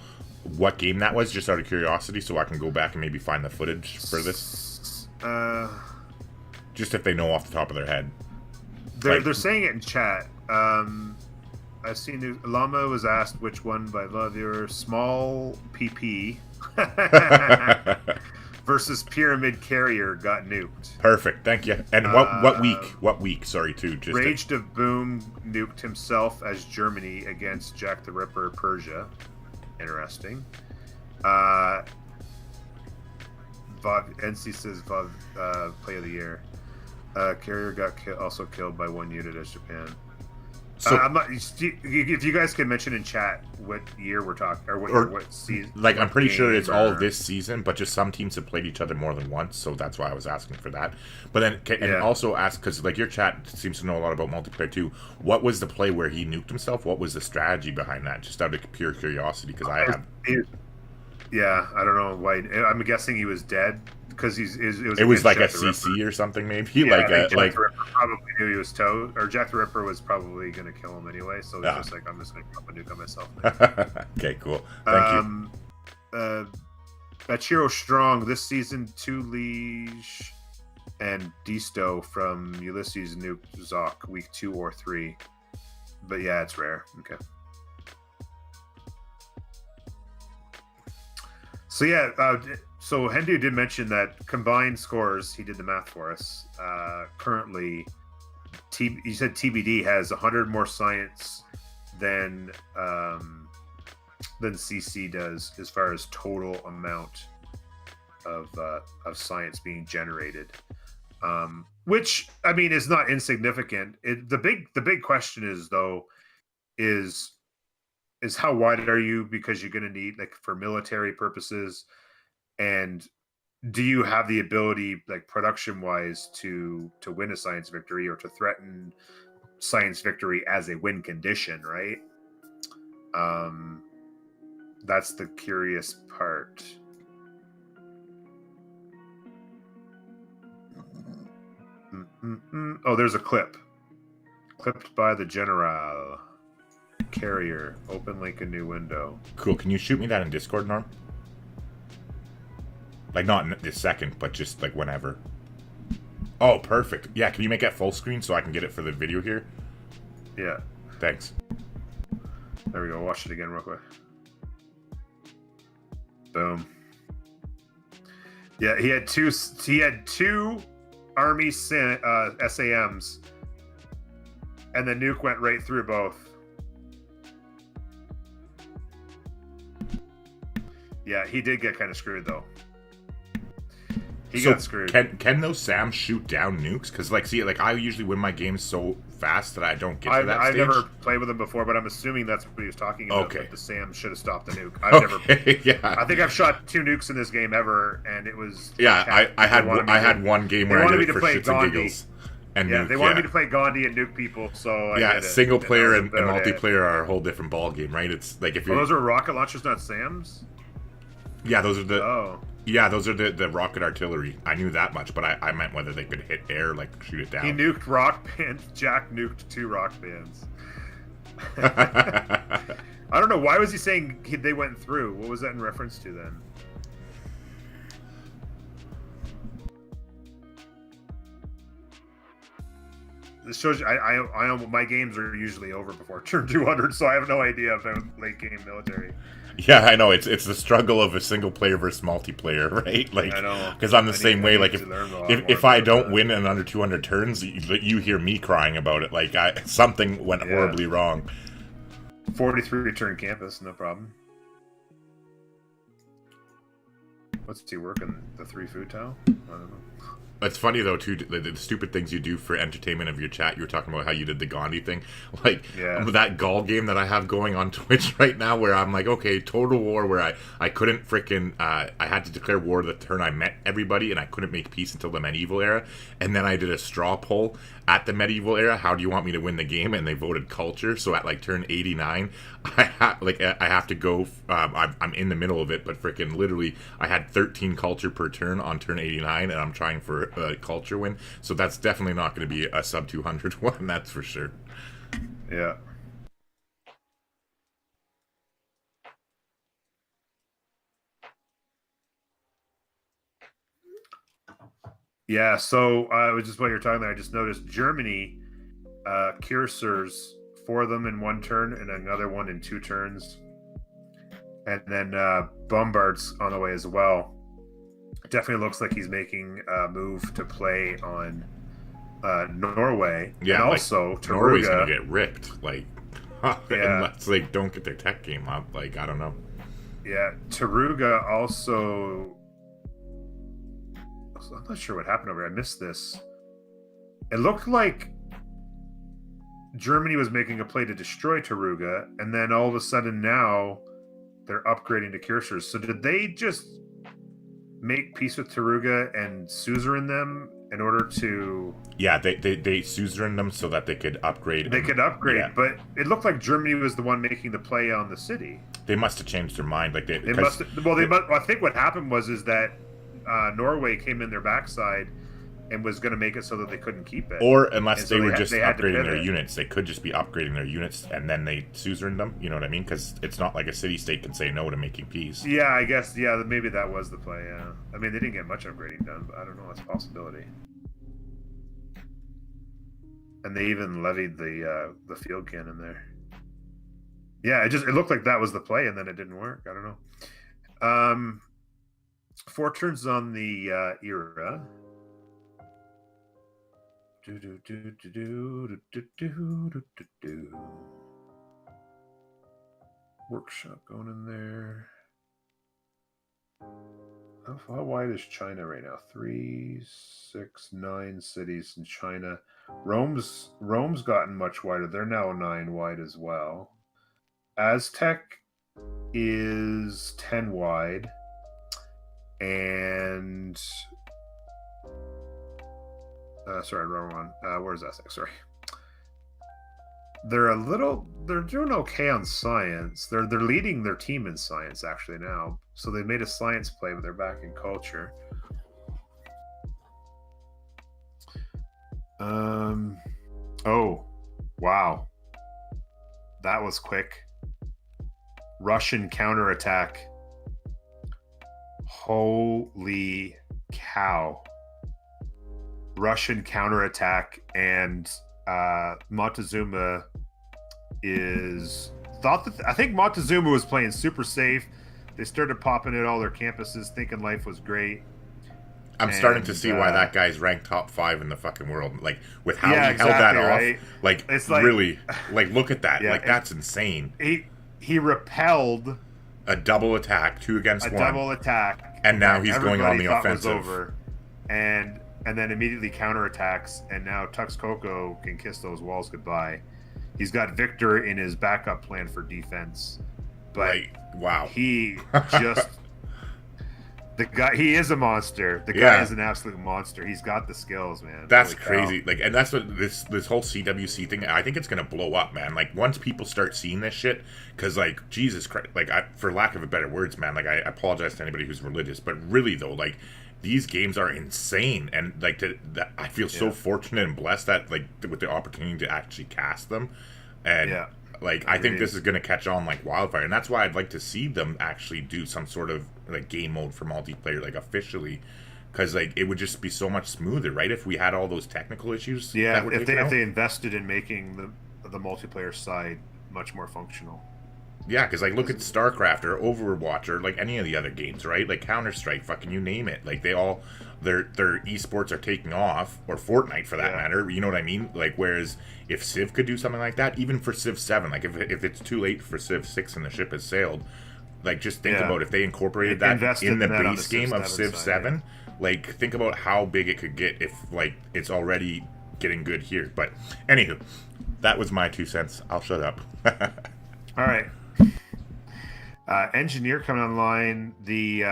what game that was, just out of curiosity, so I can go back and maybe find the footage for this? Just if they know off the top of their head. They're saying it in chat. I've seen Llama was asked which one by love your small PP versus Pyramid Carrier got nuked. Perfect, thank you. And what week? What week? Sorry, too. Raged of Boom nuked himself as Germany against Jack the Ripper Persia. Interesting. NC says play of the year. Carrier got also killed by one unit as Japan. So I'm not. If you guys can mention in chat what year we're talking, or what season. Like, I'm pretty sure it's all this season, but just some teams have played each other more than once, so that's why I was asking for that. But then, and also ask, because like your chat seems to know a lot about multiplayer too. What was the play where he nuked himself? What was the strategy behind that? Just out of pure curiosity, because I have. Yeah, I don't know why. I'm guessing he was dead because it was like a CC or something, maybe. Yeah, Jack the Ripper probably knew he was toast, or Jack the Ripper was probably going to kill him anyway. So it's just like, I'm just going to drop a nuke on myself. Okay, cool. Thank you. Bachiro Strong this season, 2 Liege and Disto from Ulysses nuke Zoc week 2 or 3. But yeah, it's rare. Okay. So yeah, so Hendu did mention that combined scores. He did the math for us. Currently, you said TBD has 100 more science than CC does as far as total amount of science being generated. Which I mean is not insignificant. The big question is how wide are you, because you're going to need, like, for military purposes, and do you have the ability, like, production wise to win a science victory or to threaten science victory as a win condition, right? That's the curious part. Oh, there's a clipped by the general. Carrier, open link a new window. Cool. Can you shoot me that in Discord, Norm? Like, not in this second, but just like whenever. Oh, perfect. Yeah, can you make that full screen so I can get it for the video here? Yeah. Thanks. There we go. Watch it again real quick. Boom. Yeah, he had two Army SAMs, and the nuke went right through both. Yeah, he did get kind of screwed, though. He got screwed. Can those SAMs shoot down nukes? Because, like, see, like, I usually win my games so fast that I don't get to that stage. I've never played with him before, but I'm assuming that's what he was talking about. Okay. The SAM should have stopped the nuke. Yeah. I think I've shot 2 nukes in this game ever, and it was... Yeah, I had one game where I did it for shits and giggles. And yeah, they wanted me to play Gandhi and nuke people, so I did it. Single player and multiplayer are a whole different ball game, right? It's like if you're... those are rocket launchers, not SAMs? Yeah, those are the... Yeah, those are the rocket artillery. I knew that much, but I meant whether they could hit air, like shoot it down. He nuked rock bands. Jack nuked 2 rock bands. I don't know. Why was he saying they went through? What was that in reference to then? This shows you, my games are usually over before turn 200, so I have no idea about late game military. Yeah, I know. It's the struggle of a single player versus multiplayer, right? Like, I know. Because I'm the same way. Like, if I don't win in under 200 turns, you hear me crying about it. Like, something went horribly wrong. 43 turn campus, no problem. What's he working? The 3 food tile? I don't know. It's funny though too, the stupid things you do for entertainment of your chat. You were talking about how you did the Gandhi thing, like that Gall game that I have going on Twitch right now, where I'm like, okay, total war, where I couldn't freaking I had to declare war the turn I met everybody, and I couldn't make peace until the medieval era, and then I did a straw poll at the medieval era. How do you want me to win the game? And they voted culture. So at like turn 89, I have to go. I'm in the middle of it, but freaking literally, I had 13 culture per turn on turn 89, and I'm trying for a culture win. So that's definitely not going to be a sub 200 one. That's for sure. Yeah. Yeah, so which is what you're talking about. I just noticed Germany, cursors, 4 of them in 1 turn and another one in 2 turns. And then Bombard's on the way as well. It definitely looks like he's making a move to play on Norway. Yeah, and like, also Taruga. Norway's going to get ripped. Like, unless they don't get their tech game up. Like, I don't know. Yeah, Taruga also... I'm not sure what happened over here. I missed this. It looked like Germany was making a play to destroy Taruga, and then all of a sudden now they're upgrading to cursors. So did they just make peace with Taruga and suzerain them in order to... Yeah, they suzerain them so that they could upgrade. They could upgrade, but it looked like Germany was the one making the play on the city. They must have changed their mind. Like they must. I think what happened was that Norway came in their backside and was going to make it so that they couldn't keep it. Or unless they were just upgrading their units. They could just be upgrading their units and then they suzerain them. You know what I mean? Because it's not like a city-state can say no to making peace. Yeah, I guess. Yeah, maybe that was the play, yeah. I mean, they didn't get much upgrading done, but I don't know. That's a possibility. And they even levied the field cannon there. Yeah, it looked like that was the play and then it didn't work. I don't know. 4 turns on the era. Workshop going in there. How wide is China right now? 3, 6, 9 cities in China. Rome's gotten much wider. They're now 9 wide as well. Aztec is 10 wide. And sorry, wrong one. Where's Aztec? Sorry. They're doing okay on science. They're leading their team in science actually now. So they made a science play, but they're back in culture. Oh, wow. That was quick. Russian counterattack. Holy cow. Russian counterattack, and Montezuma I think Montezuma was playing super safe. They started popping at all their campuses thinking life was great. I'm starting to see why that guy's ranked top 5 in the fucking world. Like, with how he held that off. Like, it's like, really, like, look at that. Like, that's insane. He repelled a double attack, 2 against 1. A double attack. And now he's going on the offensive. Was over. And then immediately counterattacks, and now Tux Coco can kiss those walls goodbye. He's got Victor in his backup plan for defense. But wow. He just... The guy, he is a monster. The guy is an absolute monster. He's got the skills, man. That's crazy. Like, and that's what this whole CWC thing. I think it's gonna blow up, man. Like, once people start seeing this shit, because like Jesus Christ, like for lack of a better words, man. Like, I apologize to anybody who's religious, but really though, like, these games are insane, and like I feel so fortunate and blessed that like with the opportunity to actually cast them, and. Like, I think this is going to catch on like wildfire, and that's why I'd like to see them actually do some sort of like game mode for multiplayer, like officially, because like it would just be so much smoother, right? If we had all those technical issues. Yeah, if they invested in making the multiplayer side much more functional. Yeah, because like look at StarCraft or Overwatch or like any of the other games, right? Like Counter-Strike, fucking you name it. Like they all their esports are taking off, or Fortnite for that matter. You know what I mean? Like, whereas if Civ could do something like that, even for Civ 7, like if it's too late for Civ 6 and the ship has sailed, Like, just think Yeah. about if they incorporated that Invested in the in that on base the game Civ of 7 Civ side, 7. Like, think about how big it could get if, like, it's already getting good here. But, anywho, that was my 2 cents. I'll shut up. All right. Engineer coming online. They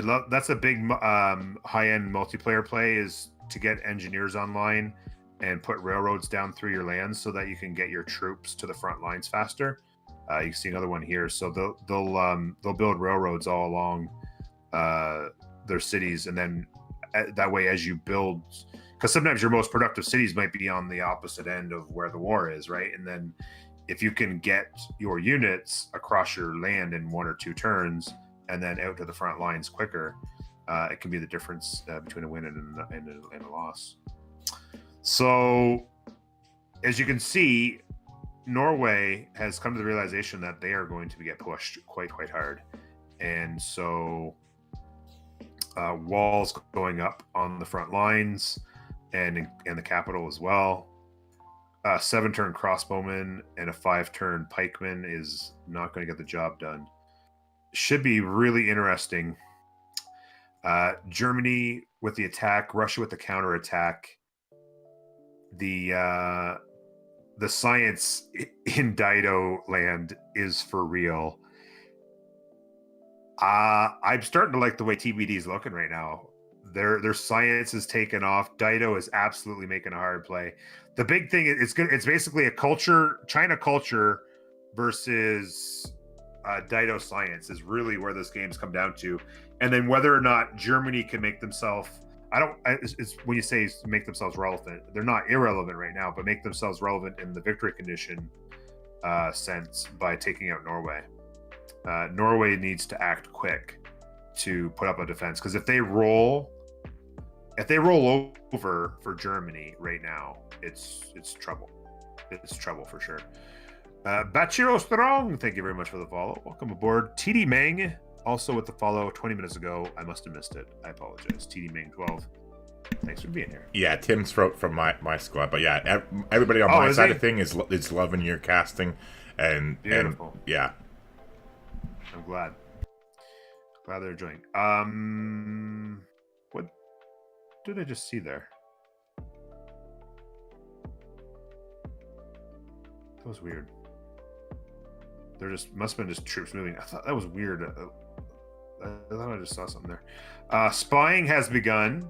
love, that's a big high-end multiplayer play, is to get engineers online and put railroads down through your lands so that you can get your troops to the front lines faster. You can see another one here. So they'll build railroads all along their cities, and then that way, as you build, because sometimes your most productive cities might be on the opposite end of where the war is, right? And then if you can get your units across your land in 1 or 2 turns and then out to the front lines quicker, it can be the difference between a win and a loss. So, as you can see, Norway has come to the realization that they are going to get pushed quite hard, and so walls going up on the front lines and the capital as well. 7-turn crossbowman and a 5-turn pikeman is not going to get the job done. Should be really interesting. Germany with the attack, Russia with the counterattack. The science in Dido land is for real. I'm starting to like the way TBD is looking right now. Their science is taken off. Dido is absolutely making a hard play. The big thing is it's basically a culture, China culture versus Dido science is really where this game's come down to. And then whether or not Germany can make themselves, it's when you say make themselves relevant, they're not irrelevant right now, but make themselves relevant in the victory condition sense by taking out Norway. Norway needs to act quick to put up a defense, because if they roll over for Germany right now, it's trouble. It's trouble for sure. Bachiro Strong, thank you very much for the follow. Welcome aboard. TD Meng, also with the follow 20 minutes ago. I must have missed it. I apologize. TD Meng 12. Thanks for being here. Yeah, Tim's from my squad, but yeah, everybody on my side of thing is loving your casting, and beautiful. And, yeah, I'm glad they're enjoying. What did I just see there? That was weird. There just must have been just troops moving. I thought that was weird. I thought I just saw something there. Spying has begun.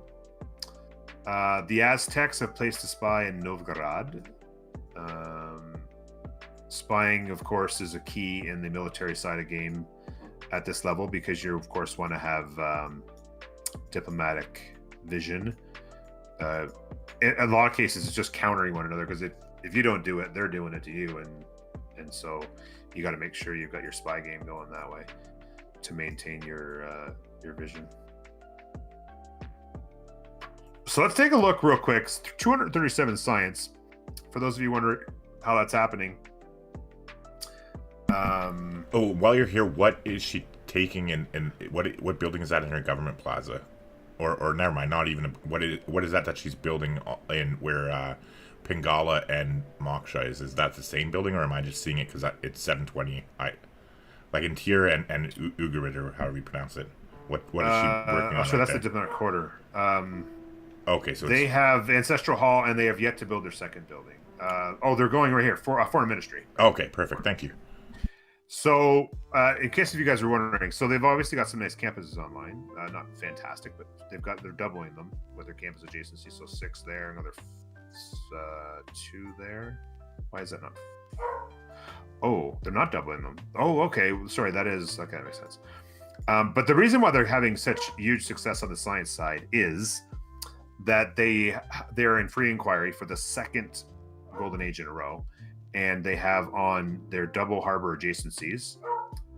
The Aztecs have placed a spy in Novgorod. Spying, of course, is a key in the military side of game at this level, because you, of course, want to have diplomatic vision. In a lot of cases, it's just countering one another, because if you don't do it, they're doing it to you, and so you got to make sure you've got your spy game going that way to maintain your vision. So let's take a look real quick. 237 science. For those of you wondering how that's happening. While you're here, what is she taking in what building is that in her government plaza? Or never mind, not even what is that she's building in where Pingala and Moksha is? Is that the same building, or am I just seeing it because it's 720? Like in Tyr and Ugarit, or however you pronounce it. What is she working on? Sure, that's the diplomatic quarter. Okay, so they have Ancestral Hall, and they have yet to build their second building. They're going right here for Foreign Ministry. Okay, perfect. Thank you. So, in case of you guys were wondering, so they've obviously got some nice campuses online. Not fantastic, but they're doubling them with their campus adjacency. So 6 there, another 2 there. Why is that not? Oh, they're not doubling them. Oh, okay. Sorry, that makes sense. But the reason why they're having such huge success on the science side is that they're in free inquiry for the second golden age in a row, and they have on their double harbor adjacencies,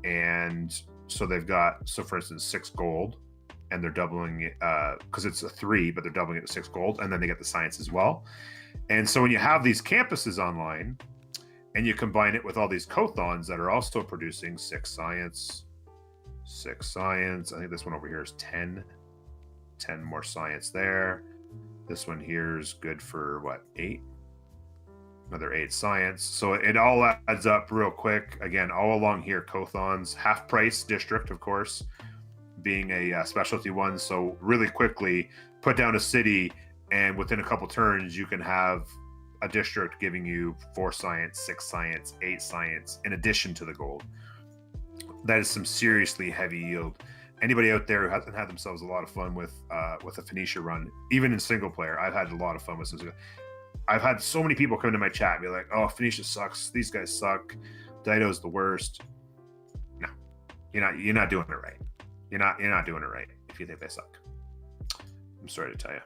and so they've got, so for instance, 6 gold, and they're doubling it because it's a 3, but they're doubling it to 6 gold, and then they get the science as well. And so when you have these campuses online and you combine it with all these Kothons that are also producing 6 science, I think this one over here is 10 more science there. This one here is good for what, 8? another 8 science. So it all adds up real quick. Again, all along here, Cothon's half price district, of course, being a specialty one. So really quickly put down a city, and within a couple turns, you can have a district giving you 4 science, 6 science, 8 science, in addition to the gold. That is some seriously heavy yield. Anybody out there who hasn't had themselves a lot of fun with a Phoenicia run, even in single player, I've had a lot of fun with this. I've had so many people come to my chat and be like, "Oh, Phoenicia sucks. These guys suck. Dido's the worst." No, you're not doing it right. You're not doing it right if you think they suck. I'm sorry to tell you.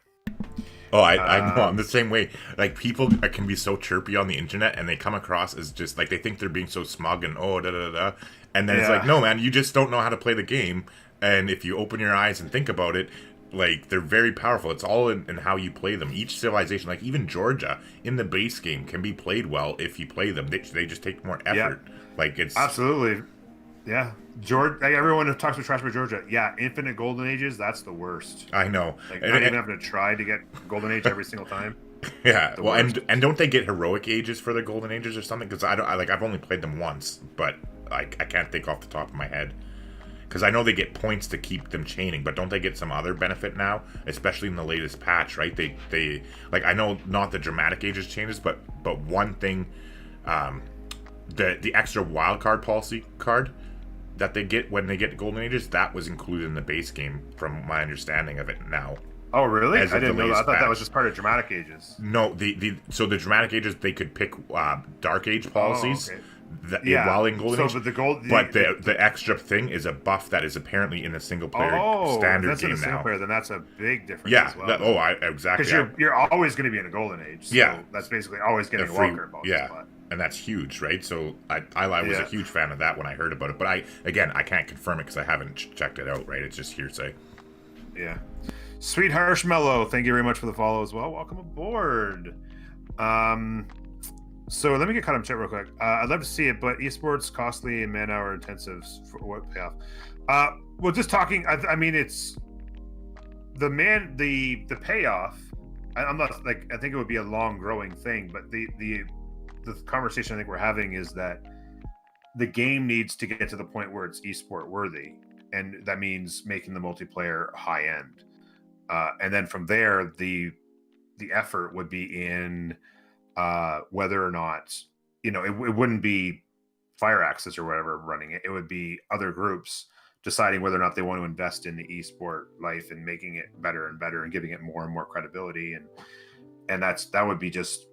Oh, I know. I'm the same way. Like, people can be so chirpy on the internet, and they come across as just like, they think they're being so smug and and then it's like, no, man, you just don't know how to play the game. And if you open your eyes and think about it, like, they're very powerful. It's all in how you play them. Each civilization, like even Georgia in the base game, can be played well if you play them. They just take more effort. Yeah. Like, it's absolutely, yeah. Everyone who talks about trash about Georgia, yeah, infinite golden ages, that's the worst. I know. Like, not even having to try to get golden age every single time. Yeah, well, and don't they get heroic ages for the golden ages or something? Because I've only played them once, but I can't think off the top of my head. Because I know they get points to keep them chaining, but don't they get some other benefit now? Especially in the latest patch, right? They like, I know not the dramatic ages changes, but one thing, the extra wildcard policy card that they get when they get golden ages, that was included in the base game, from my understanding of it now. Oh, really? I didn't know that. I thought that was just part of dramatic ages. No, so the dramatic ages, they could pick dark age policies. Oh, okay. While in golden age, but the extra thing is a buff that is apparently in the single player standard that's game in a single now. player, then that's a big difference. Yeah, as well, exactly. Because you're always going to be in a golden age. So that's basically always getting a wildcard bonus. Yeah, and that's huge, right? So I was a huge fan of that when I heard about it, but I can't confirm it because I haven't checked it out. Right, it's just hearsay. Yeah. Sweet Harshmellow, thank you very much for the follow as well. Welcome aboard. So let me get caught up in chat real quick. I'd love to see it, but esports costly and man-hour intensive for what payoff? Well, just talking. I mean, it's the payoff. I'm not like, I think it would be a long growing thing, but the conversation I think we're having is that the game needs to get to the point where it's esport worthy, and that means making the multiplayer high end. And then from there, the effort would be in whether or not, it wouldn't be Fire Axis or whatever running it. It would be other groups deciding whether or not they want to invest in the esport life and making it better and better and giving it more and more credibility. And that would be just,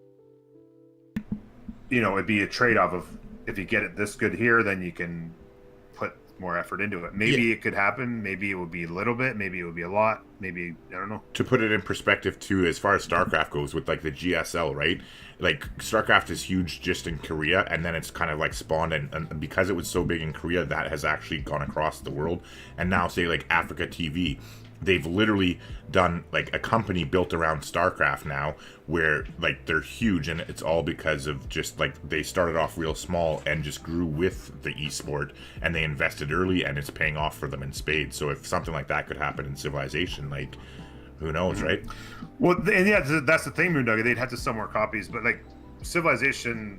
it'd be a trade-off of, if you get it this good here, then you can put more effort into it. Maybe it could happen. Maybe it would be a little bit. Maybe it would be a lot. Maybe, I don't know. To put it in perspective too, as far as StarCraft goes, with like the GSL, right? Like, StarCraft is huge just in Korea, and then it's kind of like spawned, and because it was so big in Korea, that has actually gone across the world. And now, say like Africa TV, they've literally done like a company built around StarCraft now, where like they're huge, and it's all because of just like, they started off real small and just grew with the esport, and they invested early, and it's paying off for them in spades. So if something like that could happen in Civilization, like, who knows, right? Well, and yeah, that's the thing, Moondoggy. They'd have to sell more copies, but like the Civilization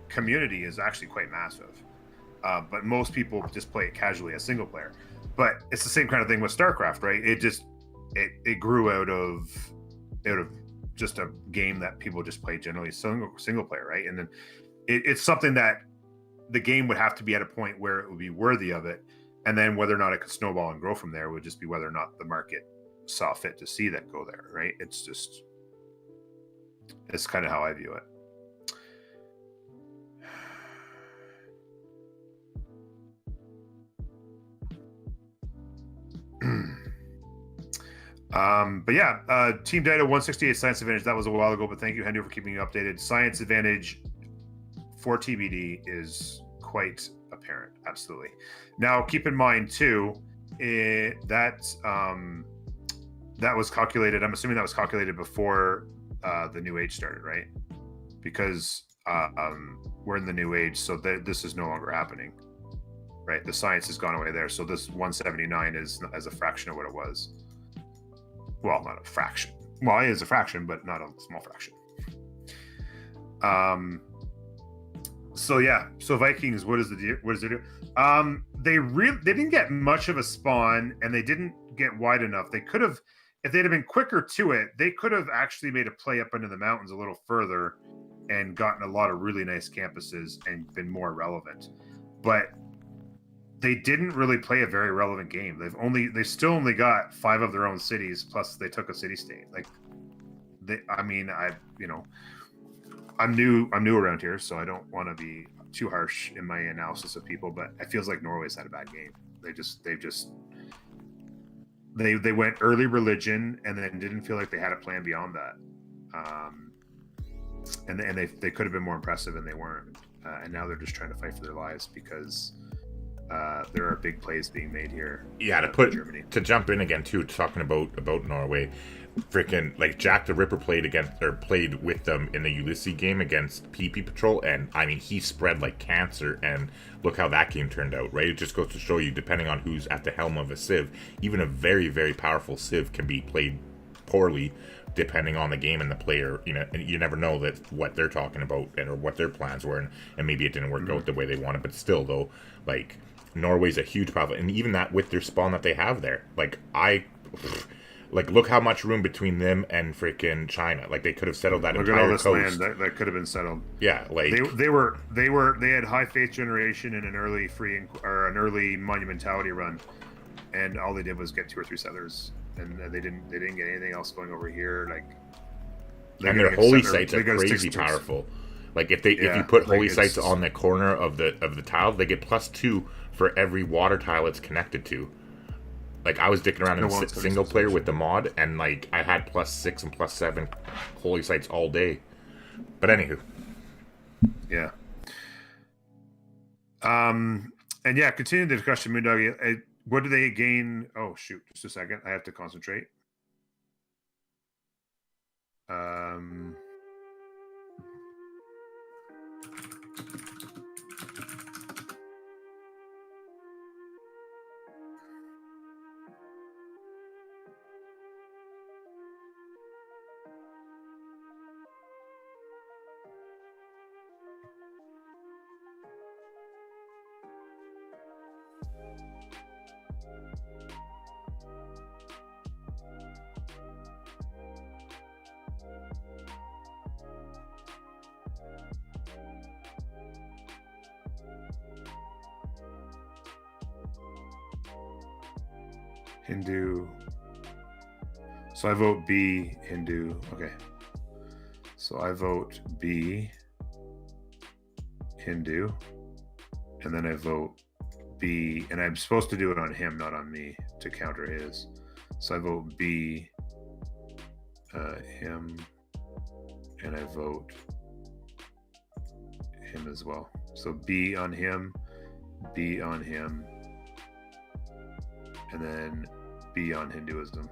community is actually quite massive. But most people just play it casually as single player. But it's the same kind of thing with StarCraft, right? It grew out of just a game that people just play generally single player, right? And then it's something that the game would have to be at a point where it would be worthy of it. And then whether or not it could snowball and grow from there would just be whether or not the market saw fit to see that go there, right? It's kind of how I view it. But yeah, Team Data 168 Science Advantage, that was a while ago, but thank you, Hendo, for keeping you updated. Science Advantage for TBD is quite apparent, absolutely. Now, keep in mind too, that was calculated. I'm assuming that was calculated before the new age started, right? Because we're in the new age, so this is no longer happening, right? The science has gone away there, so this 179 is as a fraction of what it was. Well, not a fraction. Well, it is a fraction, but not a small fraction. So yeah, so Vikings, what does it do? They didn't get much of a spawn, and they didn't get wide enough. They could have, if they'd have been quicker to it, they could have actually made a play up into the mountains a little further and gotten a lot of really nice campuses and been more relevant. But they didn't really play a very relevant game. They still only got 5 of their own cities, plus they took a city state. Like I'm new around here, so I don't want to be too harsh in my analysis of people, but it feels like Norway's had a bad game. They went early religion and then didn't feel like they had a plan beyond that. And they could have been more impressive, and they weren't. And now they're just trying to fight for their lives because there are big plays being made here. Yeah, Germany. To jump in again too, talking about Norway, freaking like Jack the Ripper played with them in the Ulysses game against PP Patrol, and I mean he spread like cancer, and look how that game turned out, right? It just goes to show you, depending on who's at the helm of a civ, even a very, very powerful civ can be played poorly depending on the game and the player, you know, and you never know that what they're talking about or what their plans were, and maybe it didn't work out the way they wanted, but still though, like Norway's a huge problem, and even that with their spawn that they have there, look how much room between them and freaking China. Like they could have settled that Look entire at all this coast. land that could have been settled. Yeah, like they had high faith generation in an early an early monumentality run, and all they did was get 2 or 3 settlers, and they didn't get anything else going over here. And their holy sites are crazy powerful. Like if you put holy sites on the corner of the tile, they get +2 for every water tile it's connected to. Like I was dicking around in single player with the mod, and like I had +6 and +7 holy sites all day. But anywho, yeah. And yeah, continuing the discussion, Moondog. What do they gain? Oh shoot! Just a second. I have to concentrate. Hindu. So I vote B, Hindu. Okay. So I vote B, Hindu. And then I vote B. And I'm supposed to do it on him, not on me, to counter his. So I vote B, him. And I vote him as well. So B on him, B on him. And then B on Hinduism.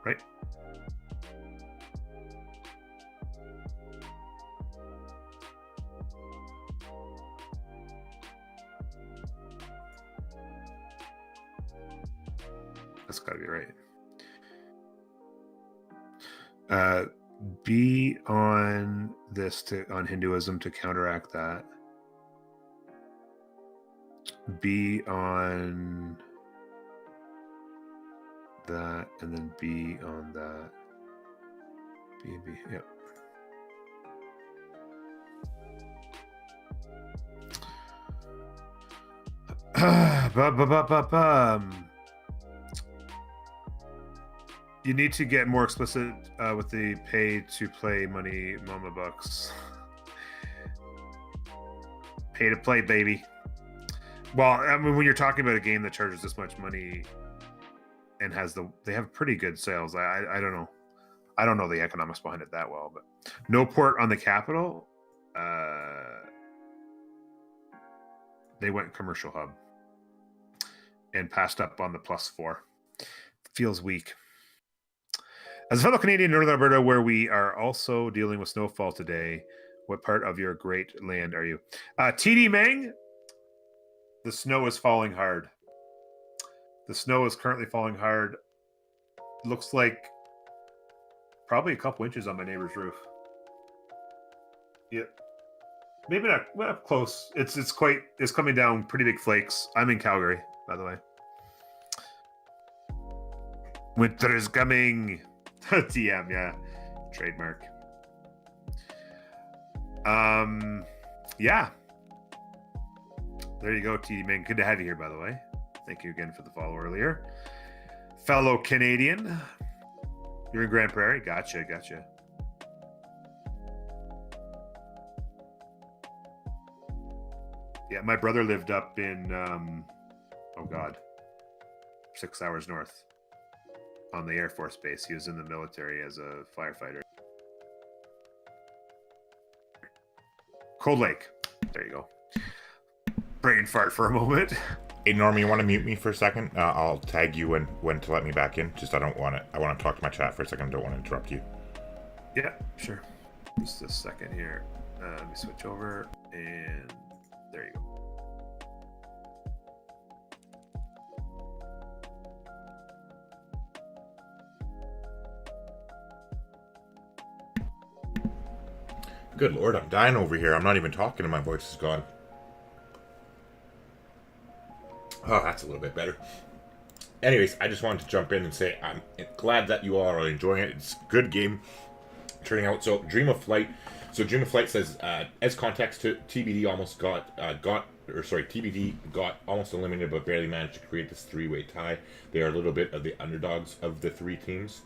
Right? That's gotta be right. B on this on Hinduism to counteract that. B on that, and then B on that. B, yep. You need to get more explicit with the pay to play money, mama bucks. Pay to play, baby. Well, I mean, when you're talking about a game that charges this much money and they have pretty good sales. I don't know. I don't know the economics behind it that well, but no port on the capital. They went commercial hub and passed up on the +4. Feels weak. As a fellow Canadian in Northern Alberta, where we are also dealing with snowfall today, what part of your great land are you? TD Mang, the snow is falling hard. The snow is currently falling hard. Looks like Probably a couple inches on my neighbor's roof. Yep. Maybe not. Well, close. It's coming down pretty big flakes. I'm in Calgary, by the way. Winter is coming. TM, yeah. Trademark. Yeah. There you go, TD Man. Good to have you here, by the way. Thank you again for the follow earlier. Fellow Canadian. You're in Grand Prairie? Gotcha. Yeah, my brother lived up in, 6 hours north on the Air Force Base. He was in the military as a firefighter. Cold Lake. There you go. Brain fart for a moment. Hey, Norm, you want to mute me for a second? I'll tag you when to let me back in. Just I want to talk to my chat for a second. I don't want to interrupt you. Yeah, sure. Just a second here. Let me switch over, and there you go. Good Lord, I'm dying over here. I'm not even talking and my voice is gone. Oh, that's a little bit better. Anyways, I just wanted to jump in and say I'm glad that you all are enjoying it. It's a good game turning out. So, Dream of Flight. So, Dream of Flight says, as context, TBD got almost eliminated, but barely managed to create this three-way tie. They are a little bit of the underdogs of the three teams.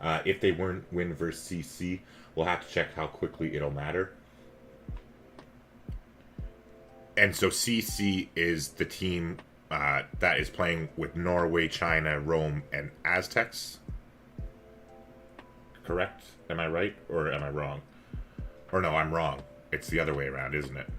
If they win versus CC, we'll have to check how quickly it'll matter. And so CC is the team that is playing with Norway, China, Rome, and Aztecs. Correct? Am I right or am I wrong? Or no, I'm wrong. It's the other way around, isn't it?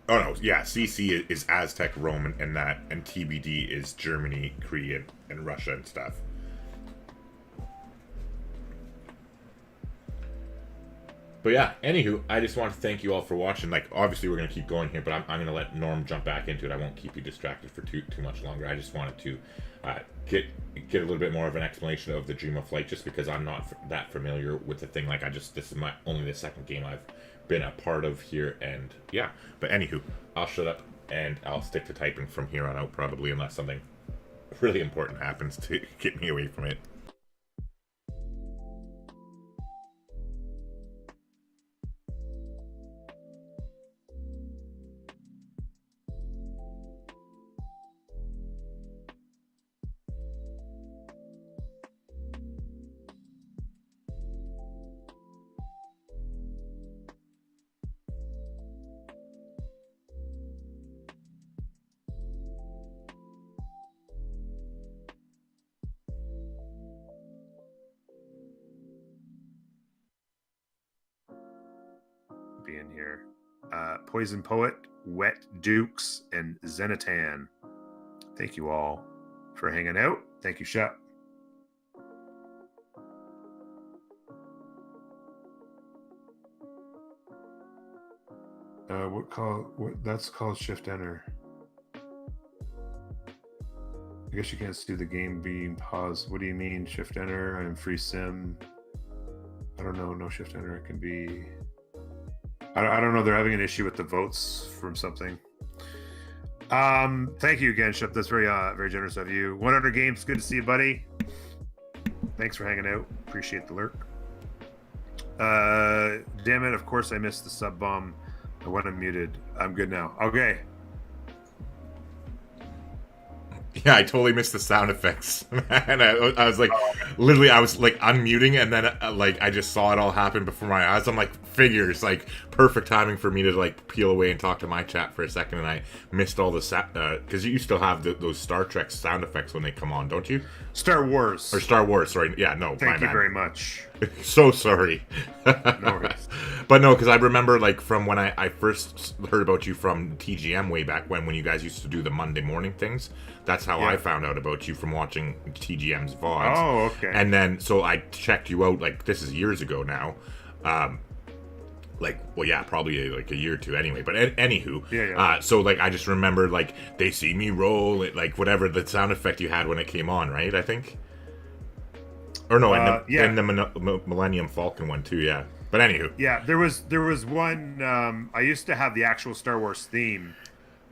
Oh no, yeah, CC is Aztec, Roman, and that, and TBD is Germany, Korea, and Russia and stuff. But yeah, anywho, I just want to thank you all for watching. Like, obviously we're going to keep going here, but I'm going to let Norm jump back into it. I won't keep you distracted for too much longer. I just wanted to get a little bit more of an explanation of the Dream of Flight, just because I'm not that familiar with the thing. Like, this is only the second game I've been a part of here, and yeah. But anywho, I'll shut up and I'll stick to typing from here on out, probably, unless something really important happens to get me away from it. In here, Poison Poet, Wet Dukes, and Zenatan. Thank you all for hanging out. Thank you, Shep. What that's called Shift Enter. I guess you can't see the game being paused. What do you mean Shift Enter? I'm free sim. I don't know. No Shift Enter. It can be. I don't know. They're having an issue with the votes from something. Thank you again, Shep. That's very generous of you. 100 games. Good to see you, buddy. Thanks for hanging out. Appreciate the lurk. Damn it. Of course I missed the sub bomb. I went unmuted. I'm good now. Okay. Yeah, I totally missed the sound effects. And I was like, literally, I was like unmuting, and then I just saw it all happen before my eyes. I'm like, figures, like perfect timing for me to like peel away and talk to my chat for a second, and I missed all the because you still have those Star Trek sound effects when they come on, don't you? Star Wars, sorry. Yeah, no. Thank you very much. So sorry. No worries. But no, because I remember like from when I first heard about you from TGM way back when you guys used to do the Monday morning things. That's how I found out about you, from watching TGM's VODs. Oh, okay. And then, so I checked you out, like, this is years ago now. like, well, yeah, probably like a year or two anyway. But anywho, Yeah. so like I just remember like they see me roll, like whatever the sound effect you had when it came on, right? I think, or no, in the Millennium Falcon one too, yeah. But anywho, yeah, there was one. I used to have the actual Star Wars theme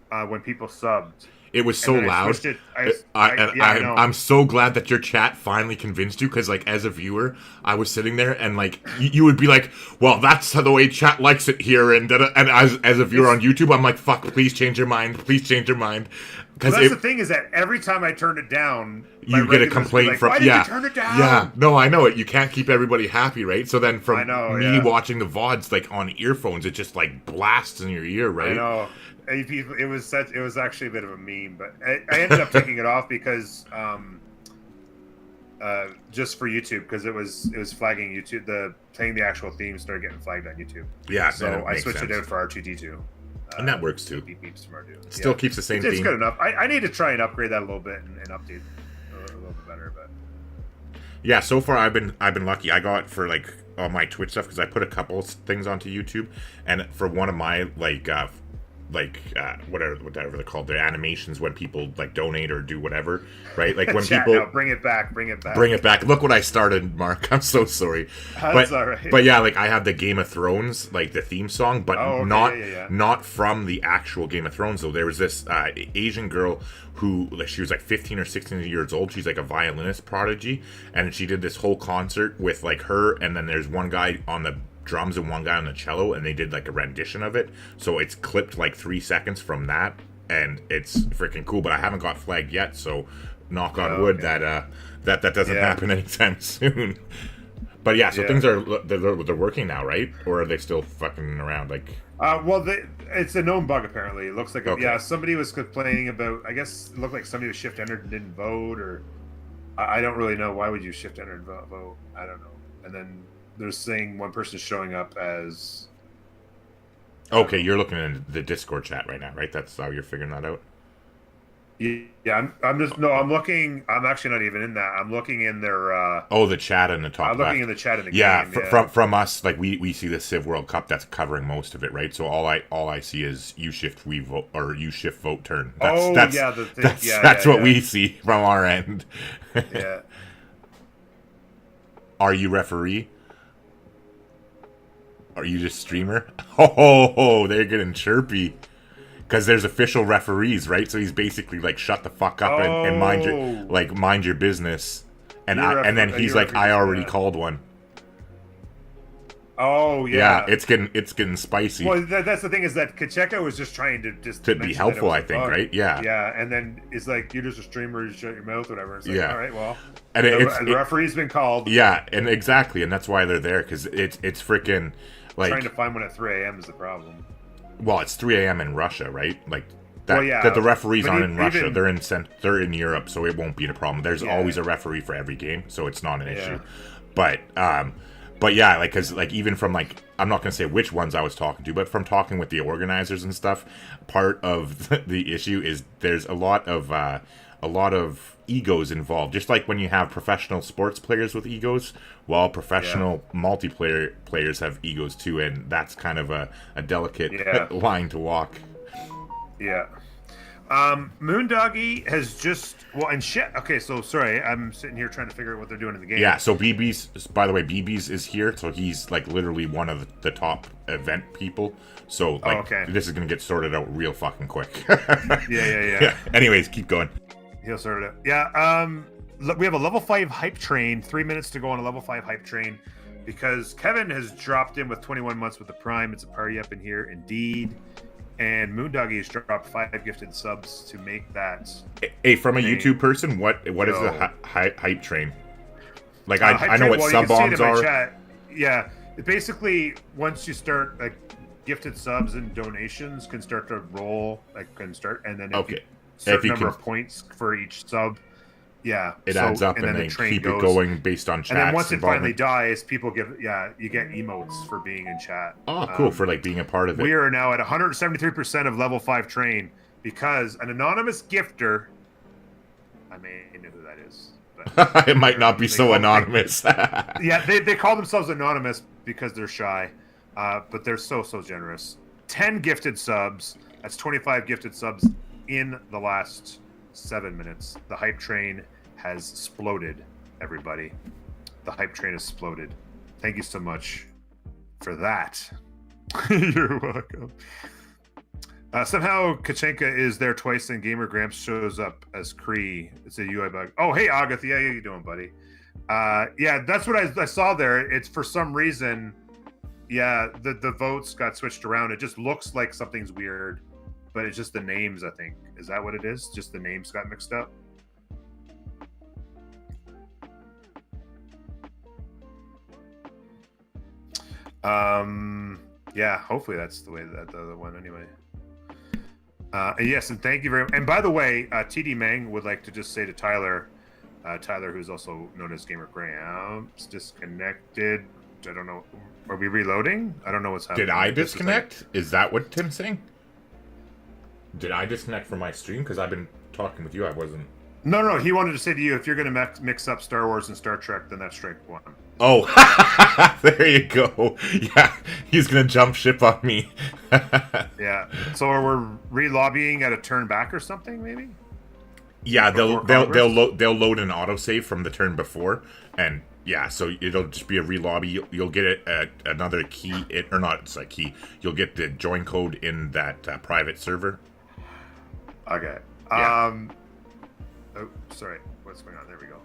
when people subbed. it was so loud. I'm so glad that your chat finally convinced you, because like as a viewer, I was sitting there and like you would be like, "Well, that's the way chat likes it here," and as a viewer on YouTube, I'm like, "Fuck, please change your mind, please change your mind." Because that's the thing, is that every time I turned it down, you get a complaint like, from why did you turn it down? Yeah, no, I know it. You can't keep everybody happy, right? So then from me watching the VODs like on earphones, it just like blasts in your ear, right? I know. It was actually a bit of a meme, but I ended up taking it off because just for YouTube, because it was flagging YouTube. Playing the actual theme started getting flagged on YouTube. Yeah, so I switched it out for R2D2. And that works too. Beep beeps from R2. Still keeps the same theme. It's good enough. I need to try and upgrade that a little bit and update a little bit better. But yeah, so far I've been lucky. I got for like all my Twitch stuff, because I put a couple things onto YouTube, and for one of my whatever they're called, the animations when people like donate or do whatever, right? Like when people bring it back. Look what I started, Mark. I'm so sorry. That's all right. But yeah, like I have the Game of Thrones, like the theme song, but not from the actual Game of Thrones though. There was this Asian girl who, like, she was like 15 or 16 years old. She's like a violinist prodigy, and she did this whole concert with like her, and then there's one guy on the drums and one guy on the cello, and they did like a rendition of it, so it's clipped like 3 seconds from that, and it's freaking cool. But I haven't got flagged yet, so knock on wood that doesn't happen anytime soon. But yeah, so things are they're working now, right? Or are they still fucking around? Like, it's a known bug apparently. It looks like somebody was complaining about. I guess it looked like somebody was shift entered and didn't vote, or I don't really know. Why would you shift enter and vote? I don't know. And then they're saying one person is showing up as... Okay, you're looking in the Discord chat right now, right? That's how you're figuring that out? Yeah, I'm looking... I'm actually not even in that. I'm looking in their... the chat in the top I'm looking in the chat in the game. Yeah, from us, like, we see the Civ World Cup, that's covering most of it, right? So all I see is you shift, we vote, or you shift, vote, turn. That's what we see from our end. Yeah. Are you referee? Are you just streamer? Oh, they're getting chirpy. Because there's official referees, right? So he's basically like, shut the fuck up and mind your business. And then he's like, I already called one. Oh yeah. Yeah, it's getting spicy. Well, that's the thing, is that Kacheka was just trying to be helpful, I think, right? Yeah. Yeah, and then it's like, you're just a streamer, you shut your mouth, whatever. It's like, all right, well, and the referee's been called. Yeah, and exactly, and that's why they're there, because it's freaking like trying to find one at 3 a.m. is the problem. Well, it's 3 a.m. in Russia, right? Like that the referees aren't in Russia; they're in Europe, so it won't be a problem. There's always a referee for every game, so it's not an issue. But yeah, like, because like even from like, I'm not gonna say which ones I was talking to, but from talking with the organizers and stuff, part of the issue is there's a lot of egos involved. Just like when you have professional sports players with egos, well, professional multiplayer players have egos too, and that's kind of a delicate line to walk. Yeah. Moondoggy has just okay, so sorry, I'm sitting here trying to figure out what they're doing in the game. Yeah, so by the way, BB's is here, so he's like literally one of the top event people. So like, this is gonna get sorted out real fucking quick. Yeah. Anyways, keep going. He'll sort it out. Yeah. Look, we have a level 5 hype train. 3 minutes to go on a level 5 hype train, because Kevin has dropped in with 21 months with the Prime. It's a party up in here, indeed. And Moondoggy has dropped 5 gifted subs to make that. Hey, from a YouTube person, what is the hype train? Like, I know what sub bombs are. Chat. Yeah, basically, once you start, like, gifted subs and donations can start to roll, and then certain number of points for each sub. Yeah, it adds up, and then they keep it going based on chat. And then once it finally dies, people you get emotes for being in chat. Oh, cool, for like being a part of it. We are now at 173% of level 5 train, because an anonymous gifter, I may know who that is, but it might not be so anonymous. Yeah, they call themselves anonymous because they're shy. but they're so generous. 10 gifted subs. That's 25 gifted subs in the last 7 minutes. The hype train has exploded, everybody. The hype train has exploded. Thank you so much for that. You're welcome. Somehow Kachenka is there twice and Gamer Grampz shows up as Cree. It's a UI bug. Oh, hey, Agatha. Yeah, how you doing, buddy? Yeah, that's what I saw there. It's for some reason, yeah, the votes got switched around. It just looks like something's weird, but it's just the names, I think. Is that what it is? Just the names got mixed up? Yeah, hopefully that's the way that the other one anyway. Yes, and thank you very much. And by the way, TD Mang would like to just say to Tyler, who's also known as Gamer Grampz, disconnected. I don't know. Are we reloading? I don't know what's happening. Did I disconnect? Is that what Tim's saying? Did I disconnect from my stream? Because I've been talking with you. I wasn't. No. He wanted to say to you, if you're going to mix up Star Wars and Star Trek, then that's strike one. Oh, there you go. Yeah, he's going to jump ship on me. Yeah. So we're re-lobbying at a turn back or something, maybe? Yeah, they'll load an autosave from the turn before, and yeah, so it'll just be a re-lobby. You'll get it at another key, or not, it's a key. You'll get the join code in that private server. Okay. Yeah. Oh, sorry. What's going on? There we go.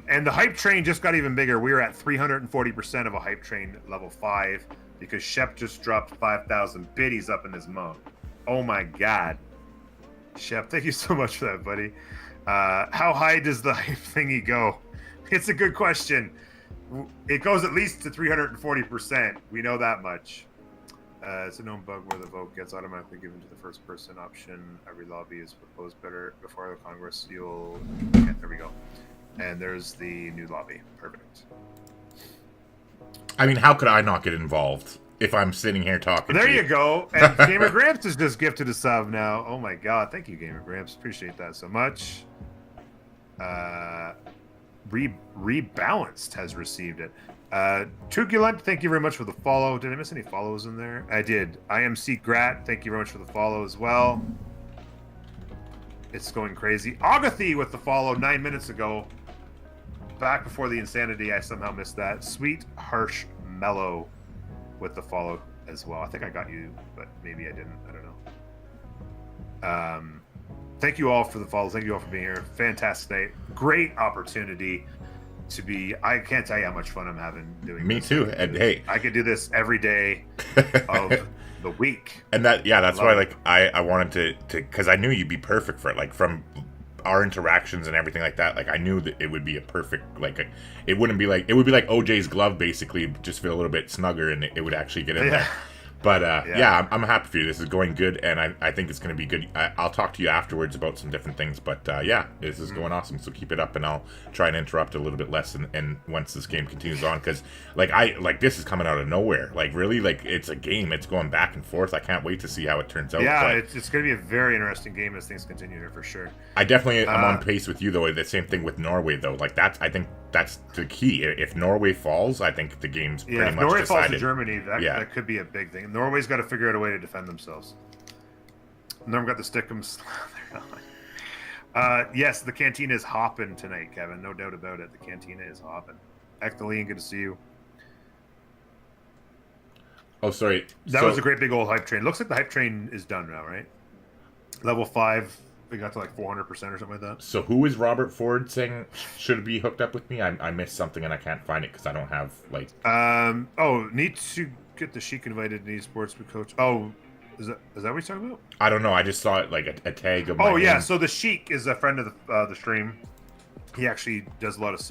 And the hype train just got even bigger. We were at 340% of a hype train level 5 because Shep just dropped 5,000 biddies up in his mug. Oh my god. Shep, thank you so much for that, buddy. How high does the hype thingy go? It's a good question. It goes at least to 340%. We know that much. It's a known bug where the vote gets automatically given to the first person option. Every lobby is proposed better before the Congress. Yeah, there we go. And there's the new lobby. Perfect. I mean, how could I not get involved if I'm sitting here talking there to you go. And Gamer Grampz is just gifted a sub now. Oh my god. Thank you, Gamer Grampz. Appreciate that so much. Rebalanced has received it. Tukulent, thank you very much for the follow. Did I miss any follows in there? I did. IMC Grat, thank you very much for the follow as well. It's going crazy. Agathy with the follow 9 minutes ago. Back before the insanity, I somehow missed that. Sweet, harsh, mellow with the follow as well. I think I got you, but maybe I didn't. I don't know. Thank you all for the follows. Thank you all for being here. Fantastic night. Great opportunity to be. I can't tell you how much fun I'm having doing Me this. too. And hey, I could do this every day of the week. And that's why, like, I wanted to, because I knew you'd be perfect for it. Like, from our interactions and everything like that, like, I knew that it would be a perfect, like, it would be like OJ's glove, basically, just feel a little bit snugger, and it would actually get in there. But yeah, I'm happy for you. This is going good, and I think it's going to be good. I'll talk to you afterwards about some different things, but yeah, this is going awesome. So keep it up, and I'll try and interrupt a little bit less. And once this game continues on, because this is coming out of nowhere. Like, really, like, it's a game. It's going back and forth. I can't wait to see how it turns out. Yeah, it's going to be a very interesting game as things continue here for sure. I definitely am on pace with you though. The same thing with Norway though. Like, I think that's the key. If Norway falls, I think the game's pretty much decided. If Norway falls to Germany, that could be a big thing. Norway's got to figure out a way to defend themselves. Norm got the stickums. Yes, the cantina is hopping tonight, Kevin. No doubt about it. The cantina is hopping. Ectoline, good to see you. Oh, sorry. That was a great big old hype train. Looks like the hype train is done now, right? Level 5. We got to like 400% or something like that. So who is Robert Ford saying should be hooked up with me? I missed something and I can't find it because I don't have, like... Need to get the Sheik invited to esports with coach. Oh, is that what you're talking about? I don't know. I just saw it like a tag of my name. So the Sheik is a friend of the stream. He actually does a lot of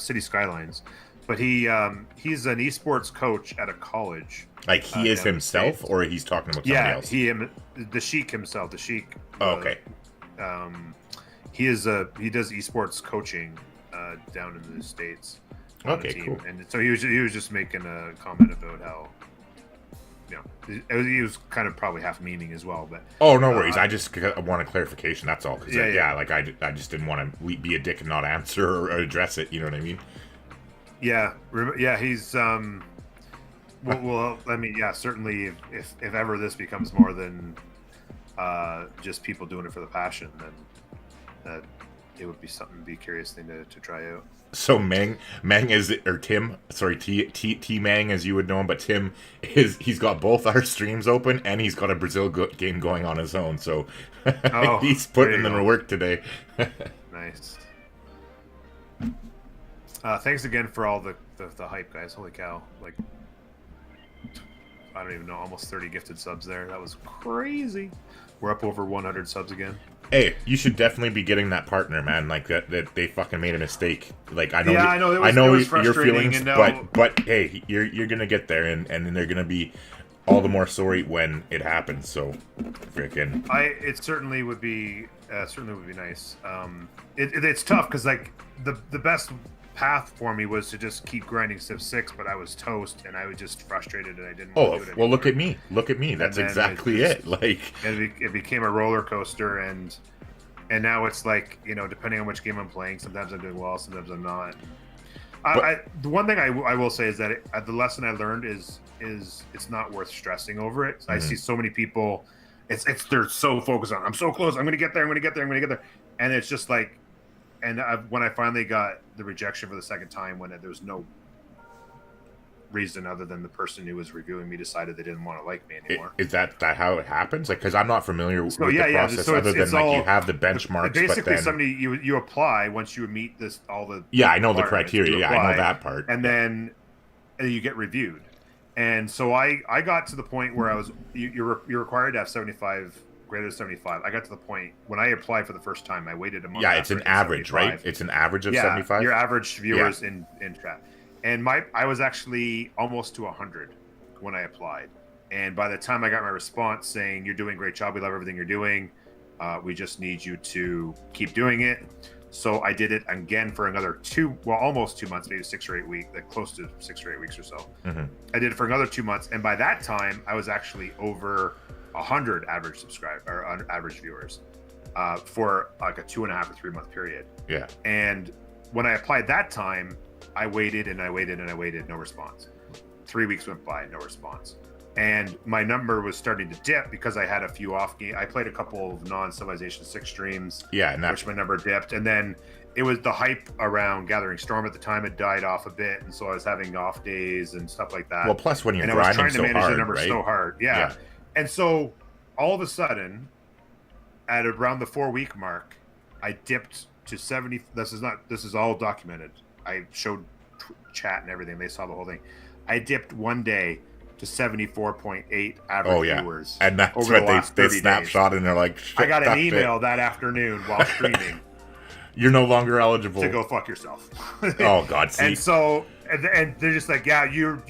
City Skylines. But he's an esports coach at a college. Like he is himself, or he's talking about somebody else? Yeah, the Sheik himself. The Sheik. Oh, okay. He does esports coaching down in the States. Okay, cool. And so he was just making a comment about how, he was kind of probably half memeing as well. But oh, no worries. I just want a clarification. That's all. Cause I just didn't want to be a dick and not answer or address it. You know what I mean? Yeah, yeah. He's Well, I mean, yeah, certainly. If ever this becomes more than just people doing it for the passion, then it would be something to be curious thing to try out. So Mang is, or Tim, sorry, T Mang as you would know him, but Tim he's got both our streams open and he's got a Brazil game going on his own. So he's putting in the work today. Nice. Thanks again for all the hype, guys. Holy cow! Like, I don't even know, almost 30 gifted subs there. That was crazy. We're up over 100 subs again. Hey, you should definitely be getting that partner, man. Like that they fucking made a mistake. Like I know, yeah, I know your feelings, but hey, you're gonna get there, and then they're gonna be all the more sorry when it happens. So, freaking. It certainly would be nice. It's tough because like the best path for me was to just keep grinding Civ 6, but I was toast and I was just frustrated and I didn't want to do it anymore. Well, look at me. That's exactly it. Like it became a roller coaster, and now it's like, you know, depending on which game I'm playing, sometimes I'm doing well, sometimes I'm not. The one thing I will say is that the lesson I learned is it's not worth stressing over it. I see so many people, they're so focused on, I'm so close, I'm gonna get there, and it's just like, and when I finally got the rejection for the second time, when there was no reason other than the person who was reviewing me decided they didn't want to like me anymore. Is that how it happens? Like, because I'm not familiar with the process, so other than like you have the benchmarks. Basically, but then, somebody you apply once you meet all the I know the criteria. Yeah, I know that part. And then you get reviewed. And so I got to the point where I was you're required to have 75. Greater than 75. I got to the point when I applied for the first time. I waited a month. Yeah, it's an average, 75. Right? It's an average of 75. Your average viewers in chat. And I was actually almost to 100 when I applied. And by the time I got my response saying, "You're doing a great job. We love everything you're doing. We just need you to keep doing it." So I did it again for another almost 2 months, maybe 6 or 8 weeks, like close to 6 or 8 weeks or so. Mm-hmm. I did it for another 2 months, and by that time, I was actually over 100 average viewers for like a 2.5 or 3 month period. Yeah. And when I applied that time, I waited and I waited and I waited, no response. 3 weeks went by, no response. And my number was starting to dip because I had a few off game. I played a couple of non-Civilization 6 streams, which my number dipped. And then it was the hype around Gathering Storm at the time had died off a bit, and so I was having off days and stuff like that. Well, plus when you're grinding so hard, I was trying to manage the number right? so hard. Yeah. And so all of a sudden, at around the 4-week mark, I dipped to 70. This is all documented. I showed chat and everything. They saw the whole thing. I dipped one day to 74.8 average viewers. And that's what they snapshot and they're like, I got an email that afternoon while streaming. You're no longer eligible to go fuck yourself. Oh God! See? And so, and they're just like, yeah, you,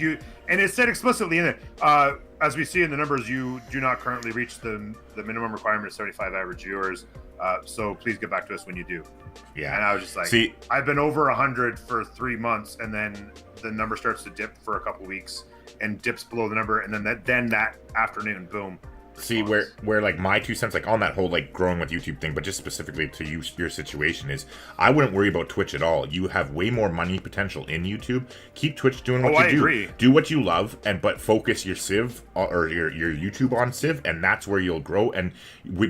and it said explicitly in it, as we see in the numbers, you do not currently reach the minimum requirement of 75 average viewers. So please get back to us when you do. Yeah. And I was just like, I've been over 100 for 3 months, and then the number starts to dip for a couple weeks, and dips below the number, and then that afternoon, boom. See, where like my 2 cents, like on that whole like growing with YouTube thing, but just specifically to your situation is, I wouldn't worry about Twitch at all. You have way more money potential in YouTube. Keep Twitch doing what you do. Agree. Do what you love, but focus your Civ or your YouTube on Civ, and that's where you'll grow. And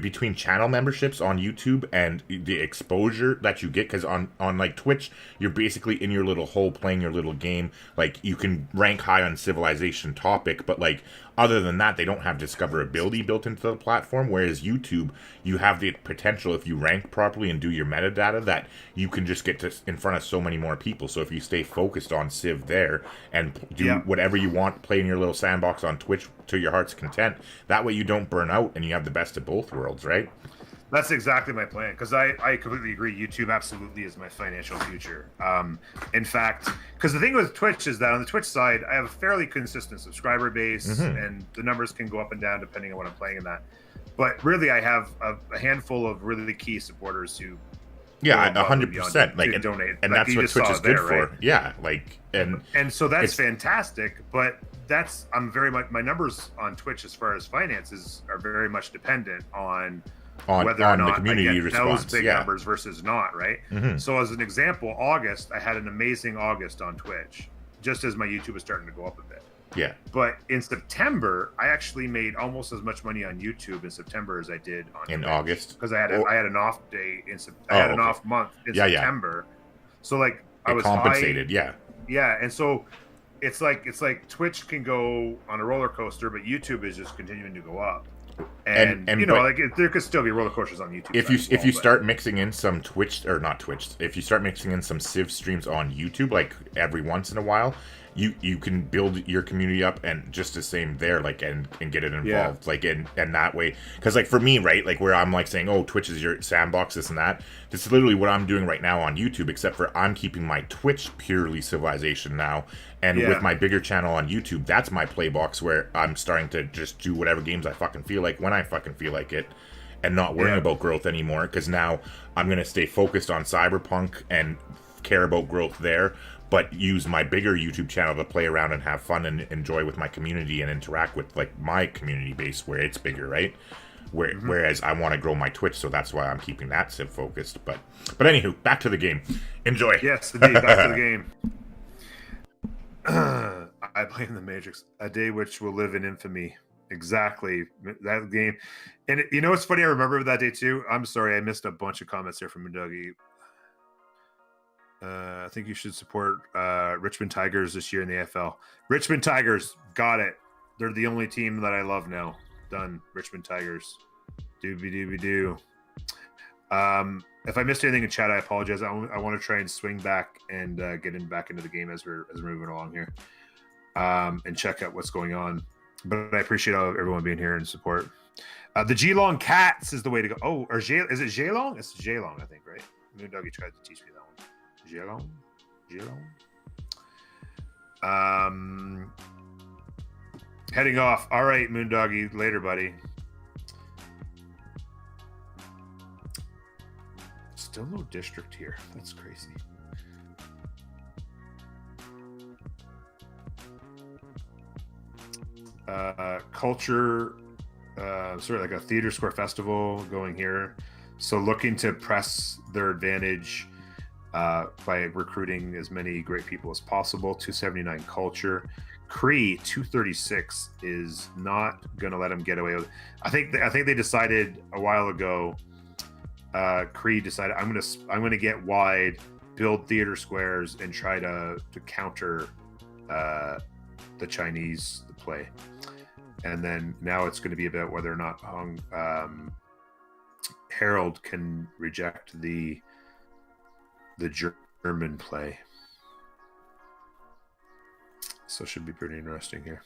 between channel memberships on YouTube and the exposure that you get, because on like Twitch, you're basically in your little hole playing your little game. Like you can rank high on Civilization topic, but like other than that, they don't have discoverability built into the platform, whereas YouTube, you have the potential, if you rank properly and do your metadata, that you can just get in front of so many more people. So if you stay focused on Civ there and do whatever you want, play in your little sandbox on Twitch to your heart's content, that way you don't burn out and you have the best of both worlds, right? That's exactly my plan, because I completely agree. YouTube absolutely is my financial future. In fact, because the thing with Twitch is that on the Twitch side, I have a fairly consistent subscriber base, and the numbers can go up and down depending on what I'm playing in that. But really, I have a handful of really key supporters who 100%, like and donate, and that's what Twitch is good for. Right? Yeah, like and so that's fantastic, but I'm very much, my numbers on Twitch as far as finances are very much dependent on whether or not the community I get those big numbers versus not, right? So as an example, August, I had an amazing August on Twitch, just as my YouTube was starting to go up a bit. Yeah. But in September, I actually made almost as much money on YouTube in September as I did on In Twitch, August? because I had an off day I Oh, had an okay. off month in Yeah, September. So like I It was compensated, high, yeah, and so it's like Twitch can go on a roller coaster, but YouTube is just continuing to go up. And you know, but like there could still be roller coasters on YouTube. if side you as well, but start mixing in some Twitch, or not Twitch, if you start mixing in some Civ streams on YouTube, like every once in a while, you can build your community up and just the same there, like and get it involved, like and that way, because like for me, right, like where I'm like saying, oh, Twitch is your sandbox, this and that. This is literally what I'm doing right now on YouTube, except for I'm keeping my Twitch purely Civilization now, and with my bigger channel on YouTube, that's my play box where I'm starting to just do whatever games I fucking feel like when I fucking feel like it, and not worrying about growth anymore, because now I'm gonna stay focused on Cyberpunk and care about growth there, but use my bigger YouTube channel to play around and have fun and enjoy with my community and interact with like my community base where it's bigger, right? Whereas I want to grow my Twitch, so that's why I'm keeping that Civ focused. But anywho, back to the game. Enjoy. yes, indeed, back to the game. I blame the Matrix, a day which will live in infamy. Exactly, that game. And you know what's funny? I remember that day too. I'm sorry, I missed a bunch of comments here from Dougie. I think you should support Richmond Tigers this year in the AFL. Richmond Tigers, got it. They're the only team that I love now. Done. Richmond Tigers. Doobie-doobie-doo. If I missed anything in chat, I apologize. I want to try and swing back and get back into the game as we're moving along here, and check out what's going on. But I appreciate everyone being here and support. The Geelong Cats is the way to go. Oh, or is it Geelong? It's Geelong, I think, right? Dougie tried to teach me that one. Geelong. Heading off. All right, Moondoggy. Later, buddy. Still no district here. That's crazy. Culture, sort of like a theater square festival going here. So looking to press their advantage by recruiting as many great people as possible. 279 culture. Cree 236 is not going to let them get away with it. I think they decided a while ago. Cree decided I'm going to get wide, build theater squares, and try to counter the Chinese play. And then now it's going to be about whether or not Harold can reject the German play. So it should be pretty interesting here.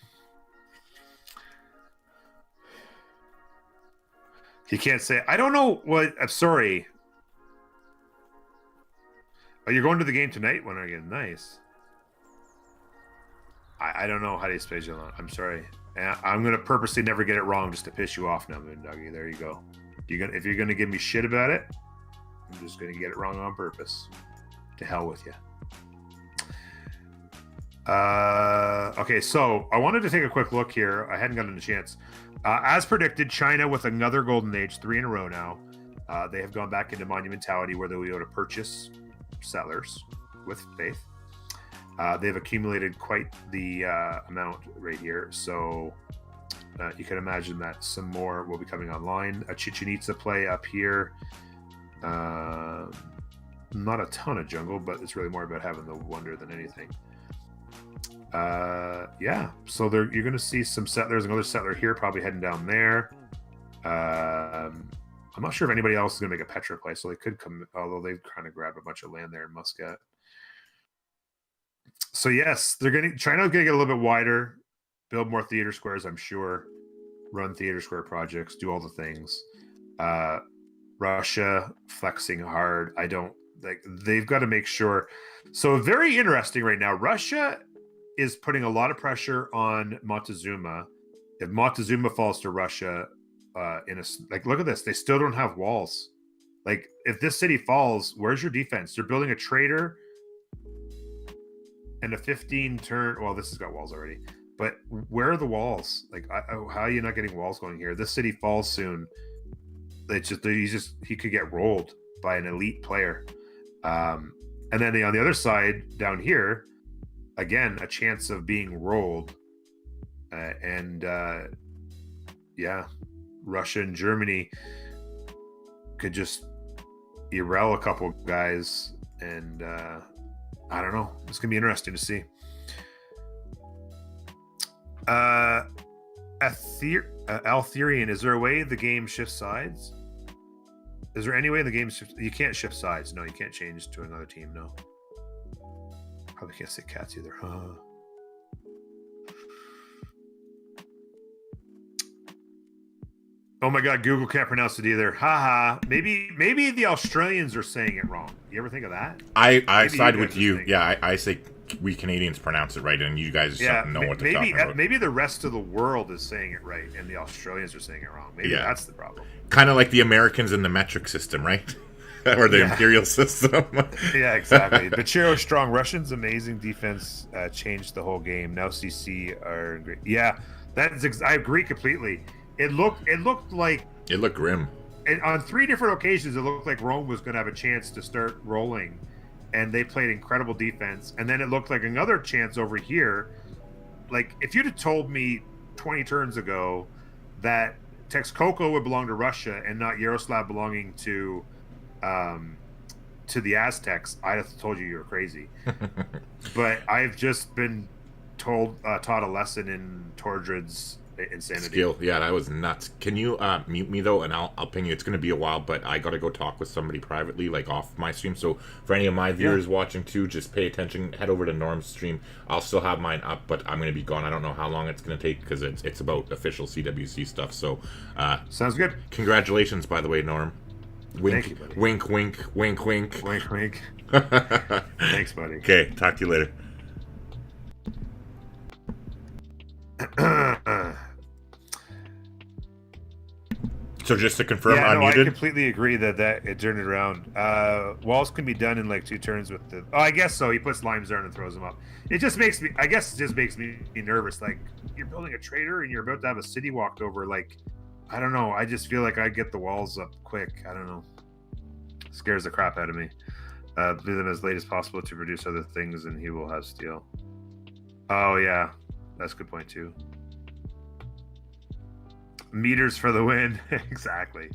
He can't say, I don't know what, I'm sorry. Oh, you're going to the game tonight? When are you? Nice. I don't know how to spell it. I'm sorry. I'm going to purposely never get it wrong just to piss you off now, Moondoggy. There you go. If you're going to give me shit about it, I'm just going to get it wrong on purpose. To hell with you. Okay, so I wanted to take a quick look here. I hadn't gotten a chance. As predicted, China with another golden age, 3 in a row now. They have gone back into monumentality where they'll be able to purchase settlers with faith. They've accumulated quite the amount right here. So you can imagine that some more will be coming online. A Chichen Itza play up here. Not a ton of jungle, but it's really more about having the wonder than anything. Yeah, so you're going to see some settlers. Another settler here, probably heading down there. I'm not sure if anybody else is going to make a Petra play, so they could come, although they've kind of grabbed a bunch of land there in Muscat. So yes, China's going to get a little bit wider, build more theater squares, I'm sure, run theater square projects, do all the things. Russia flexing hard. They've got to make sure. So very interesting right now. Russia is putting a lot of pressure on Montezuma. If Montezuma falls to Russia, look at this. They still don't have walls. Like, if this city falls, where's your defense? They're building a trader and a 15 turn. Well, this has got walls already, but where are the walls? Like, how are you not getting walls going here? This city falls soon. He could get rolled by an elite player. And then on the other side down here, again, a chance of being rolled Yeah, Russia and Germany could just derail a couple guys, and I don't know. It's gonna be interesting to see. Altherian, is there a way the game shifts sides? Is there any way the game shifts? You can't shift sides. No, you can't change to another team. No. Probably can't say cats either. Oh my God, Google can't pronounce it either. Haha. Maybe the Australians are saying it wrong. You ever think of that? I side with you. Yeah, I say we Canadians pronounce it right, and you guys know what they're talking about. Maybe the rest of the world is saying it right, and the Australians are saying it wrong. Maybe that's the problem. Kind of like the Americans in the metric system, right? Or the imperial system. Yeah, exactly. Bachiro strong. Russians' amazing defense changed the whole game. Now CC are great. Yeah, I agree completely. It looked like it looked grim. And on 3 different occasions, it looked like Rome was going to have a chance to start rolling, and they played incredible defense. And then it looked like another chance over here. Like, if you'd have told me 20 turns ago that Texcoco would belong to Russia and not Yaroslav belonging to the Aztecs, I'd have told you were crazy. But I've just been taught a lesson in Tordred's insanity. Skill. Yeah, that was nuts. Can you mute me though, and I'll ping you. It's going to be a while, but I got to go talk with somebody privately, like off my stream. So for any of my viewers watching too, just pay attention. Head over to Norm's stream. I'll still have mine up, but I'm going to be gone. I don't know how long it's going to take because it's about official CWC stuff. So sounds good. Congratulations, by the way, Norm. Wink, Thank you, buddy. Wink, wink, wink, wink. Wink, wink. Thanks, buddy. Okay, talk to you later. So just to confirm, I'm muted? I completely agree that it turned it around. Walls can be done in like 2 turns with the. Oh, I guess so. He puts limes there and throws them up. It just makes me. I guess it just makes me nervous. Like, you're building a trader and you're about to have a city walked over. Like, I don't know. I just feel like I get the walls up quick. I don't know. Scares the crap out of me. Do them as late as possible to produce other things, and he will have steel. Oh yeah, that's a good point too. Meters for the win. Exactly.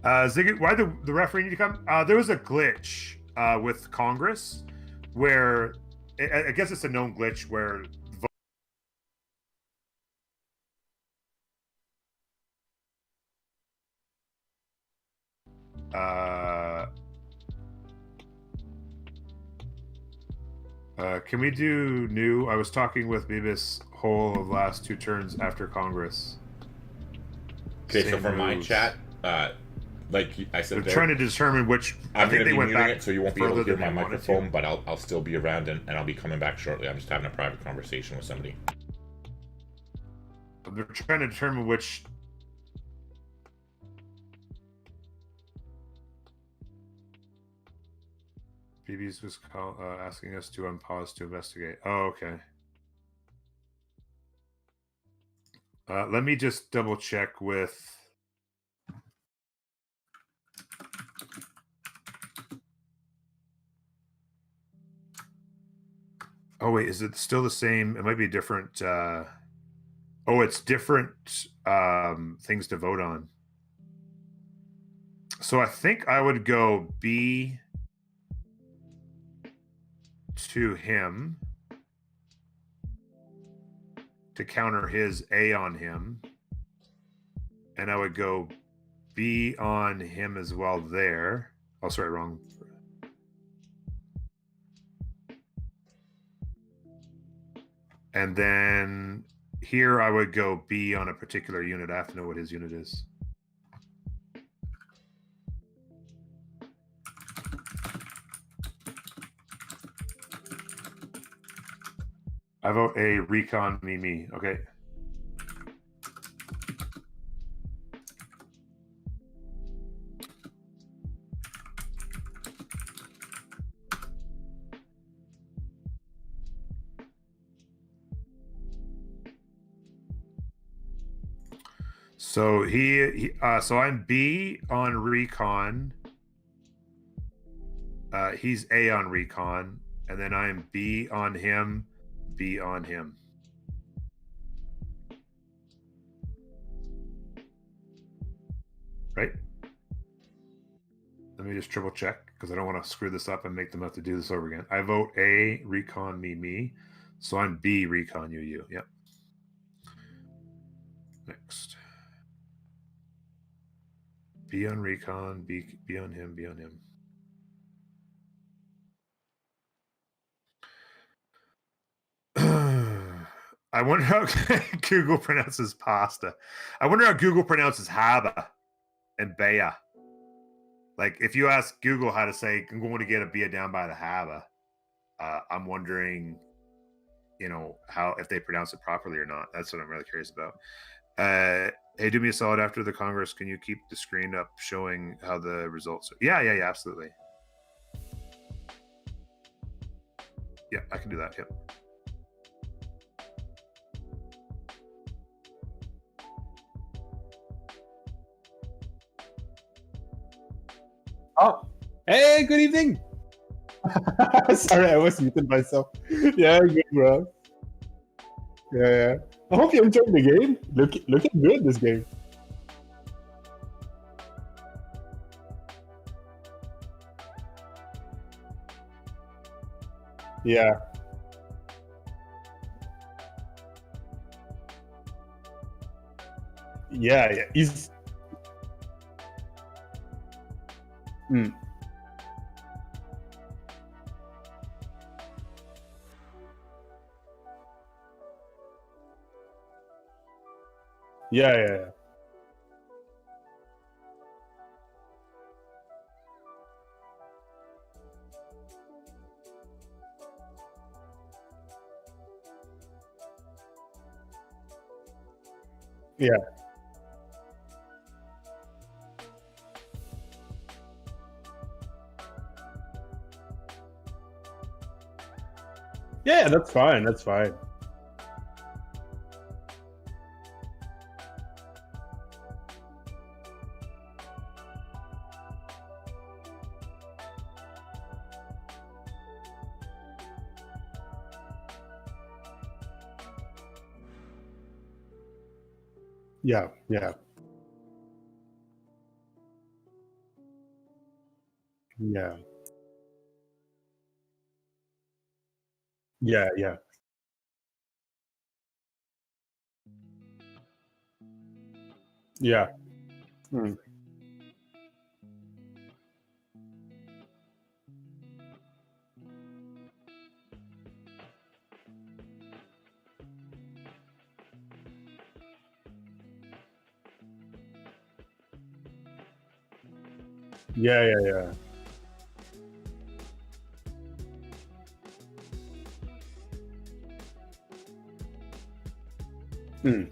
Ziggy, why the referee need to come? There was a glitch with Congress where I guess it's a known glitch where can we do new? I was talking with Bebis whole of last 2 turns after Congress. Okay, so for my chat, like I said, they're trying to determine which. I'm going to be muting it, so you won't be able to hear my microphone, but I'll still be around and I'll be coming back shortly. I'm just having a private conversation with somebody. They're trying to determine which. BB's was asking us to unpause to investigate. Oh, okay. Let me just double check with. Oh wait, is it still the same? It might be different. Oh, it's different things to vote on. So I think I would go B to him to counter his A on him, and I would go B on him as well there. Oh, sorry, wrong. And then here I would go B on a particular unit. I have to know what his unit is. I vote A, recon, me. Okay. So so I'm B on recon. He's A on recon, and then I'm B on him, B on him. right? Let me just triple check because I don't want to screw this up and make them have to do this over again. I vote A, recon me. So I'm B, recon you. Yep. Next. B on recon, B on him, B on him. I wonder how Google pronounces pasta. I wonder how Google pronounces haba and bea. Like, if you ask Google how to say, I'm going to get a beer down by the haba, I'm wondering, how, if they pronounce it properly or not. That's what I'm really curious about. Hey, do me a solid after the Congress. Can you keep the screen up showing how the results are? Yeah, absolutely. Yeah, I can do that. Yep. Oh, hey, good evening. Sorry, I was muted myself. Yeah, good, bro. Yeah. I hope you enjoyed the game. Looking good, this game. Yeah. Yeah. He's. Hmm. Yeah. Yeah. Yeah, that's fine. That's fine. Yeah. Yeah. Yeah. Yeah. Yeah. Hmm. Yeah. Hmm.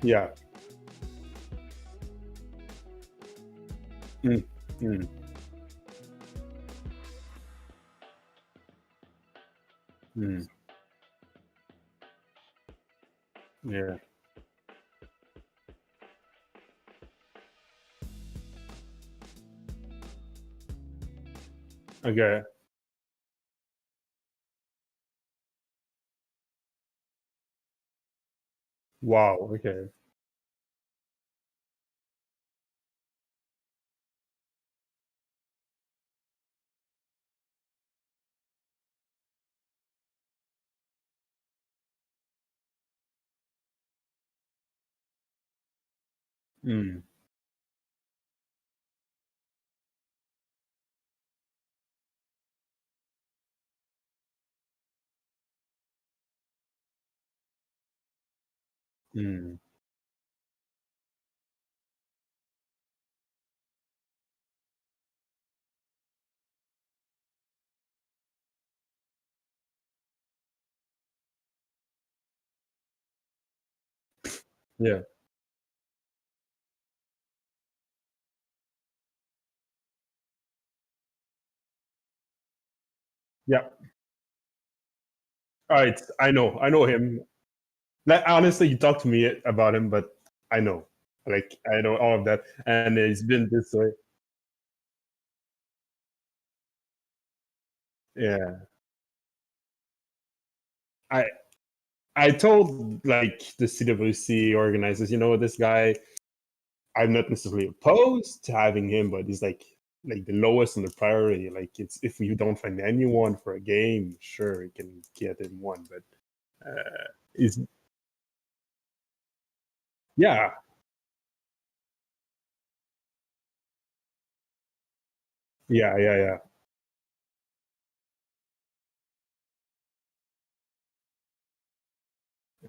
Yeah. Hmm. Hmm. Hmm. Yeah. Okay. Wow. Okay. Hmm. Hmm. Yeah. Yeah. All right. I know him. Like, honestly, you talked to me about him, but I know. Like, I know all of that. And it's been this way. Yeah. I I told like the CWC organizers, this guy, I'm not necessarily opposed to having him, but he's like the lowest on the priority. Like it's if you don't find anyone for a game, sure you can get him one, but is yeah, yeah.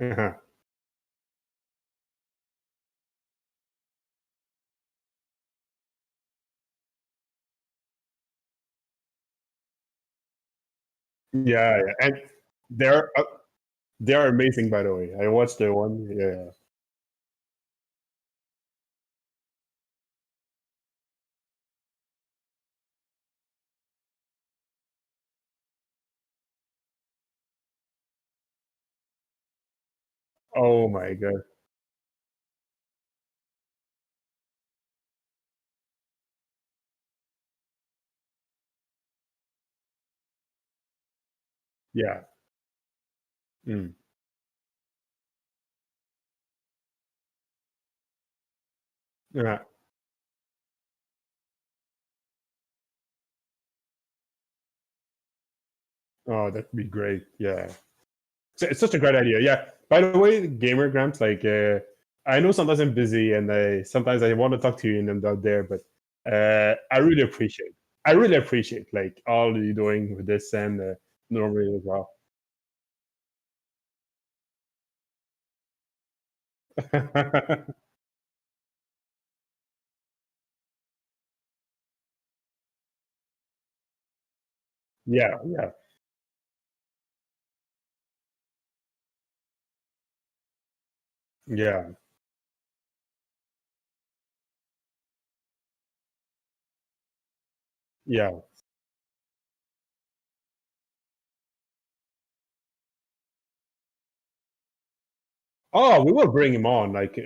Uh-huh. Yeah, and they're uh, they're amazing, by the way. I watched the one. Yeah. Oh my god. Yeah. Mm. Yeah. Oh, that'd be great. Yeah. It's such a great idea. Yeah. By the way, Gamer Grampz, like, I know sometimes I'm busy and sometimes I want to talk to you and I'm out there, but I really appreciate. I really appreciate like all you doing with this and normally as well. Yeah, yeah, yeah, yeah. Oh, we will bring him on. Like,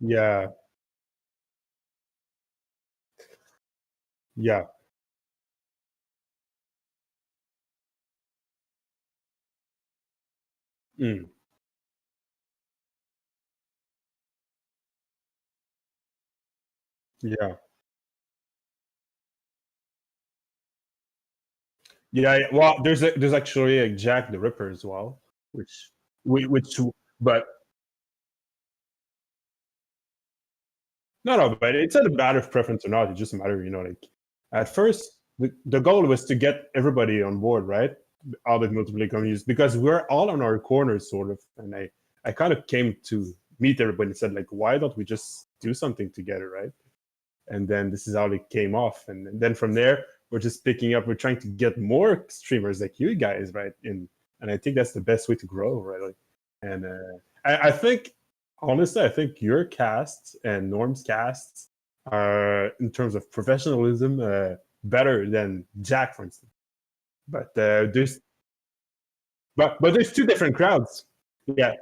yeah, yeah, mm, yeah, yeah. Well, there's actually a Jack the Ripper as well, which which but no, but it's not a matter of preference or not. It's just a matter, like at first the goal was to get everybody on board, right? All the multiplayer communities because we're all on our corners, sort of. And I kind of came to meet everybody and said, like, why don't we just do something together, right? And then this is how it came off, and then from there we're just picking up. We're trying to get more streamers like you guys, right? And I think that's the best way to grow, right? Like, and I think honestly, I think your casts and Norm's casts are in terms of professionalism better than Jack, for instance. But but there's two different crowds. Yeah,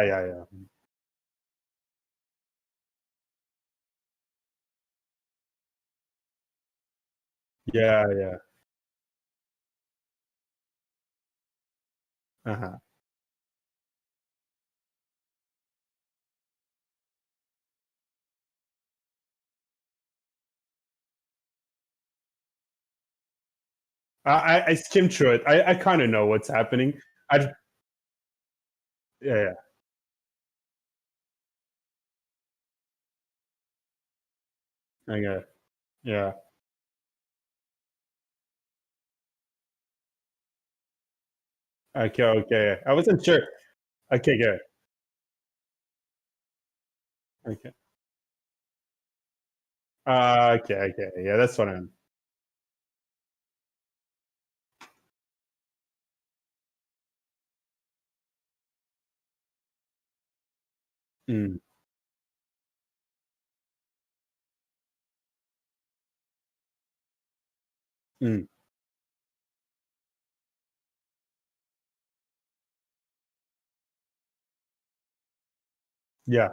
yeah. Yeah. Uh-huh. I skimmed through it. I kind of know what's happening. I've Yeah, I got it. Yeah. Okay. I wasn't sure. Okay, good. Okay. Okay. Yeah, that's what I'm. Mm, mm. Yeah.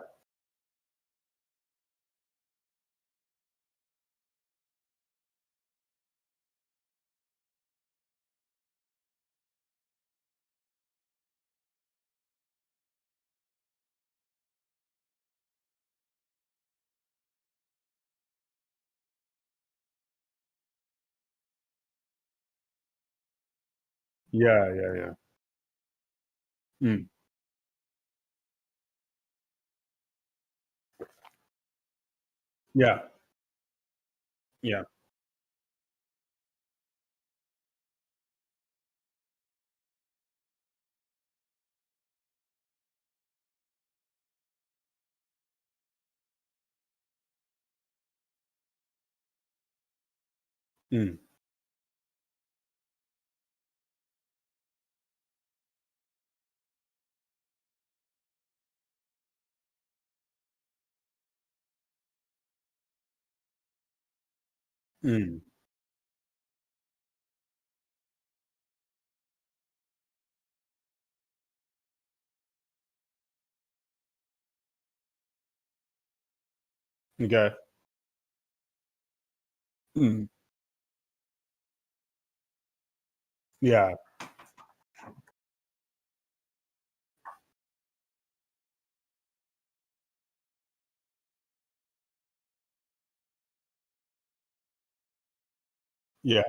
Yeah, yeah, yeah. Mm. Yeah. Yeah. Mm. Mm. Okay. Mm. Yeah. Yeah.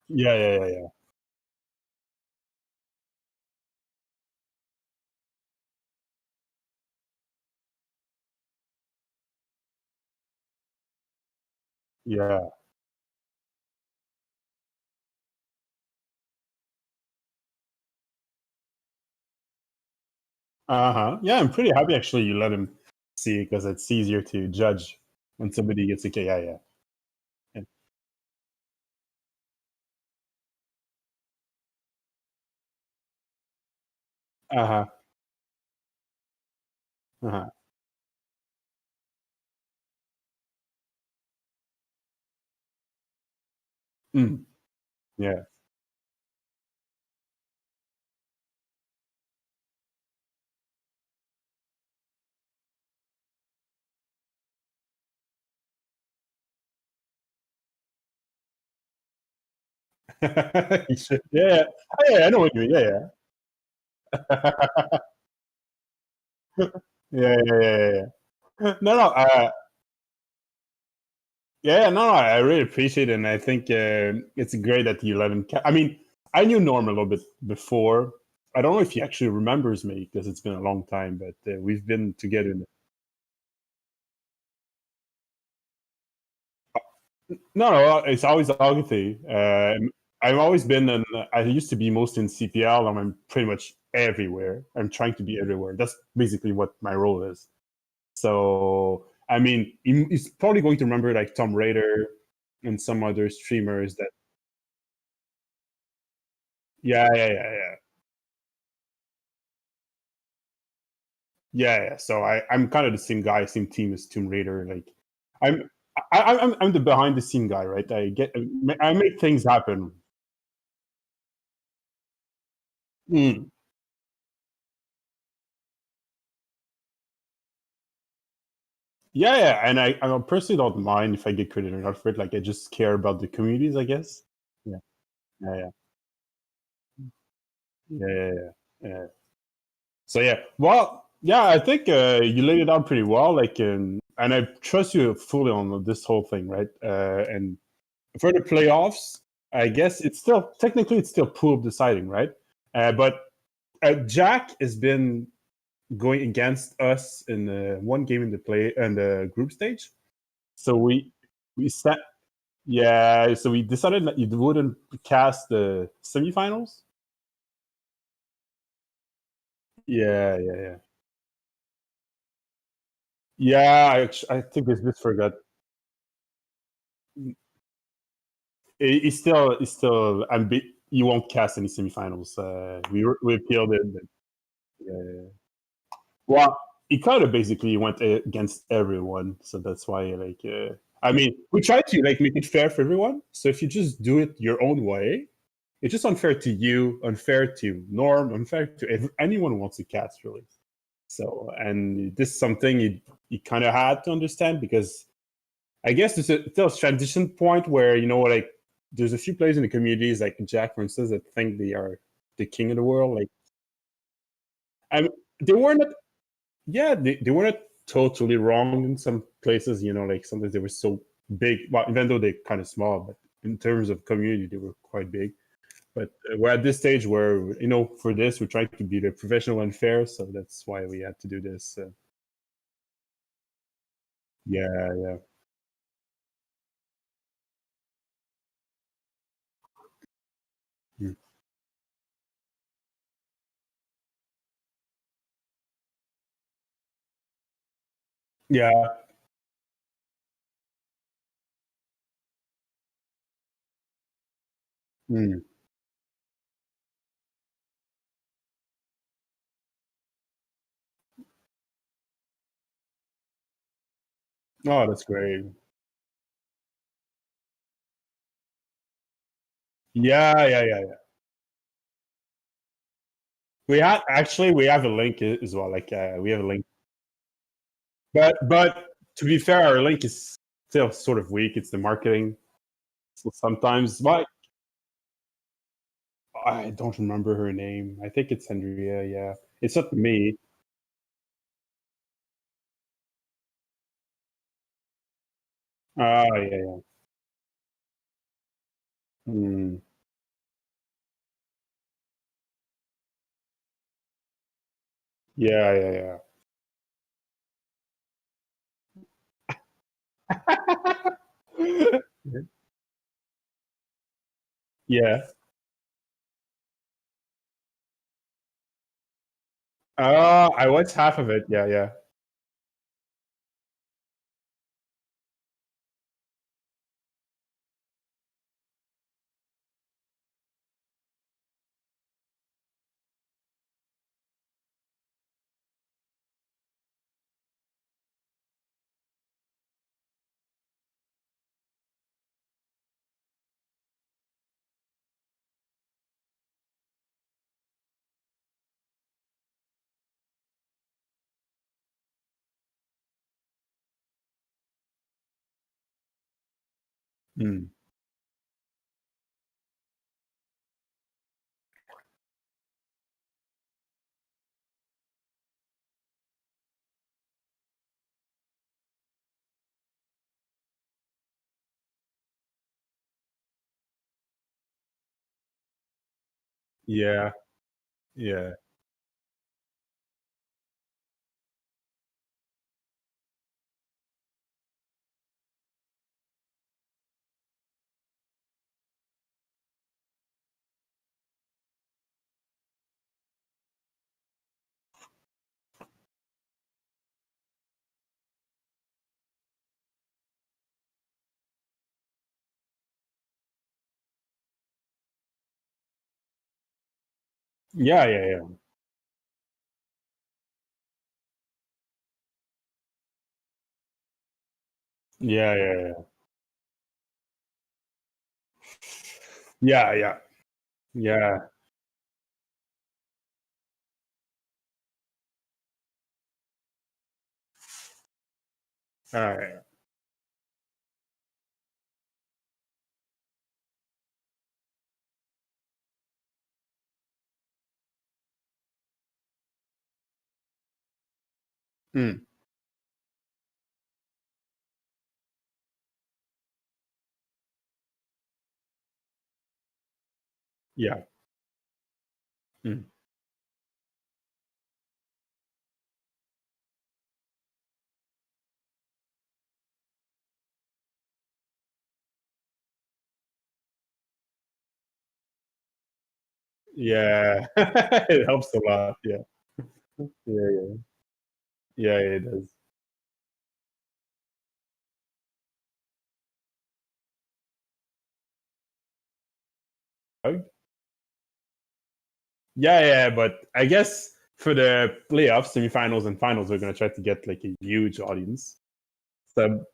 Yeah, yeah, yeah, yeah. Yeah. Uh-huh. Yeah, I'm pretty happy actually you let him see because it's easier to judge when somebody gets okay. Yeah, yeah. Yeah. Uh-huh. Uh-huh. Mm. Yeah. You should. Yeah, yeah. Oh, yeah, I know what you mean. Yeah, yeah. Yeah, yeah, yeah, yeah, yeah. No, no, yeah, no, no, I really appreciate it, and I think it's great that you let him. I mean, I knew Norm a little bit before. I don't know if he actually remembers me because it's been a long time, but we've been together. No, no, it's always Agathe. I've always been, and I used to be most in CPL, and I'm pretty much everywhere. I'm trying to be everywhere. That's basically what my role is. So, I mean, he's probably going to remember like Tom Raider and some other streamers that. Yeah, yeah, yeah, yeah, yeah, yeah. So I'm kind of the same guy, same team as Tomb Raider. Like, I'm, I'm the behind the scene guy, right? I make things happen. Mm. Yeah, yeah, and I personally don't mind if I get credit or not for it. Like, I just care about the communities, I guess. Yeah, yeah, yeah, yeah, yeah, yeah. Yeah. So yeah, well, yeah, I think you laid it out pretty well. Like, and I trust you fully on this whole thing, right? And for the playoffs, I guess it's still technically it's still pool deciding, right? But Jack has been going against us in one game in the play in the group stage. So we set yeah. So we decided that you wouldn't cast the semifinals. Yeah, yeah, yeah. Yeah, I think this bit forgot. It's still you won't cast any semifinals. We appealed it. But, yeah. Well, he kind of basically went against everyone, so that's why like I mean we try to like make it fair for everyone. So if you just do it your own way, it's just unfair to you, unfair to Norm, unfair to anyone who wants to cast, really. So, and this is something you kind of had to understand, because I guess there's a transition point where, like, there's a few players in the communities, like Jack, for instance, that think they are the king of the world. Like, they weren't, they weren't totally wrong in some places. Like sometimes they were so big. Well, even though they're kind of small, but in terms of community, they were quite big. But we're at this stage where, for this, we're trying to be the professional and fair, so that's why we had to do this. Yeah. Mm. Yeah. Mm. Oh, that's great. Yeah. We have a link as well. Like, we have a link, but to be fair, our link is still sort of weak. It's the marketing. So sometimes, but I don't remember her name. I think it's Andrea. Yeah, it's not me. Yeah. Mm. Yeah. Yeah. I watched half of it. Yeah. Mm. Yeah. Yeah. Yeah. Yeah. Yeah. Yeah. All right. Mm. Yeah. Mm. Yeah. It helps a lot. Yeah. Yeah. Yeah. It does. Yeah. But I guess for the playoffs, semifinals, and finals, we're gonna try to get like a huge audience. So,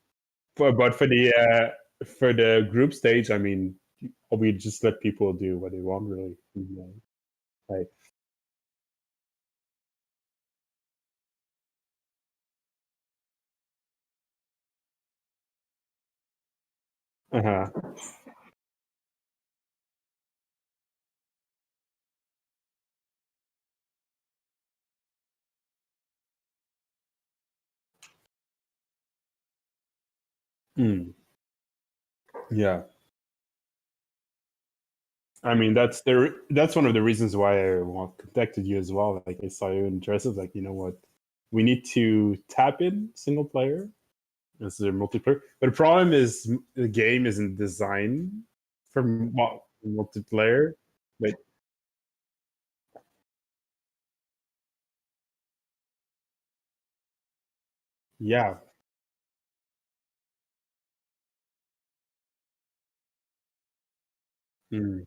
but for the group stage, I mean, we just let people do what they want, really. Right. Uh-huh. Mm. Yeah. I mean, that's one of the reasons why I contacted you as well. Like, I saw you interested. Like, you know what? We need to tap in single player as a multiplayer. But the problem is the game isn't designed for multiplayer. But yeah. Mm.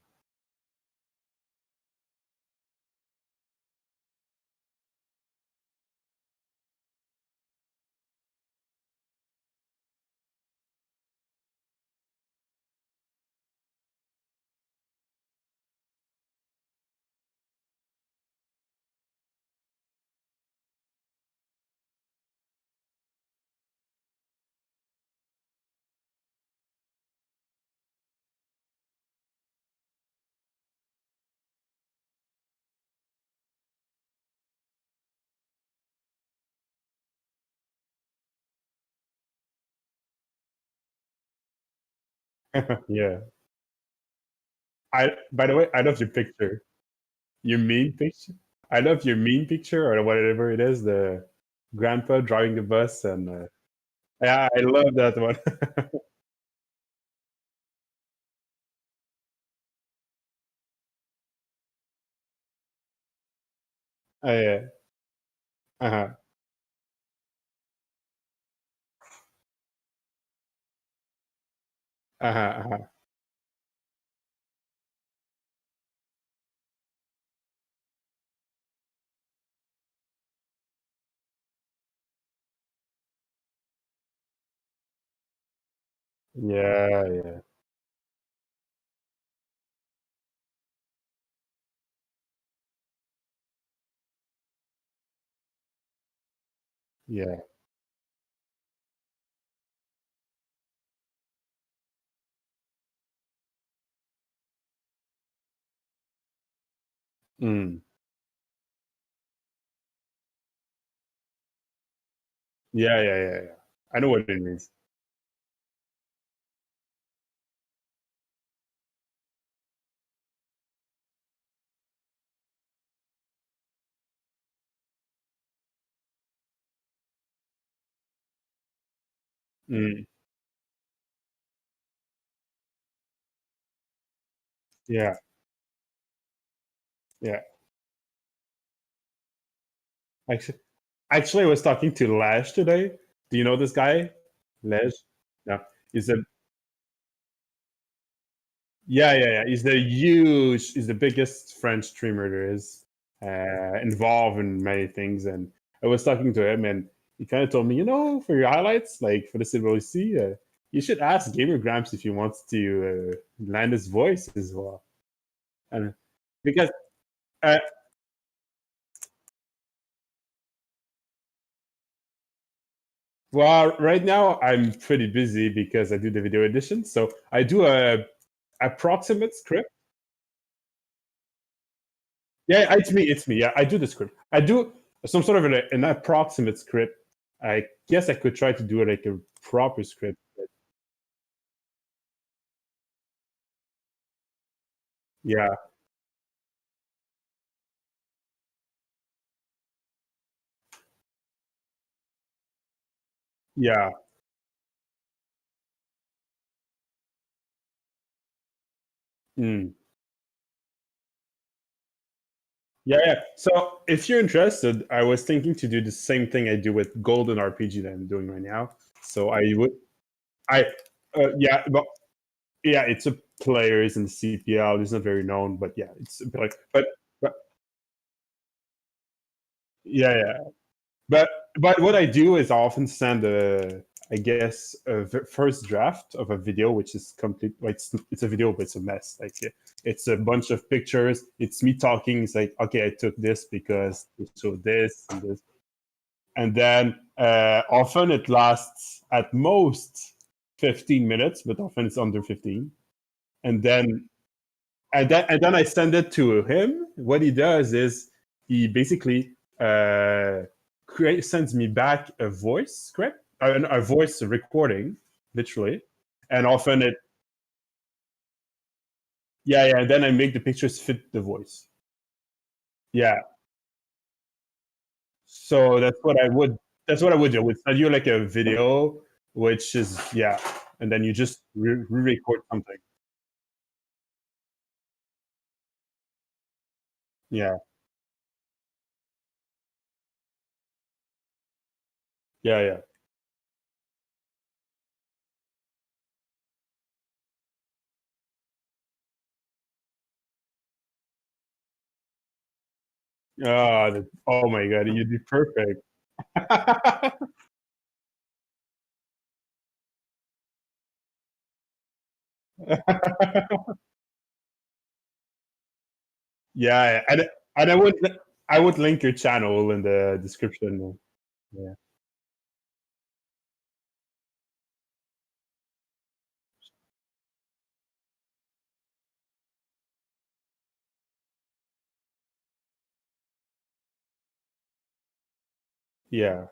Yeah. By the way, I love your picture. Your mean picture. I love your mean picture or whatever it is. The grandpa driving the bus, and yeah, I love that one. Yeah. Uh-huh. Uh-huh. Uh-huh. Yeah, yeah, yeah. Mm. Yeah, yeah, yeah, yeah. I know what it means. Mm. Yeah, yeah. Actually, I was talking to Lash today. Do you know this guy? Lash? Yeah. He's a Yeah, yeah, yeah. He's the biggest French streamer there is, involved in many things. And I was talking to him, and he kind of told me, for your highlights, like for the CWC, you should ask Gamer Grampz if he wants to land his voice as well. And because, uh, well, right now I'm pretty busy because I do the video edition, so I do a approximate script. Yeah, it's me. It's me. Yeah, I do the script. I do some sort of an approximate script. I guess I could try to do it like a proper script. But yeah, yeah, mm. Yeah, yeah. So if you're interested, I was thinking to do the same thing I do with Golden RPG that I'm doing right now. So I, yeah, but yeah, it's a player, it's in CPL. It's not very known, but yeah, it's like, but yeah, yeah. But what I do is I often send I guess, a first draft of a video, which is complete. Like it's a video, but it's a mess. Like it's a bunch of pictures. It's me talking. It's like, okay, I took this because it showed this and this, and then often it lasts at most 15 minutes, but often it's under 15. And then I send it to him. What he does is he basically sends me back a voice script, a voice recording, literally, and often it, yeah. And then I make the pictures fit the voice. Yeah. So that's what I would. That's what I would do. I would send you like a video, which is, yeah, and then you just re-record something. Yeah. Yeah. Oh my god, you'd be perfect. Yeah, and I would link your channel in the description. Yeah. Yeah.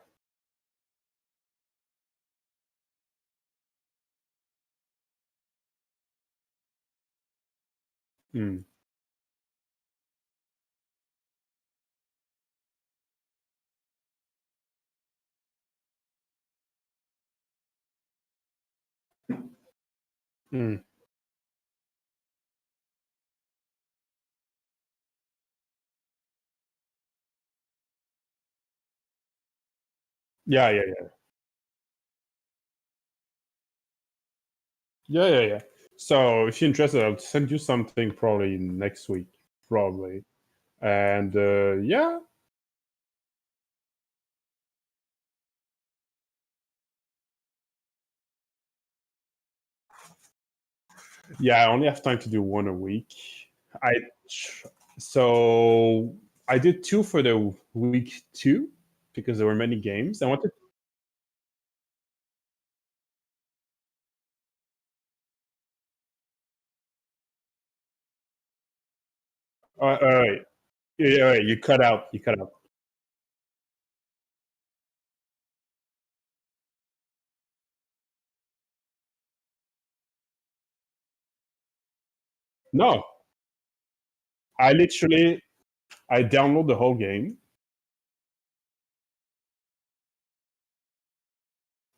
Mm. Mm. Yeah. Yeah. So if you're interested, I'll send you something probably next week, probably. And yeah, yeah. I only have time to do one a week. I so I did two for the week two because there were many games. I wanted. All right. Yeah, all right. You cut out. You cut out. No, I download the whole game.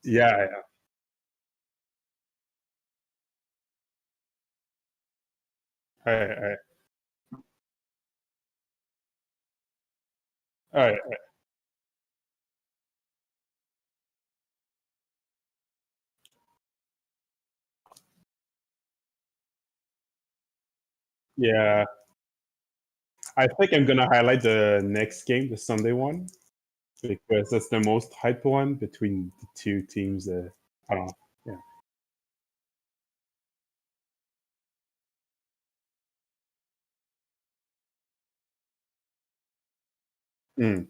Yeah. I, all right. Yeah. I think I'm gonna highlight the next game, the Sunday one, because that's the most hype one between the two teams. I don't know. Yeah. Mm.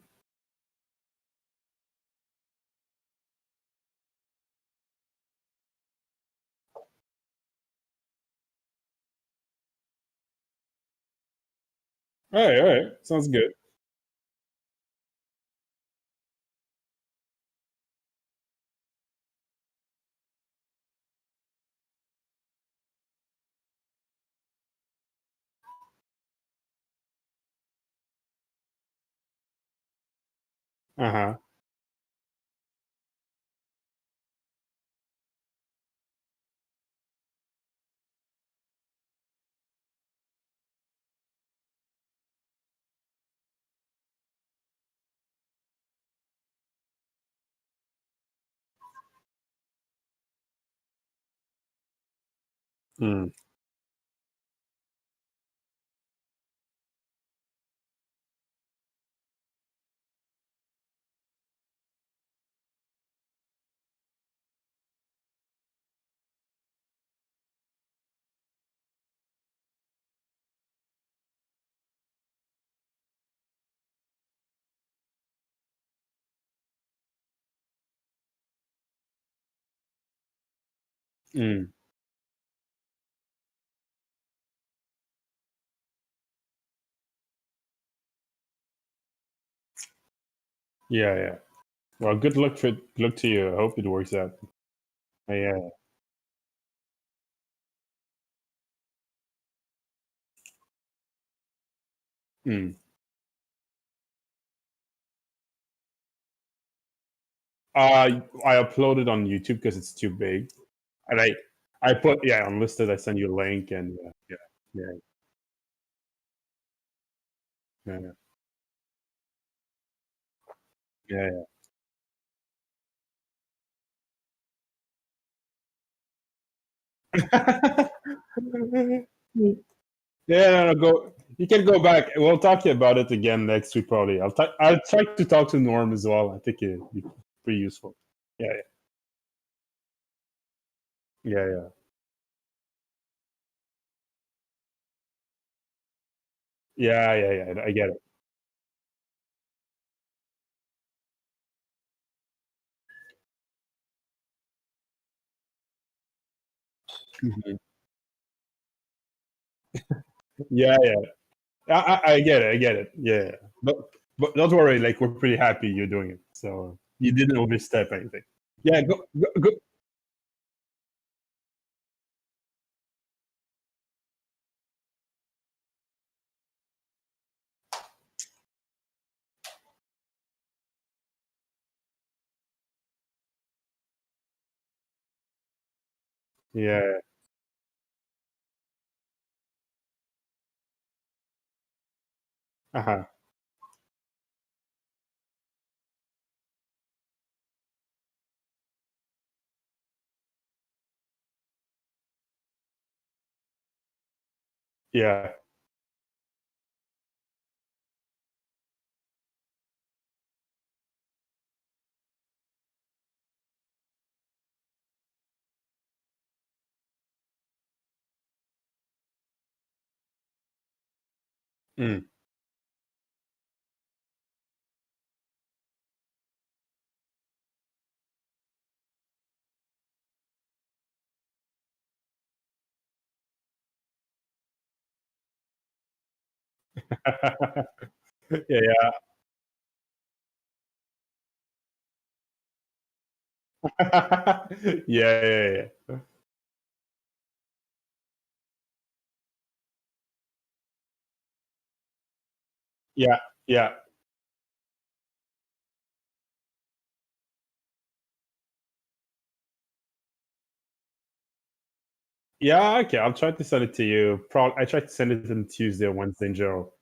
All right. All right. Sounds good. Uh huh. Mm. Mm. Yeah, yeah. Well, good luck to you. I hope it works out. Yeah. Mm. I uploaded on YouTube because it's too big, and I put unlisted. I send you a link, and yeah, yeah, yeah, yeah, yeah. Yeah, no, no, go. You can go back. We'll talk about it again next week, probably. I'll try to talk to Norm as well. I think it'd be pretty useful. Yeah, yeah, yeah, yeah, yeah, yeah. I get it. Mhm. Yeah, yeah. I get it. I get it. Yeah, but don't worry. Like we're pretty happy you're doing it. So you didn't overstep anything. Yeah, go. Yeah. Uh-huh. Yeah. Mm. Yeah, yeah. Yeah, yeah, yeah. Yeah, yeah. Yeah, okay. I'll try to send it to you. I try to send it on Tuesday or Wednesday in general.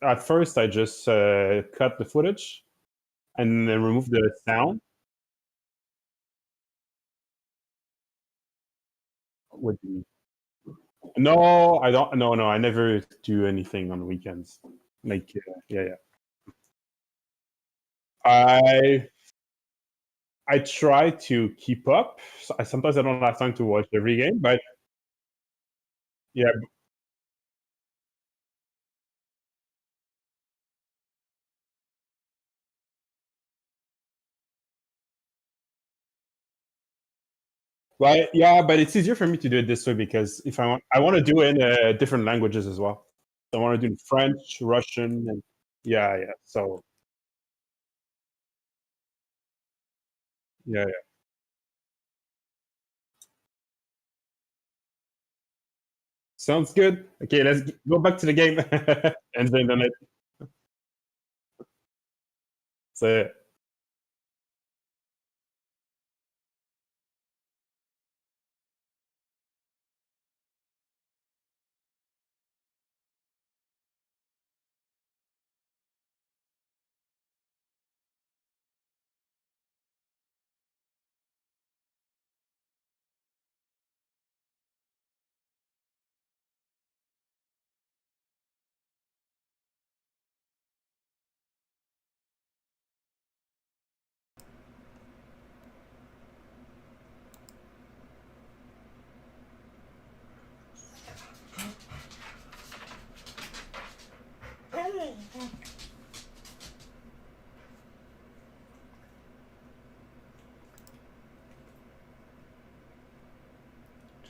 At first I just cut the footage and then remove the sound. With the No, I don't. No, no, I never do anything on weekends. Like, yeah, yeah. I I try to keep up. Sometimes I don't have time to watch every game, but yeah, well, yeah, but it's easier for me to do it this way because if I want to do it in different languages as well. I want to do French, Russian, and yeah, yeah. So yeah, yeah. Sounds good. Okay, let's go back to the game and then on it. So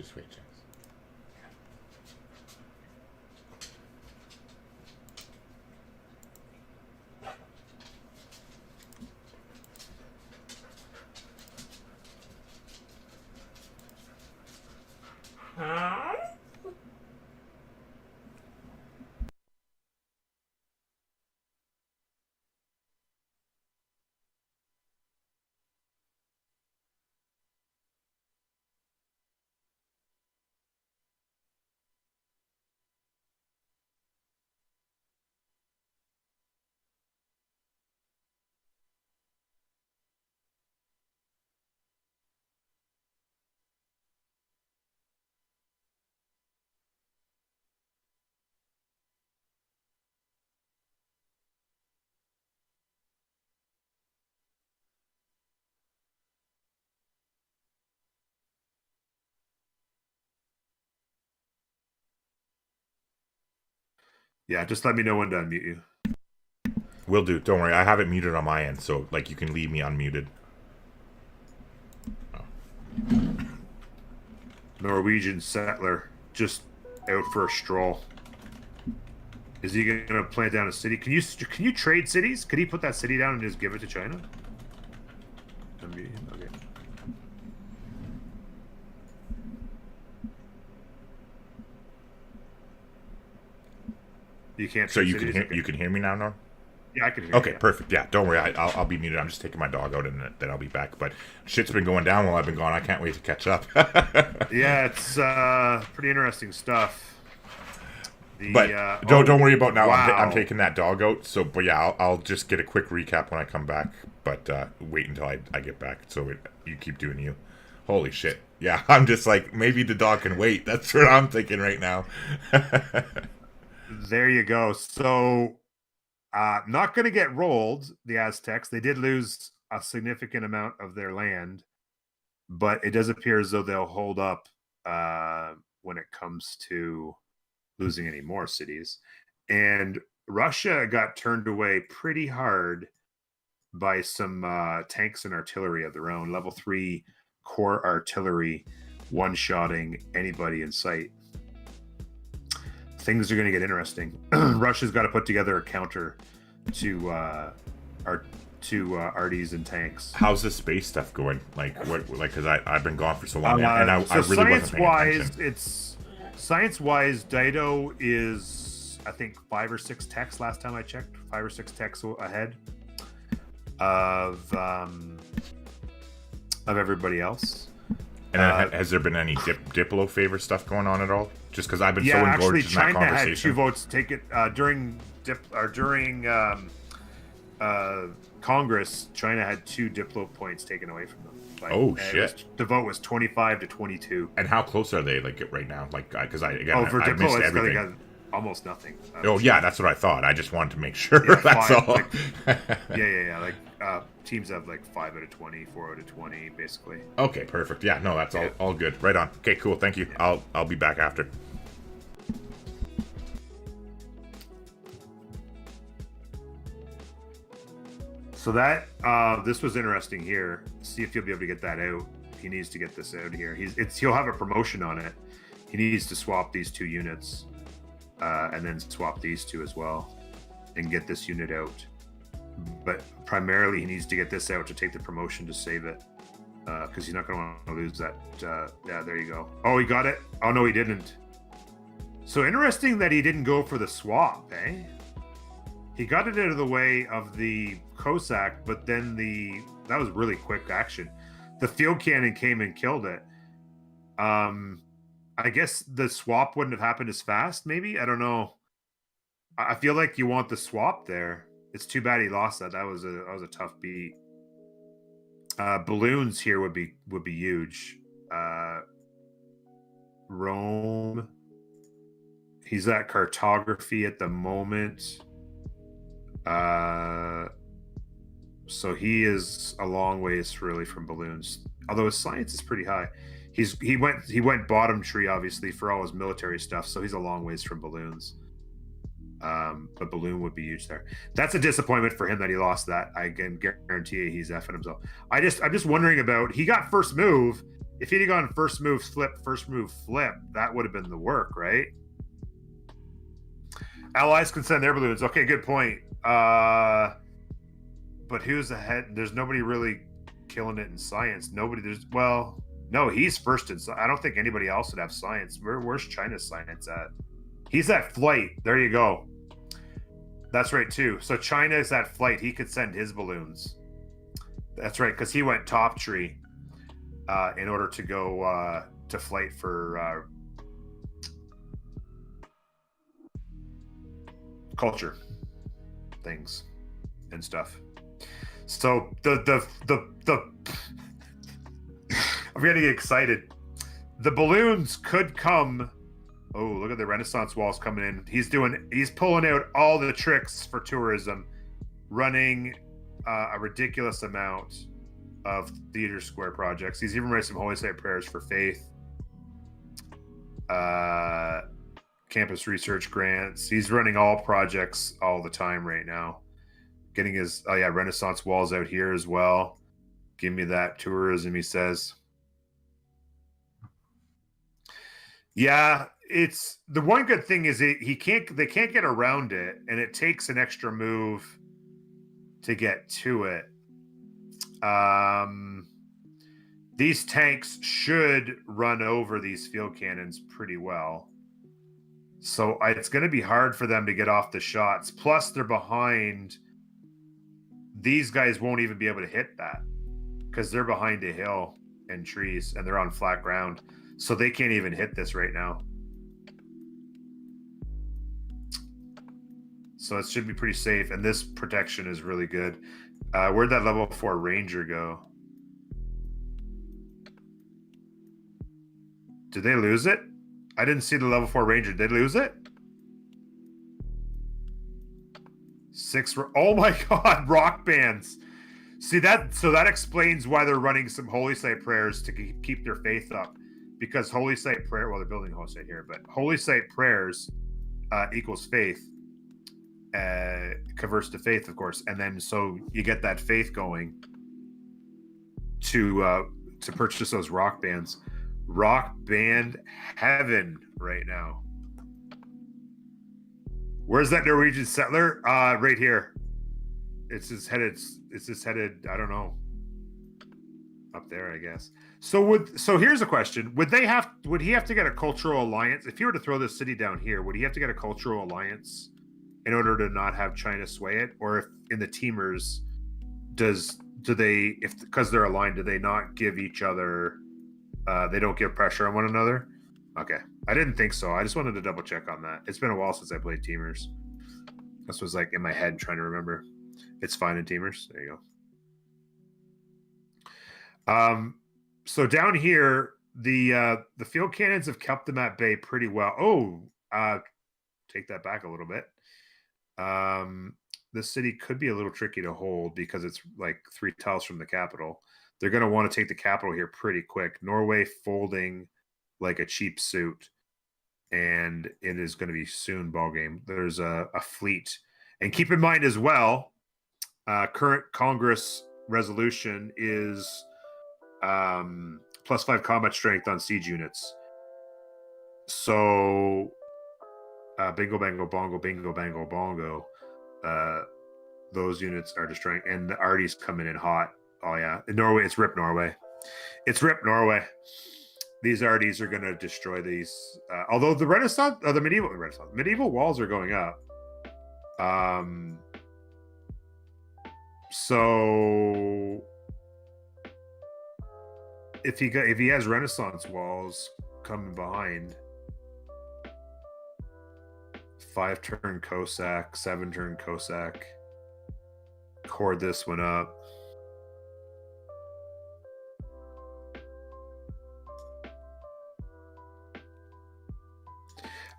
Just wait, James. Yeah, just let me know when to unmute you. Will do. Don't worry. I have it muted on my end, so like you can leave me unmuted. Norwegian settler just out for a stroll. Is he going to plant down a city? Can you trade cities? Could he put that city down and just give it to China? Okay. You can't. So you can hear you can hear me now, Norm? Yeah, I can hear. Okay, you. perfect. Yeah, don't worry. I'll be muted. I'm just taking my dog out, and then I'll be back. But shit's been going down while I've been gone. I can't wait to catch up. Yeah, it's pretty interesting stuff. But don't worry about now. Wow. I'm taking that dog out. So, but yeah, I'll just get a quick recap when I come back. But wait until I get back. So you keep doing you. Holy shit. Yeah, I'm just like, maybe the dog can wait. That's what I'm thinking right now. There you go. So, not going to get rolled, the Aztecs. They did lose a significant amount of their land, but it does appear as though they'll hold up when it comes to losing any more cities. And Russia got turned away pretty hard by some tanks and artillery of their own. Level 3 core artillery, one-shotting anybody in sight. Things are going to get interesting. Russia's got to put together a counter to arties and tanks. How's the space stuff going? Like what? Like because I've been gone for so long, and I really wasn't paying attention. Science-wise, Dido is I think 5 or 6 techs last time I checked. 5 or 6 techs ahead of everybody else. And has there been any Diplo favor stuff going on at all? Just because I've been so engaged in that China conversation. had 2 votes taken during Congress. China had 2 Diplo points taken away from them. Like, shit! The vote was 25 to 22. And how close are they? Like right now? Like because I Diplo, missed everything. Almost nothing. Yeah, that's what I thought. I just wanted to make sure. Yeah, that's 5, all. Yeah. Like teams have like 5 out of 20, 4 out of 20, basically. Okay, perfect. Yeah, no, that's all good. Right on. Okay, cool. Thank you. Yeah. I'll be back after. So that this was interesting here. See if you'll be able to get that out. He needs to get this out here. He'll have a promotion on it. He needs to swap these 2 units. And then swap these 2 as well and get this unit out. But primarily he needs to get this out to take the promotion to save it because he's not going to want to lose that. Yeah, there you go. Oh, he got it. Oh, no, he didn't. So interesting that he didn't go for the swap, eh? He got it out of the way of the Cossack, but then that was really quick action. The field cannon came and killed it. I guess the swap wouldn't have happened as fast, maybe? I don't know. I feel like you want the swap there. It's too bad he lost that. That was a tough beat. Balloons here would be huge. Rome. He's at cartography at the moment. So he is a long ways really from balloons. Although his science is pretty high. He went bottom tree obviously for all his military stuff, so he's a long ways from balloons. But balloon would be huge there. That's a disappointment for him that he lost that. I can guarantee you he's effing himself. I'm just wondering about, he got first move. if he'd have gone first move flip, that would have been the work, right? Allies can send their balloons. Okay, good point. But who's ahead? There's nobody really killing it in science. No, he's first in science. I don't think anybody else would have science. Where's China's science at? He's at flight. There you go. That's right too. So China is at flight. He could send his balloons. That's right, because he went top tree in order to go to flight for culture things and stuff. So the I'm getting excited. The balloons could come. Oh, look at the Renaissance walls coming in. He's pulling out all the tricks for tourism, running a ridiculous amount of theater square projects. He's even writing some holy site prayers for faith, campus research grants. He's running all projects all the time right now. Getting his Renaissance walls out here as well. Give me that tourism, he says. Yeah, it's the one good thing is they can't get around it, and it takes an extra move to get to it. These tanks should run over these field cannons pretty well. So it's going to be hard for them to get off the shots. Plus, they're behind. These guys won't even be able to hit that because they're behind a hill and trees, and they're on flat ground. So they can't even hit this right now. So it should be pretty safe. And this protection is really good. Where'd that level 4 Ranger go? Did they lose it? I didn't see the level 4 Ranger. Did they lose it? 6. Oh my God, rock bands. See that? So that explains why they're running some holy site prayers to keep their faith up. Because holy site prayer, well, they're building a holy site here, but holy site prayers equals faith, converts to faith, of course, and then so you get that faith going to purchase those rock bands. Rock band heaven right now. Where's that Norwegian settler? Right here. It's just headed. I don't know. Up there, I guess. So here's a question: Would he have to get a cultural alliance if he were to throw this city down here? Would he have to get a cultural alliance in order to not have China sway it, or if in the teamers because they're aligned, do they not give each other? They don't give pressure on one another. Okay, I didn't think so. I just wanted to double check on that. It's been a while since I played teamers. This was like in my head trying to remember. It's fine in teamers. There you go. So down here, the field cannons have kept them at bay pretty well. Take that back a little bit. This city could be a little tricky to hold because it's like 3 tiles from the capital. They're going to want to take the capital here pretty quick. Norway folding like a cheap suit, and it is going to be soon ball game. There's a fleet, and keep in mind as well, current Congress resolution is +5 combat strength on siege units. So bingo bango bongo bingo bango bongo, those units are destroying, and the arties coming in hot. Oh yeah, in Norway, it's RIP Norway. It's RIP Norway. These arties are going to destroy these. Although the Renaissance, the medieval walls are going up. So if he has Renaissance walls coming behind, 5-turn Cossack, 7-turn Cossack, cord this one up.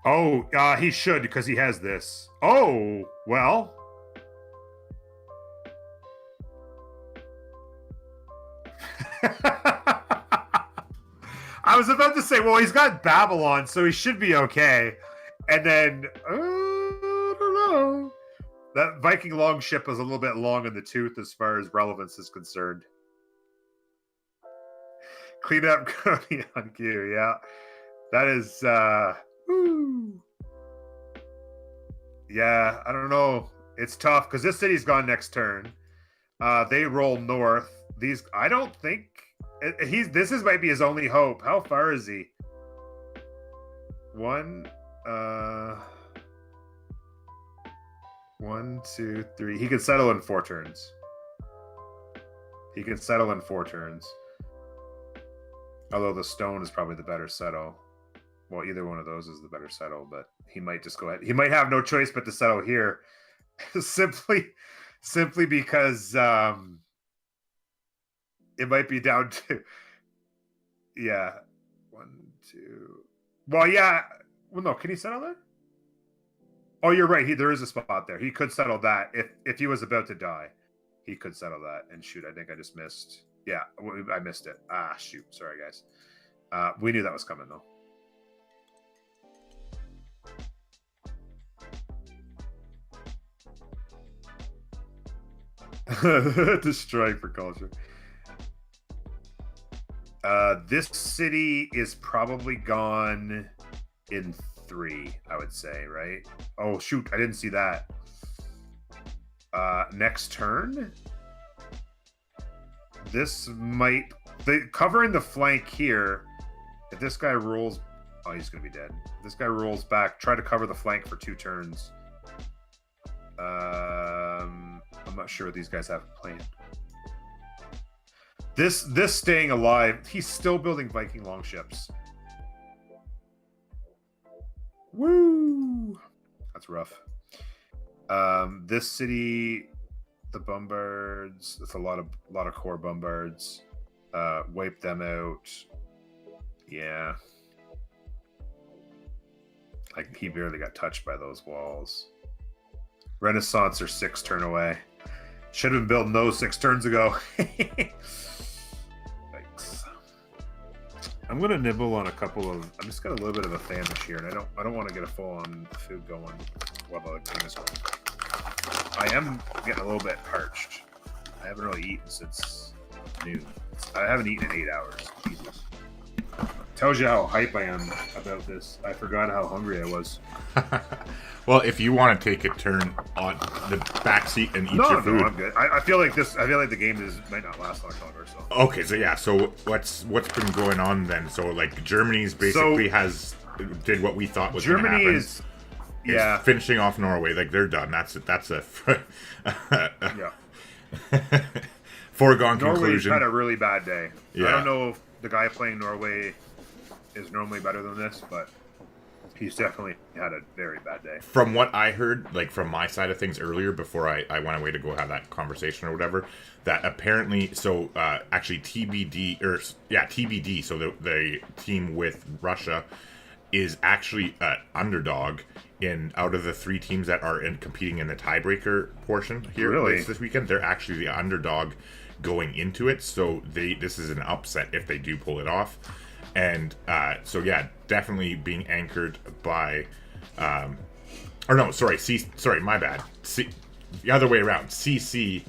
Oh, he should because he has this. Oh, well. I was about to say, well, he's got Babylon, so he should be okay. And then, I don't know. That Viking longship is a little bit long in the tooth as far as relevance is concerned. Clean up Cody on cue. Yeah, that is. Woo. Yeah, I don't know. It's tough because this city's gone next turn. They roll north. These, I don't think this might be his only hope. How far is he? 1, 1, 2, 3. He can settle in 4 turns. Although the stone is probably the better settle. Well, either one of those is the better settle, but he might just go ahead. He might have no choice but to settle here, simply because it might be down to 1, 2. Well, yeah. Well, no. Can he settle there? Oh, you're right. There is a spot there. He could settle that if he was about to die. He could settle that. And shoot, I think I just missed. Yeah, I missed it. Shoot. Sorry, guys. We knew that was coming though. Destroying for culture. This city is probably gone in 3, I would say, right? Oh shoot, I didn't see that. Next turn, this might covering the flank here. If this guy rolls, oh, he's gonna be dead. If this guy rolls back, try to cover the flank for 2 turns. I'm not sure what these guys have planned. This staying alive, he's still building Viking longships. Woo! That's rough. This city, the Bombards, it's a lot of core Bombards. Wipe them out. Yeah. Like he barely got touched by those walls. Renaissance are 6 turn away. Should have been building those 6 turns ago. Thanks. I'm gonna nibble on a couple of. I just got a little bit of a famish here, and I don't want to get a full on food going while the game is going. I am getting a little bit parched. I haven't really eaten since noon. I haven't eaten in 8 hours. Jesus. Tells you how hype I am about this. I forgot how hungry I was. Well, if you want to take a turn on the back seat and eat your food. No, I'm good. I feel like the game might not last much longer. So okay, so yeah, so what's been going on then? So like Germany's basically did what we thought was Germany gonna happen. is finishing off Norway. Like they're done. That's a foregone Norway's conclusion. had a really bad day. Yeah. I don't know if the guy playing Norway is normally better than this, but he's definitely had a very bad day. From what I heard, like from my side of things earlier, before I went away to go have that conversation or whatever, that apparently, actually TBD, so the team with Russia is actually an underdog out of the 3 teams that are competing in the tiebreaker portion here this weekend. They're actually the underdog going into it, so this is an upset if they do pull it off. And so yeah, definitely being anchored by, my bad. The other way around. CC,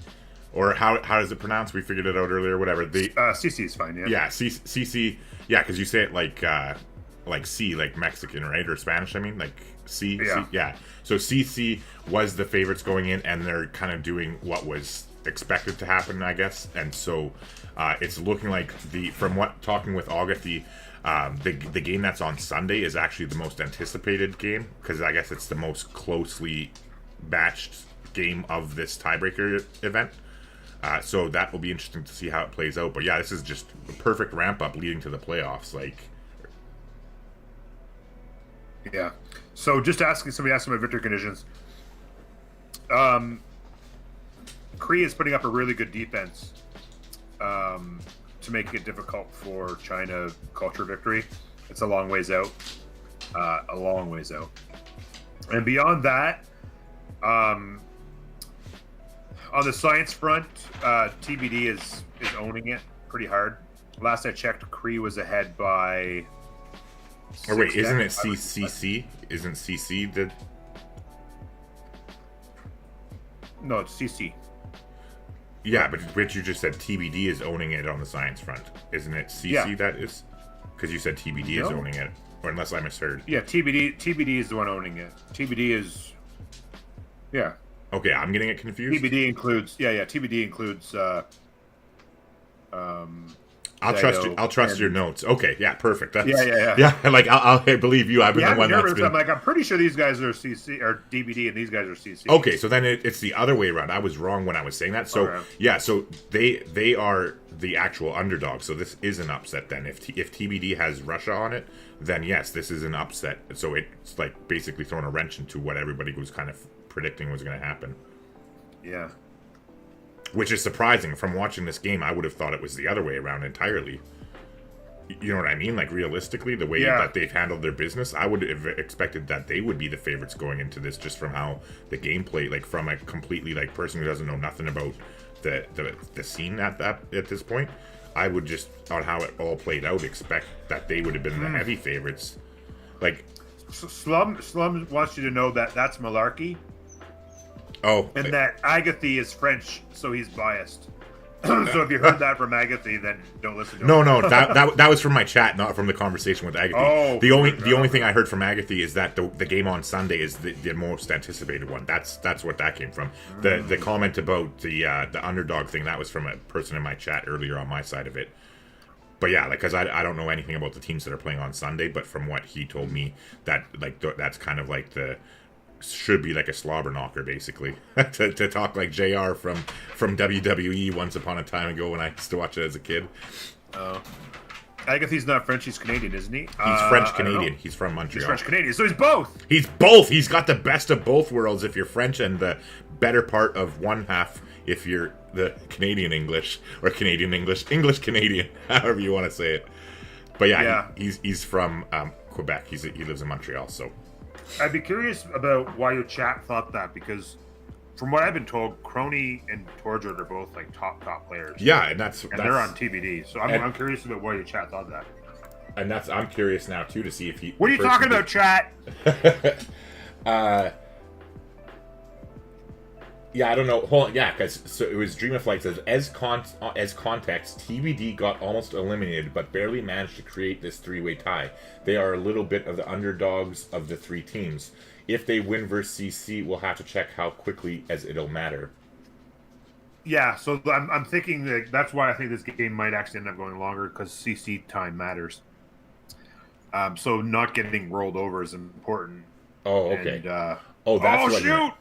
or how does it pronounce? We figured it out earlier. Whatever. The CC is fine. Yeah. Yeah. CC. Yeah, because you say it like C, like Mexican, right, or Spanish. I mean, like C. Yeah. C, yeah. So CC was the favorites going in, and they're kind of doing what was expected to happen, I guess. And so it's looking like talking with August, the game that's on Sunday is actually the most anticipated game, because I guess it's the most closely matched game of this tiebreaker event. So that will be interesting to see how it plays out. But yeah, this is just a perfect ramp up leading to the playoffs. Yeah. So just somebody asked about victory conditions. Kree is putting up a really good defense to make it difficult for China culture victory. It's a long ways out. And beyond that, on the science front, TBD is owning it pretty hard. Last I checked, Kree was ahead by... Oh wait, isn't it CCC? Isn't CC the... No, it's CC. Yeah, but you just said TBD is owning it on the science front, isn't it? CC that is, because you said TBD is owning it, or unless I misheard. Yeah, TBD is the one owning it. TBD is, yeah. Okay, I'm getting it confused. TBD includes, TBD includes. I'll trust your notes. Okay, yeah, perfect. That's, yeah. Yeah, like I'll believe you. I've been the one that's been... I'm like, I'm pretty sure these guys are CC or DBD, and these guys are CC. Okay, so then it's the other way around. I was wrong when I was saying that. So yeah, so they are the actual underdog. So this is an upset then. If TBD has Russia on it, then yes, this is an upset. So it's like basically throwing a wrench into what everybody was kind of predicting was going to happen. Yeah. Which is surprising. From watching this game, I would have thought it was the other way around entirely. You know what I mean? Like, realistically, the way that they've handled their business, I would have expected that they would be the favorites going into this, just from how the gameplay, like, from a completely, like, person who doesn't know nothing about the scene at this point. I would just, on how it all played out, expect that they would have been the heavy favorites. Like... Slum wants you to know that that's malarkey. Oh, and that Agathy is French, so he's biased. So if you heard that from Agathy, then don't listen to him. No, that was from my chat, not from the conversation with Agathy. Oh, the only thing I heard from Agathy is that the game on Sunday is the most anticipated one. That's what that came from. The comment about the underdog thing, that was from a person in my chat earlier on my side of it. But yeah, like, because I don't know anything about the teams that are playing on Sunday, but from what he told me, that like that's kind of like should be like a slobber knocker, basically. to talk like JR from WWE once upon a time ago when I used to watch it as a kid. Agathy's not French, he's Canadian, isn't he? He's French-Canadian. He's from Montreal. He's French-Canadian, so he's both! He's both! He's got the best of both worlds if you're French, and the better part of one half if you're the Canadian English, or Canadian English, English-Canadian, however you want to say it. But yeah. He's from Quebec. He lives in Montreal, so... I'd be curious about why your chat thought that, because from what I've been told, Crony and Torjord are both like top players. Yeah, and they're on TBD. So I'm curious about why your chat thought that. And I'm curious now too to see if he. What are you talking about, chat? Yeah, I don't know. Hold on, yeah, because so it was Dream of Flight says as context, TBD got almost eliminated, but barely managed to create this three-way tie. They are a little bit of the underdogs of the three teams. If they win versus CC, we'll have to check how quickly as it'll matter. Yeah, so I'm thinking that's why I think this game might actually end up going longer, because CC time matters. So not getting rolled over is important. Oh, okay. And, that's shoot!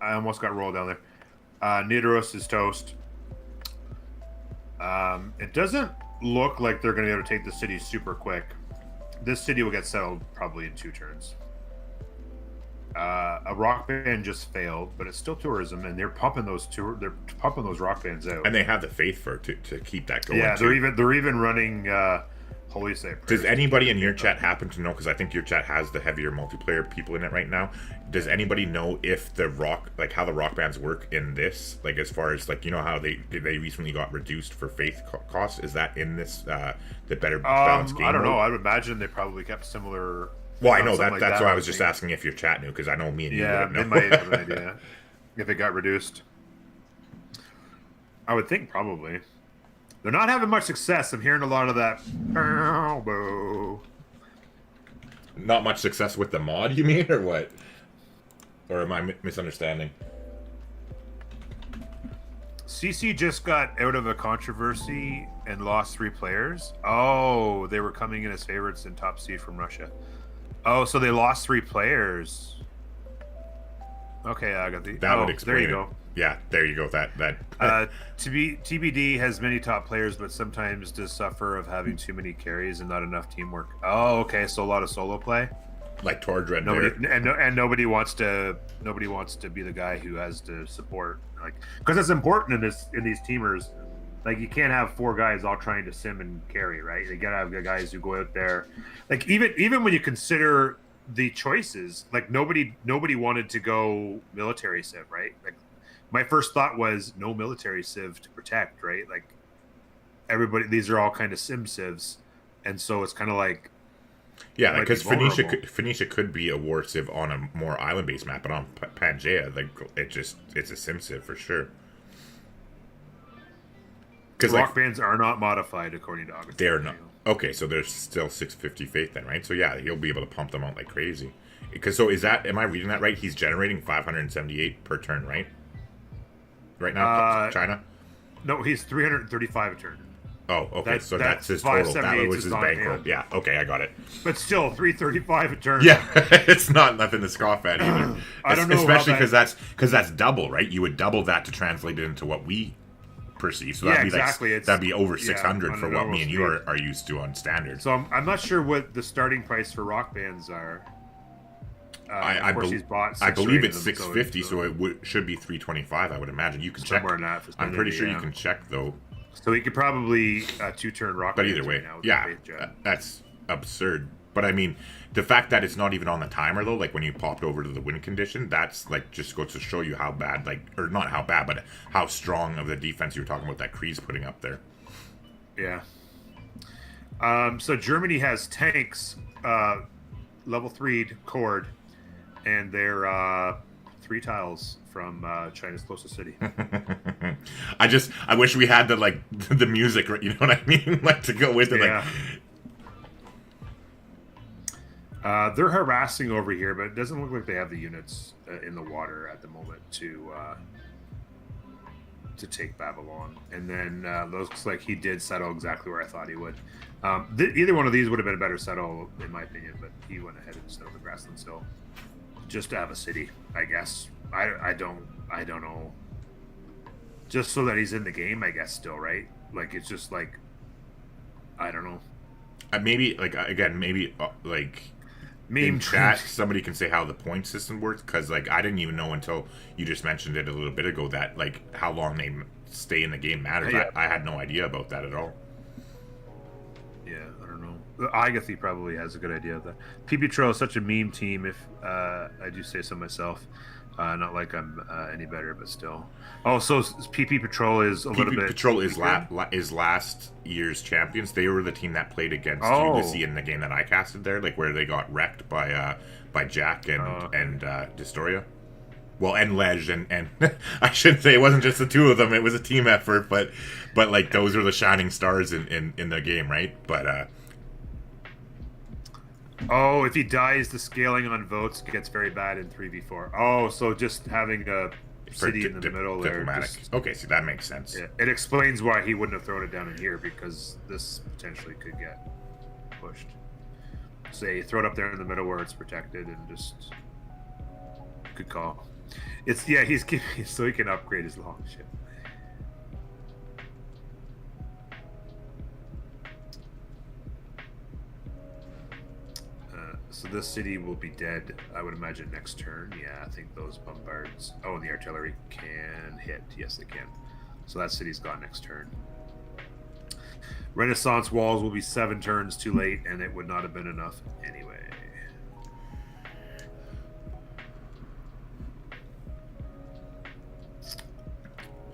I almost got rolled down there. Nidoros is toast. It doesn't look like they're going to be able to take the city super quick. This city will get settled probably in 2 turns. A rock band just failed, but it's still tourism, and they're pumping those rock bands out. And they have the faith to keep that going. Yeah, they're even running Holy Save. Does anybody in your chat happen to know, because I think your chat has the heavier multiplayer people in it right now, does anybody know if how the rock bands work in this, like as far as like, you know how they recently got reduced for faith costs? Is that in this the better balanced game I don't mode? know. I would imagine they probably kept similar. Well, I know that's why I was just asking if your chat knew, because I know me and you wouldn't know. They might have an idea if it got reduced. I would think probably. They're not having much success. I'm hearing a lot of that. Not much success with the mod, you mean, or what? Or am I misunderstanding? CC just got out of a controversy and lost 3 players. Oh, they were coming in as favorites in top seed from Russia. Oh, so they lost 3 players. Okay, I got the. That would explain. There you go. Yeah, there you go. TBD has many top players, but sometimes does suffer of having too many carries and not enough teamwork. Oh, okay, so a lot of solo play. Like Tordred. Nobody wants to be the guy who has to support, like, because it's important in these teamers. Like, you can't have 4 guys all trying to sim and carry, right? You gotta have guys who go out there. Like, even when you consider the choices, like nobody wanted to go military civ, right? Like, my first thought was no military civ to protect, right? Like, everybody, these are all kind of sim civs, and so it's kind of like, Yeah, because Phoenicia could be a war civ on a more island-based map, but on Pangea, like it's a sim civ for sure. Because rock bands are not modified according to August. They're not. Okay, so there's still 650 faith then, right? So yeah, he'll be able to pump them out like crazy. Because so is that? Am I reading that right? He's generating 578 per turn, right? Right now, China. No, he's 335 a turn. Oh, okay. So that's his total. That was his bankroll. Yeah. Okay, I got it. But still, 335 a turn. Yeah, it's not nothing to scoff at either. I don't know, especially because that's double, right? You would double that to translate it into what we perceive. So that'd be exactly. Like, that'd be over 600 for what me and you are used to on standard. So I'm not sure what the starting price for rock bands are. I believe it's 650, so it should be 325. I would imagine. You can check. I'm pretty sure you can check though. So he could probably two-turn rock. But either way, that's absurd. But I mean, the fact that it's not even on the timer though, like when you popped over to the win condition, that's like just goes to show you how bad, like, or not how bad, but how strong of the defense you were talking about that Kree's putting up there. Yeah. So Germany has tanks, level 3 cord, and they're 3 tiles from China's closest city. I wish we had the music, you know what I mean? Like to go with it. Yeah. They're harassing over here, but it doesn't look like they have the units in the water at the moment to take Babylon. And then looks like he did settle exactly where I thought he would. Either one of these would have been a better settle, in my opinion, but he went ahead and settled the Grasslands Hill just to have a city, I guess. I don't know. Just so that he's in the game, I guess. Still, right? Like it's just like I don't know. Maybe in chat somebody can say how the point system works, because like I didn't even know until you just mentioned it a little bit ago that like how long they stay in the game matters. Yeah. I had no idea about that at all. Yeah, I don't know. Agatha probably has a good idea of that. PP Patrol is such a meme team, if I do say so myself. Not like I'm any better, but still. Oh, so PP Patrol is a little bit... PP Patrol is last year's champions. They were the team that played against CWC in the game that I casted there, like where they got wrecked by Jack and Destoria. Well, and Lej, and I should say it wasn't just the two of them, it was a team effort, but like those were the shining stars in the game, right? But oh, if he dies, the scaling on votes gets very bad in 3v4. Oh, so just having a city in the middle there. Okay, see, that makes sense. Yeah, it explains why he wouldn't have thrown it down in here, because this potentially could get pushed. Say, throw it up there in the middle where it's protected and just... Good call. He's giving so he can upgrade his long ship. So this city will be dead, I would imagine, next turn. Yeah, I think those bombards... Oh, and the artillery can hit. Yes, they can. So that city's gone next turn. Renaissance walls will be 7 turns too late, and it would not have been enough anyway.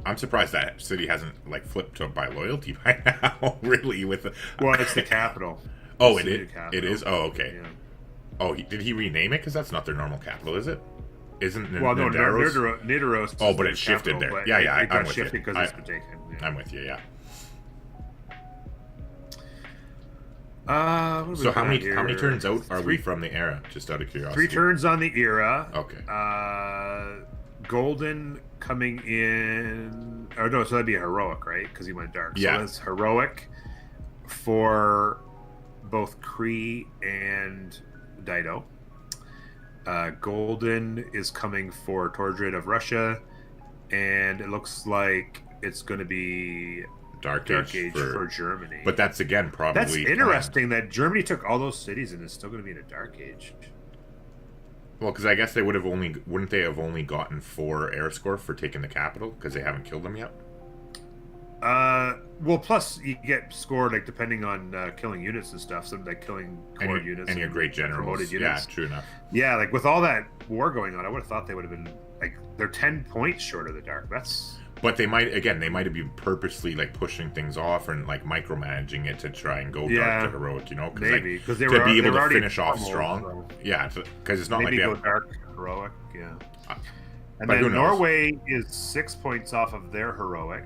I'm surprised that city hasn't flipped to by loyalty by now. Really, with the... Well, it's the capital. Oh, it is. It is. Oh, okay. Yeah. Oh, did he rename it? Because that's not their normal capital, is it? Isn't well, no, Nidaros. Oh, but it's shifted there. Yeah, it got shifted because it's been taken. Yeah. I'm with you. Yeah. So how many turns out are we from the era? Just out of curiosity. 3 turns on the era. Okay. Golden coming in. Oh no, so that'd be a heroic, right? Because he went dark. Yeah. So that's heroic for both Kree and Dido. Golden is coming for Tordrid of Russia, and it looks like it's going to be Dark Age for Germany. But that's again probably... That's interesting that Germany took all those cities and is still going to be in a Dark Age. Well, because I guess they wouldn't they have only gotten 4 air score for taking the capital because they haven't killed them yet? Well, plus you get scored depending on killing units and stuff. Some killing core units and your great generals. Promoted units. Yeah, true enough. Yeah, with all that war going on, I would have thought they would have been they're 10 points short of the dark. That's But they might have been purposely like pushing things off and like micromanaging it to try and go dark to heroic, you know? Maybe because they to were be able to already finish off pummeled, strong. so Yeah, because it's not maybe like go they have, dark heroic. Yeah. And but who then knows? Norway is 6 points off of their heroic,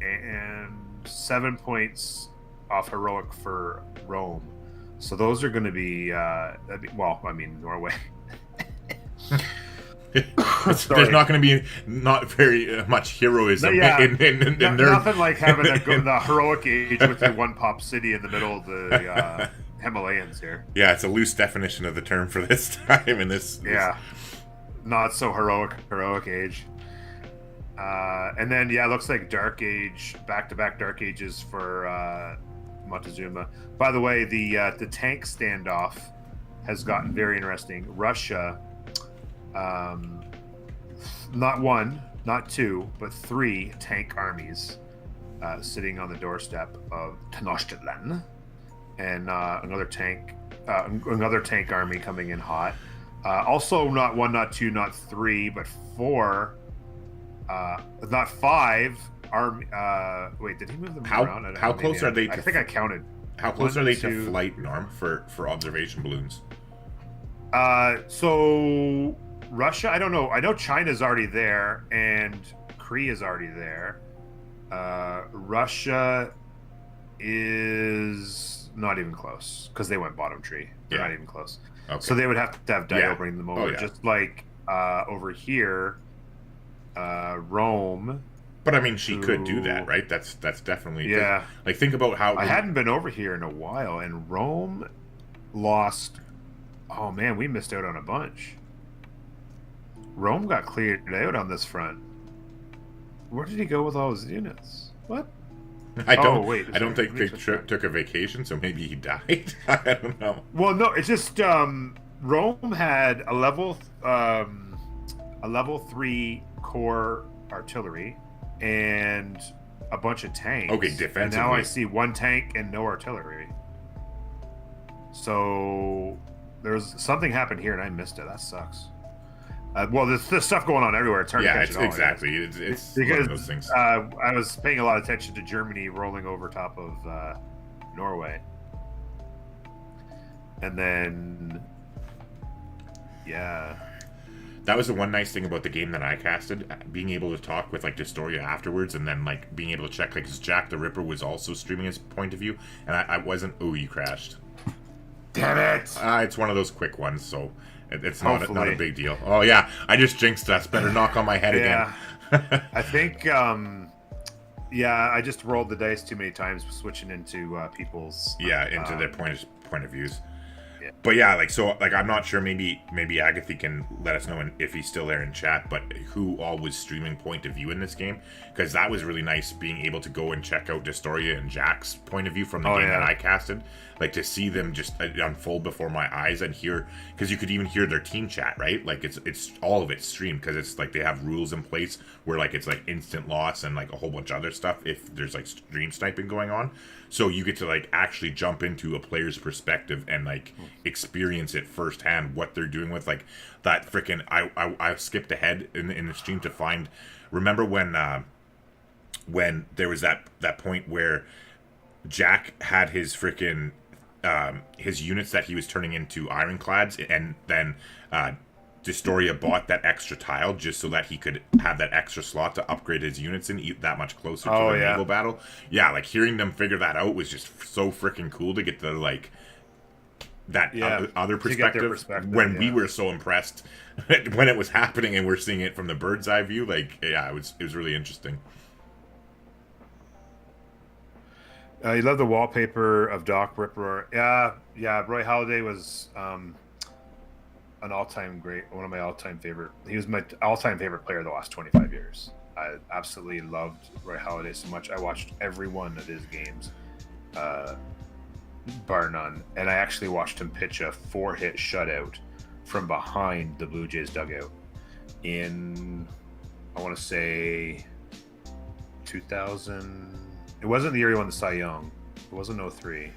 and 7 points off heroic for Rome. So those are going to be, well, I mean, Norway. There's not going to be not very much heroism in their... Nothing like having the heroic age with your one pop city in the middle of the Himalayas here. Yeah, it's a loose definition of the term for this time in this. Yeah, not so heroic age. And then it looks like Dark Age, back-to-back Dark Ages for Montezuma. By the way, the tank standoff has gotten very interesting. Russia, not one, not two, but 3 tank armies sitting on the doorstep of Tenochtitlan, and another tank army coming in hot. Also, not 1, not 2, not 3, but 4. Not 5 army. Wait, did he move them around? How close are they? I think I counted. How close are they to flight, Norm, for observation balloons? So Russia, I don't know. I know China's already there, and Korea's already there. Russia is not even close because they went bottom tree. They're not even close. Okay. So they would have to have Dio bring them over, just like over here. Rome, but I mean, she could do that, right? That's definitely Like, think about how I hadn't been over here in a while, and Rome lost. Oh man, we missed out on a bunch. Rome got cleared out on this front. Where did he go with all his units? What? I don't think they took a vacation, so maybe he died. I don't know. Well, no, it's just Rome had a level 3 core artillery and a bunch of tanks. Okay, defensively. And now I see 1 tank and no artillery. So there's something happened here and I missed it. That sucks. Well, there's stuff going on everywhere. It's hard to catch it all. Exactly. It's because one of those things. I was paying a lot of attention to Germany rolling over top of Norway. And then, that was the one nice thing about the game that I casted, being able to talk with like Destoria afterwards, and then like being able to check, like, 'cause Jack the Ripper was also streaming his point of view, and I wasn't. Oh, you crashed. Damn it! It's one of those quick ones, so it's not a big deal. Oh yeah, I just jinxed us. Better knock on my head again. I think. I just rolled the dice too many times, switching into people's. Into their point of views. But I'm not sure. Maybe Agatha can let us know if he's still there in chat. But who all was streaming point of view in this game? Because that was really nice, being able to go and check out Destoria and Jack's point of view from the game that I casted. Like, to see them just unfold before my eyes and hear, because you could even hear their team chat, right? Like, it's all of it streamed, because it's like they have rules in place where like it's like instant loss and like a whole bunch of other stuff if there's like stream sniping going on. So you get to like actually jump into a player's perspective and like experience it firsthand, what they're doing with like that freaking. I skipped ahead in the stream to find. Remember when there was that point where Jack had his freaking his units that he was turning into ironclads, and then Destoria bought that extra tile just so that he could have that extra slot to upgrade his units and eat that much closer to the naval battle. Yeah, like hearing them figure that out was just so freaking cool to get the like that other perspective when we were so impressed when it was happening and we're seeing it from the bird's eye view. Like, it was really interesting. You love the wallpaper of Doc Ripper. Yeah. Roy Halladay was an all-time great, one of my all-time favorite. He was my all-time favorite player the last 25 years. I absolutely loved Roy Halladay so much. I watched every one of his games, bar none. And I actually watched him pitch a 4-hit shutout from behind the Blue Jays dugout in, I want to say, 2000. It wasn't the year he won the Cy Young. It wasn't 03.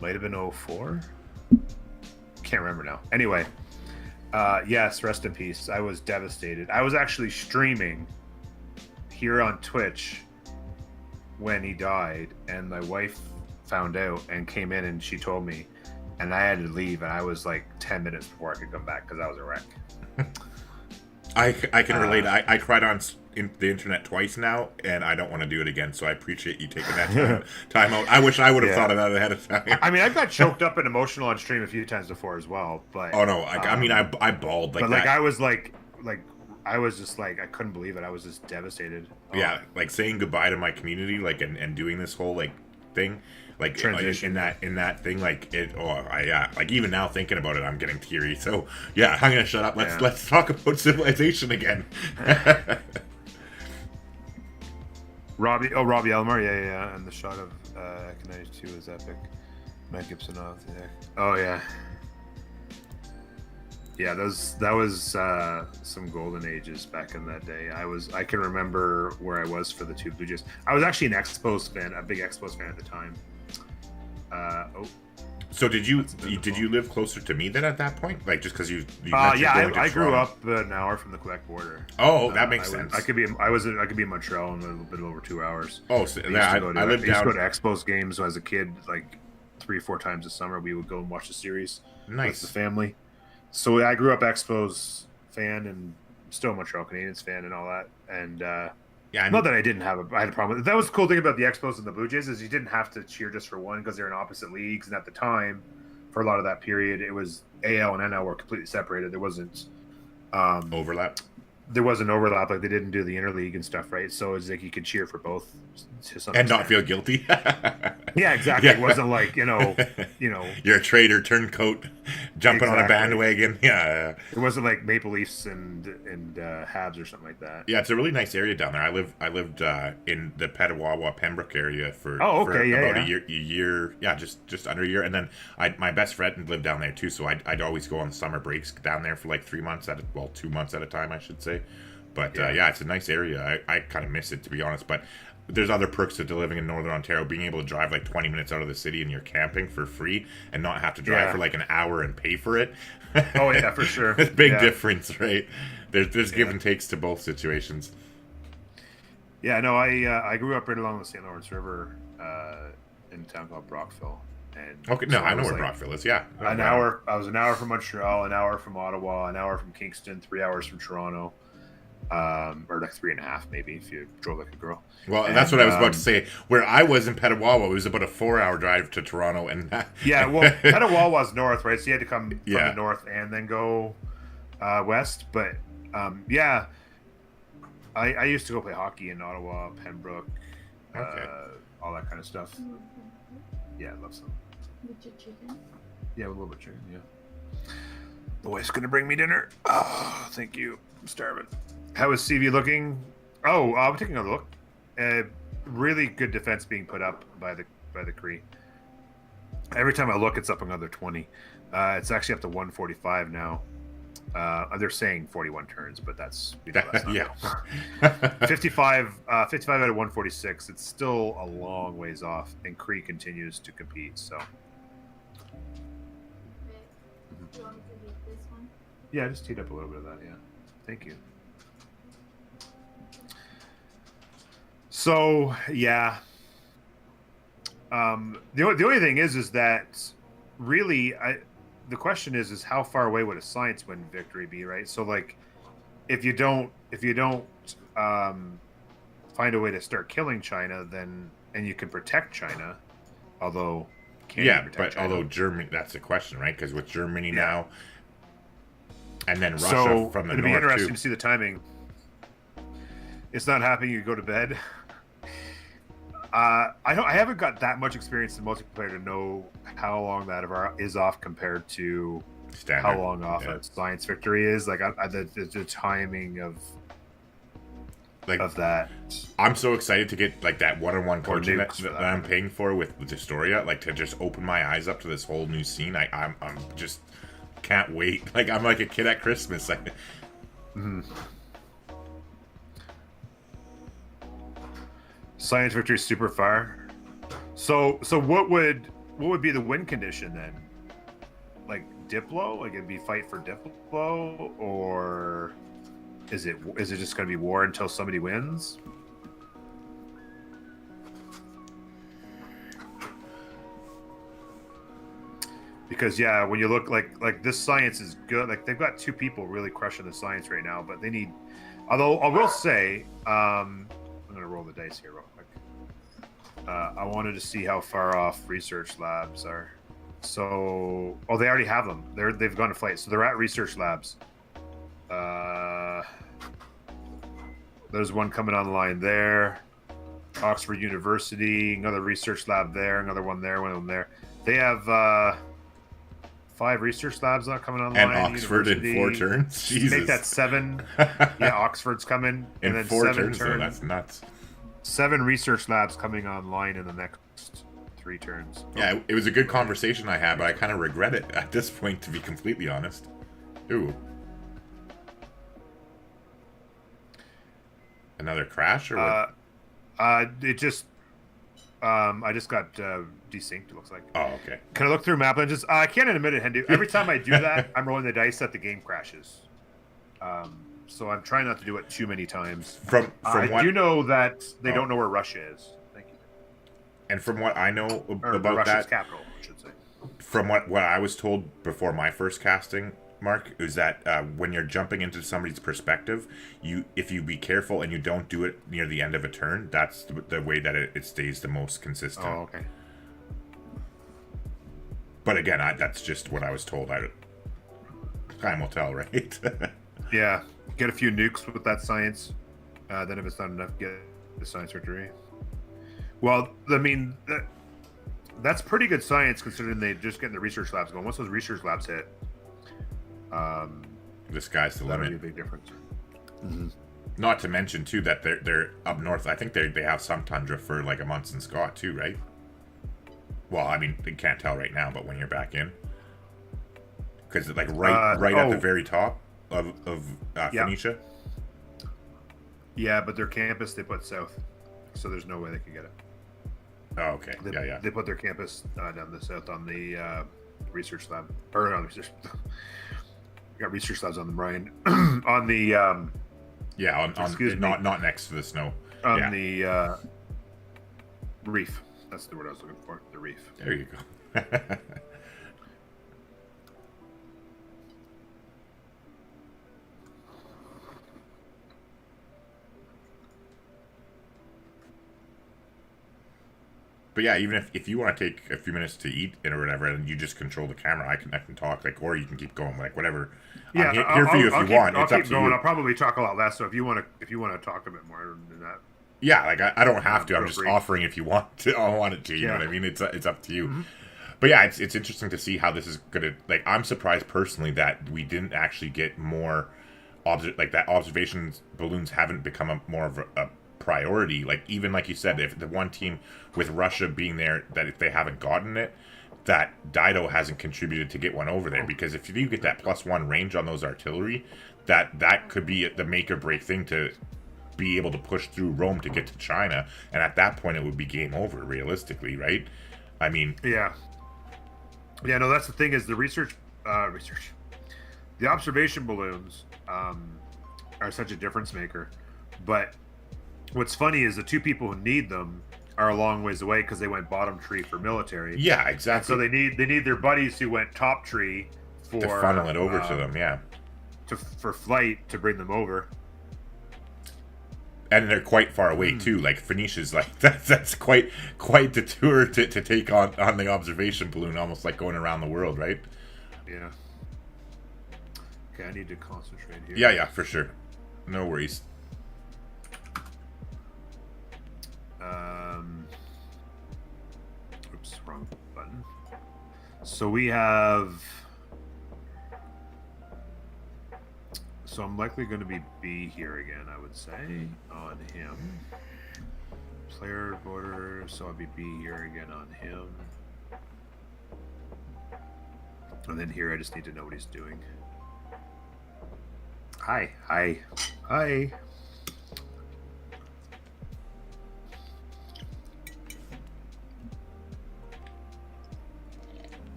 Might have been 04. Can't remember now. Anyway, yes, rest in peace. I was devastated. I was actually streaming here on Twitch when he died, and my wife found out and came in and she told me, and I had to leave, and I was like 10 minutes before I could come back because I was a wreck. I can relate. I cried on the internet twice now, and I don't want to do it again. So I appreciate you taking that time out. I wish I would have thought of that ahead of time. I mean, I've got choked up and emotional on stream a few times before as well. But oh no, I mean, I bawled like but that. Like I was like I was just like, I couldn't believe it. I was just devastated. Yeah, like saying goodbye to my community, like and doing this whole like thing, like transition in that thing, like it. Oh, like even now thinking about it, I'm getting teary. So yeah, I'm gonna shut up. Let's talk about Civilization again. Robbie Elmer, yeah, and the shot of K92 is epic. Matt Gibson off the deck. Oh yeah. Yeah, that was some golden ages back in that day. I can remember where I was for the two Blue Jays. I was actually an Expos fan, a big Expos fan at the time. So did you live closer to me then at that point? Like just because you I grew up an hour from the Quebec border. Oh, that makes sense. I could be in Montreal in a little bit over 2 hours. Oh, so I lived used to go to Expos games as a kid, like 3 or 4 times a summer. We would go and watch the series with the family. So I grew up Expos fan and still a Montreal Canadiens fan and all that. And not that I had a problem with it. That was the cool thing about the Expos and the Blue Jays is you didn't have to cheer just for one because they're in opposite leagues. And at the time, for a lot of that period, it was AL and NL were completely separated. There wasn't overlap. There wasn't overlap, like they didn't do the interleague and stuff, right? So it's like you could cheer for both to some and extent. Not feel guilty. Yeah, exactly. Yeah. It wasn't like you know, you're a traitor, turncoat, jumping on a bandwagon. Yeah, it wasn't like Maple Leafs and Habs or something like that. Yeah, it's a really nice area down there. I lived in the Petawawa Pembroke area for about a year, just under a year, and then my best friend lived down there too. So I'd always go on summer breaks down there for like 2 months at a time, I should say. But it's a nice area. I kind of miss it, to be honest. But there's other perks to living in Northern Ontario, being able to drive like 20 minutes out of the city and you're camping for free and not have to drive for like an hour and pay for it. Oh, yeah, for sure. It's a big difference, right? There's give and takes to both situations. Yeah, no, I grew up right along the St. Lawrence River in a town called Brockville. And okay, no, so I know where Brockville is, yeah. Hour. I was an hour from Montreal, an hour from Ottawa, an hour from Kingston, 3 hours from Toronto. Or like 3.5 maybe if you drove like a girl. Well, that's what I was about to say. Where I was in Petawawa, it was about a 4-hour drive to Toronto, and yeah, well, Petawawa's north, right? So you had to come from the north and then go west. But I used to go play hockey in Ottawa, Pembroke, all that kind of stuff. Yeah, I love some. With your chicken? Yeah, with a little bit of chicken. Yeah. The wife's gonna bring me dinner. Oh, thank you. I'm starving. How is CV looking? Oh, I'm taking a look. Really good defense being put up by the Cree. Every time I look, it's up another 20. It's actually up to 145 now. They're saying 41 turns, but that's not 55 out of 146. It's still a long ways off, and Cree continues to compete. So. Do you want me to read this one? Yeah, I just teed up a little bit of that. Yeah, thank you. So yeah, the only thing is that really the question is how far away would a science win victory be, right? So like if you don't find a way to start killing China, then and you can protect China, although although Germany, that's the question, right? Because with Germany now, and then Russia from the north, it'd be interesting to see the timing. It's not happening. You go to bed. I haven't got that much experience in multiplayer to know how long that is off compared to standard. How long off a science victory is. Like the timing of that. I'm so excited to get like that one-on-one coaching that I'm paying for with Historia, like to just open my eyes up to this whole new scene. I'm just can't wait. Like I'm like a kid at Christmas. Science victory super far. So what would be the win condition then? Like Diplo? Like it'd be fight for Diplo, or is it just gonna be war until somebody wins? because when you look like this science is good. Like they've got 2 people really crushing the science right now, but they need. Although I will say, I'm gonna roll the dice here real quick. I wanted to see how far off research labs are. So, they already have them. They've gone to flight, so they're at research labs. There's one coming online there. Oxford University, another research lab there, another one there, one of them there. They have 5 research labs not coming online. And Oxford in 4 turns. Jesus. Make that 7. Oxford's coming, in and then 4 7 turns. Though, that's nuts. 7 research labs coming online in the next 3 turns. Yeah, it was a good conversation I had, but I kind of regret it at this point, to be completely honest. Ooh. Another crash or what? It just I just got desynced, it looks like. Oh, okay. Can I look through map legends? I can't admit it, Hindu. Every time I do that, I'm rolling the dice that the game crashes. So I'm trying not to do it too many times. From I what... do know that they don't know where Russia is. Thank you. And from what I know or about Russia's that, capital, I should say. From what I was told before my first casting, Mark, is that when you're jumping into somebody's perspective, if you be careful and you don't do it near the end of a turn, that's the way that it stays the most consistent. Oh, okay. But again, that's just what I was told. Time will tell, right? Yeah, get a few nukes with that science. Then if it's not enough, get the science victory. Well, I mean, that's pretty good science considering they just getting the research labs going. Once those research labs hit, the sky's the limit. That'll be a big difference. Mm-hmm. Not to mention too that they're up north. I think they have some tundra for like a Munson Scott too, right? Well, I mean, they can't tell right now, but when you're back in, because like right at the very top of Phoenicia. Yeah, but their campus they put south, so there's no way they can get it. Oh, okay. They put their campus down the south on the research lab, or on the research. Got research labs on the Brian on the on not next to the snow on the reef. That's the word I was looking for. The reef. There you go. But yeah, even if you want to take a few minutes to eat or whatever, and you just control the camera, I can talk, like, or you can keep going, like whatever. Yeah, I'm here for you if you want. It's up to you. I'll probably talk a lot less. So if you want to talk a bit more than that. Yeah, like I don't have to. I'm just offering if you want to. I want it to. You know what I mean? It's up to you. Mm-hmm. But yeah, it's interesting to see how this is gonna. Like, I'm surprised personally that we didn't actually get more, that observation balloons haven't become more of a priority. Like, even like you said, if the one team with Russia being there, that if they haven't gotten it, that Dido hasn't contributed to get one over there, because if you get that +1 range on those artillery, that could be the make or break thing to be able to push through Rome to get to China, and at that point it would be game over realistically, right? I mean, no, that's the thing, is the research the observation balloons are such a difference maker. But what's funny is the 2 people who need them are a long ways away because they went bottom tree for military. Yeah, exactly. So they need their buddies who went top tree for to funnel it over to them. Yeah, for flight to bring them over. And they're quite far away too. Like, Phoenicia's like that's quite the tour to take on the observation balloon, almost like going around the world, right? Yeah. Okay, I need to concentrate here. Yeah, for sure. No worries. Oops, wrong button. So we have. So I'm likely going to be B here again, I would say, on him. Player border, so I'll be B here again on him. And then here I just need to know what he's doing. Hi.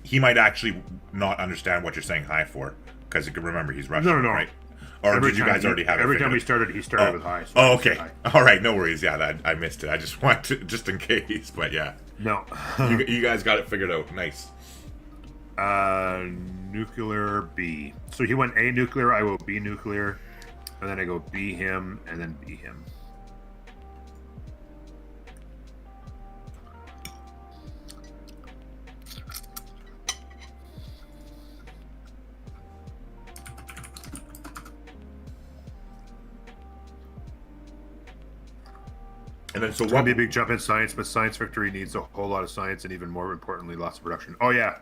He might actually not understand what you're saying hi for, because you can remember he's Russian, No. right? Or did you guys already have it? Every time he started with hi. So okay. All right, no worries. Yeah, I missed it. I just want to, just in case, but yeah. No. You guys got it figured out. Nice. Nuclear B. So he went A nuclear, I will B nuclear, and then I go B him, and then B him. And then so It's what? going to be a big jump in science, but science victory needs a whole lot of science, and even more importantly, lots of production. Oh yeah,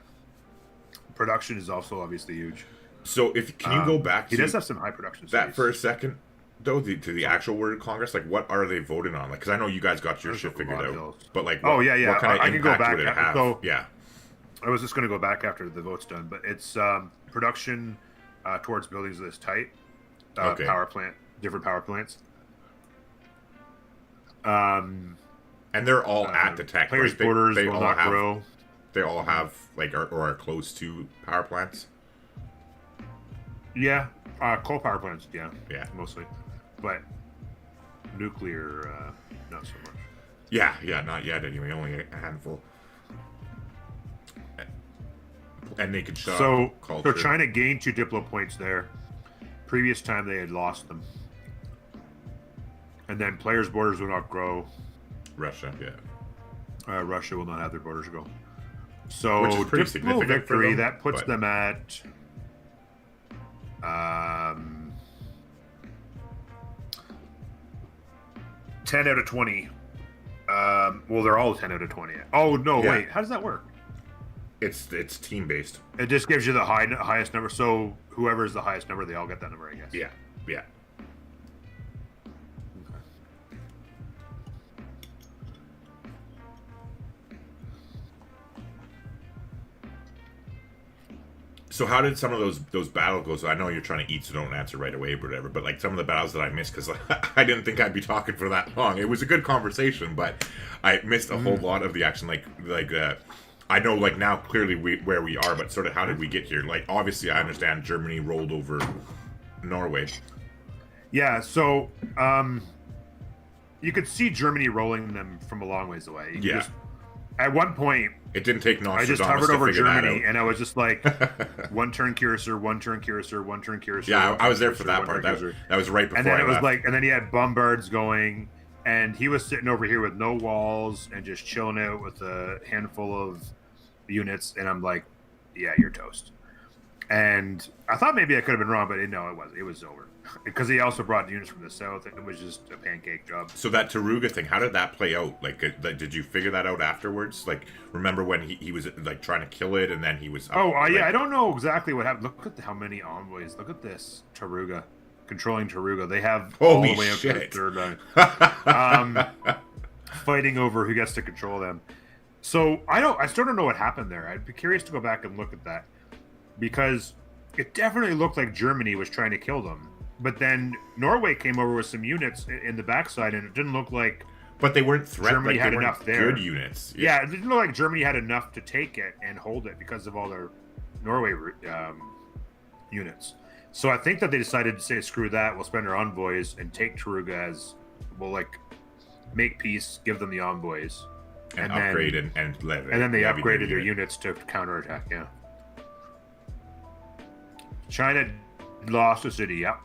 production is also obviously huge. So if can you go back? He to does have some high production. that studies. for a second, though, to the actual World Congress. Like, what are they voting on? Like, because I know you guys got your There's shit a figured lot of out, bills. but like, Oh, yeah. what kind of I can go impact back would it after- have? so- Yeah. I was just going to go back after the vote's done, but it's production towards buildings of this type, Okay. power plant, different power plants. And they're all at the tech. Players' right? borders They will all not have, grow. They all have like or are close to power plants. Yeah, coal power plants. Yeah, Yeah. mostly, but nuclear not so much. Yeah, not yet anyway. Only a handful. And naked shot. So culture. China gained 2 Diplo points there. Previous time they had lost them, and then players' borders will not grow. Russia, yeah. Russia will not have their borders go. So Which is pretty Diplo significant for victory them, that puts but- them at 10 out of 20. Well, they're all 10 out of 20. Oh no, Yeah. wait, how does that work? It's team based. It just gives you the highest number. So whoever is the highest number, they all get that number, I guess. Yeah. So how did some of those battles go? So I know you're trying to eat, so don't answer right away, or whatever. But like some of the battles that I missed because I didn't think I'd be talking for that long. It was a good conversation, but I missed a whole lot of the action. Like I know like now clearly where we are, but sort of how did we get here? Like obviously I understand Germany rolled over Norway. Yeah. So you could see Germany rolling them from a long ways away. You could Yeah. just- at one point, It didn't take I Nostradamus just hovered to over figure that Germany, out. and I was just like, one turn cursor, one turn cursor, one turn cursor. Yeah, one I was turn there for cursor, that one part. turn That, cursor. that was right before And then I it was left. like, and then he had bombards going, and he was sitting over here with no walls and just chilling out with a handful of units. And I'm like, yeah, you're toast. And I thought maybe I could have been wrong, but no, it was over because he also brought units from the south, and it was just a pancake job. So that Taruga thing, how did that play out? Like, did you figure that out afterwards? Like, remember when he was like trying to kill it, and then he was? Yeah, I don't know exactly what happened. Look at how many envoys. Look at this Taruga controlling Taruga. They have all Holy the way up to the shit. third line. Fighting over who gets to control them. So I still don't know what happened there. I'd be curious to go back and look at that because it definitely looked like Germany was trying to kill them. But then Norway came over with some units in the backside, and it didn't look like But they weren't threatened. Germany Like, had they weren't enough there. good units. yeah, it didn't look like Germany had enough to take it and hold it because of all their Norway units. So I think that they decided to say, screw that, we'll spend our envoys and take Taruga as, we'll like make peace, give them the envoys. and then- upgrade and level. And then they upgraded their units to counterattack, yeah. China lost a city, yep.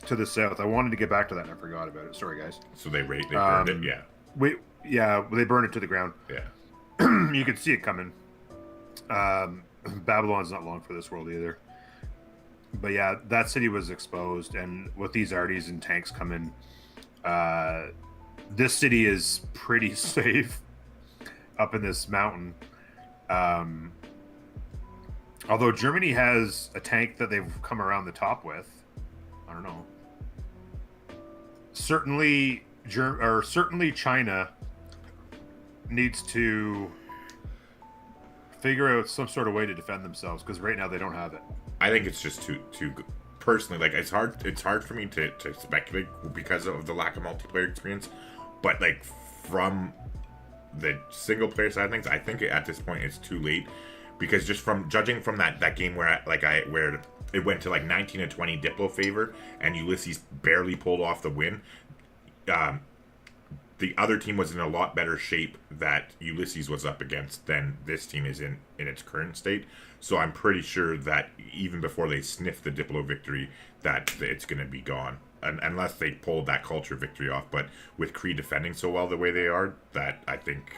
To the south. I wanted to get back to that and I forgot about it. Sorry, guys. So they burned it. Yeah, They burned it to the ground. yeah. You could see it coming. Babylon's not long for this world either. But yeah, that city was exposed, and with these arties and tanks coming, this city is pretty safe up in this mountain. Although Germany has a tank that they've come around the top with. I don't know. Certainly China needs to figure out some sort of way to defend themselves because right now they don't have it. I think it's just too good. Personally, like it's hard for me to speculate because of the lack of multiplayer experience. But like from the single player side of things, I think at this point it's too late because just from judging from that game where it went to like 19 and 20 Diplo favor and Ulysses barely pulled off the win. the other team was in a lot better shape that Ulysses was up against than this team is in its current state. So I'm pretty sure that even before they sniff the Diplo victory, that it's going to be gone. Unless they pull that culture victory off. But with Kree defending so well the way they are, that I think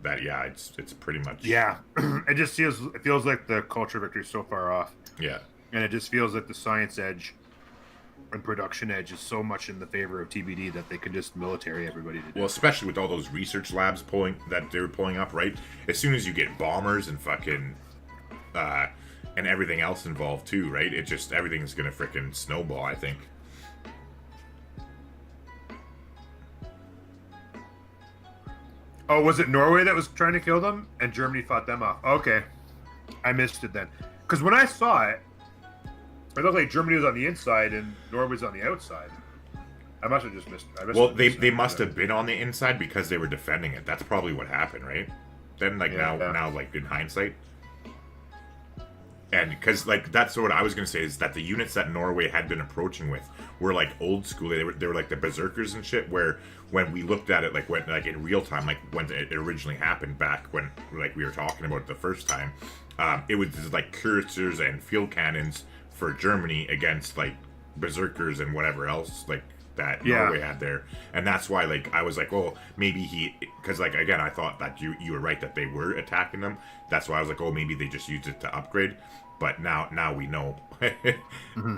that, yeah, it's pretty much... Yeah. It feels like the culture victory is so far off. Yeah. And it just feels like the science edge and production edge is so much in the favor of TBD that they can just military everybody to do. Well, especially with all those research labs that they were pulling up, right? As soon as you get bombers and fucking and everything else involved too, right? It just everything's gonna freaking snowball, I think. Oh, was it Norway that was trying to kill them and Germany fought them off? Okay, I missed it then. Because when I saw it, it looked like Germany was on the inside and Norway was on the outside. I must have just missed it. Well, they must have been on the inside because they were defending it. That's probably what happened, right? Then, like, now, like, in hindsight. And because, like, that's what I was going to say is that the units that Norway had been approaching with were, like, old school. They were like, the berserkers and shit, where when we looked at it, like, when, like, in real time, like, when it originally happened back when, like, we were talking about it the first time, it was, like, cuirassiers and field cannons for Germany against, like, berserkers and whatever else, like, that Norway had there. And that's why, like, I was like, oh, maybe because, like, again, I thought that you were right that they were attacking them. That's why I was like, oh, maybe they just used it to upgrade. But now we know. Mm-hmm.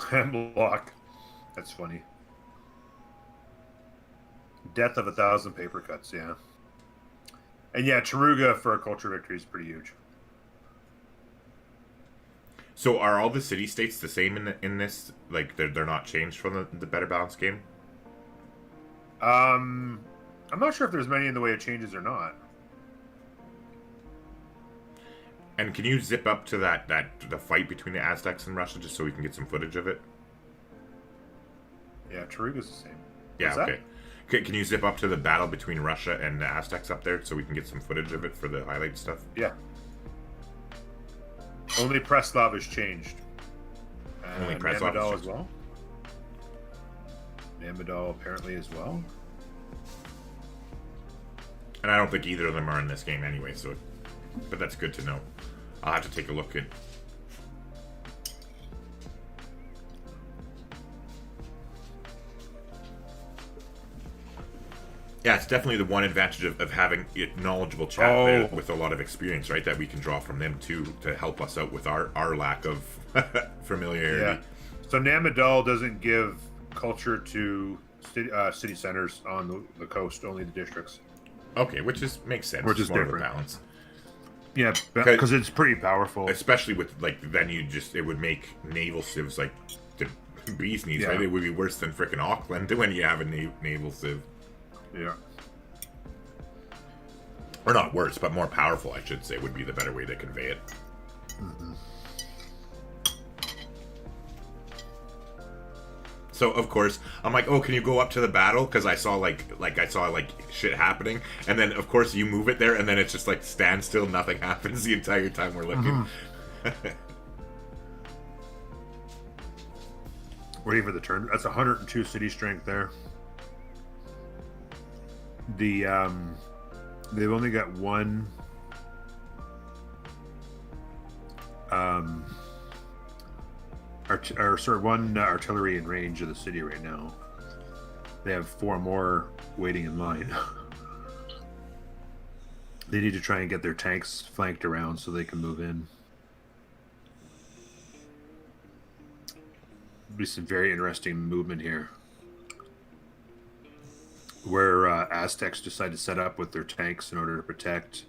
Hemlock. That's funny. Death of 1,000 paper cuts, yeah. And yeah, Taruga for a culture victory is pretty huge. So are all the city-states the same in this? Like, they're not changed from the Better Balance game? I'm not sure if there's many in the way of changes or not. And can you zip up to the fight between the Aztecs and Russia just so we can get some footage of it? Yeah, Taruga's the same. Yeah, okay. Can you zip up to the battle between Russia and the Aztecs up there so we can get some footage of it for the highlight stuff? Yeah. Only Preslav has changed. Only Preslav Namadal as well. Namadal apparently as well. And I don't think either of them are in this game anyway, so... But that's good to know. I'll have to take a look at... Yeah, it's definitely the one advantage of having a knowledgeable chat there with a lot of experience, right? That we can draw from them too to help us out with our lack of familiarity. Yeah. So Namadal doesn't give culture to city centers on the coast, only the districts. Okay, which makes sense. Which is more different. Of a balance. Yeah, because it's pretty powerful. Especially with, like, then it would make naval civs like the bee's knees, right? It would be worse than frickin' Auckland when you have a naval civ. Yeah. Or not worse, but more powerful, I should say, would be the better way to convey it. Mm-hmm. So, of course, I'm like, oh, can you go up to the battle? Because I saw, like shit happening. And then, of course, you move it there, and then it's just, like, stand still. Nothing happens the entire time we're looking. Mm-hmm. Waiting for the turn. That's 102 city strength there. They've only got one one artillery in range of the city right now. They have 4 more waiting in line. They need to try and get their tanks flanked around so they can move in. Be some very interesting movement here, where Aztecs decide to set up with their tanks in order to protect.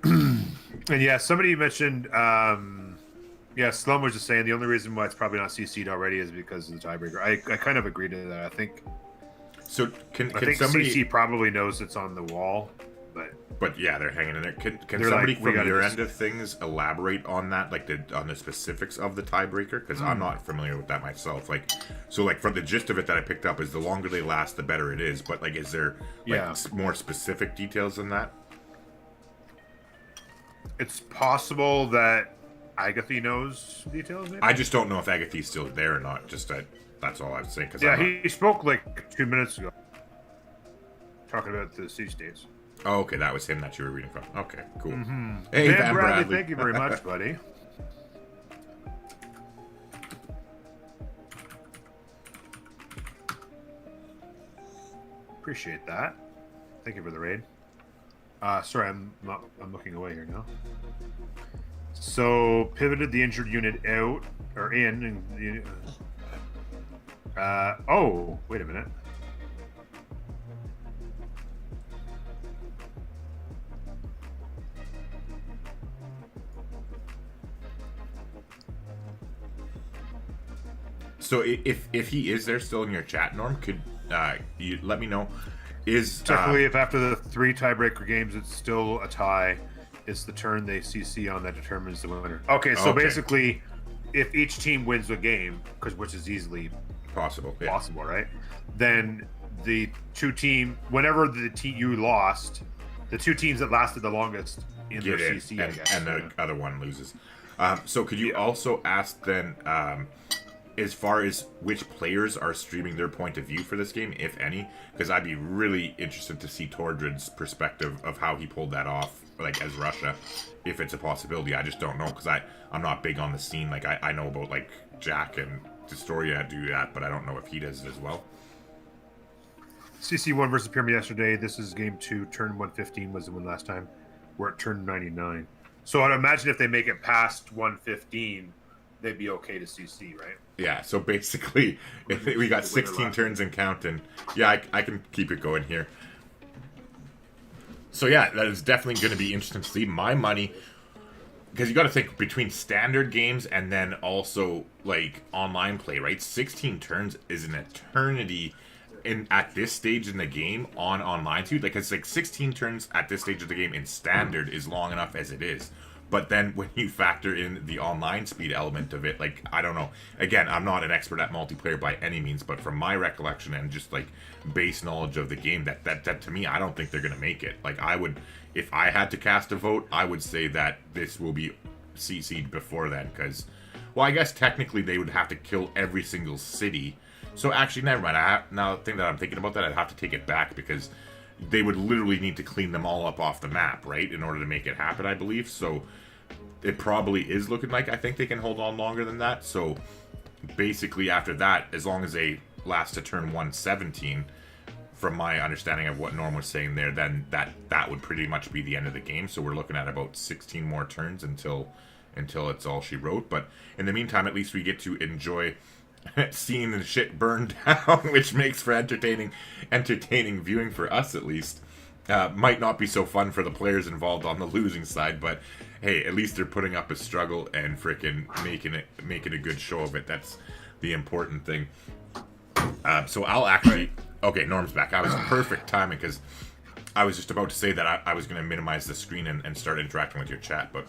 And yeah, somebody mentioned, Slum was just saying the only reason why it's probably not CC'd already is because of the tiebreaker. I kind of agree to that. I think. So I think somebody CC probably knows it's on the wall, but yeah, they're hanging in there. Can somebody from your end of things elaborate on that, like on the specifics of the tiebreaker? Because I'm not familiar with that myself. Like, so like from the gist of it that I picked up is the longer they last, the better it is. But like, is there more specific details than that? It's possible that Agatha knows details. Maybe? I just don't know if Agatha's still there or not. That's all I was saying. Cause Yeah, he spoke like 2 minutes ago, talking about the sea states. Oh, okay, that was him that you were reading from. Okay, cool. Mm-hmm. Hey, Van Bradley, thank you very much, buddy. Appreciate that. Thank you for the raid. Sorry, I'm looking away here now. So pivoted the injured unit out or in. And, oh, wait a minute. So if he is there still in your chat, Norm, could you let me know? Is technically if after the 3 tiebreaker games it's still a tie, it's the turn they CC on that determines the winner. Okay, so basically, if each team wins a game, which is easily possible, right? Then the 2 team, whenever the team you lost, the 2 teams that lasted the longest in their CC, I guess, and the other one loses. So could you also ask then? As far as which players are streaming their point of view for this game, if any, because I'd be really interested to see Tordred's perspective of how he pulled that off, like as Russia, if it's a possibility. I just don't know, because I'm not big on the scene. Like I know about like Jack and Destoria do that, but I don't know if he does it as well. CC1 versus Pyramid yesterday. This is game 2. Turn 115 was the one last time. We're at turn 99. So I'd imagine if they make it past 115, they'd be okay to CC, right? Yeah, so basically, we got 16 turns and counting. Yeah, I can keep it going here. So yeah, that is definitely going to be interesting to see. My money, because you got to think between standard games and then also like online play, right? 16 turns is an eternity at this stage in the game on online too. Like it's like 16 turns at this stage of the game in standard is long enough as it is. But then when you factor in the online speed element of it, like, I don't know. Again, I'm not an expert at multiplayer by any means, but from my recollection and just, like, base knowledge of the game, that to me, I don't think they're going to make it. Like, I would, if I had to cast a vote, I would say that this will be CC'd before then, because, well, I guess technically they would have to kill every single city. So actually, never mind. Now, the thing that I'm thinking about that, I'd have to take it back, because they would literally need to clean them all up off the map, right, in order to make it happen, I believe. So it probably is looking like I think they can hold on longer than that. So basically after that, as long as they last to turn 117, from my understanding of what Norm was saying there, then that would pretty much be the end of the game. So we're looking at about 16 more turns until it's all she wrote. But in the meantime, at least we get to enjoy seeing the shit burn down, which makes for entertaining viewing for us at least. Might not be so fun for the players involved on the losing side, but hey, at least they're putting up a struggle and freaking making a good show of it. That's the important thing. So I'll actually... Okay, Norm's back. I was perfect timing, because I was just about to say that I was going to minimize the screen and start interacting with your chat, but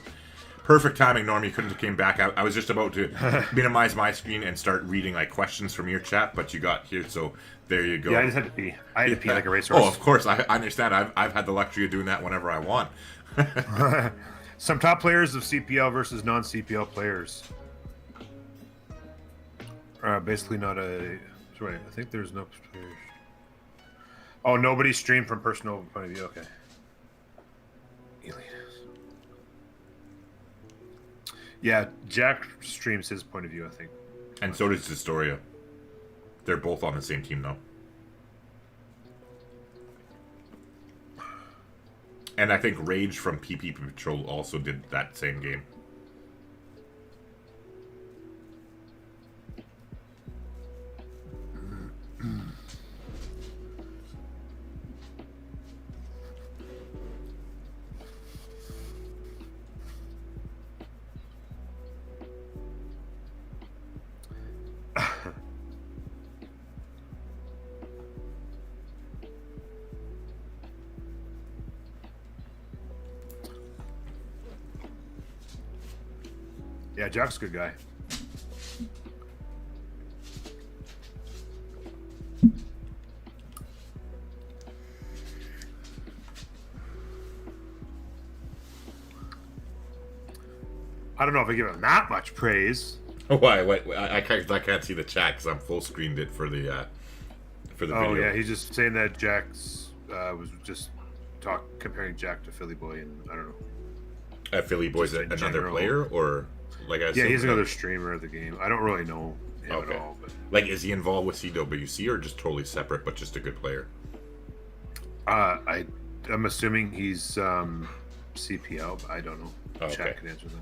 perfect timing, Norm. You couldn't have came back. I was just about to minimize my screen and start reading like questions from your chat, but you got here, so there you go. Yeah, I just had to pee. I had to pee like a racehorse. Oh, of course. I understand. I've had the luxury of doing that whenever I want. Some top players of CPL versus non-CPL players. Basically not a... Sorry, I think there's no... Oh, nobody streamed from personal point of view. Okay. Yeah, Jack streams his point of view, I think. And so does Destoria. They're both on the same team, though. And I think Rage from PP Patrol also did that same game. Yeah, Jack's a good guy. I don't know if I give him that much praise. Why? What? I can't see the chat because I'm full screened it for the video. Oh yeah, he's just saying that Jack's was just comparing Jack to Philly Boy, and I don't know. Philly Boy's Just in another general. player, or like I Yeah, he's assume- another streamer of the game. I don't really know him Okay. at all, but Like, is he involved with CWC or just totally separate, but just a good player? I'm assuming he's CPL, but I don't know. Okay. Jack can answer that.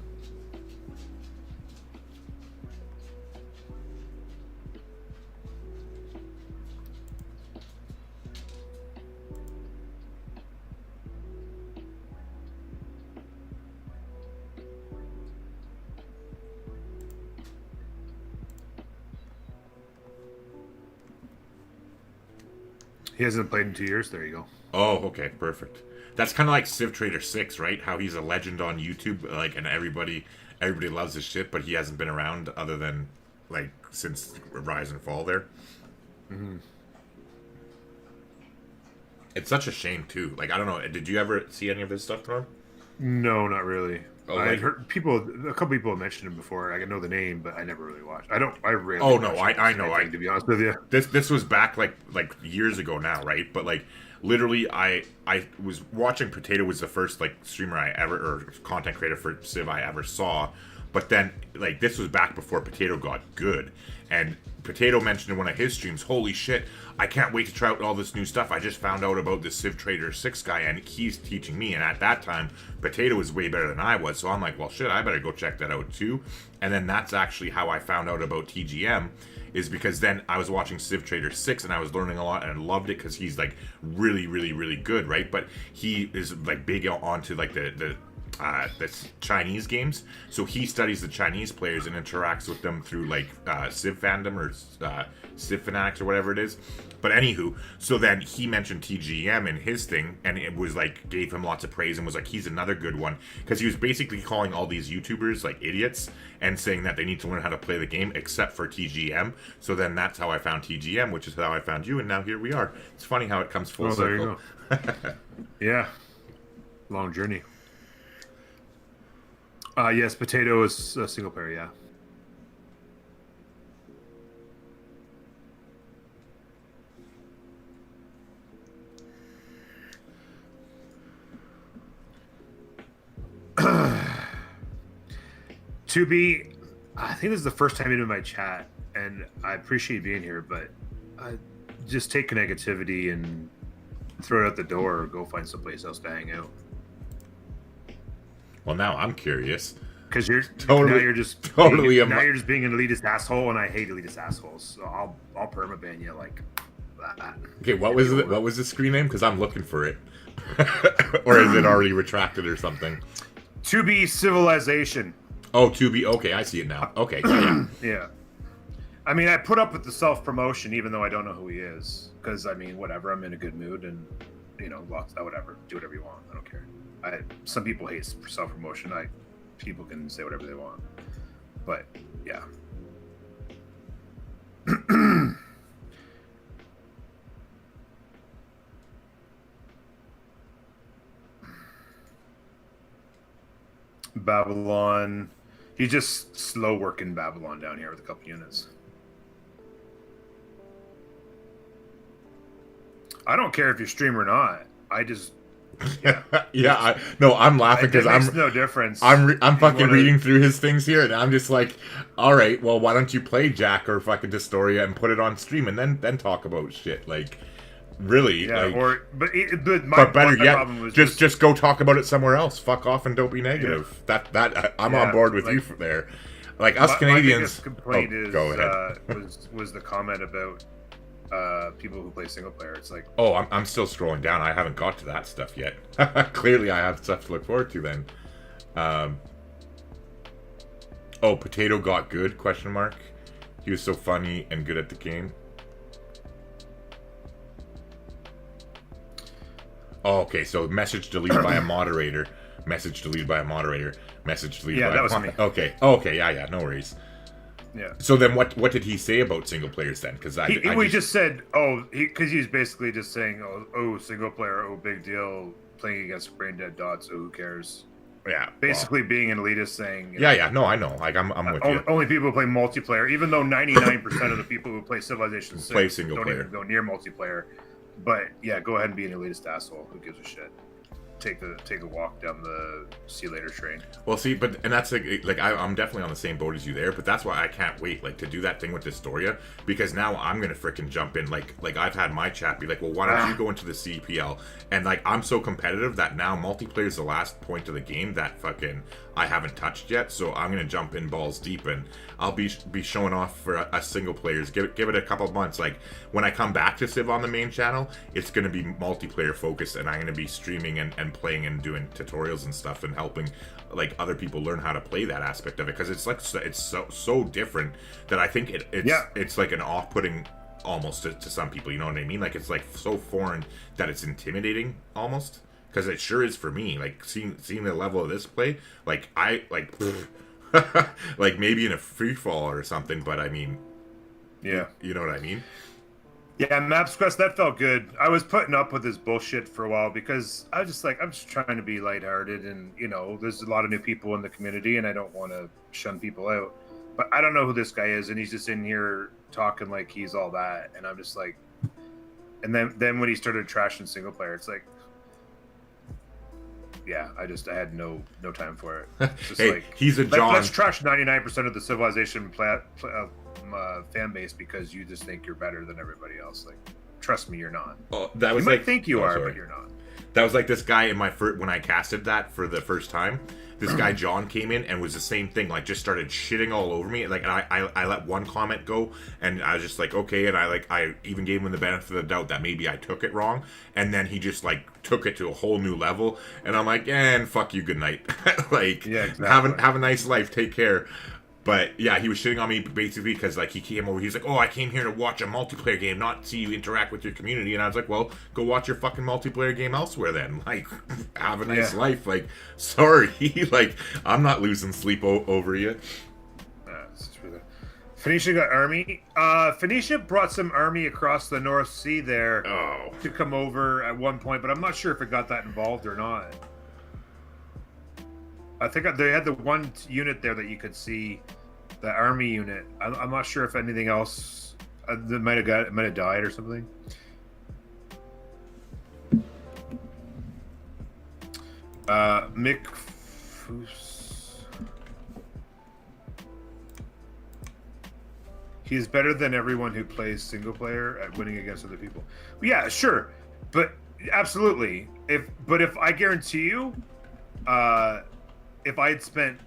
He hasn't played in 2 years. There you go. Oh, okay, perfect. That's kind of like Civ Trader 6, right? How he's a legend on YouTube, like, and everybody loves his shit, but he hasn't been around other than like since Rise and Fall there. Mm-hmm. It's such a shame too. Like, I don't know. Did you ever see any of his stuff, Norm? No, not really. Oh, I'd like- heard a couple people have mentioned him before. I can know the name, but I never really watched. I rarely. Oh, no, watch I know, anything, to be honest with you. This was back like years ago now, right? But like literally, I was watching. Potato was the first like streamer I ever or content creator for Civ I ever saw. But then like this was back before Potato got good, and Potato mentioned in one of his streams, "Holy shit, I can't wait to try out all this new stuff. I just found out about this Civ Trader 6 guy, and he's teaching me." And at that time, Potato was way better than I was, so I'm like, "Well, shit, I better go check that out too." And then that's actually how I found out about TGM. Is because then I was watching Civ Trader 6 and I was learning a lot and I loved it because he's like really, really, really good, right? But he is like big onto like the Chinese games, so he studies the Chinese players and interacts with them through like Civ fandom or Civ fanatics or whatever it is. But anywho, so then he mentioned TGM in his thing, and it was like gave him lots of praise and was like, he's another good one, because he was basically calling all these YouTubers like idiots and saying that they need to learn how to play the game except for TGM. So then that's how I found TGM, which is how I found you, and now here we are. It's funny how it comes full circle. There you go. Yeah, long journey. Yes, Potato is a single player. Yeah. To be, I think this is the first time into my chat, and I appreciate being here, but just take negativity and throw it out the door or go find someplace else to hang out. Well, now I'm curious. Because you're Totally- now you're just totally being, am- now you're just being an elitist asshole, and I hate elitist assholes. So I'll permaban you like that. Okay, what was it? What was the screen name? Because I'm looking for it, or is it already retracted or something? To be civilization. Oh, to be okay. I see it now. Okay, yeah. Yeah. I mean, I put up with the self promotion, even though I don't know who he is. Because I mean, whatever. I'm in a good mood, and whatever. Do whatever you want. I don't care. Some people hate self promotion. People can say whatever they want, but yeah. Babylon. He's just slow working Babylon down here with a couple units. I don't care if you stream or not. I just Yeah. I'm laughing it because makes no difference. I'm fucking wanna- reading through his things here, and I'm just like, all right, well, why don't you play Jack or fucking Destoria and put it on stream, and then talk about shit, like, really, Yeah, like, but but better my yet, problem was just go talk about it somewhere else. Fuck off and don't be negative. I'm Yeah, on board with like- you there. Like us my Canadians. biggest complaint go ahead. was the comment about people who play single player. It's like, Oh, I'm still scrolling down. I haven't got to that stuff yet. Clearly, I have stuff to look forward to then. Oh, Potato got good? Question mark. He was so funny and good at the game. Oh, okay. So message deleted by a moderator. Message deleted by a moderator. Message deleted Yeah, by that a was mod- me. Okay. Okay. Yeah. No worries. yeah. So then, what did he say about single players then? Because We just said, because he was basically just saying, oh, single player, oh, big deal, playing against brain dead dots, oh, who cares? Yeah. Basically, being an elitist, saying Yeah. No, I know. Like I'm with you. only people who play multiplayer, even though 99% of the people who play Civilization 6 Play single don't player. even go near multiplayer. But yeah, go ahead and be an elitist asshole. Who gives a shit? Take a walk down the see you later train. Well, see, and that's like I'm definitely on the same boat as you there, but that's why I can't wait like to do that thing with Historia, because now I'm gonna freaking jump in. Like I've had my chat be like, well, why don't you go into the CPL? And like I'm so competitive that now multiplayer is the last point of the game that fucking I haven't touched yet. So I'm gonna jump in balls deep, and I'll be showing off for us single players. Give it a couple of months. Like when I come back to Civ on the main channel, it's gonna be multiplayer focused, and I'm gonna be streaming and playing and doing tutorials and stuff and helping like other people learn how to play that aspect of it, because it's like it's so different that I think it's like an off-putting almost to some people, you know what I mean? Like it's like so foreign that it's intimidating almost, because it sure is for me. Like seeing the level of this play, like I like like maybe in a free fall or something, but I mean, yeah, you know what I mean? Yeah, Maps Quest, that felt good. I was putting up with this bullshit for a while because I was just like, I'm just trying to be lighthearted, and you know, there's a lot of new people in the community, and I don't want to shun people out. But I don't know who this guy is, and he's just in here talking like he's all that, and I'm just like, and then when he started trashing single player, it's like, yeah, I had no time for it. It's just hey, like, he's a John. Let's trash 99% of the Civilization fan base because you just think you're better than everybody else. Like, trust me, you're not. Oh, that was you like, might think you are, sorry. but you're not. That was like this guy in my first, when I casted that for the first time. This guy John came in and was the same thing. Like, just started shitting all over me. Like, and I let one comment go, and I was just like, okay. And I even gave him the benefit of the doubt that maybe I took it wrong. And then he just like took it to a whole new level. And I'm like, and fuck you, good night. Like, yeah, exactly. have a nice life. Take care. But yeah, he was shitting on me basically because like he came over, he's like, oh, I came here to watch a multiplayer game, not see you interact with your community. And I was like, well, go watch your fucking multiplayer game elsewhere then. Like, have a nice life. Like, sorry, like I'm not losing sleep over you. Phoenicia got army. Phoenicia brought some army across the North Sea there to come over at one point, but I'm not sure if it got that involved or not. I think they had the one unit there that you could see, the army unit. I'm not sure if anything else that might have died or something. Mick Foos. He's better than everyone who plays single player at winning against other people. Yeah, sure, but absolutely. If I guarantee you, if I had spent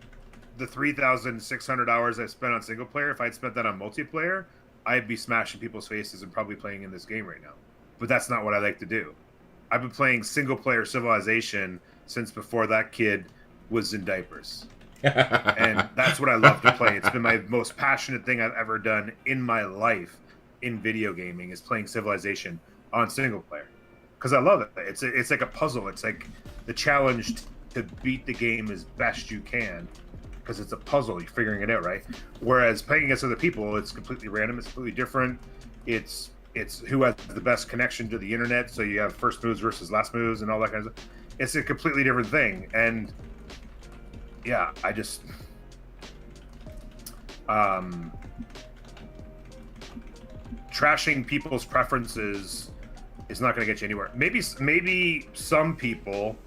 the 3,600 hours I spent on single player, if I'd spent that on multiplayer, I'd be smashing people's faces and probably playing in this game right now. But that's not what I like to do. I've been playing single player Civilization since before that kid was in diapers. And that's what I love to play. It's been my most passionate thing I've ever done in my life in video gaming, is playing Civilization on single player. Because I love it. It's like a puzzle. It's like the challenge to beat the game as best you can, because it's a puzzle. You're figuring it out, right? Whereas playing against other people, it's completely random. It's completely different. It's who has the best connection to the internet. So you have first moves versus last moves and all that kind of stuff. It's a completely different thing. And yeah, I just trashing people's preferences is not going to get you anywhere. Maybe some people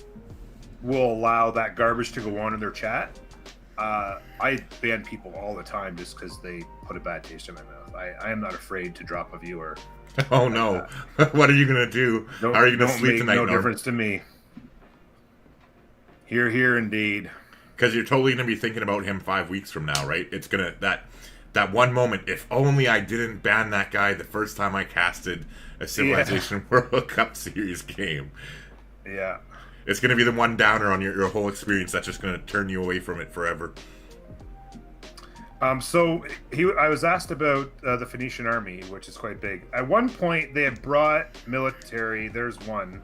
will allow that garbage to go on in their chat. I ban people all the time just because they put a bad taste in my mouth. I am not afraid to drop a viewer. Oh no! What are you gonna do? How are you gonna sleep tonight? No difference to me. Here, indeed. Because you're totally gonna be thinking about him 5 weeks from now, right? It's gonna that one moment. If only I didn't ban that guy the first time I casted a Civilization World Cup Series game. Yeah. It's going to be the one downer on your whole experience that's just going to turn you away from it forever. So I was asked about the Phoenician army, which is quite big. At one point, they had brought military. There's one.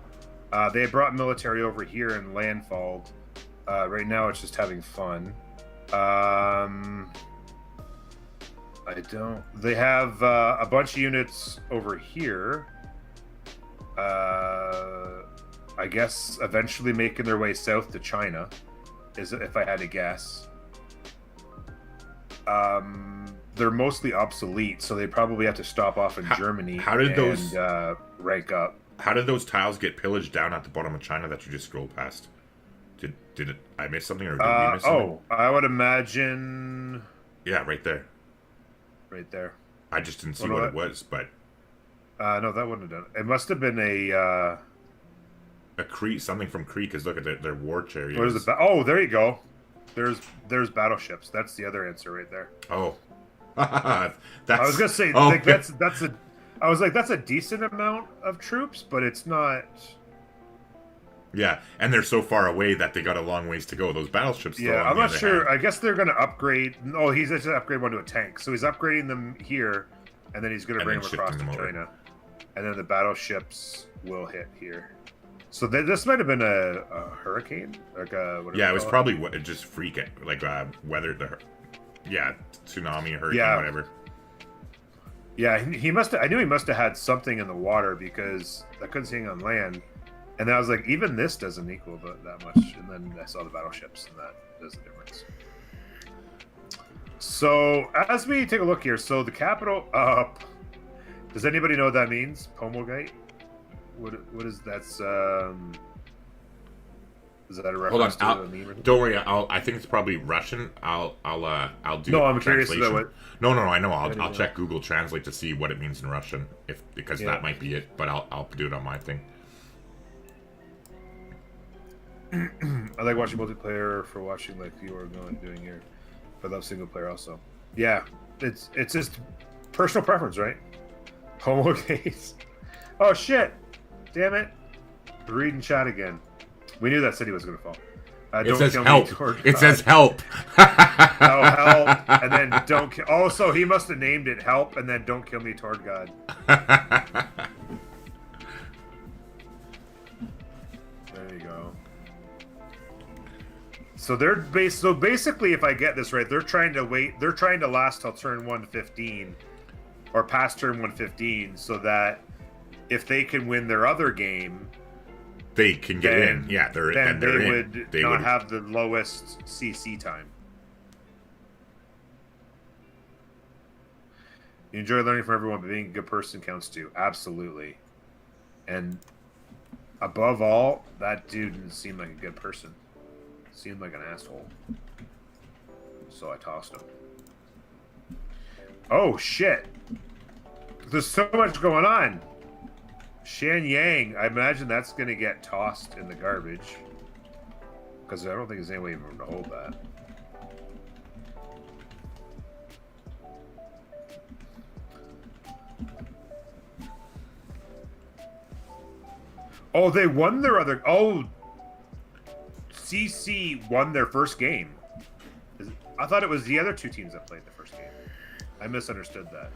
They had brought military over here in Landfall. Right now, it's just having fun. They have a bunch of units over here. I guess eventually making their way south to China. is if I had to guess. They're mostly obsolete, so they probably have to stop off in Germany. How did those rank up? How did those tiles get pillaged down at the bottom of China that you just scrolled past? Did it? I missed something, or did we miss something? I would imagine. Yeah, right there. Right there. I just didn't see what it was, but. No, that wouldn't have done it. It must have been a Crete, something from Crete, because look at their war chariots. What is it? Oh, there you go. There's battleships. That's the other answer right there. Oh. I was gonna say that's a decent amount of troops, but it's not. Yeah, and they're so far away that they got a long ways to go. Those battleships. Yeah, I'm not sure. I guess they're gonna upgrade. Oh, he's just gonna upgrade one to a tank, so he's upgrading them here, and then he's gonna bring them across to China, and then the battleships will hit here. So this might have been a hurricane, like a it was probably just freak it, like weather. Tsunami, hurricane, whatever. Yeah, he must. I knew he must have had something in the water because I couldn't see anything on land, and then I was like, even this doesn't equal that much. And then I saw the battleships, and that does the difference. So as we take a look here, so the capital up. Does anybody know what that means? Pomogate. What is that's? Is that a reference to a meme? Don't worry. I think it's probably Russian. I'll do. No, I'm curious about what. No. I know. I'll check Google Translate to see what it means in Russian, because that might be it. But I'll do it on my thing. I like watching multiplayer for watching like you are doing here. I love single player also. Yeah, it's just personal preference, right? Homo case. Oh shit! Damn it! Read and chat again. We knew that city was going to fall. It says help. It says help. Oh, help. And then don't kill. Oh, so he must have named it help and then don't kill me toward God. There you go. So so basically, if I get this right, they're trying to last till turn 115 or past turn 115 so that if they can win their other game, they can get in. Yeah, they would not have the lowest CC time. You enjoy learning from everyone, but being a good person counts too. Absolutely. And above all, that dude didn't seem like a good person. Seemed like an asshole. So I tossed him. Oh, shit. There's so much going on. Shan Yang, I imagine that's going to get tossed in the garbage. Because I don't think there's any way even to hold that. Oh, they won their other... Oh, CC won their first game. I thought it was the other two teams that played the first game. I misunderstood that.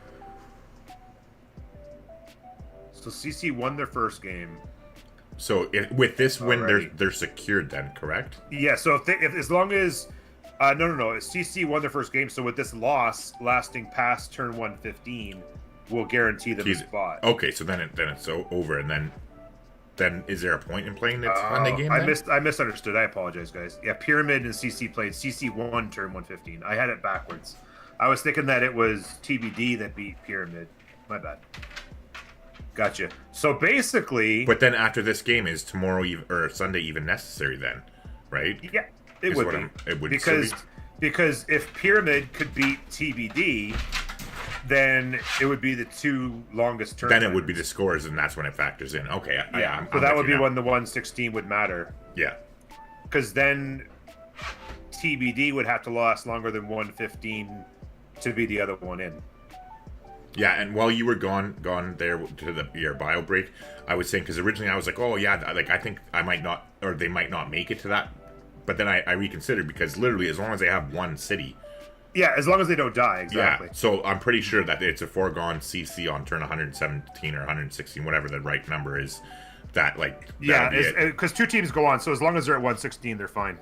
So CC won their first game. So with this win, they're secured then, correct? Yeah. So if as long as no, CC won their first game. So with this loss lasting past turn 115, will guarantee them a spot. Okay. So then it's over, and then is there a point in playing the Sunday game? I misunderstood. I apologize, guys. Yeah, Pyramid and CC played. CC won turn 115. I had it backwards. I was thinking that it was TBD that beat Pyramid. My bad. Gotcha. So basically... But then after this game, is tomorrow or Sunday even necessary then, right? Yeah, it would be. It would because if Pyramid could beat TBD, then it would be the two longest turn. Then it would be the scores, and that's when it factors in. Okay, yeah. So that would be when the 116 would matter. Yeah. Because then TBD would have to last longer than 115 to be the other one in. Yeah, and while you were gone there to your bio break, I was saying, because originally I was like, oh yeah, like I think I might not, or they might not make it to that, but then I reconsidered, because literally as long as they have one city. Yeah, as long as they don't die, exactly. Yeah, so I'm pretty sure that it's a foregone CC on turn 117 or 116, whatever the right number is. That like because two teams go on, so as long as they're at 116, they're fine.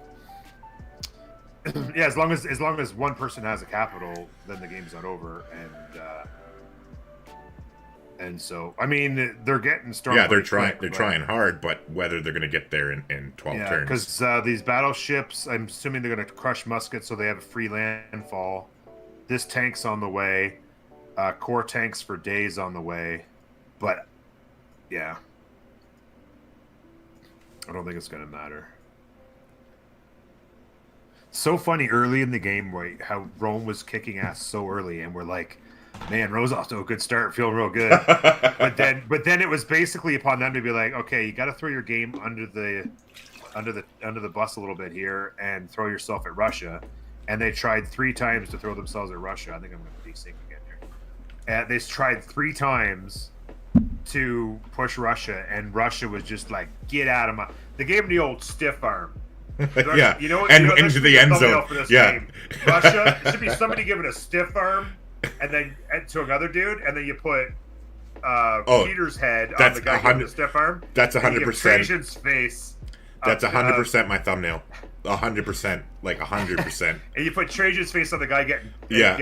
Yeah, as long as one person has a capital, then the game's not over, and And so, I mean, they're getting stormed. Yeah, they're pretty trying. quick, They're but- trying hard, but whether they're going to get there in 12 Yeah, turns. because these battleships, I'm assuming they're going to crush muskets, so they have a free landfall. This tank's on the way. Core tanks for days on the way. But, yeah. I don't think it's going to matter. So funny early in the game, right? How Rome was kicking ass so early, and we're like, man, Rome's off to a good start, feeling real good. but then it was basically upon them to be like, okay, you got to throw your game under the bus a little bit here and throw yourself at Russia. And they tried 3 times to throw themselves at Russia. I think I'm going to desync again here. And they tried 3 times to push Russia, and Russia was just like, get out of my. They gave him the old stiff arm. Yeah, you know, and you know, into the end zone. For this Yeah, game. Russia, it should be somebody giving a stiff arm, and then to another dude, and then you put Peter's head on that's the guy giving the stiff arm. That's 100%. Trajan's face. That's 100% my thumbnail. 100%, like 100%. And you put Trajan's face on the guy getting Yeah,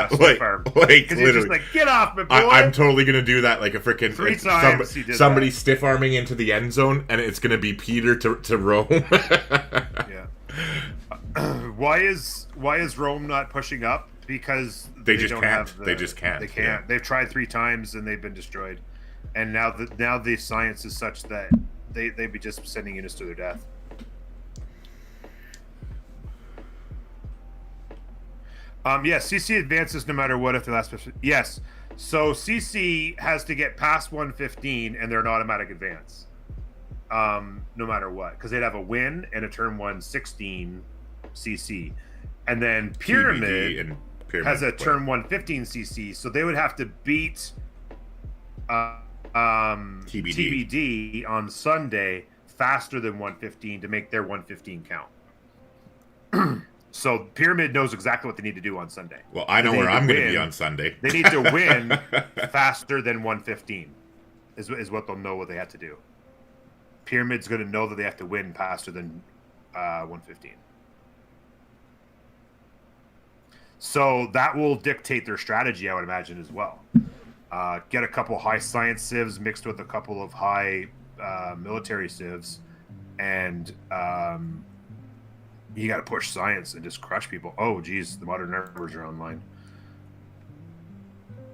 stiff arm. like Because you're just literally. like, get off me, boy. I'm totally gonna do that, like a freaking 3 times he did somebody that. stiff arming into the end zone, and it's gonna be Peter to Rome. Yeah. Why is Rome not pushing up? Because They just don't can't. have They just can't, They can't. yeah. They've tried 3 times and they've been destroyed. And now the science is such that they'd be just sending units to their death. Yes, CC advances no matter what if the last. Yes, so CC has to get past 115 and they're an automatic advance. No matter what, because they'd have a win and a turn 116 CC, and then Pyramid has a turn 115 CC, so they would have to beat TBD on Sunday faster than 115 to make their 115 count. So Pyramid knows exactly what they need to do on Sunday. Well, I know where I'm going to be on Sunday. They need to win faster than 115 is what they'll know what they have to do. Pyramid's going to know that they have to win faster than 115. So that will dictate their strategy, I would imagine, as well. Get a couple high science civs mixed with a couple of high military civs, and you got to push science and just crush people. Oh, geez, the modern numbers are online.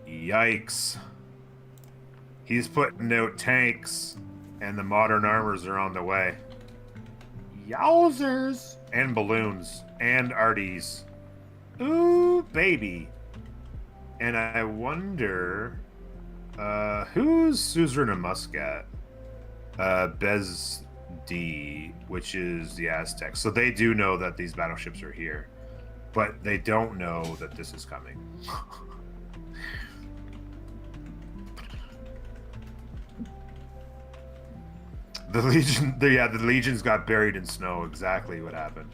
Yikes. He's putting out tanks, and the modern armors are on the way. Yowzers! And balloons, and arties. Ooh, baby. And I wonder, who's running Muscat? Bez D, which is the Aztecs. So they do know that these battleships are here, but they don't know that this is coming. The legions got buried in snow. Exactly what happened.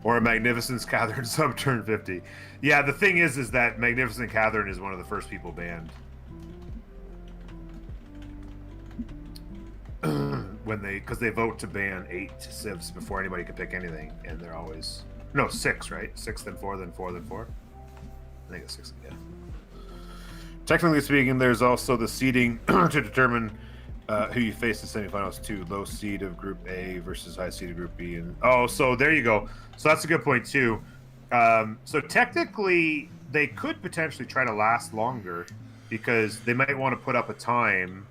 Or a Magnificent Catherine sub turn 50. Yeah, the thing is that Magnificent Catherine is one of the first people banned. Because they vote to ban 8 civs before anybody can pick anything, and they're always 6, right? 6, then 4, then 4, then 4. I think it's 6. Yeah. Technically speaking, there's also the seeding to determine who you face in semifinals too. Low seed of Group A versus high seed of Group B, and so there you go. So that's a good point too. So technically, they could potentially try to last longer because they might want to put up a time.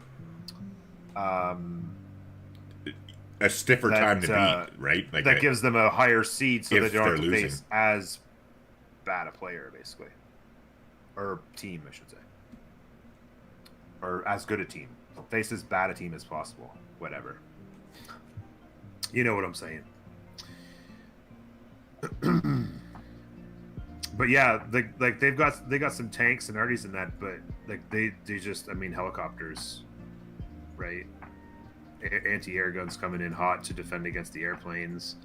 A stiffer time to beat, right? Like that gives them a higher seed, so they don't have to face as bad a player, basically, or team, I should say, or as good a team. Face as bad a team as possible. Whatever. You know what I'm saying. But yeah, they've got some tanks and arties in that, but they just helicopters, right? Anti-air guns coming in hot to defend against the airplanes.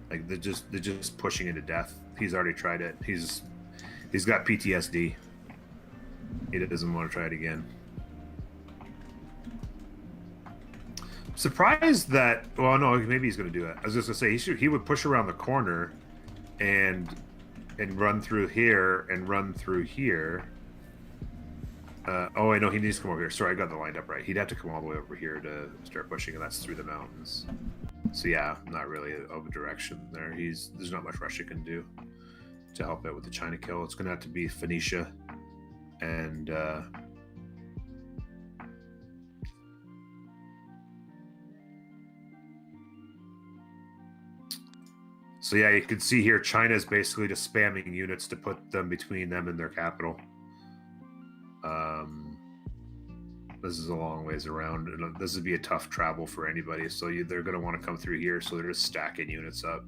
Like they're just pushing it to death. He's already tried it. He's got PTSD. He doesn't want to try it again. Surprised that. Well, no, maybe he's going to do it. I was just going to say he would push around the corner, and run through here and run through here. Oh, I know he needs to come over here. Sorry, I got the lined up right. He'd have to come all the way over here to start pushing, and that's through the mountains. So yeah, not really of a direction there. There's not much Russia can do to help out with the China kill. It's going to have to be Phoenicia and so yeah, you can see here China's basically just spamming units to put them between them and their capital. This is a long ways around, and this would be a tough travel for anybody. So they're going to want to come through here, so they're just stacking units up.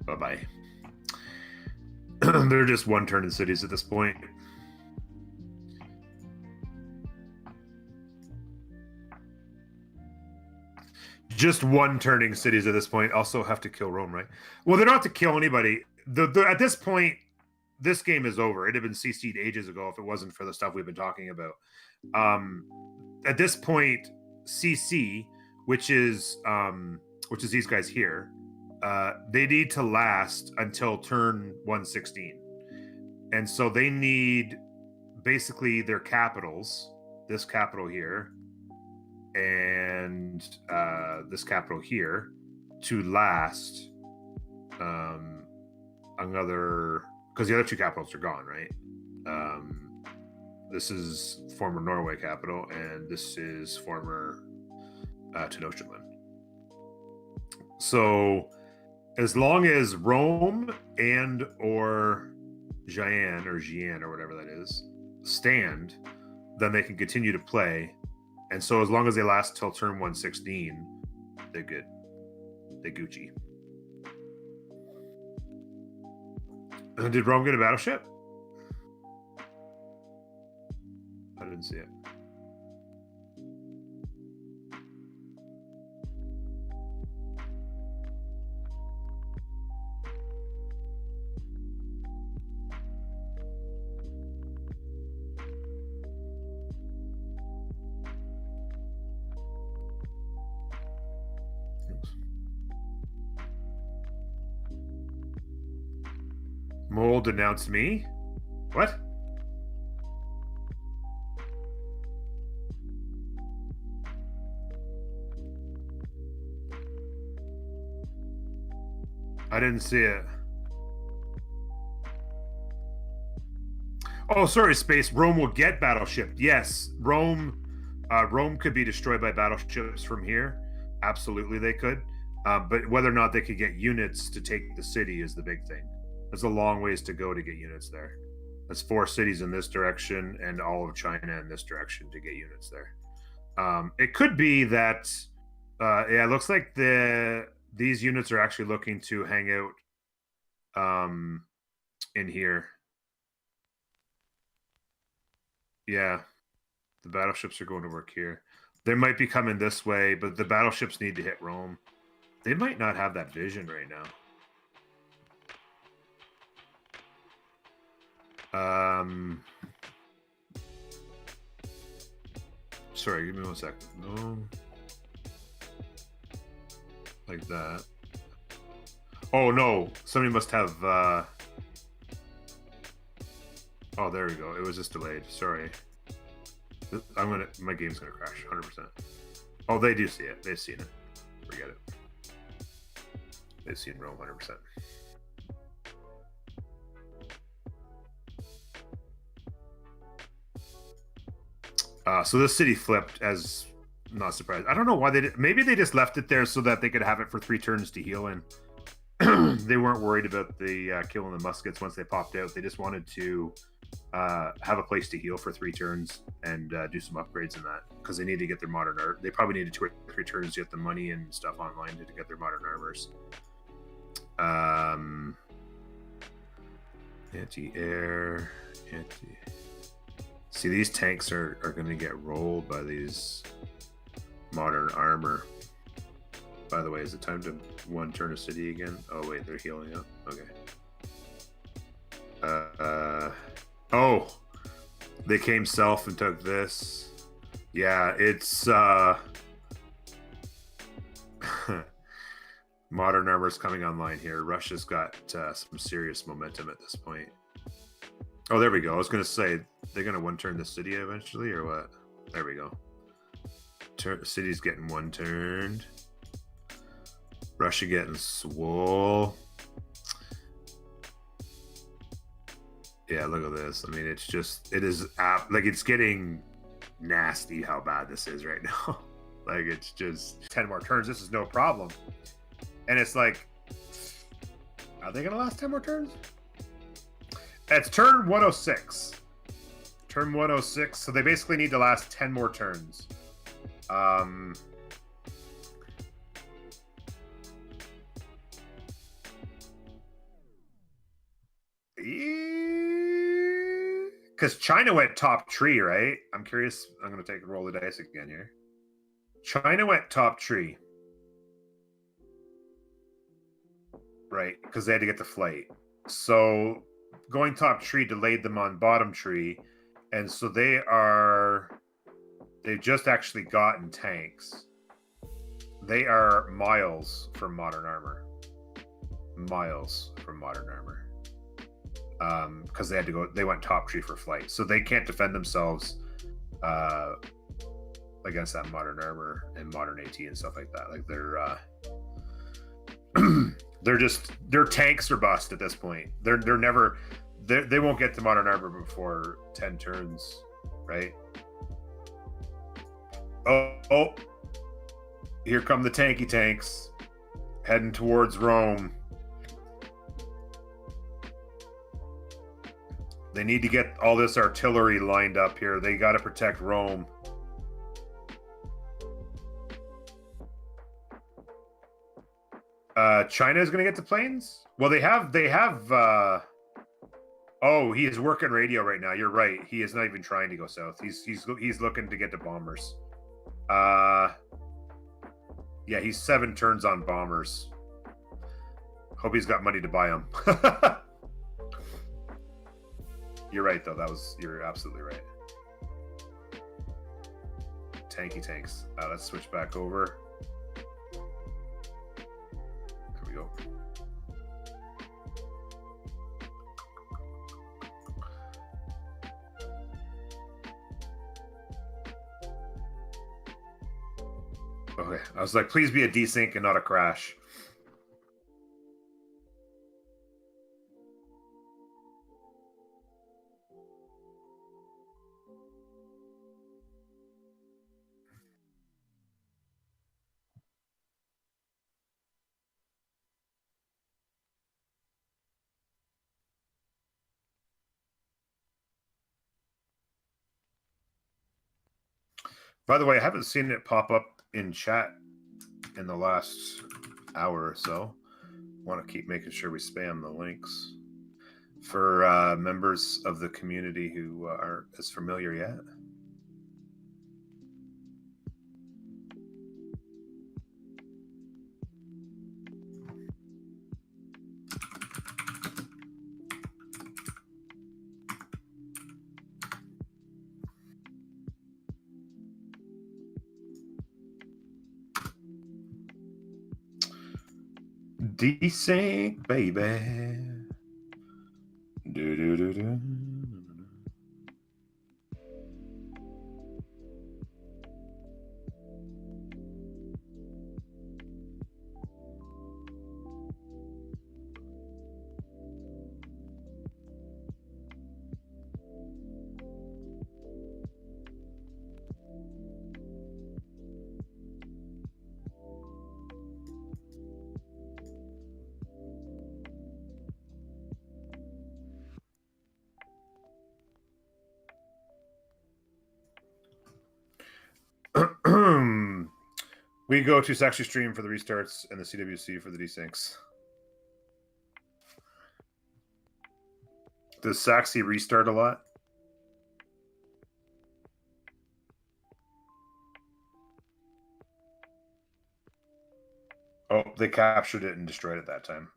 Bye-bye. They're just one-turn cities at this point. Just one-turning cities at this point. Also have to kill Rome, right? Well, they don't have to kill anybody. At this point, this game is over. It'd have been CC'd ages ago if it wasn't for the stuff we've been talking about. At this point, CC, which is these guys here, they need to last until turn 116. And so they need basically their capitals, this capital here, and this capital here, to last another, because the other two capitals are gone, right? This is former Norway capital, and this is former Tenochtitlan. So as long as Rome and or Jian or whatever that is stand, then they can continue to play. And so as long as they last till turn 116, they're good. They're Gucci. Did Rome get a battleship? I didn't see it. Mole denounced me? What? I didn't see it. Oh, sorry, Space. Rome will get battleship. Yes, Rome could be destroyed by battleships from here. Absolutely, they could. But whether or not they could get units to take the city is the big thing. There's a long ways to go to get units there. That's 4 cities in this direction and all of China in this direction to get units there. It could be that, yeah, it looks like these units are actually looking to hang out in here. Yeah, the battleships are going to work here. They might be coming this way, but the battleships need to hit Rome. They might not have that vision right now. Sorry, give me 1 sec. No. Like that. Oh no, somebody must have oh, there we go. It was just delayed. Sorry. My game's gonna crash 100%. Oh, they do see it. They've seen it. Forget it. They've seen Rome 100%. So this city flipped, as not surprised. I don't know why they did. Maybe they just left it there so that they could have it for 3 turns to heal in. They weren't worried about the killing the muskets once they popped out. They just wanted to have a place to heal for 3 turns and do some upgrades in that, because they need to get their modern art. They probably needed 2 or 3 turns to get the money and stuff online to get their modern armors. Anti-air, See, these tanks are going to get rolled by these modern armor. By the way, is it time to one turn a city again? Oh wait, they're healing up. Okay. Oh, they came south and took this. Yeah, it's modern armor's coming online here. Russia's got some serious momentum at this point. Oh, there we go. I was gonna say they're gonna one turn the city eventually, or what? There we go. City's getting one turned. Russia getting swole. Yeah, look at this. I mean, it's just, it is like it's getting nasty how bad this is right now. Like it's just 10 more turns. This is no problem. And it's like, are they gonna last 10 more turns? It's turn 106. Turn 106. So they basically need to last 10 more turns. Because China went top tree, right? I'm curious. I'm going to take a roll of dice again here. China went top tree. Right, because they had to get the flight. So going top tree delayed them on bottom tree. And so they've just actually gotten tanks. They are miles from modern armor. Miles from modern armor. Because they went top tree for flight. So they can't defend themselves against that modern armor and modern AT and stuff like that. Like their tanks are bust at this point. They won't get to modern armor before 10 turns, right? Oh, here come the tanky tanks heading towards Rome. They need to get all this artillery lined up here. They got to protect Rome. China is going to get the planes? Well, they have. Oh, he is working radio right now. You're right. He is not even trying to go south. He's looking to get to bombers. Yeah, he's 7 turns on bombers. Hope he's got money to buy them. You're right, though. You're absolutely right. Tanky tanks. Let's switch back over. There we go. Okay, I was like, please be a desync and not a crash. By the way, I haven't seen it pop up in chat in the last hour or so. Want to keep making sure we spam the links for members of the community who aren't as familiar yet. Desync, baby. Do. We go to Saxy Stream for the restarts and the CWC for the desyncs. Does Saxy restart a lot? Oh, they captured it and destroyed it that time.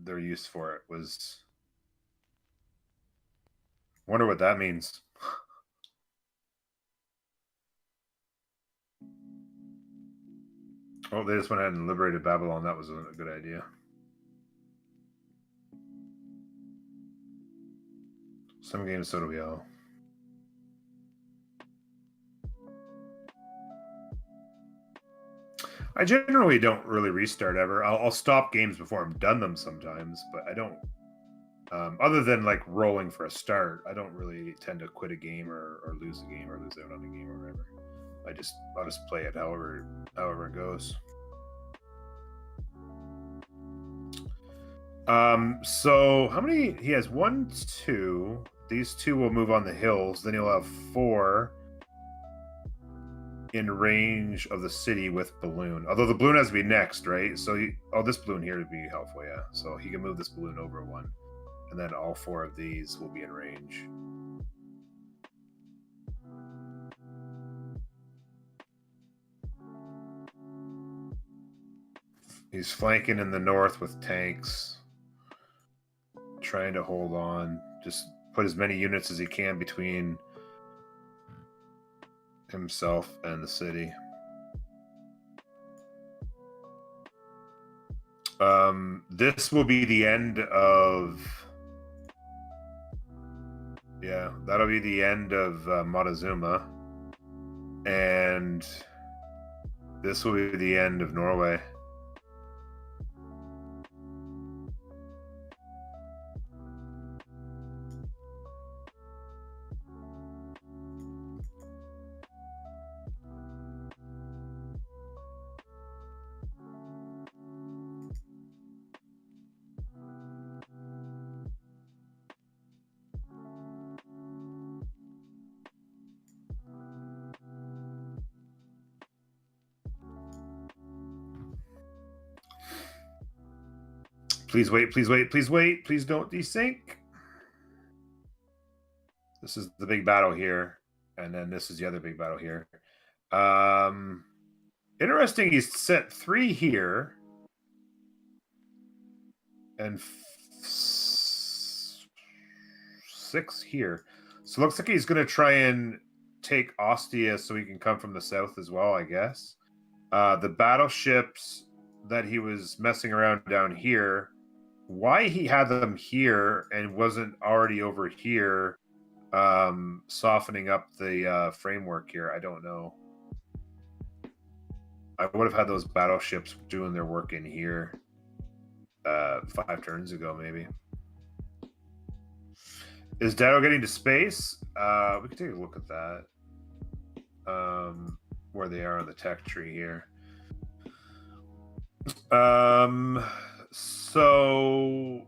Their use for it was... Wonder what that means. Oh, they just went ahead and liberated Babylon. That was a good idea. Some games, so do we all. I generally don't really restart ever. I'll stop games before I've done them sometimes, but I don't. Other than like rolling for a start, I don't really tend to quit a game or lose a game or lose out on a game or whatever. I'll just play it however it goes. So how many? He has 1, 2. These 2 will move on the hills. Then he'll have 4 in range of the city with balloon. Although the balloon has to be next, right? So this balloon here would be helpful, yeah. So he can move this balloon over 1, and then all 4 of these will be in range. He's flanking in the north with tanks, trying to hold on. Just put as many units as he can between himself and the city. This will be the end of... Yeah, that'll be the end of Montezuma. And this will be the end of Norway. Please wait, please wait, please wait. Please don't desync. This is the big battle here. And then this is the other big battle here. Interesting, he's sent 3 here. And 6 here. So it looks like he's going to try and take Ostia so he can come from the south as well, I guess. The battleships that he was messing around down here, why he had them here and wasn't already over here, softening up the framework here, I don't know. I would have had those battleships doing their work in here 5 turns ago, maybe. Is Dado getting to space? We can take a look at that. Where they are on the tech tree here. So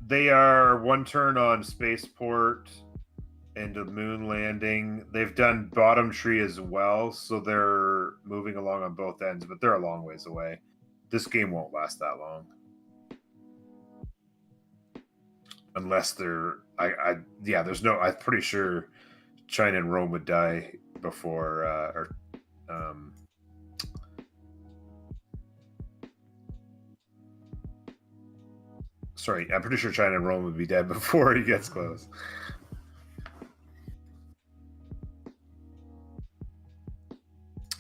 they are 1 turn on spaceport and a moon landing. They've done bottom tree as well, so they're moving along on both ends, but they're a long ways away. This game won't last that long. Unless they're there's no, I'm pretty sure China and Rome would die before sorry, I'm pretty sure China and Rome would be dead before he gets close.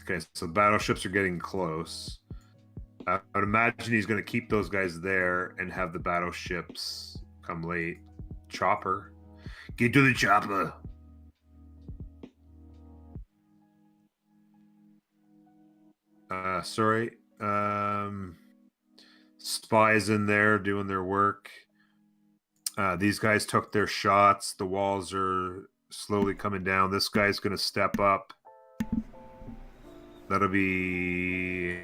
Okay, so battleships are getting close. I would imagine he's going to keep those guys there and have the battleships come late. Chopper. Get to the chopper. Sorry. Spies in there doing their work. These guys took their shots. The walls are slowly coming down. This guy's going to step up. That'll be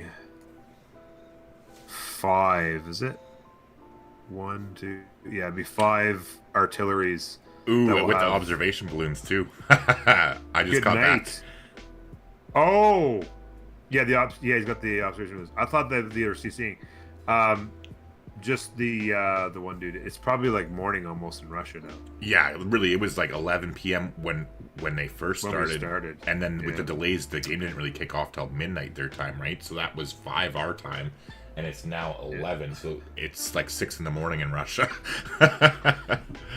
5, is it? 1, 2. Yeah, it'd be 5 artilleries. Ooh, with the observation balloons too. I just caught that. Oh, yeah, he's got the observation balloons. I thought that they were CCing. Just the one dude. It's probably like morning almost in Russia now. Yeah, really, it was like 11 p.m. when when they first When we started. started. And then with Yeah. the delays, the game didn't really kick off till midnight their time, right? So that was 5 our time, and it's now 11. So it's like 6 in the morning in Russia.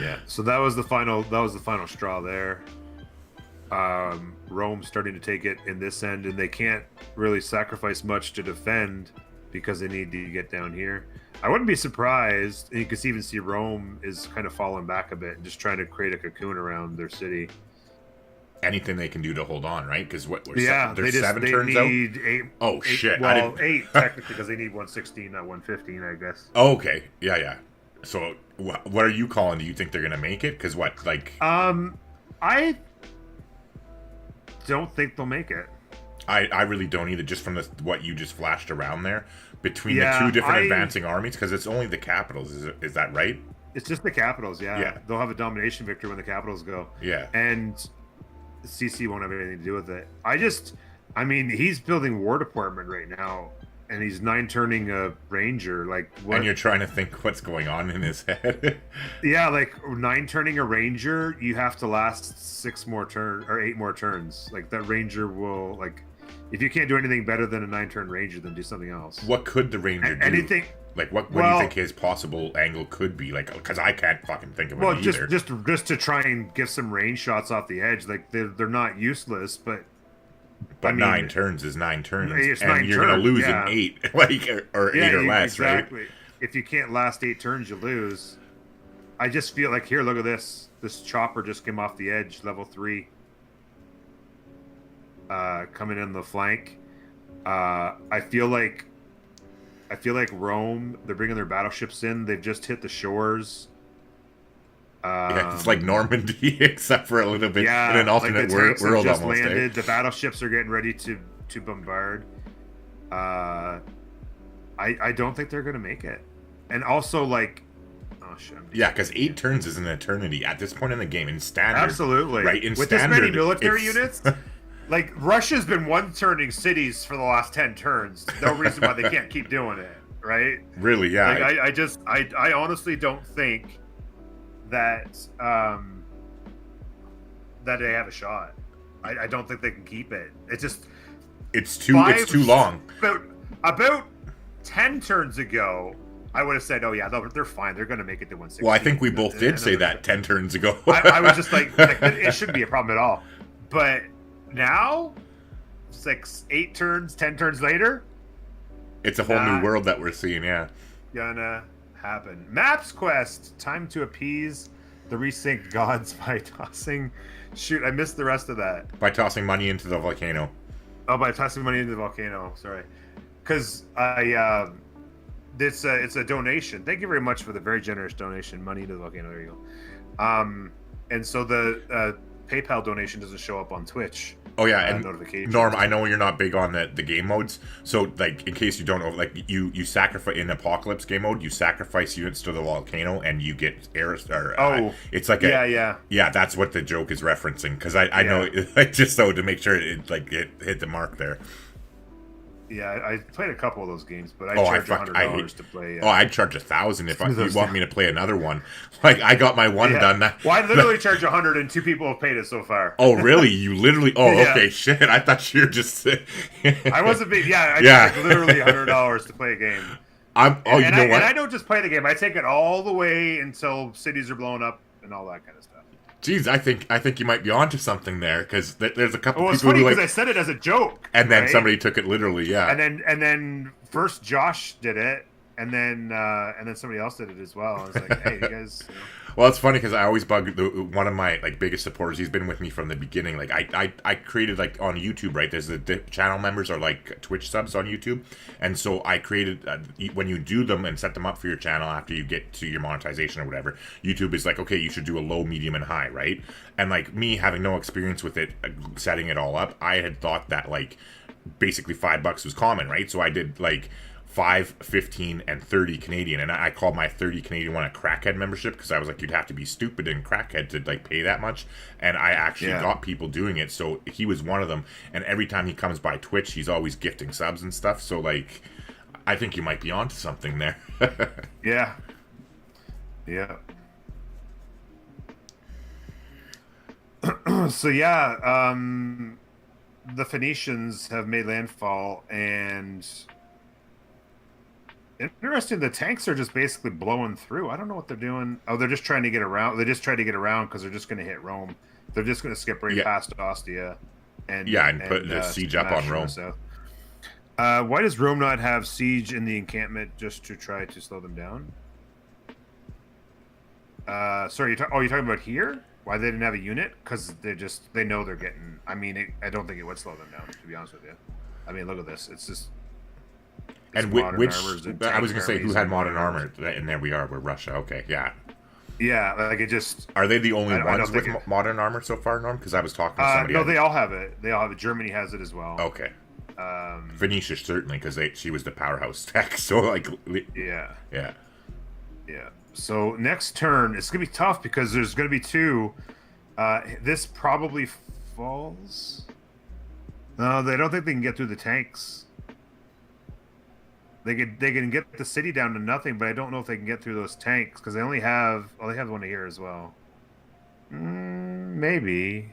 Yeah. So that was the final. That was the final straw there. Rome's starting to take it in this end, and they can't really sacrifice much to defend because they need to get down here. I wouldn't be surprised, and you can even see Rome is kind of falling back a bit and just trying to create a cocoon around their city. Anything they can do to hold on, right? Because what? Yeah, there's they 7 need turns out. 8. Oh, 8 shit, I Well, didn't- 8 technically because they need 116, not 115, I guess. Oh, okay, yeah. So what are you calling? Do you think they're gonna make it? Because what, like? I don't think they'll make it. I really don't either. Just from what you just flashed around there between Yeah, the 2 different I- advancing armies, because it's only the capitals. Is that right? It's just the Capitals, yeah. Yeah. They'll have a domination victory when the Capitals go. Yeah. And CC won't have anything to do with it. I mean, he's building War Department right now, and he's 9-turning a Ranger. Like, what? And you're trying to think what's going on in his head. Yeah, like 9-turning a Ranger, you have to last 8 more turns. Like, that Ranger will, like, if you can't do anything better than a 9-turn Ranger, then do something else. What could the Ranger do? Anything. Like, what do you think his possible angle could be? Like, because I can't fucking think of it Well, either. just to try and get some range shots off the edge. Like, they're not useless, but But I mean, 9 turns is 9 turns, it's and 9 you're gonna turns, lose yeah. in 8, like or 8 or less, exactly. right? If you can't last 8 turns, you lose. I just feel like, here, look at this. This chopper just came off the edge, level 3. Coming in the flank. I feel like Rome, they're bringing their battleships in. They've just hit the shores. Yeah, it's like Normandy, except for a little bit in an alternate the tanks have world just almost. landed. The battleships are getting ready to bombard. I don't think they're gonna make it. And also, like, oh shit. Yeah, because 8 turns is an eternity at this point in the game in standard. Absolutely. Right, in with standard, this many military it's- units, like, Russia's been 1-turning cities for the last 10 turns. No reason why they can't keep doing it, right? Really, yeah. Like, I honestly don't think that that they have a shot. I don't think they can keep it. It's just it's too long. About 10 turns ago, I would have said, "Oh yeah, they're fine. They're going to make it to 160." Well, I think we both did say that 10 turns ago. I was just like, it shouldn't be a problem at all. But now, 8 turns, 10 turns later, It's a whole new world that we're seeing, yeah. Gonna happen. Maps quest. Time to appease the resync gods by tossing. Shoot, I missed the rest of that. By tossing money into the volcano. Oh, by tossing money into the volcano. Sorry, because it's a donation. Thank you very much for the very generous donation. Money into the volcano. There you go. And so the PayPal donation doesn't show up on Twitch. Oh yeah, and notifications. Norm, I know you're not big on the game modes, so like in case you don't know, like you sacrifice in Apocalypse game mode, you sacrifice units to the volcano and you get air. It's like yeah. That's what the joke is referencing because I know like just so to make sure it hit the mark there. Yeah, I played a couple of those games, but I charge $100 to play. I'd charge $1,000 if you want me to play another one. Like I got my one done. Well, I literally charge $100, and 2 people have paid it so far. Oh, really? You literally? Oh, Yeah. okay. Shit, I thought you were just. I wasn't big. I charge literally $100 to play a game. You know what? And I don't just play the game. I take it all the way until cities are blown up and all that kind of stuff. Jeez, I think you might be onto something there because there's a couple Well, it's people funny who because I said it as a joke, and then right? somebody took it literally, yeah. And then first Josh did it, and then somebody else did it as well. I was like, hey, you guys. You know. Well, it's funny because I always bug one of my biggest supporters. He's been with me from the beginning. Like I created on YouTube, right? There's the channel members are like Twitch subs on YouTube, and so I created when you do them and set them up for your channel after you get to your monetization or whatever. YouTube is like, okay, you should do a low, medium, and high, right? And like me having no experience with it, setting it all up, I had thought that basically $5 was common, right? So I did 5, 15, and 30 Canadian, and I called my 30 Canadian one a crackhead membership because I was like, you'd have to be stupid and crackhead to pay that much, and I actually got people doing it. So he was one of them, and every time he comes by Twitch, he's always gifting subs and stuff. So I think you might be onto something there. Yeah. So yeah, the Phoenicians have made landfall, and interesting. The tanks are just basically blowing through. I don't know what they're doing. Oh, they're just trying to get around. They just tried to get around because they're just going to hit Rome. They're just going to skip right past Ostia, and put the siege up on Rome. Why does Rome not have siege in the encampment just to try to slow them down? Sorry, you're talking about here? Why they didn't have a unit? Because they know they're getting. I mean, I don't think it would slow them down. To be honest with you, I mean, look at this. It's just. And which I was gonna say who had modern armor, and there we are. We're Russia. Okay, yeah. Yeah, like it just. Are they the only ones with modern armor so far, Norm? Because I was talking to somebody. No, they all have it. They all have it. Germany has it as well. Okay. Phoenicia certainly, because she was the powerhouse tech. So like. Yeah. Yeah. Yeah. So next turn, it's gonna be tough because there's gonna be two. This probably falls. No, they don't think they can get through the tanks. They can get the city down to nothing, but I don't know if they can get through those tanks because they only have. Oh, they have one here as well. Maybe.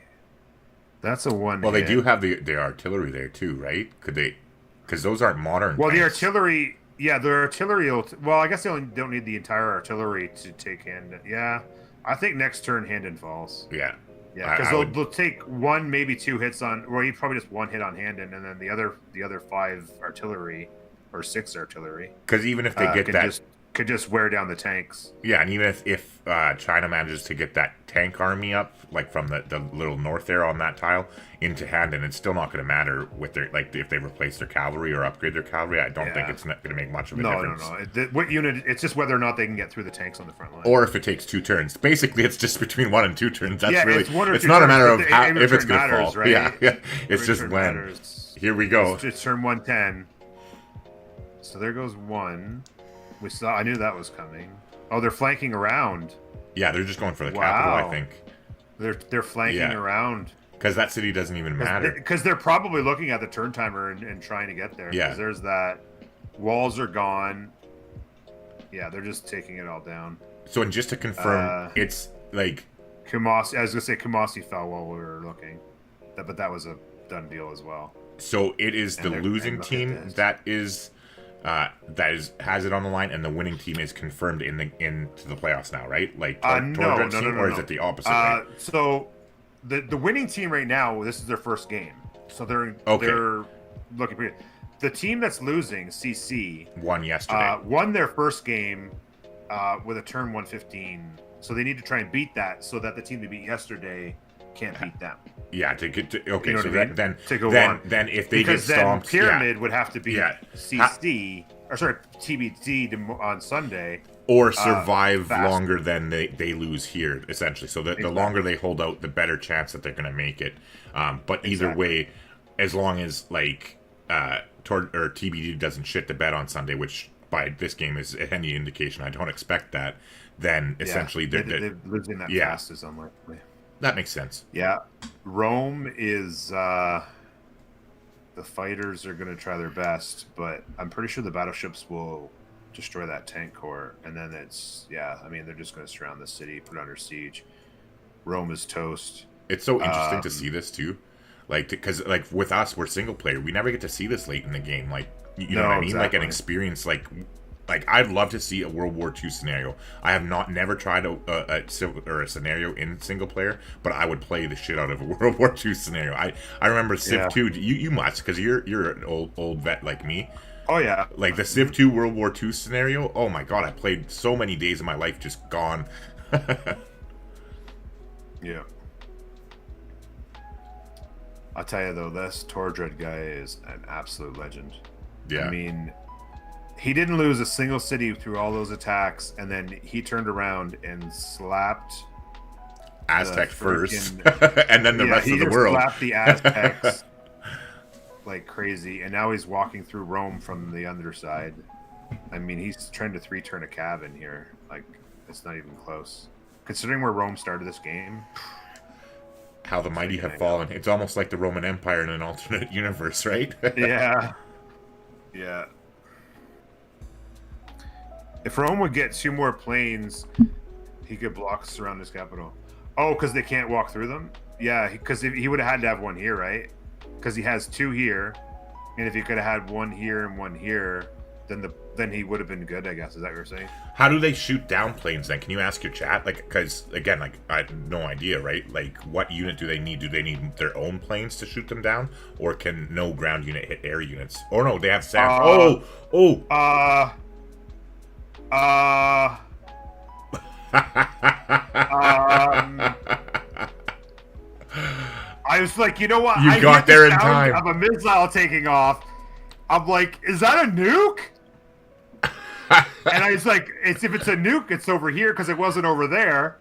That's a one. Well, they do have the artillery there too, right? Could they? Because those aren't modern. Well, tanks. the artillery. Yeah, the artillery. Well, I guess they don't need the entire artillery to take Handon. Yeah, I think next turn Handon falls. Yeah. Yeah, because they'll take one, maybe two hits on. Well, probably just one hit on Handon, and then the other 5 artillery. Or 6 artillery. Because even if they get that, could just wear down the tanks. Yeah, and even if China manages to get that tank army up, like from the little north there on that tile into Handon, it's still not going to matter with their if they replace their cavalry or upgrade their cavalry. I don't think it's not going to make much of a difference. No. What unit? It's just whether or not they can get through the tanks on the front line, or if it takes 2 turns. Basically, it's just between 1 and 2 turns. That's really. It's not a matter of if it's going to fall. Right? Yeah. It's just when. Matters. Here we go. It's turn 110. So there goes 1. We saw. I knew that was coming. Oh, they're flanking around. Yeah, they're just going for the capital. I think they're flanking around because that city doesn't even matter. Because they're probably looking at the turn timer and trying to get there. Yeah, because there's that. Walls are gone. Yeah, they're just taking it all down. So, and just to confirm, it's like Kumasi. I was gonna say Kumasi fell while we were looking, but that was a done deal as well. So it is the losing team that has it on the line, and the winning team is confirmed into the playoffs now, right? Like no, or is it the opposite? Way? So the winning team right now, this is their first game, so they're looking pretty. The team that's losing, CC, won yesterday. Won their first game with a turn 115, so they need to try and beat that, so that the team they beat yesterday can't beat them. Yeah, to get to okay. You know so then to go on. Then if they get stomped, Pyramid would have to beat CC or sorry TBD on Sunday, or survive longer than they lose here, essentially. So that the longer they hold out, the better chance that they're going to make it. But either way, as long as like TBD doesn't shit the bed on Sunday, which by this game is any indication, I don't expect that. Then essentially they're losing that fast is unlikely. That makes sense. Yeah. Rome is the fighters are going to try their best, but I'm pretty sure the battleships will destroy that tank corps, and then they're just going to surround the city, put it under siege. Rome is toast. It's so interesting to see this too, like because like with us, we're single player. We never get to see this late in the game. Like you know what I mean? Exactly. Like an experience like I'd love to see a World War II scenario. I have never tried a scenario in single player, but I would play the shit out of a World War II scenario. I remember Civ 2. You must, because you're an old vet like me. Oh yeah, like the Civ 2 World War II scenario. Oh my god, I played so many days of my life just gone. Yeah. I'll tell you though, this Tordred guy is an absolute legend. Yeah. I mean, he didn't lose a single city through all those attacks, and then he turned around and slapped Aztec first, and then the rest of the world. Slapped the Aztecs like crazy, and now he's walking through Rome from the underside. I mean, he's trying to 3-turn a cav in here. Like, it's not even close. Considering where Rome started this game. How the mighty have fallen. It's almost like the Roman Empire in an alternate universe, right? Yeah. Yeah. If Rome would get 2 more planes, he could block surround his capital. Oh, because they can't walk through them? Yeah, because he would have had to have one here, right? Because he has 2 here, and if he could have had 1 here and 1 here, then he would have been good, I guess. Is that what you're saying? How do they shoot down planes then? Can you ask your chat? Like, because again, like I have no idea, right? Like, what unit do they need? Do they need their own planes to shoot them down, or can no ground unit hit air units? Or no, they have SAM. I was like, you know what? You got there in time. Of a missile taking off. I'm like, is that a nuke? And I was like, if it's a nuke, it's over here because it wasn't over there.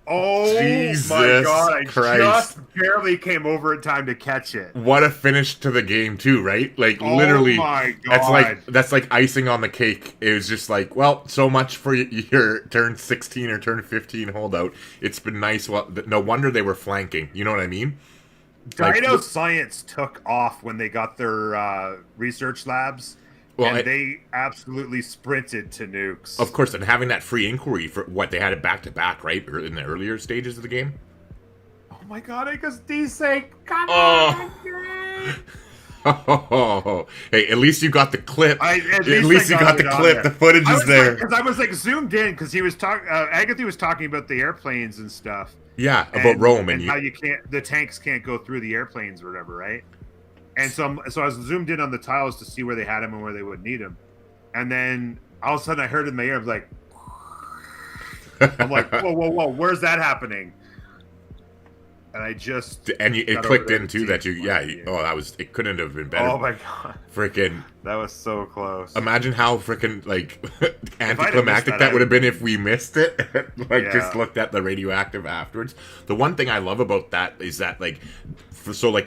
Oh Jesus my god! I Christ. just barely came over in time to catch it. What a finish to the game too, right? Like literally, oh my god, that's like icing on the cake. It was just like, well, so much for your turn 16 or turn 15 holdout. It's been nice. Well, no wonder they were flanking. You know what I mean? Dino Science took off when they got their research labs. Well, and they absolutely sprinted to nukes. Of course, and having that free inquiry for what they had it back to back, right, in the earlier stages of the game. Oh my god! I guess desync. Come on! Oh, hey, at least you got the clip. At least you got the clip. The footage is there. Because I was like zoomed in because he was talking. Agatha was talking about the airplanes and stuff. Yeah, about Rome and how the tanks can't go through the airplanes or whatever, right? And so I was zoomed in on the tiles to see where they had him and where they would need him. And then all of a sudden I heard in my ear, I'm like, whoa, where's that happening? And I just it clicked in too that it couldn't have been better. Oh my god, freaking! That was so close. Imagine how freaking like anticlimactic that would have been if we missed it. Just looked at the radioactive afterwards. The one thing I love about that is that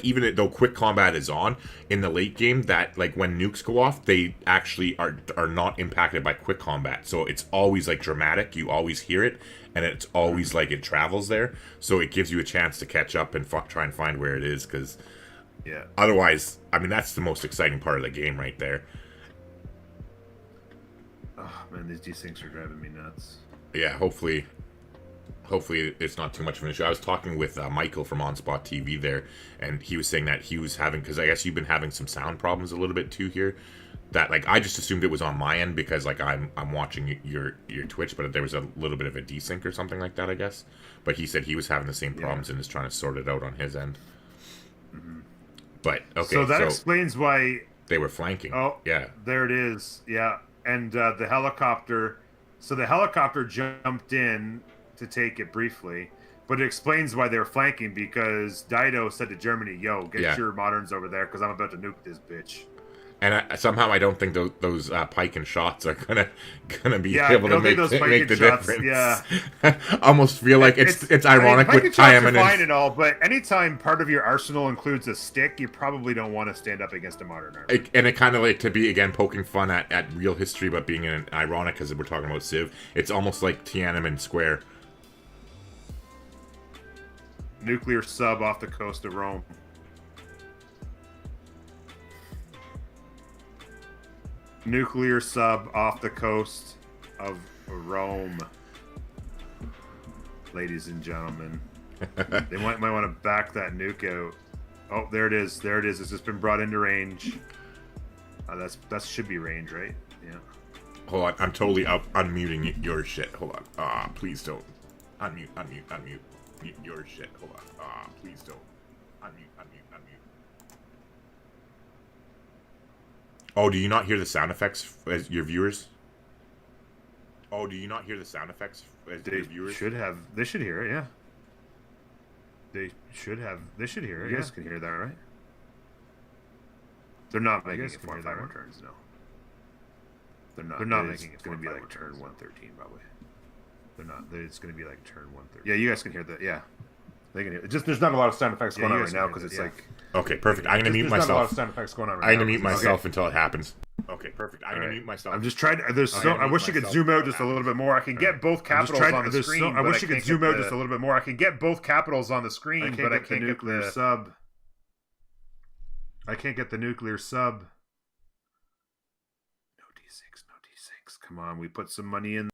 even though quick combat is on in the late game, that like when nukes go off, they actually are not impacted by quick combat. So it's always like dramatic. You always hear it. And it's always like it travels there, so it gives you a chance to catch up and try and find where it is. Because, otherwise, I mean, that's the most exciting part of the game right there. Oh man, these desyncs are driving me nuts. Yeah, hopefully it's not too much of an issue. I was talking with Michael from OnSpot TV there, and he was saying that he was having, because I guess you've been having some sound problems a little bit too here. That like I just assumed it was on my end because like I'm watching your Twitch, but there was a little bit of a desync or something like that, I guess. But he said he was having the same problems and is trying to sort it out on his end. Mm-hmm. But okay, so that explains why they were flanking. Oh, yeah, there it is. Yeah, and the helicopter. So the helicopter jumped in to take it briefly, but it explains why they were flanking because Dido said to Germany, "Yo, get your moderns over there because I'm about to nuke this bitch." And somehow I don't think those pike and shots are gonna be able to make the difference. Yeah, I almost feel like it's ironic with time and fine and all, but anytime part of your arsenal includes a stick, you probably don't want to stand up against a modern army. And it kind of like to be again poking fun at real history, but being ironic because we're talking about Civ. It's almost like Tiananmen Square. Nuclear sub off the coast of Rome. Nuclear sub off the coast of Rome, ladies and gentlemen. They might want to back that nuke out. Oh, there it is. There it is. It's just been brought into range. That should be range, right? Yeah. Hold on. I'm totally unmuting your shit. Hold on. Please don't. Unmute. Mute your shit. Hold on. Please don't. Unmute. Oh, do you not hear the sound effects as your viewers? They should have. They should hear it, yeah. They should hear it. You guys can hear that, right? They're not making it 4 or 5 more turns, no. They're not making it. It's going to be like turn 113, probably. They're not. It's going to be like turn 113. Yeah, you guys can hear that. Yeah. They can hear it. Just there's not a lot of sound effects going on right now because it's like. Okay, perfect. I'm gonna mute myself. There's not a lot of sound effects going on right now. I'm gonna mute myself until it happens. Okay, perfect. I'm gonna mute myself. I'm just trying. I wish you could zoom out just a little bit more. I can get both capitals on the screen. I wish you could zoom out just a little bit more. I can get both capitals on the screen, but I can't get the sub. I can't get the nuclear sub. No D6. Come on, we put some money in.